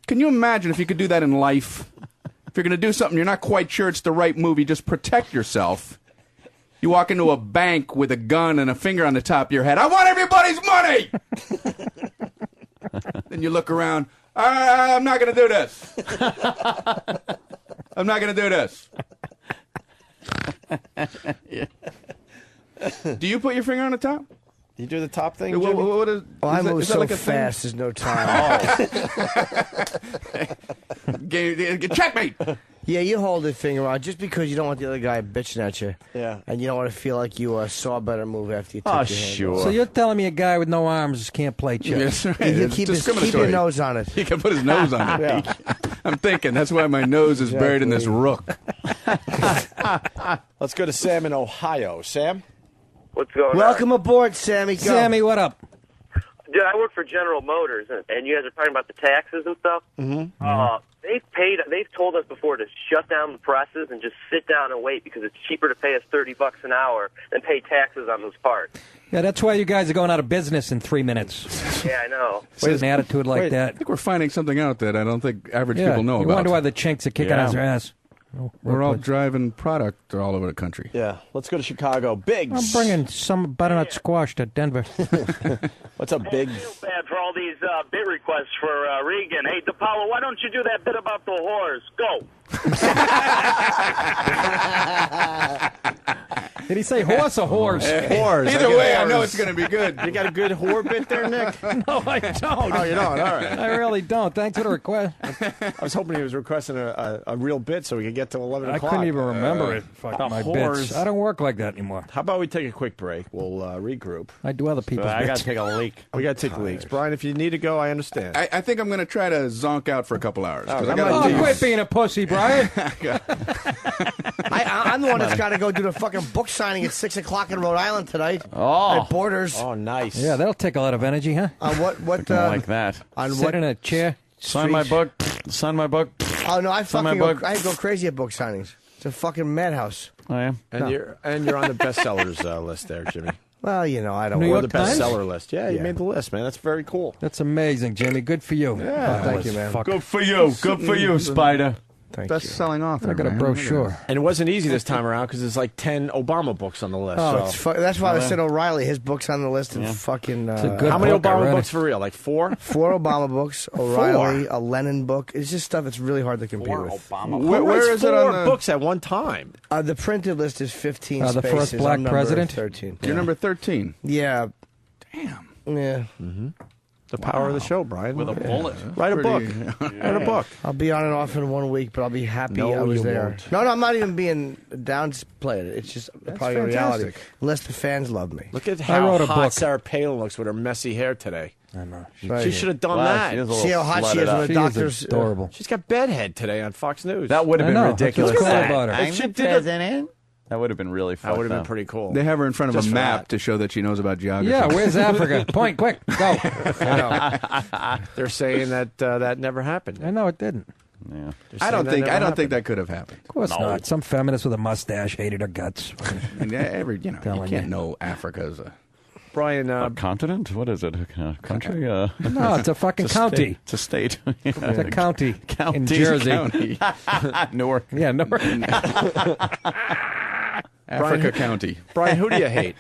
Can you imagine if you could do that in life? If you're going to do something you're not quite sure it's the right move, you just protect yourself. You walk into a bank with a gun and a finger on the top of your head. I want everybody's money! Then you look around. I'm not going to do this. I'm not going to do this. Do you put your finger on the top? You do the top thing, What Jimmy? is, I is that- move is that so like a thing? fast, there's no time. Checkmate! Yeah, you hold the finger out just because you don't want the other guy bitching at you. Yeah. And you don't want to feel like you saw a better move after you took your hand off. So you're telling me a guy with no arms just can't play chess? Yes, right. You can It's keep your discriminatory. nose on it. He can put his nose on it. I'm thinking that's why my nose is buried in this rook. Let's go to Sam in Ohio. Sam? What's going Welcome aboard, Sammy. Go. Sammy, what up? Dude, I work for General Motors, and you guys are talking about the taxes and stuff. Mm-hmm. They've told us before to shut down the presses and just sit down and wait because it's cheaper to pay us $30 an hour than pay taxes on those parts. Yeah, that's why you guys are going out of business in 3 minutes. Yeah, I know. With an attitude like I that. think we're finding something out that I don't think average Yeah, people know you about. wonder why the chinks are kicking Yeah. our ass. Oh, We're all driving product all over the country. Yeah. Let's go to Chicago. Biggs. I'm bringing some butternut squash to Denver. What's up, Biggs? Bad for all these bit requests for Regan. Hey, DePaulo, why don't you do that bit about the horse? Go. Did he say horse or horse? Whores. Either way, I know it's going to be good. You got a good whore bit there, Nick? No, I don't. Oh, you don't? All right. I really don't. Thanks for the request. I was hoping he was requesting a real bit so we could get to 11 I o'clock. couldn't even remember it. Fuck the my whores. bits. I don't work like that anymore. How about we take a quick break? We'll regroup. I do other people's I got bits. to take a leak. We got to take leaks. Brian, if you need to go, I understand. I think I'm going to try to zonk out for a couple hours. 'cause I Oh, gotta Oh, leave. quit being a pussy, Brian. I'm the one that's got to go do the fucking book signing at 6 o'clock in Rhode Island tonight. Oh. At Borders. Oh, nice. Yeah, that'll take a lot of energy, huh? On what? I like that. On Sit what? in a chair. Sign my book. Sign my book. Oh no, I Sign my fucking book. I go crazy at book signings. It's a fucking madhouse. I am. And you're on the bestsellers list there, Jimmy. Well, you know, I don't. New Or York the Times? bestseller list. Yeah, you Yeah. made the list, man. That's very cool. That's amazing, Jimmy. Good for you. Yeah. Oh, Thank you, man. fuck. Good for you. Good for you, Spider. Thank Best-selling author. I got a man. brochure. And it wasn't easy this time around because there's like 10 Obama books on the list. Oh, so. it's that's why I said O'Reilly. His book's on the list. And fucking. It's a good How many book, I Obama read books it. for real? Like 4? 4 Obama books. O'Reilly, a Lenin book. It's just stuff that's really hard to compete with. Where is it on the? books at one time? The printed list is 15 the spaces. first black I'm number president? 13. You're number 13. Yeah. Damn. Yeah. the power of the show, Brian. With a bullet. Write a book. Write a book. I'll be on and off in 1 week, but I'll be happy No, I was you there. won't. No, I'm not even being downplaying it. It's just probably a reality. fantastic. Unless the fans love me. Look at I how wrote a hot book. Sarah Palin looks with her messy hair today. I know. She should have done Wow, that. she is a little See how hot she slutted is up. when the She is doctor's adorable. She's got bedhead today on Fox News. That would have I been know. That's ridiculous. what's cool about her. If she did it, That would have been really fun. that would have been pretty cool. They have her in front of Just a for map that. to show that she knows about geography. Yeah, where's Africa? Point, quick, go. They're saying that that never happened. I know it didn't. Yeah. I don't think that could have happened. Of course not. Some feminist with a mustache hated her guts. And you Telling can't you. know Africa's a Brian, A continent? What is it? A country? No, it's a fucking county. It's a state. It's a county, County. in Jersey. county. Newark. Yeah, Newark. Africa County. Brian, who do you hate?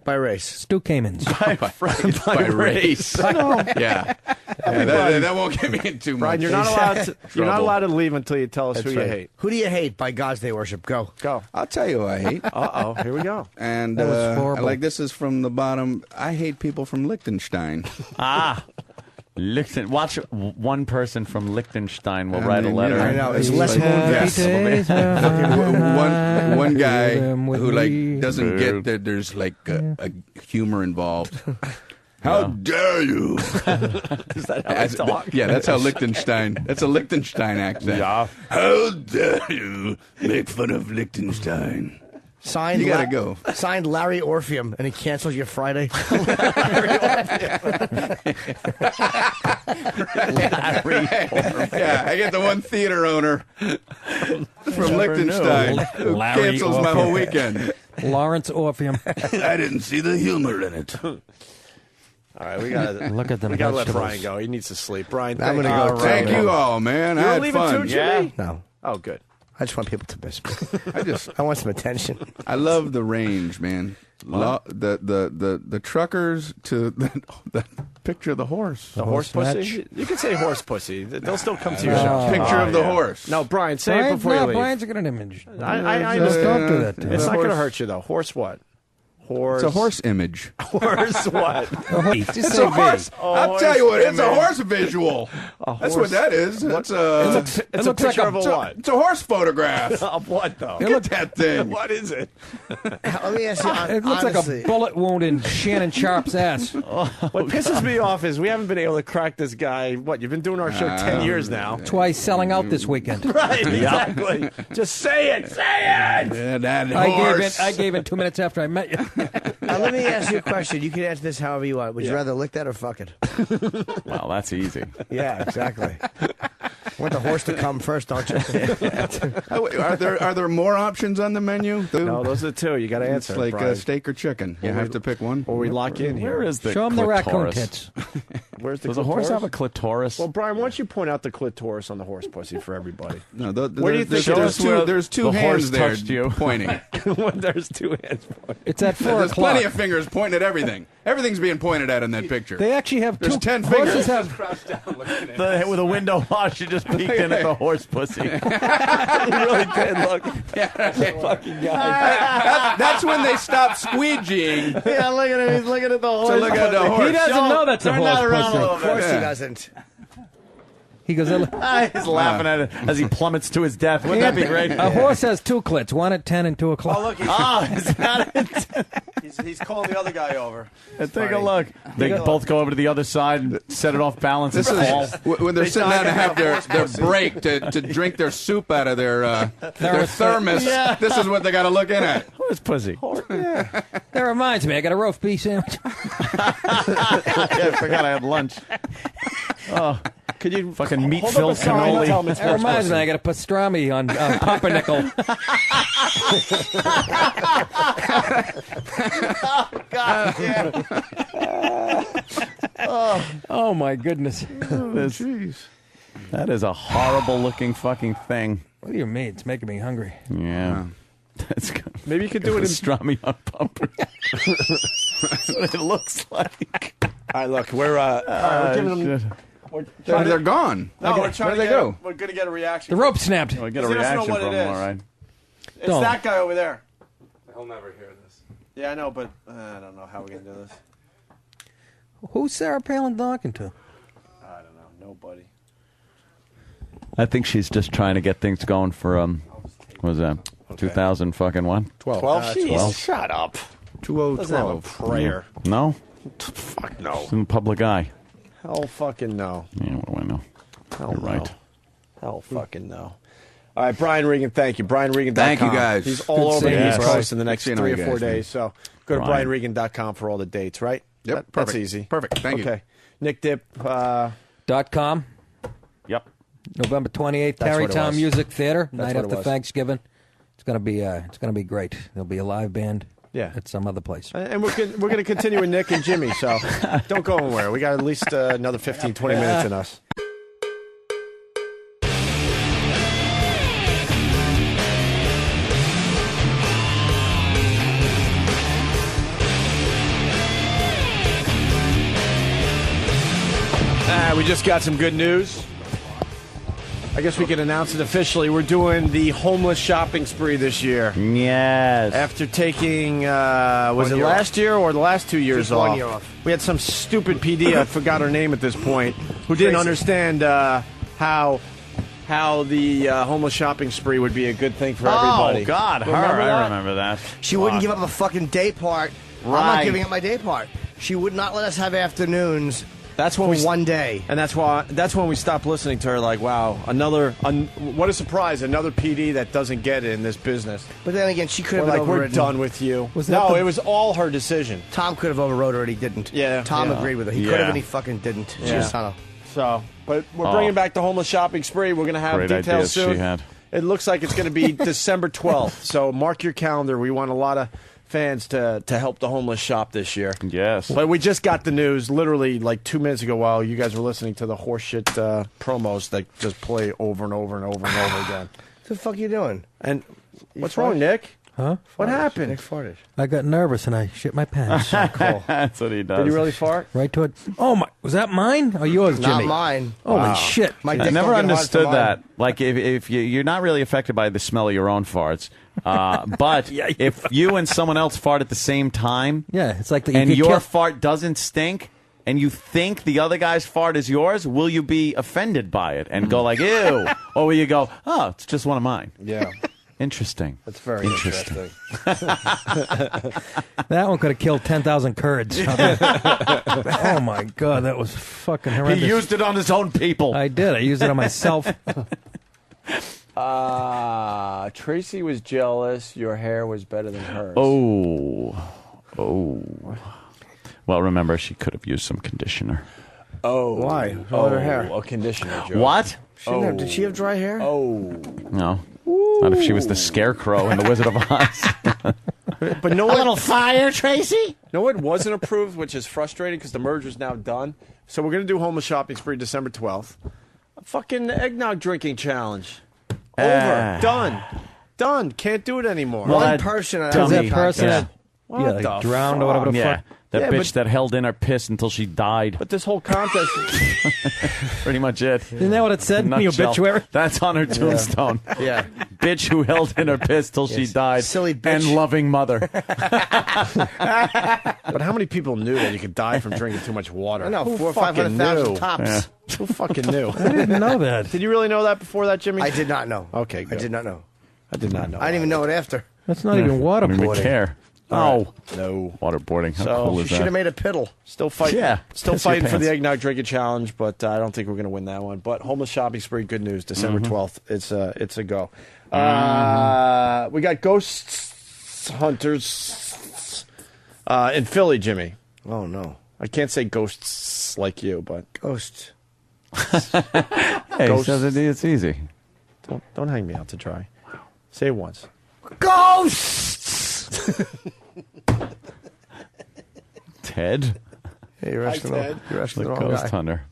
By race. Stu Kamens. By race. Yeah. That won't get me in too much. Brian, you're not allowed to leave until you tell us That's who you right. hate. Who do you hate by God's day worship? Go. I'll tell you who I hate. Uh-oh, here we go. And That was horrible. like this is from the bottom. I hate people from Liechtenstein. Watch one person from Liechtenstein will write a letter. I know. It's less Yes. moon. one guy who like doesn't get that there's like a humor involved. How dare you? Is that how I talk? Yeah, that's how Liechtenstein. That's a Liechtenstein accent. Yeah. How dare you make fun of Liechtenstein? Signed, You gotta go. Signed Larry Orpheum, and he cancels your Friday. Yeah, I get the one theater owner from Liechtenstein who Larry cancels my Orpheum. whole weekend. Lawrence Orpheum. I didn't see the humor in it. All right, we gotta Look at them We gotta let vegetables. Brian go. He needs to sleep. Brian, I'm thank gonna you. go, too. Thank you all, man. I You were had leaving fun. too, Jimmy? No. Oh, good. I just want people to miss me. I want some attention. I love the range, man. The truckers to the picture of the horse. The horse pussy? You can say horse pussy. They'll still come to your show. Picture of the horse. No, Brian, say it before you leave. Brian's got an image. I Just understand. don't do that to It's him. not going to hurt you, though. Horse what? Horse. It's a horse image. Horse what? Just It's say a horse. V. I'll tell you what. It's a image. horse visual. That's what that is. It's a. It's a looks like picture a- of a what? It's a horse photograph. Of what, though? Look at that thing. What is it? Let me ask you, It looks honestly, like a bullet wound in Shannon Sharp's ass. What pisses me off is we haven't been able to crack this guy. What, you've been doing our show 10 years now. Twice selling out this weekend. Right, exactly. Just say it. Say it. Yeah, that I gave it 2 minutes after I met you. let me ask you a question. You can answer this however you want. Would you rather lick that or fuck it? Well, that's easy. Yeah, exactly. Want the horse to come first, don't you? Are there more options on the menu? No, those are the two. You got to answer. It's like Brian. steak or chicken. You have to pick one. Or we lock in here. Where is the Show him the raccoon clitoris? tits. Where's the Does a horse clitoris? have a clitoris? Well, Brian, why don't you point out the clitoris on the horse pussy for everybody? No, Where do you think there's two the horse hands there touched you? pointing. There's two hands. It's at 4 There's o'clock. plenty of fingers pointing at everything. Everything's being pointed at in that picture. They actually have There's two 10 horses fingers. have With a window wash, you just peeked in at the horse pussy. He really did look. Fucking guy. That's when they stop squeegeeing. Yeah, look at him. He's looking at the horse. So look at the horse. He doesn't know that's a Turn horse that around pussy. a little Of course bit. he doesn't. He goes, He's laughing at it as he plummets to his death. Wouldn't that be great? a horse has two clits, one at 10 and 2 o'clock. Oh, look. Is that it? He's calling the other guy over. Take a look. They both go over to the other side and set it off balance This and fall. is when they're sitting down to have their break to drink their soup out of their thermos. Yeah. This is what they got to look in at. Horse pussy. That reminds me, I got a roast beef sandwich. I forgot I had lunch. Oh, Could you fucking meat hold filled up a sign and cannoli. tell him it's That horse reminds me, pussy? I got a pastrami on pumpernickel. Oh my goodness. That is a horrible looking fucking thing. What do you mean? It's making me hungry. Yeah. That's good. Maybe you could do it in. Pastrami on pumpernickel. That's what it looks like. All right, look, we're giving them. They're gone. No, we're Where trying do to they get. go? We're gonna get a reaction. The rope snapped. We get a He doesn't know reaction what from it him, is. all right. It's Don't. that guy over there. He'll never hear this. Yeah, I know, but I don't know how we're gonna do this. Who's Sarah Palin talking to? I don't know. Nobody. I think she's just trying to get things going for what was that? 2000 fucking one? 12. 12. Shut up. 2012. Doesn't have a prayer. No? Fuck no. It's in the public eye. Hell fucking no. Yeah, what do I know? Hell You're no. right. Hell fucking no. All right, Brian Regan, thank you. BrianRegan.com. Thank you, guys. He's Good all over seeing the you, East Brian. Coast in the next Good 3 seeing or all 4 you guys, days. So go to Brian. BrianRegan.com for all the dates, right? Yep, That's perfect. easy. Perfect. Thank you. Okay. Nick Dip. .com. Yep. November 28th, That's what it Tarrytown was. Music Theater, That's night what it after was. Thanksgiving. It's gonna be great. There'll be a live band. Yeah. At some other place. And we're going to continue with Nick and Jimmy, so don't go anywhere. We got at least another 15, 20 minutes in us. We just got some good news. I guess we can announce it officially. We're doing the homeless shopping spree this year. Yes. After taking, was it last year or the last 2 years Just off? 1 year off. We had some stupid PD, I forgot her name at this point, who didn't Tracy. understand how the homeless shopping spree would be a good thing for everybody. Oh, God. Her. Remember that? I remember that. She wouldn't give up a fucking day part. I'm Right. not giving up my day part. She would not let us have afternoons. That's when for we one day. And that's when we stopped listening to her. Like, wow, what a surprise! Another PD that doesn't get it in this business. But then again, she could We're have like, we're overridden. done with you. Was that No, the- it was all her decision. Tom could have overrode her, and he didn't. Yeah, Tom yeah. agreed with her. He Yeah. could have, and he fucking didn't. She Yeah. was kind of. So, but we're Oh. bringing back the homeless shopping spree. We're going to have Great details ideas soon. she had. It looks like it's going to be December 12th. So mark your calendar. We want a lot of fans to help the homeless shop this year. Yes. But we just got the news literally like 2 minutes ago while you guys were listening to the horseshit promos that just play over and over and over and over again. What the fuck are you doing? And what's farted? wrong, Nick? Huh? What happened? Nick farted. I got nervous and I shit my pants. Cool. That's what he does. Did you really fart? Right to it. Oh my! Was that mine or yours, Not Jimmy? mine. Holy shit! My I dick never don't get hard to understood mine. that. Like, if you're not really affected by the smell of your own farts, but if you and someone else fart at the same time, Yeah, it's like and you your kill- fart doesn't stink, and you think the other guy's fart is yours, will you be offended by it and go like, ew? Or will you go, oh, it's just one of mine? Yeah. Interesting. That's very interesting. That one could have killed 10,000 Kurds. Oh my god, that was fucking horrendous. He used it on his own people. I did. I used it on myself. Tracy was jealous. Your hair was better than hers. Oh. Well, remember, she could have used some conditioner. Oh. Why? Oh, her hair. a conditioner joke. What? She didn't have, did she have dry hair? Oh. No. Not if she was the Scarecrow in The Wizard of Oz. But no one, fire, Tracy? no, it wasn't approved, which is frustrating because the merger's now done. So we're going to do homeless shopping spree December 12th. A fucking eggnog drinking challenge. Over. Done. Can't do it anymore. Well, One that person. Because that person Yeah. that What like the drowned or whatever the Yeah. fuck. That Yeah, bitch but- that held in her piss until she died. But this whole contest... Pretty much it. Isn't that what it said in the Nutshell. obituary? That's on her tombstone. Yeah. Bitch who held in her piss till she died. Silly bitch. And loving mother. But how many people knew that you could die from drinking too much water? I know, Who 400,000 or fucking 500,000 knew? tops. Yeah. Who fucking knew? I didn't know that. Did you really know that before that, Jimmy? I did not know. Okay, I good. did not know. I did not know. I didn't even know it after. That's not even I don't even waterboarding. care. All Oh. No. Waterboarding. How So, cool She is should that? have made a piddle. Still fighting. Yeah. Still Piss your fighting for the pants. eggnog drinking challenge, but I don't think we're going to win that one. But homeless shopping spree, good news. December 12th. It's a go. We got ghost hunters in Philly, Jimmy. Oh, no. I can't say ghosts like you, but Ghost. Hey, Ghosts. so it's easy. don't hang me out to dry. Say it once. Ghosts! Ted, Hey, you're asking Hi, Ted. You're asking the the wrong ghost guy. hunter.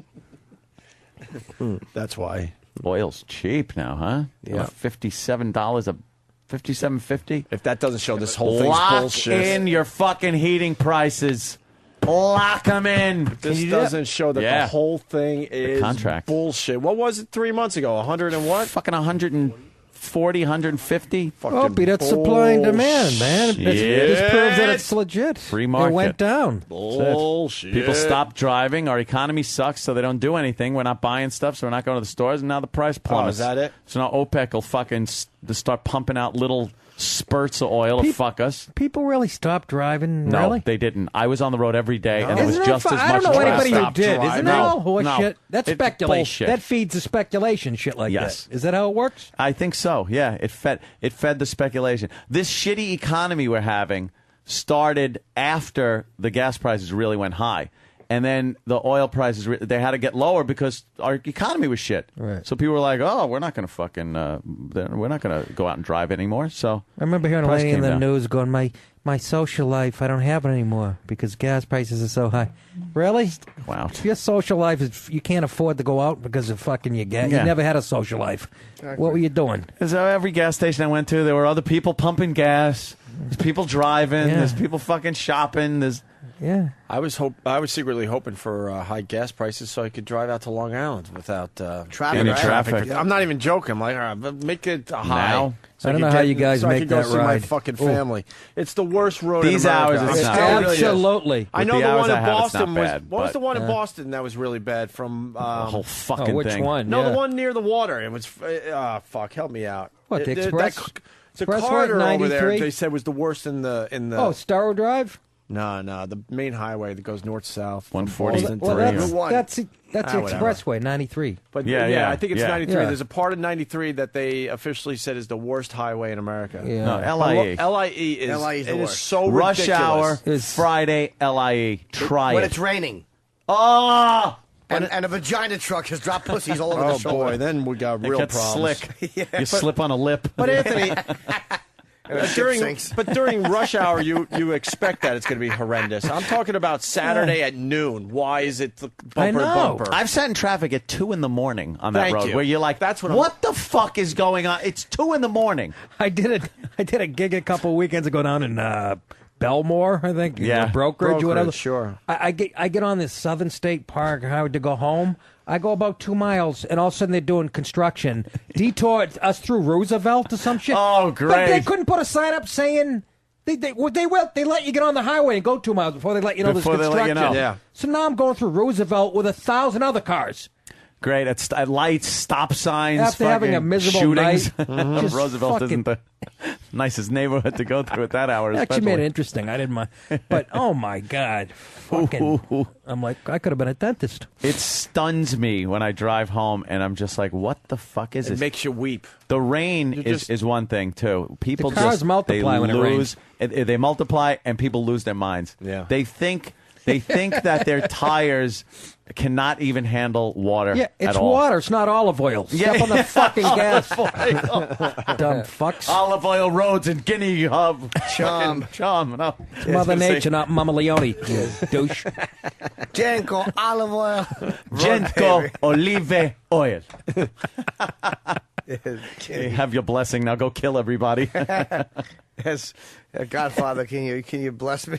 That's why. Oil's cheap now, huh? Yeah. $57 a $57.50. If that doesn't show this whole thing's Lock bullshit. in your fucking heating prices. Lock them in. This doesn't show that Yeah. the whole thing is contract. bullshit. What was it 3 months ago? 100 and what? Fucking 100 and 140, 150. Opie, that's supply and demand, man. This proves that it's legit. Free market. It went down. Bullshit. People stopped driving. Our economy sucks, so they don't do anything. We're not buying stuff, so we're not going to the stores, and now the price plummets. Is that it? So now OPEC will fucking start pumping out little spurts of oil to fuck us. People really stopped driving? No, really? they didn't. I was on the road every day, and it was Isn't just that as I much don't know traffic. anybody who did. Isn't that all horse No. shit? That's It's speculation. bullshit. That feeds the speculation shit like Yes. that. Is that how it works? I think so. Yeah, it fed the speculation. This shitty economy we're having started after the gas prices really went high, and then the oil prices they had to get lower because our economy was shit. Right. So people were like, "Oh, we're not going to fucking we're not going to go out and drive anymore." So I remember hearing a price lady in came the down. news going, my social life, I don't have it anymore because gas prices are so high. Really? Wow. If your social life is you can't afford to go out because of fucking your gas. Yeah. You never had a social life. What were you doing? Because every gas station I went to, there were other people pumping gas. There's people driving. Yeah. There's people fucking shopping. There's I was secretly hoping for high gas prices so I could drive out to Long Island without Traffic, right? traffic. I'm not even joking. I'm like, all right, make it high. Now? So I don't could know how you guys so I make could go that see my ride. fucking Ooh. family. It's the worst road These in America. hours, it's I'm not. still really Absolutely. I know With the the hours one I in have, it's not Boston was. bad, What was but- the one in Boston that was really bad? From the whole fucking which thing. one? no, Yeah. the one near the water. It was. Fuck, help me out. What, the It- Express? the Expressway corridor over there. 93? They said was the worst in the. Oh, Starro Drive? No, the main highway that goes north south. 143. Well, that's Ah, whatever. Expressway 93. But Yeah, I think it's yeah. 93. Yeah. There's a part of 93 that they officially said is the worst highway in America. Yeah. No, LIE. LIE is LIE is the it is worst. so Rush ridiculous. hour, It's- Friday, LIE. Try When it. it's raining. Oh! And a vagina truck has dropped pussies all over Oh the shoulder. boy, then we got It real gets problems. slick. You slip on a lip. But Anthony, during sinks. rush hour, you expect that it's going to be horrendous. I'm talking about Saturday at noon. Why is it bumper to bumper? I've sat in traffic at 2 in the morning on that Thank road you. where you're like, That's what what the fuck is going on? It's 2 in the morning. I did a gig a couple of weekends ago down in Belmore, I think. Yeah. Brokerage or whatever. Sure. I get on this Southern State Park highway to go home. I go about 2 miles, and all of a sudden they're doing construction. Detour us through Roosevelt or some shit. Oh, But great. they couldn't put a sign up saying they let you get on the highway and go 2 miles before they let you know Before they there's let you construction. know. Yeah. So now I'm going through Roosevelt with 1,000 other cars. Great. At lights, stop signs, After having fucking a miserable shootings. night. Just Roosevelt fucking- isn't the nicest neighborhood to go through at that hour. It actually especially. made it interesting. I didn't mind. But, oh, my God. Fucking, I'm like, I could have been a dentist. It stuns me when I drive home, and I'm just like, what the fuck is It this? makes you weep. The rain You is, just- is one thing, too. People The cars just multiply they when it lose, They multiply, and people lose their minds. Yeah. They think that their tires cannot even handle water Yeah, it's at all. water. It's not olive oil. Step on the fucking gas. Dumb fucks. Olive oil roads and Guinea hub. Chum. Chum. No. Mother Nature, not Mama Leone. You douche. Genco olive oil. Genco olive oil. You have your blessing. Now go kill everybody. Yes, Godfather, can you bless me?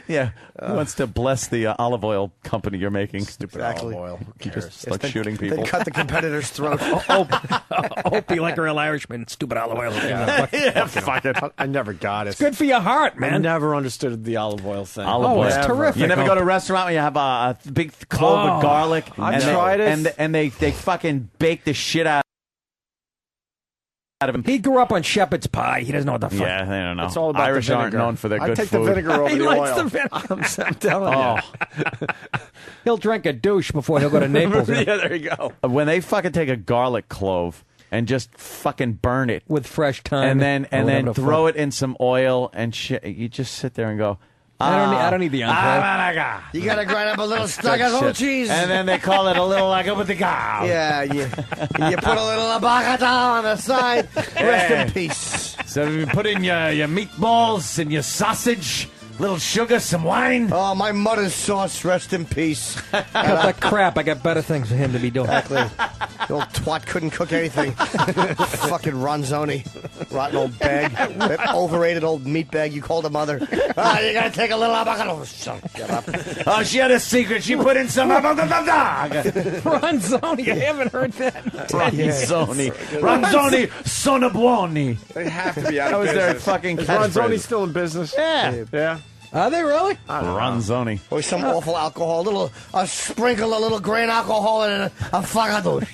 Yeah. Who wants to bless the olive oil company you're making? Stupid Exactly. olive oil. Who You cares? just start shooting people. Then cut the competitor's throat. Hope you like a real Irishman. Stupid olive oil. Yeah, fuck it. I never got it. Good for your heart, I man. never understood the olive oil thing. Olive Oh, oil. it's terrific. You never go to a restaurant where you have a big clove of garlic. I've and tried it. And they fucking bake the shit out of him. He grew up on shepherd's pie. He doesn't know what the fuck. Yeah, they don't know. It's all about Irish the aren't vinegar. known for their I good take food. the vinegar over He the likes oil. the vinegar. I'm telling you. He'll drink a douche before he'll go to Naples. Yeah, there you go. When they fucking take a garlic clove and just fucking burn it With fresh thyme. and then throw it in some oil and shit, you just sit there and go, I don't need the entree. You gotta grind up a little staccato cheese. and then they call it a little like a cow. Yeah, you put a little abacata on the side. Rest in peace. So you put in your meatballs and your sausage Little sugar, some wine. Oh, my mother's sauce, rest in peace. Cut that crap. I got better things for him to be doing. Exactly. The old twat couldn't cook anything. Fucking Ronzoni. Rotten old bag. That overrated old meat bag you called a mother. You gotta take a little avocado. Shut up. Oh, she had a secret. She put in some avocado. Ronzoni. I haven't heard that. Ronzoni. Ronzoni Sonabuoni. They have to be out That of was their business. fucking Is catchphrase. Ronzoni still in business? Yeah. Yeah. Are they really? Ronzoni. Or some awful alcohol. A sprinkle of little grain alcohol and a fagadouche.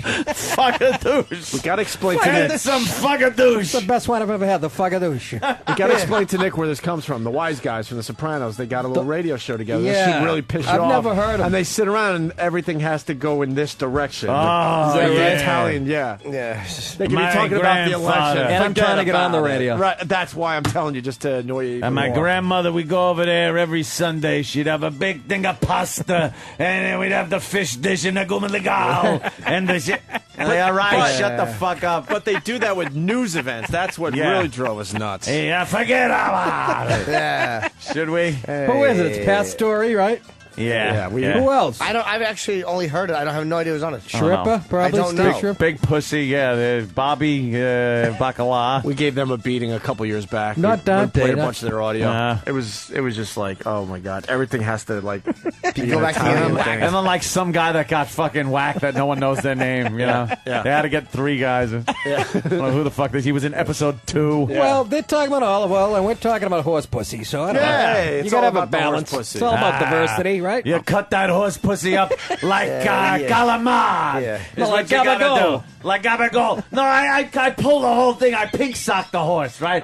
Fagadouche. We got to explain to Where Nick. is some fagadouche? It's the best wine I've ever had, the fagadouche. We got to explain to Nick where this comes from. The wise guys from The Sopranos, they got a little radio show together. This Yeah. should really piss you I've off. never heard of And it. they sit around and everything has to go in this direction. Oh, They're yeah. Italian, yeah. Yeah. They can My be talking about the grandfather. election. And I'm Forget trying to get on the about it. radio. Right, that's why I'm telling you, just to annoy you even And my more. grandmother, we'd go over there every Sunday. She'd have a big thing of pasta, and then we'd have the fish dish and the gumaligal, and the shit. And they, all right, shut the fuck up. But they do that with news events. That's what Yeah. really drove us nuts. Yeah, forget about it. Yeah. Should we? Who is it? It's Pat Story, right? Yeah. Who else? I've actually only heard it. I don't have no idea who's on it. Shripper, probably. I don't Steve know. Shripper. Big pussy, yeah. There's Bobby Bacala. We gave them a beating a couple years back. Not we Dante, played a no. bunch of their audio. Nah. It was just like, oh my god, everything has to like be Go an back to Italian the- thing. And then like some guy that got fucking whacked that no one knows their name, you know? Yeah. They had to get 3 guys. I don't know who the fuck this. He was in episode 2. Well, they're talking about olive oil, and we're talking about horse pussy, so I don't Yeah, know. it's You gotta all have a about the horse balance. pussy. It's all about diversity, right? You cut that horse pussy up like calamar. Yeah. Is No, what like you gotta gabagool. do. Like gabagool. No, I pull the whole thing. I pink sock the horse, right?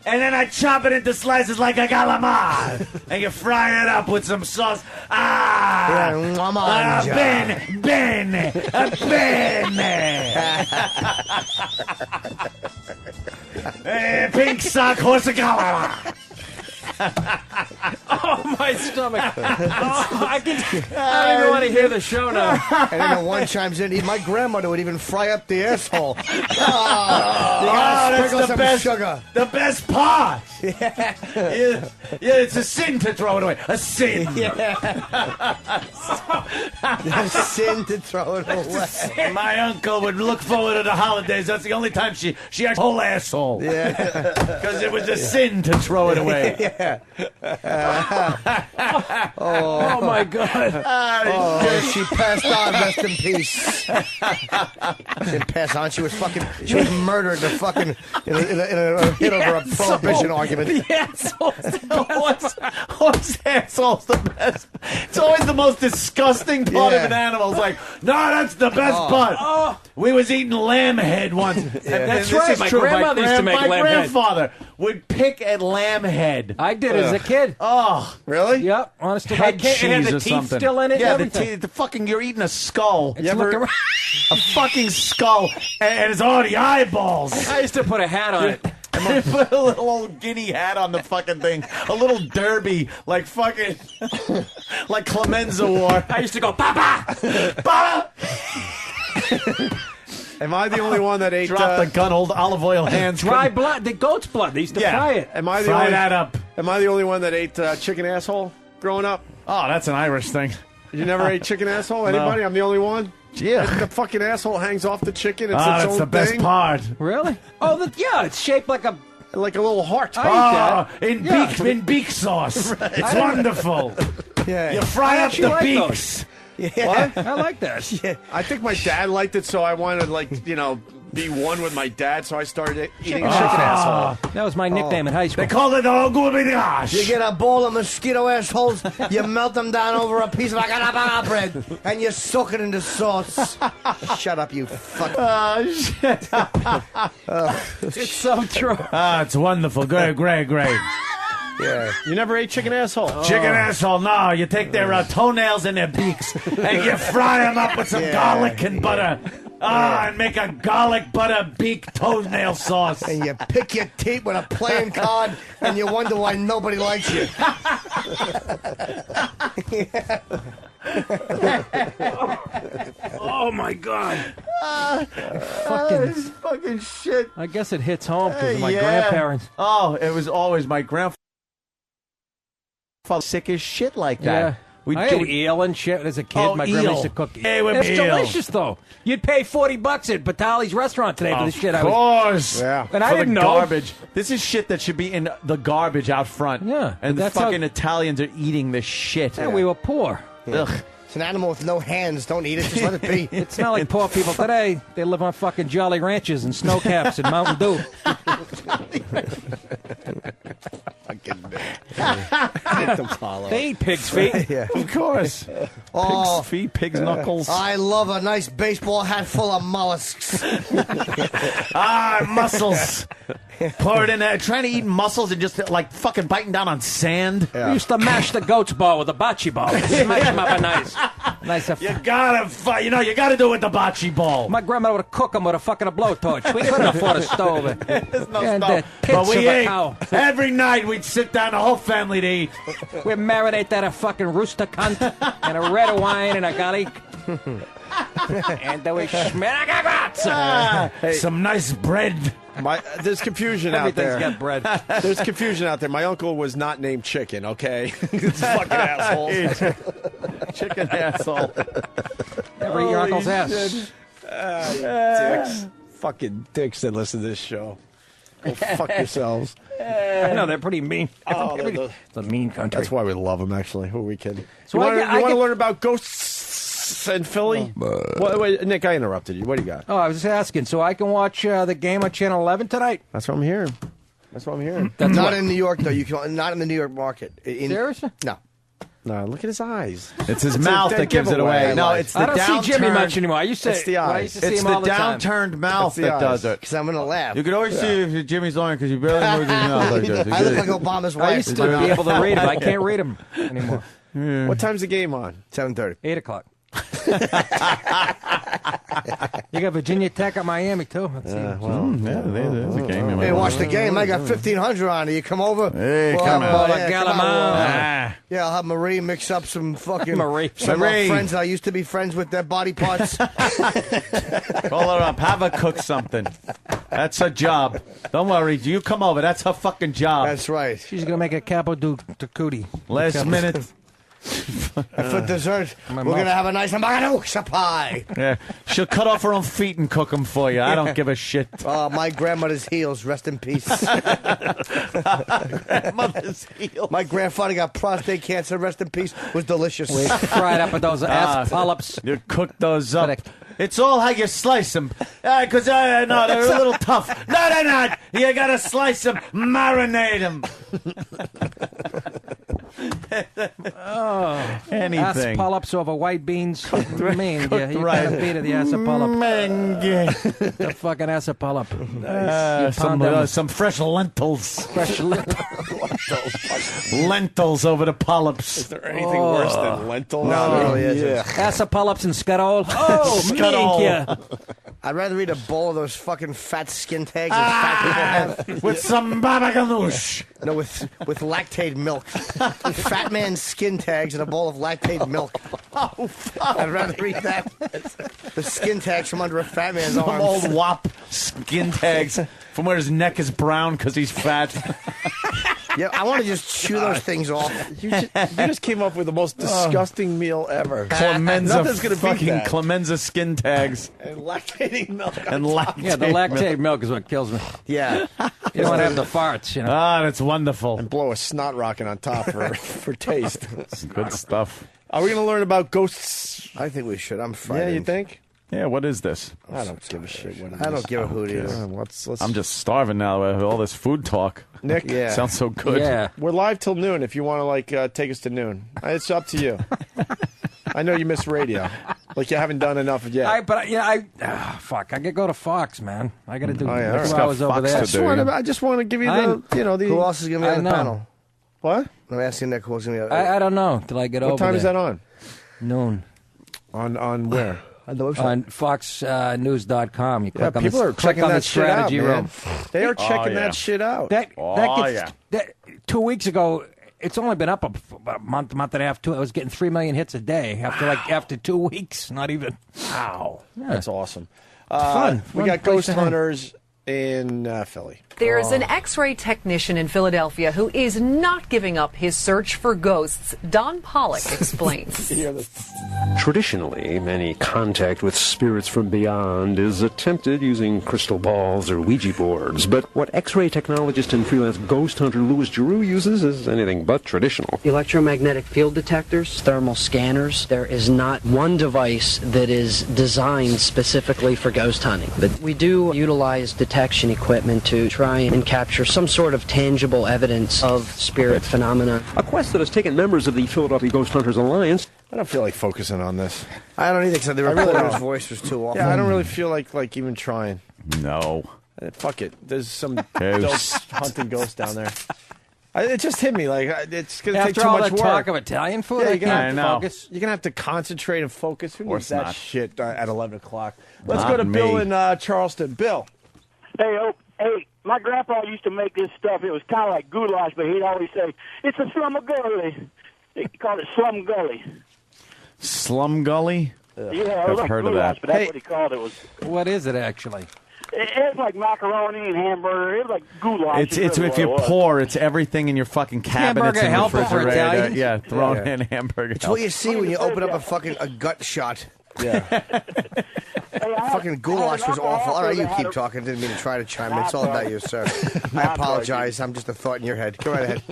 And then I chop it into slices like a calamar. And you fry it up with some sauce. Pink sock horse calamar. Oh, my stomach. I don't even want to hear the show now. And then the one chimes in. My grandmother would even fry up the asshole. You gotta that's sprinkle the some best sugar. The best part. Yeah, it's a sin to throw it away. A sin. A sin to throw it away. My uncle would look forward to the holidays. That's the only time she had whole asshole. Yeah. Because it was a sin to throw it away. Yeah. Oh, my God. Oh, she passed on. Rest in peace. She didn't pass on. She was murdered in a fucking in a hit over a prohibition argument. The asshole's Horse asshole's the best. It's always the most disgusting part of an animal. It's like, no, that's the best part. Oh. We was eating lamb head once. And That's this right. is My true. grandmother used to make my lamb head. grandfather would pick at lamb head. I did as a kid. Oh, Really? Yep. Honest to head God. It had cheese the or teeth something. still in it. Yeah, and the everything. teeth. Fucking, you're eating a skull. It's looking right. A fucking skull, and it's all the eyeballs. I used to put a hat on it. They put a little old guinea hat on the fucking thing. A little derby, like fucking, like Clemenza wore. I used to go, Papa! Papa! Am I the only one that ate? Drop the gun, old olive oil hands. Dry blood. The goat's blood. They used to fry it. Am I the Fry only? that up. Am I the only one that ate chicken asshole growing up? Oh, that's an Irish thing. You never ate chicken asshole? Anybody? I'm the only one. Yeah. The fucking asshole hangs off the chicken. It's its that's own the best thing. part. Really? Oh, yeah. It's shaped like a little heart. I eat that. In beak sauce. It's wonderful. Yeah. You fry up the like beaks. Yeah. I like that. Yeah. I think my dad liked it, so I wanted to, be one with my dad. So I started eating chicken asshole. That was my nickname in high school. They call it the goulash. You get a bowl of mosquito assholes, you melt them down over a piece of bread, and you soak it into sauce. Shut up, you fuck. Oh, shit. It's so true. It's wonderful. Great. Yeah. You never ate chicken asshole? Chicken asshole, no. You take their toenails and their beaks and you fry them up with some garlic and butter. And make a garlic butter beak toenail sauce. And you pick your teeth with a playing card, and you wonder why nobody likes you. Oh, my God. Fucking shit. I guess it hits home because of my Yeah. grandparents. Oh, it was always my grandfather. sick as shit like Yeah. that. We I ate eel and shit as a kid. Oh, My grandma used eel. to cook. Hey, with it's eel. delicious though. You'd pay $40 at Batali's restaurant today for the shit. Of I was. course. Yeah. And I For didn't the know. garbage. This is shit that should be in the garbage out front. Yeah, And the that's how- fucking Italians are eating this shit. Yeah, we were poor. Ugh. It's an animal with no hands. Don't eat it. Just let it be. It's not like poor people today. They live on fucking Jolly Ranchers and snow caps and Mountain Dew. They eat pig's feet. Yeah. Of course. Oh, Pig's feet, pig's knuckles. I love a nice baseball hat full of mollusks. Mussels. Pour it in there. Trying to eat mussels and just like fucking biting down on sand. We used to mash the goat's ball with a bocce ball. Smash them up a nice. You gotta, you gotta do it with the bocce ball. My grandmother would cook them with a fucking blowtorch. We couldn't afford a stove. There's no And stove. the But tits we of a ate. cow. Every night we'd sit down, the whole family to eat. We marinate that a fucking rooster cunt and a red wine and a garlic. And then we Some nice bread. There's confusion out Everything's there. got bread. There's confusion out there. My uncle was not named Chicken, okay? It's fucking assholes. Chicken asshole. Never eat your Holy uncle's ass. shit. Dicks. Fucking dicks that listen to this show. Go fuck yourselves. I know, they're pretty mean. Oh, It's a mean country. That's why we love them, actually. Who are we kidding? So you I want to get- learn about ghosts in Philly? Wait, Nick, I interrupted you. What do you got? Oh, I was just asking. So I can watch the game on Channel 11 tonight? That's what I'm hearing. That's what I'm hearing. Not in New York, though. You can not in the New York market. Seriously? No. No, look at his eyes. It's his It's a mouth dead that gives it giveaway. away. No, it's the I don't see Jimmy downturned- much anymore. I used to. It's the when I eyes. used to see It's him the all the time. downturned mouth the that eyes. does it. Because I'm going to laugh. You can always see if Jimmy's lying because he barely moves his mouth like this. I look like Obama's wife. I used to be able to read him. I can't read him anymore. What time's the game on? 7:30. 8 o'clock. You got Virginia Tech at Miami, too. Let's see. There's a game. Hey, watch the game. I got 1,500 on it. You come over? Hey, Well, come on. yeah, come on. Ah. Yeah, I'll have Marie mix up some fucking Marie. some Marie. friends I used to be friends with, their body parts. Call her up. Have her cook something. That's her job. Don't worry. You come over. That's her fucking job. That's right. She's going to make a capo di cootie. Last minute. And for dessert, we're mouth. going to have a nice magadooksha pie. Yeah. She'll cut off her own feet and cook them for you. I don't give a shit. My grandmother's heels, rest in peace. Mother's heel. My grandfather got prostate cancer, rest in peace, was delicious. We fried up with those ass polyps. You cook those up. It's all how you slice them. Because no, they're a little tough. No, they're not. You got to slice them, marinate them. Anything. Ass polyps over white beans. Mean, yeah, cooked you right. gotta beat it, the ass polyp. The fucking ass polyp. Some fresh lentils. Fresh Lentils over the polyps. Is there anything worse than lentils? No, there really isn't. Ass polyps and scuttle. Oh, Scuttle. yeah. I'd rather eat a bowl of those fucking fat skin tags that fat people have. With some baba ganoush. No, with lactate milk. Fat man skin tags and a bowl of lactate milk. Oh, I'd rather eat that. The skin tags from under a fat man's Some arms. old wop skin tags from where his neck is brown because he's fat. Yeah, I want to just chew those things off. You just came up with the most disgusting meal ever. Clemenza, Nothing's gonna beat fucking that. Clemenza skin tags. And lactating milk. And lactate. Yeah, the lactate milk is what kills me. Yeah. You don't want to have the farts, you know. Ah, that's wonderful. And blow a snot rocket on top for taste. Good stuff. Are we going to learn about ghosts? I think we should. I'm frightened. Yeah, you think? Yeah, what is this? I don't give a shit. What it I is. don't give a hoot either. Let's I'm just starving now with all this food talk. Nick, Yeah. Sounds so good. Yeah. we're live till noon if you want to take us to noon. It's up to you. I know you miss radio. Like you haven't done enough yet. Fuck, I gotta go to Fox, man. I gotta do Oh, yeah, 2 all right. hours over Fox there. to do. I just want to give you I'm- the Who else is going to be I on the know. panel? What? I'm asking Nick who's going to be I don't know till I get over What time there. is that on? Noon. On where? on the website. On FoxNews.com. You Yeah, click on people the, are click checking on the that shit out, strategy man. room. They are checking yeah. that shit out. That Oh, gets, that 2 weeks ago. It's only been up about a month and a half. I was getting 3 million hits a day after 2 weeks. Not even. Wow, Yeah. that's awesome. Fun. We Fun got place Ghost to hang. Hunters in Philly. There's an X-ray technician in Philadelphia who is not giving up his search for ghosts. Don Pollock explains. Traditionally, any contact with spirits from beyond is attempted using crystal balls or Ouija boards. But what X-ray technologist and freelance ghost hunter Louis Giroux uses is anything but traditional. Electromagnetic field detectors, thermal scanners. There is not one device that is designed specifically for ghost hunting. But we do utilize detection equipment to try and capture some sort of tangible evidence of spirit phenomena. A quest that has taken members of the Philadelphia Ghost Hunters Alliance. I don't feel like focusing on this. I don't either, because the reporter's voice was too awful. Yeah, I don't really feel like even trying. No. Fuck it. There's some dope hunting ghosts down there. It just hit me like it's going to take too After all much that work. talk of Italian food, Yeah, I you're gonna can't have to focus. You're going to have to concentrate and focus. Who needs that not. shit at 11 o'clock? Let's Not go to Bill me. in Charleston. Bill. Hey, my grandpa used to make this stuff. It was kind of like goulash, but he'd always say, "It's a slumgully." He called it slum gully. Slum Gully? Yeah, it I've was like heard of goulash, that. but that's what he called it. What is it actually? It's like macaroni and hamburger. It's like goulash. It's is if really you're what it was. poor, it's everything in your fucking cabinets Hamburger in the helper for refrigerator. Italians? Yeah, thrown Yeah. in hamburger. It's what you see when you open up a gut shot. Yeah. Fucking goulash was awful. All right, you keep talking. Didn't mean to try to chime in. It's all about you, sir. I apologize. I'm just a thought in your head. Go right ahead.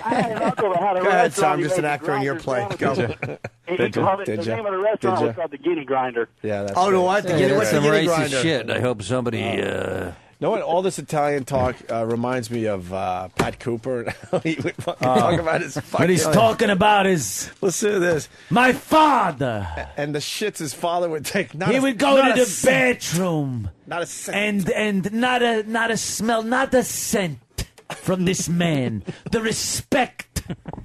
I had an uncle that had a Go ahead, restaurant. sir. I'm He just an made actor in your play. grinders Go. down at the- He called it, the name of the restaurant was called the Guinea Grinder. Yeah, that's Oh, no, right. what? The Guinea, what's the Some Guinea racist grinder? shit. I hope somebody. You know what? All this Italian talk reminds me of Pat Cooper. He would fucking talk about his fucking... What he's talking about is Listen to this. my father. And the shits his father would take. He would go to the bedroom Not a cent. and not a smell, not a scent from this man. The respect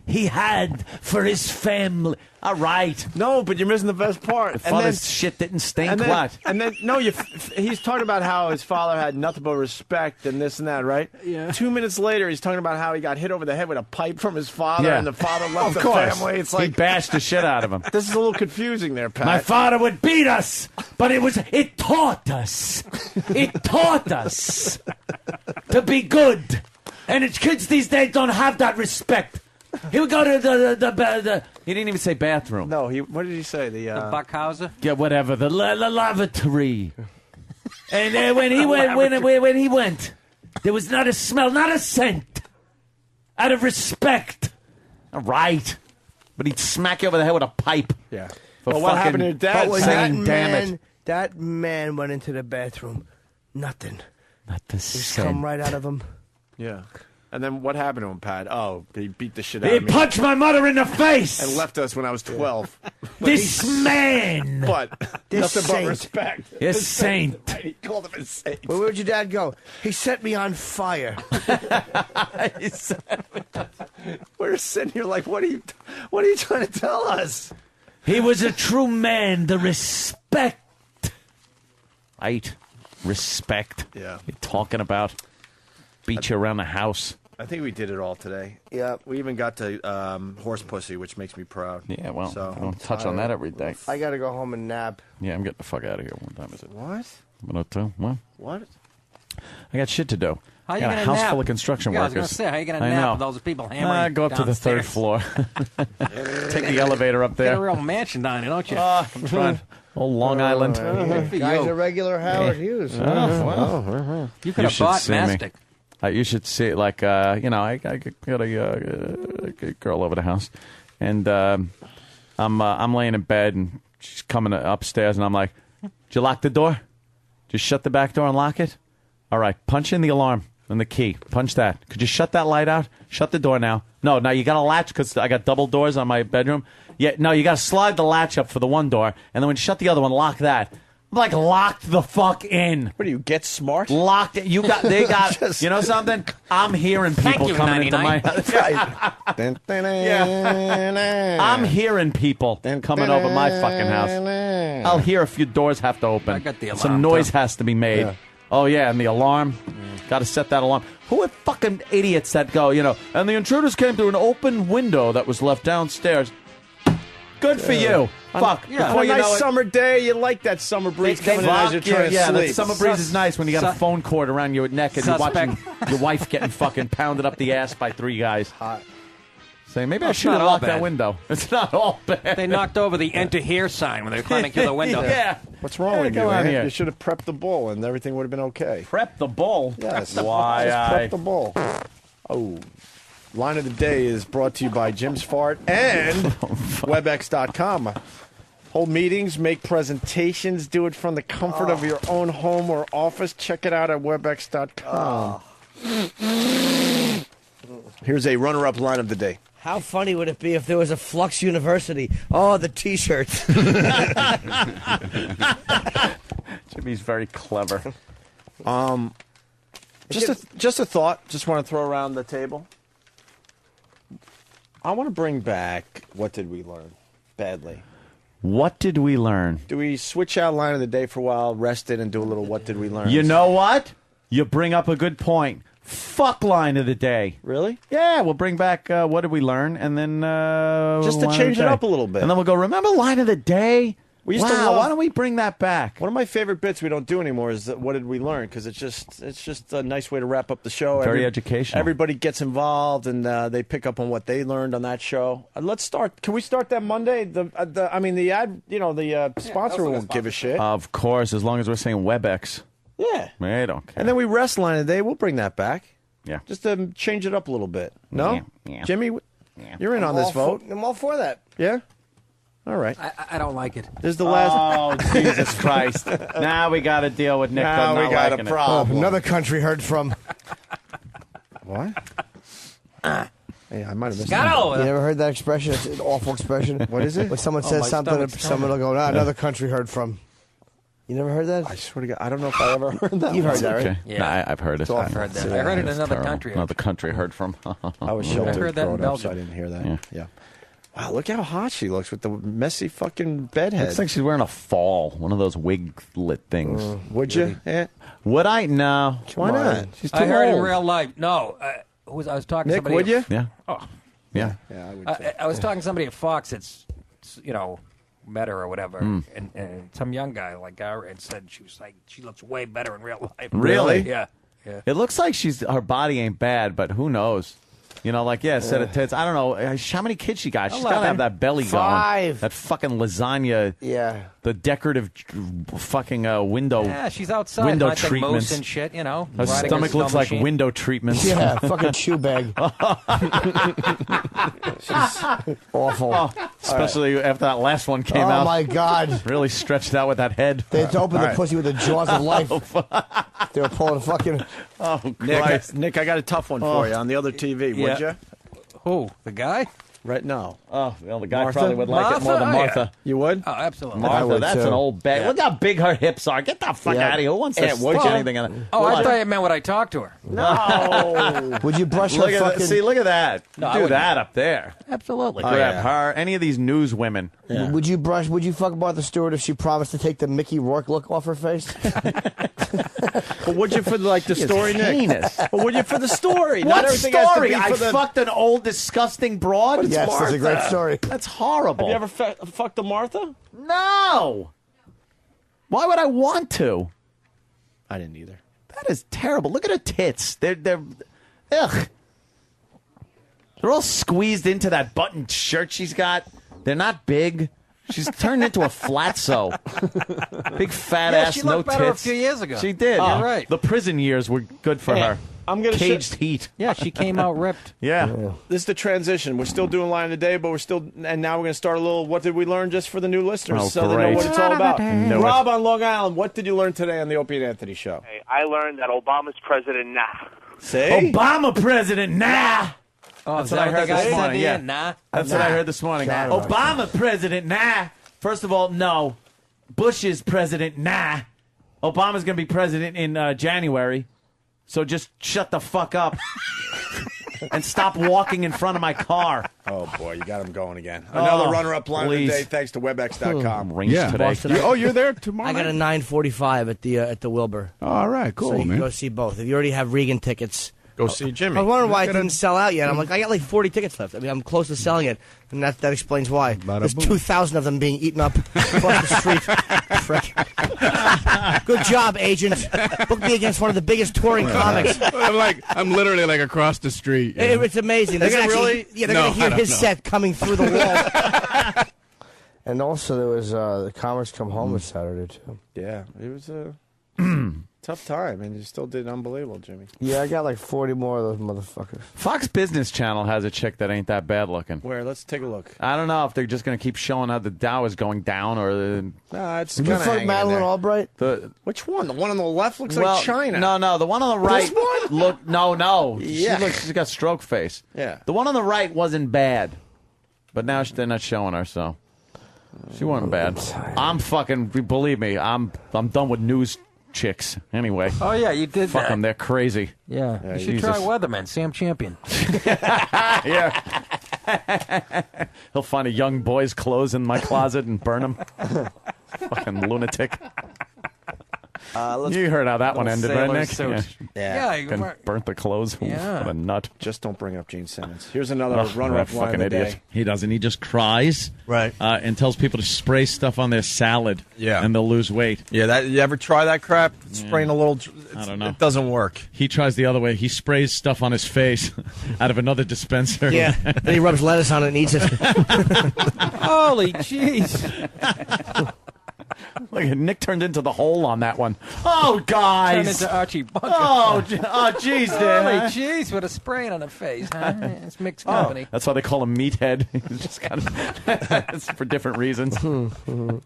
he had for his family. All right. No, but you're missing the best part. And Father's shit didn't stink. and then, What? and then no, he's talking about how his father had nothing but respect and this and that, right? Yeah. 2 minutes later, he's talking about how he got hit over the head with a pipe from his father, Yeah. and the father left Of the course. family. It's He like bashed the shit out of him. this is a little confusing there, Pat. My father would beat us, but it taught us. It taught us to be good. And it's kids these days don't have that respect. He would go to the He didn't even say bathroom. No, what did he say? The Buckhauser? yeah, whatever, the lavatory. And when he went, there was not a smell, not a scent. Out of respect. All right. But he'd smack you over the head with a pipe. Yeah. For Well, what fucking happened to your dad? But when saying, damn that man went into the bathroom, nothing. Not the Just come right out of him. Yeah. And then what happened to him, Pat? Oh, he beat the shit out He of me. punched my mother in the face. And left us when I was 12. This man. But This nothing saint. but respect. Yes, This saint. He called him a saint. Well, where'd your dad go? He set me on fire. We're sitting here like, what are you trying to tell us? He was a true man. The respect. Right. Respect. Yeah. You're talking about beat you around the house. I think we did it all today. Yeah. We even got to horse pussy, which makes me proud. Yeah, well, So- I don't touch on that every day. I got to go home and nap. Yeah, I'm getting the fuck out of here. What time is it? What? 1:02? What? What? I got shit to do. How I you got a gonna house nap? full of construction Yeah, I was workers. gonna say, how you gonna I nap know. with all those people hammering Go up to the third downstairs? floor. Take the elevator up Get there. a real mansion down here, don't you? I'm trying. Old Long Island. Good for Guy's you. a regular Howard Hughes. Oh, wow. You could have should bought see me. mastic. You should see it. Like, I got a girl over the house, and I'm laying in bed, and she's coming upstairs, and I'm like, "Did you lock the door? Just shut the back door and lock it. All right, punch in the alarm and the key. Punch that. Could you shut that light out? Shut the door now. No, now you got to latch because I got double doors on my bedroom. Yeah, no, you got to slide the latch up for the one door, and then when you shut the other one, lock that." I'm like, locked the fuck in. What do you get smart? Locked it. They got, you know something? I'm hearing people you, coming into my 99. Yeah. I'm hearing people coming over my fucking house. I'll hear a few doors have to open. I got the alarm, Some noise too. has to be made. Yeah. Oh, yeah, and the alarm. Got to set that alarm. Who are fucking idiots that go, and the intruders came through an open window that was left downstairs. Good for you. Fuck. Yeah, Before on a you nice know it, summer day, you like that summer breeze coming in as you're trying to yeah, sleep. the summer breeze is nice when you got a phone cord around your neck and you're watching your wife getting fucking pounded up the ass by 3 guys. Hot. Saying, maybe I It's should have not all locked that bad. window. It's not all bad. They knocked over the enter here sign when they were climbing through the window. Yeah. What's wrong with you, go on man? here. You should have prepped the bull, and everything would have been okay. Prep the bull? Yes. Why? Just prep the bull. Oh. Line of the day is brought to you by Jim's Fart and WebEx.com. Hold meetings, make presentations, do it from the comfort of your own home or office. Check it out at WebEx.com. Here's a runner-up line of the day. How funny would it be if there was a Flux University? Oh, the T-shirts. Jimmy's very clever. Just a thought. Just want to throw around the table. I want to bring back What Did We Learn? Badly. What did we learn? Do we switch out line of the day for a while, rest it, and do a little What Did We Learn? You know what? You bring up a good point. Fuck line of the day. Really? Yeah, we'll bring back What Did We Learn, and then... Just to line of change the it day. up a little bit. And then we'll go, remember line of the day? We used to wow, love- why don't we bring that back? One of my favorite bits we don't do anymore is What Did We Learn? Because it's just a nice way to wrap up the show. Very educational. Everybody gets involved, and they pick up on what they learned on that show. Let's start. Can we start that Monday? The sponsor won't give a shit. Of course, as long as we're saying WebEx. Yeah. I don't care. And then we rest line of the day. We'll bring that back. Yeah. Just to change it up a little bit. No? Yeah. Jimmy, you're in on this vote. I'm all for that. Yeah? All right. I don't like it. This is the last. Oh, Jesus Christ. Now we got to deal with Nick. Now not we got a liking it. problem. Another country heard from. What? Yeah, I might have missed Got that. over You it. never heard that expression? It's an awful expression. What is it? When someone Oh, says my something, stomach's someone will go, another country heard from. You never heard that? I swear to God, I don't know if I ever heard that. You've heard that, right? Okay. Yeah. Nah, I've heard it. I've heard that. I heard it in It's another terrible. country. Another country heard from. I was I sheltered heard that in growing up, so Belgium. I didn't hear that. Yeah. Yeah. Wow, look how hot she looks with the messy fucking bedhead. Looks like she's wearing a fall, one of those wig-lit things. Would you? Yeah. Would I? No. Why not? She's too I heard old. in real life. No, I was talking to Nick, somebody. would you? Yeah. Oh, Yeah. Yeah, I would too. I was talking to somebody at Fox. It's met her or whatever, Hmm. and some young guy like her, and said she was like she looks way better in real life. Really? Yeah. Yeah. It looks like her body ain't bad, but who knows? You know, like, yeah, set of tits. I don't know. How many kids she got? She's got to 11. have that belly 5. going. That fucking lasagna. Yeah. The decorative fucking window. Yeah, she's outside Window hunting moose treatments. and shit. You know, Her riding a stomach snow looks like machine. window treatments. Yeah, fucking shoe bag. She's awful. Oh, especially after that last one came Oh, out. my God. Really stretched out with that head. They had to open All the right. pussy with the jaws of life. They were pulling fucking... Oh, Nick, I got a tough one for you on the other TV. Would Yeah. you? Who? The guy? Right now. Oh, well, the guy Martha? probably would like it more than Martha? Oh, yeah. Martha. You would? Oh, absolutely. I Martha, would that's too. an old bag. Yeah. Look how big her hips are. Get the fuck Yeah. out of here. Who wants to Yeah, would stick you? anything on it? Oh, I What? thought you meant what I talked to her. No. Would you brush Look her at fucking... that. See, look at that. No, I Do wouldn't. that up there. Absolutely. Grab yeah. her. Any of these news women. Yeah. Would you fuck Martha Stewart if she promised to take the Mickey Rourke look off her face? But would you for the story, Nick? heinous. But would you for the story? Not What everything has to story? be I for the... fucked an old, disgusting broad? Yes, that's a great Martha. story. That's horrible. Have you ever fucked a Martha? No. Why would I want to? I didn't either. That is terrible. Look at her tits. They're ugh. They're all squeezed into that buttoned shirt she's got. They're not big. She's turned into a flatso. Big fat Yeah, ass, she no looked better a tits. few years ago. She did. You're right. The prison years were good for her. I'm gonna Caged heat. Yeah, she came out ripped. Yeah. This is the transition. We're still doing line of the day, but and now we're going to start a little what did we learn just for the new listeners Oh, so they know great. what it's all about. Know it. Rob on Long Island, what did you learn today on the Opie and Anthony show? Hey, I learned that Obama's president now. See? Obama president, nah. Oh, That's what I heard this morning. Yeah. Nah. That's what I heard this morning. God, Obama president, nah. First of all, no. Bush is president, nah. Obama's going to be president in January. So just shut the fuck up and stop walking in front of my car. Oh, boy, you got him going again. Another runner-up line please. of the day thanks to WebEx.com. Range today. Boston, You're there tomorrow I got a night? 9:45 at the Wilbur. All right, cool, So you can man. go see both. If you already have Regan tickets, Go see Jimmy. I was wondering why it didn't sell out yet. I'm like, I got like 40 tickets left. I mean, I'm close to selling it, and that explains why. There's 2,000 of them being eaten up across the street. Frick. Good job, agent. Book me against one of the biggest touring comics. I'm literally like across the street. It's amazing. They're gonna hear his set coming through the wall. And also there was the Commerce Come Home this Saturday too. Yeah, it was a tough time, and you still did unbelievable, Jimmy. Yeah, I got like 40 more of those motherfuckers. Fox Business Channel has a chick that ain't that bad looking. Where? Let's take a look. I don't know if they're just going to keep showing how the Dow is going down or the. Nah, it's You kind of fuck Madeleine Albright? Which one? The one on the left looks like China. No, the one on the right. This one? Look, no. Yeah. She's got stroke face. Yeah. The one on the right wasn't bad, but now they're not showing her, so she wasn't bad. I'm fucking. Believe me, I'm done with news chicks anyway. Oh yeah, you did Fuck that. them, they're crazy. Yeah, you should Jesus. try Weatherman, Sam Champion. Yeah. He'll find a young boy's clothes in my closet and burn them. Fucking lunatic. You heard how that one ended, right, Nick? Yeah. Burnt the clothes. Yeah. What a nut. Just don't bring up Gene Simmons. Here's another runner-up line fucking of the idiot. day. He doesn't. He just cries. Right. And tells people to spray stuff on their salad. Yeah. And they'll lose weight. Yeah, that you ever try that crap? Spraying a little. I don't know. It doesn't work. He tries the other way. He sprays stuff on his face out of another dispenser. Yeah. Then he rubs lettuce on it and eats it. Holy jeez. Look, Nick turned into the hole on that one. Oh, guys. Turned into Archie Bunker. Oh, jeez, Holy jeez, with a spraying on the face, huh? It's mixed company. That's why they call him Meathead. He's just kind of it's for different reasons.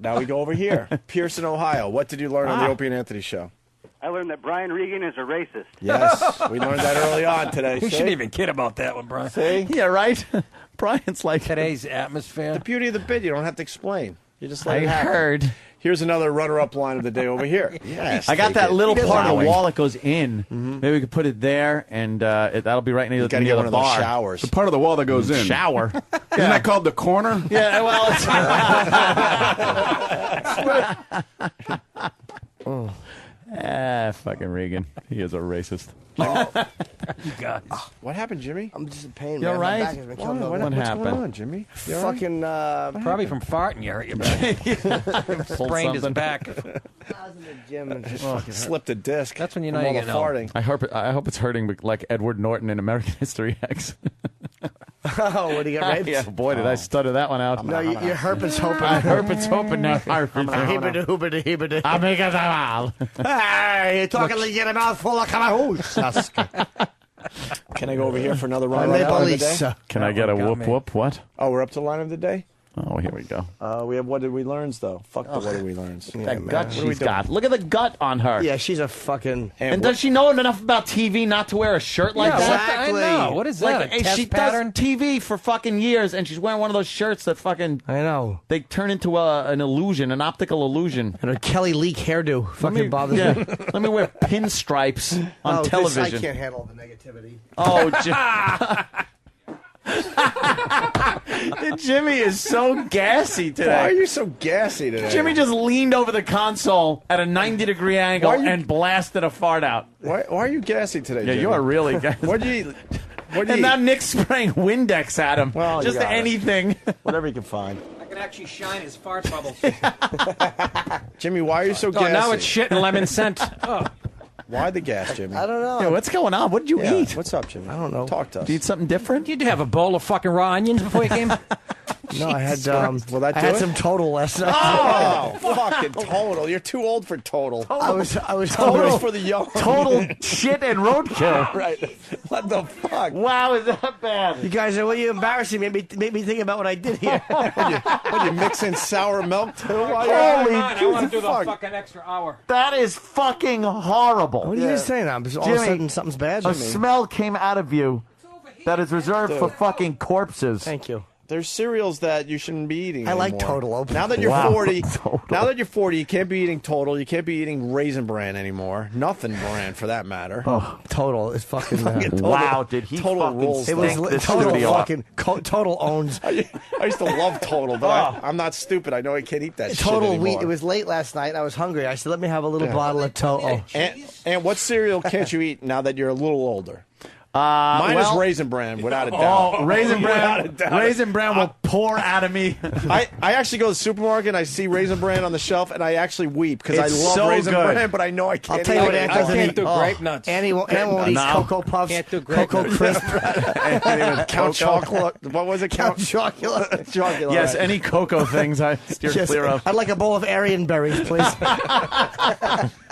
Now we go over here. Pearson, Ohio. What did you learn on the Opie and Anthony show? I learned that Brian Regan is a racist. Yes, we learned that early on today. You See? shouldn't even kid about that one, Brian. See? Yeah, right? Brian's like... Today's atmosphere. The beauty of the bid, you don't have to explain. You just let I it happen. heard. Here's another runner-up line of the day over here. Yes, I got take that it. little part of Allowing. the wall that goes in. Maybe we could put it there, and that'll be right near gotta the get one of those bar. showers. The part of the wall that goes in. Shower. Isn't that called the corner? Yeah, well, it's... fucking Regan. He is a racist. You guys. What happened, Jimmy? I'm just in pain, You man. all My right? back has been killing me. What's happened? going on, Jimmy? You all right? Fucking Probably from farting you hurt your back. Sprained his something. back. I was in the gym and just fucking hurt. Slipped a disc. That's when you know from you're all the getting farting. I hope it's hurting like Edward Norton in American History X. Oh, when he got raped? Yeah, boy, did I stutter that one out. No, your herpet's hoping. I hope it's hoping now. Hibbity-hoobity-hibbity. Hey, Hey, you're talking like you get a mouthful of camahoosh. Can I go over here for another Maple runner-up line of the day? Lisa. Can I get a whoop me. whoop? What? Oh, we're up to line of the day? Oh, here we go. We have what did we learns, though. Fuck the what did we learns. That gut What are we she's doing? got. Look at the gut on her. Yeah, she's a fucking... And does she know enough about TV not to wear a shirt like Yeah, that? Exactly. I know. What is that, a and test she pattern? does TV for fucking years, and she's wearing one of those shirts that fucking... I know. They turn into an illusion, an optical illusion. And her Kelly Leak hairdo fucking bothers me. Let me wear pinstripes on television. I can't handle the negativity. Oh, Jimmy is so gassy today. Why are you so gassy today? Jimmy just leaned over the console at a 90-degree angle and blasted a fart out. Why are you gassy today, Yeah, Jimmy? you are really gassy. What do you And now Nick's spraying Windex at him. Well, just you got it. anything. Whatever you can find. I can actually shine his fart bubbles. Jimmy, why are you so Oh, gassy? now it's shit and lemon scent. Oh. Why the gas, Jimmy? I don't know. Yeah, what's going on? What did you eat? What's up, Jimmy? I don't know. Talk to us. Did you eat something different? Did you have a bowl of fucking raw onions before you came? No, I had Will that I do had it? some Total last night. Oh, fucking Total. You're too old for Total. I was Total's hungry. for the young. Total shit and roadkill. Right. What the fuck? Wow, is that bad? You guys are you embarrassing me. Made me think about what I did here. What, you mix in sour milk too? While you're Holy I want to do the fuck. fucking extra hour. That is fucking horrible. What are you guys saying? I'm just all of a Jimmy, sudden something's bad. A smell came out of you that is reserved for fucking corpses. Thank you. There's cereals that you shouldn't be eating I like anymore. Total. Now that you're Wow. 40, Total. now that you're 40, you can't be eating Total. You can't be eating Raisin Bran anymore. Nothing Bran for that matter. Oh, Total is fucking. Total- Wow, did he Total fucking rules. It was stink this Total studio up. fucking Total owns. I used to love Total, but I'm not stupid. I know I can't eat that shit Total anymore. wheat. It was late last night. I was hungry. I said, "Let me have a little bottle of Total." And what cereal can't you eat now that you're a little older? Mine is well- Raisin Bran, without a doubt. Oh, Raisin Without a Bran. doubt. Raisin Bran will pour out of me. I actually go to the supermarket and I see Raisin Bran on the shelf and I actually weep because I It's love so Raisin good. Bran, but I know I can't. I'll tell you what, eat Ann it. doesn't can't eat. do grape nuts. Annie won't eat No. Cocoa Puffs, Can't do grape Cocoa nuts. Crisp, Count Chocolate. What was it? Count Chocula. Chocolate. Yes, right. any cocoa things I steer Yes, clear of. I'd like a bowl of Aryan berries, please.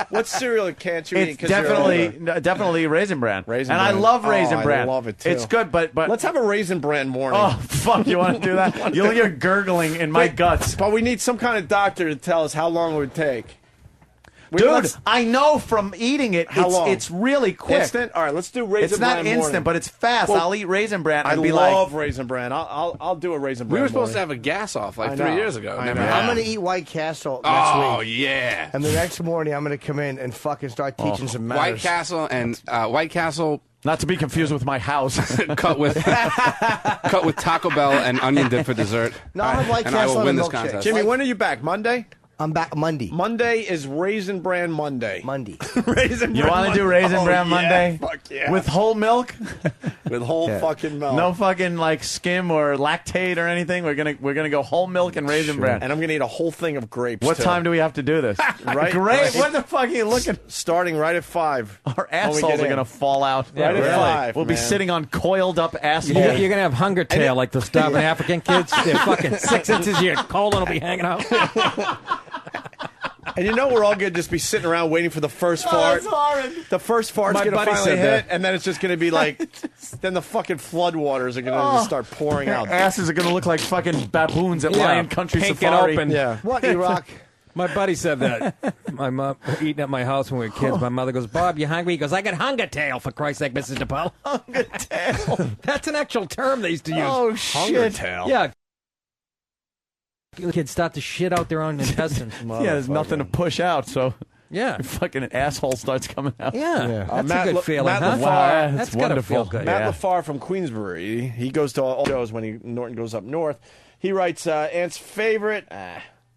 What cereal can't you eat? It's definitely Raisin Bran. Raisin and I Bran. love Raisin Oh, I Bran. love it, too. It's good, but Let's have a Raisin Bran morning. oh fuck, you want to do that? You'll hear gurgling in my guts. But we need some kind of doctor to tell us how long it would take. Dude, let's- I know from eating it, How long? it's really quick. Instant? All right, let's do Raisin It's Bran not instant, morning. but it's fast. Well, I'll eat Raisin Bran I and be like, love Raisin Bran. I'll do a Raisin Bran We were supposed to morning. have a gas off like I 3 know. years ago. I Never know. I'm happened. going to eat White Castle next Oh, week. yeah. And the next morning, I'm going to come in and fucking start teaching some manners. White Castle and White Castle not to be confused with my house. cut with Taco Bell and onion dip for dessert. No, I'll have White and I Castle will win and a this milkshake. contest. Jimmy, when are you back? Monday? I'm back Monday. Monday is Raisin Bran Monday. Monday. Raisin You Bran want to do Monday. Raisin Oh, Bran yeah, Monday? Fuck yeah. With whole milk? With whole fucking milk. No fucking like skim or lactate or anything. We're gonna go whole milk and Raisin Bran. And I'm going to eat a whole thing of grapes. What too. time do we have to do this? Right? Great. What the fuck are you looking? Starting right at 5. Our when we assholes get are in. gonna fall out. Right at 5. We'll be man. sitting on coiled up assholes. You're going to have hunger tail like the starving African kids. They're fucking 6 inches. Your colon will be hanging out. And you know we're all going to just be sitting around waiting for the first fart. That's horrid. The first fart's My going to buddy finally said hit, that. and then it's just going to be like, then the fucking floodwaters are going to just start pouring out. Asses are gonna look like fucking baboons at Yeah, Lion Country pink and Safari. open. Yeah. What, E-Rock? My buddy said that. My mom eating at my house when we were kids. My mother goes, "Bob, you hungry?" He goes, "I got hunger tail, for Christ's sake, Mrs. DePaul." Hunger tail. That's an actual term they used to use. Oh Hunger shit. tail. Yeah. Kids start to shit out their own intestines. Yeah, there's nothing to push out, so Yeah. your fucking asshole starts coming out. Yeah. That's Matt a good Le- feeling, Matt huh? LaFar- Wow, That's that's gotta wonderful. feel good. Matt Yeah. LaFar from Queensbury, he goes to all shows when Norton goes up north. He writes, Aunt's favorite...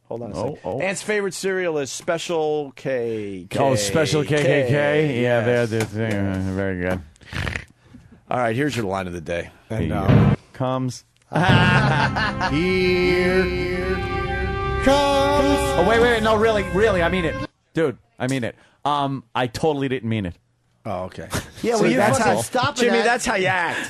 hold on a second. oh. Aunt's favorite cereal is Special K. Oh, Special KKK. Yeah, Yes. they're very good. All right, here's your line of the day. And comes. Here comes. Oh wait, no, really, I mean it, dude. I mean it. I totally didn't mean it. Oh, okay. Yeah, So well, you that's how fucking- stop it. Jimmy, that's how you act.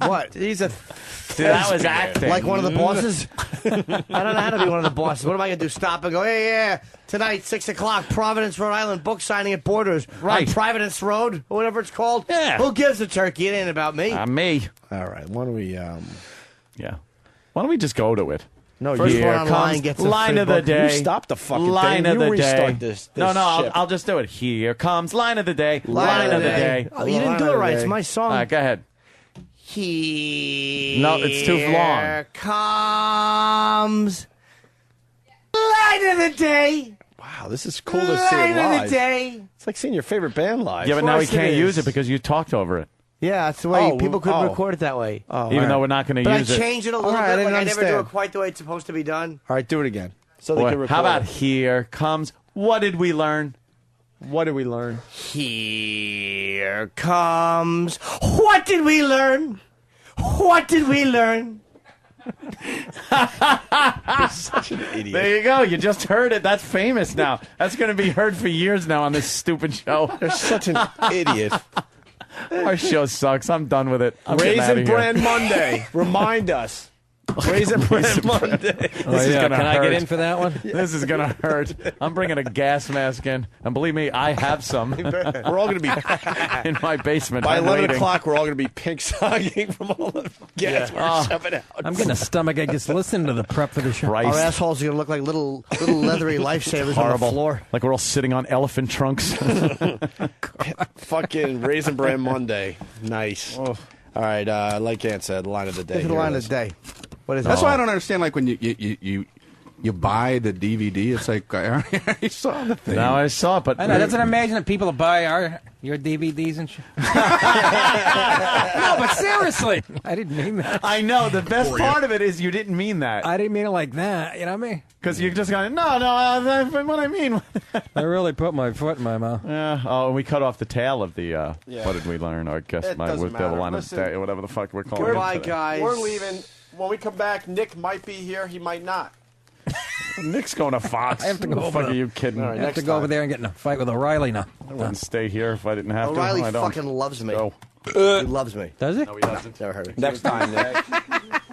What? He's a... Dude, that was acting. Like one of the bosses? I don't know how to be one of the bosses. What am I going to do? Stop and go, hey, yeah, tonight, 6 o'clock, Providence, Rhode Island, book signing at Borders. Right. On Providence Road, or whatever it's called. Yeah. Who gives a turkey? It ain't about me. Me. All right, why don't we... Yeah. Why don't we just go to it? No, First Here one online comes gets a line free of the book. day. You stop the fucking line thing. of You the restart day. this No, ship. I'll just do it. Here comes line of the day. Line of the day. Oh, you didn't do it right. It's my song. All right, go ahead. Here No, it's too long. comes line of the day. Wow, this is cool to see Line it of the live. day. It's like seeing your favorite band live. Yeah, but now we course it can't is. use it because you talked over it. Yeah, that's the way Oh, people couldn't oh. record it that way. Oh, Even all though right. we're not going to But I use it. changed it a little All right, I bit. didn't Like I never do understand. it quite the way it's supposed to be done. All right, do it again. So they Or can record. how about it. here comes what did we learn? What did we learn? Here comes. What did we learn? What did we learn? You're such an idiot. There you go. You just heard it. That's famous now. That's going to be heard for years now on this stupid show. You're such an idiot. Our show sucks. I'm done with it. I'm getting outta Raisin here. Bran Monday. Remind us. Raisin Bran Monday. Oh, This is yeah. gonna Can I hurt. get in for that one? This is gonna hurt. I'm bringing a gas mask in, and believe me, I have some We're all going to be... in my basement. By I'm 11 waiting. o'clock, we're all going to be pink sogging from all the gas we're shoving out. I'm getting a stomach. I just listened to the prep for the show. Christ. Our assholes are going to look like little leathery lifesavers on the Horrible. floor. Like we're all sitting on elephant trunks. Fucking Raisin Bran Monday. Nice. All right, like Ant said, line of the day. This is the Here line it of is. the day. What is That's that? why I don't understand. Like when you You buy the DVD. It's like I already saw the thing. Now I saw it, but I know, doesn't imagine that people buy your DVDs and shit. No, but seriously, I didn't mean that. I know the best part of it is you didn't mean that. I didn't mean it like that. You know what I mean? Because you just got no. What I mean. I really put my foot in my mouth. Yeah. Oh, and we cut off the tail of the. Yeah. What did we learn? Or guess It my doesn't with devil matter. on Listen, his day, whatever the fuck we're calling Goodbye, it. guys. We're leaving. When we come back, Nick might be here. He might not. Nick's going to Fox. I have to go What the over fuck there. are you kidding? I have to go over there and get in a fight with O'Reilly now. I wouldn't stay here if I didn't have O'Reilly to. I don't. fucking loves me. Go. He loves me. Does he? No, he doesn't. Never heard of it. Next time, Nick.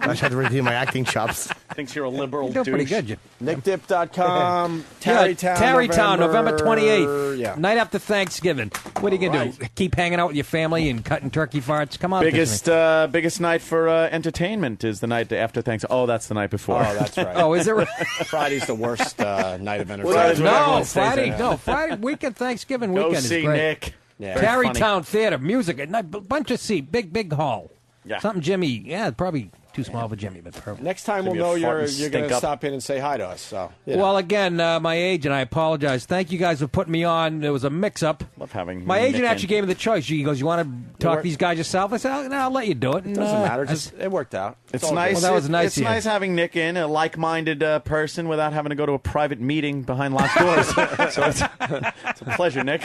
I just had to review my acting chops. Thinks you're a liberal You're doing pretty douche. good, you. NickDip.com. Tarrytown. Tarrytown, November 28th. Yeah. Night after Thanksgiving. What are you going to do? Keep hanging out with your family and cutting turkey farts? Come on. Biggest night for entertainment is the night after Thanksgiving. Oh, that's the night before. Oh, that's right. Oh, is it? Friday's the worst night of entertainment. Friday's when everyone stays Friday. at. No, Friday weekend, Thanksgiving Go weekend see is great. Nick. Yeah. Very Tarrytown Theater, music at night, bunch of seat, big hall. Yeah. Something Jimmy. Yeah, probably too small for Jimmy, but perfect. Next time we'll Give me a know fart and you're going stink to up. stop in and say hi to us. So, you know. Well, again, my agent, I apologize. Thank you guys for putting me on. There was a mix-up. Love having My agent Nick actually in. gave me the choice. He goes, "You want to talk to these guys yourself?" I said, "Oh, no, I'll let you do it." And, Doesn't matter. Just, it worked out. It's all nice. good. Well, that was nice It's of you. nice having Nick in, a like-minded person, without having to go to a private meeting behind locked doors. So it's a pleasure, Nick.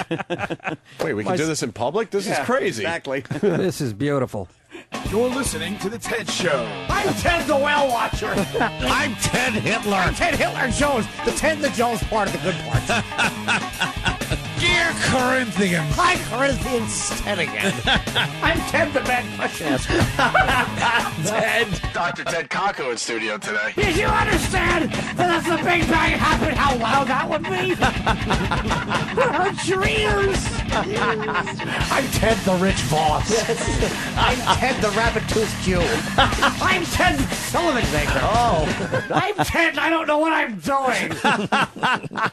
Wait, we can do this in public? This is crazy. Exactly. This is beautiful. You're listening to The Ted Show. I'm Ted the Whale Watcher. I'm Ted Hitler. I'm Ted Hitler Jones. The Ted and the Jones part of the good parts. Dear Corinthians. Hi, Corinthians. Ted again. I'm Ted the Man Cushion. Ted. Dr. Ted Kako in studio today. Did you understand that if the Big Bang happened, how loud that would be? It hurts your ears. I'm Ted the Rich Boss. I'm Ted the Rabbit-Toothed Jew. I'm Ted Sullivan Baker. Oh. I'm Ted, I don't know what I'm doing.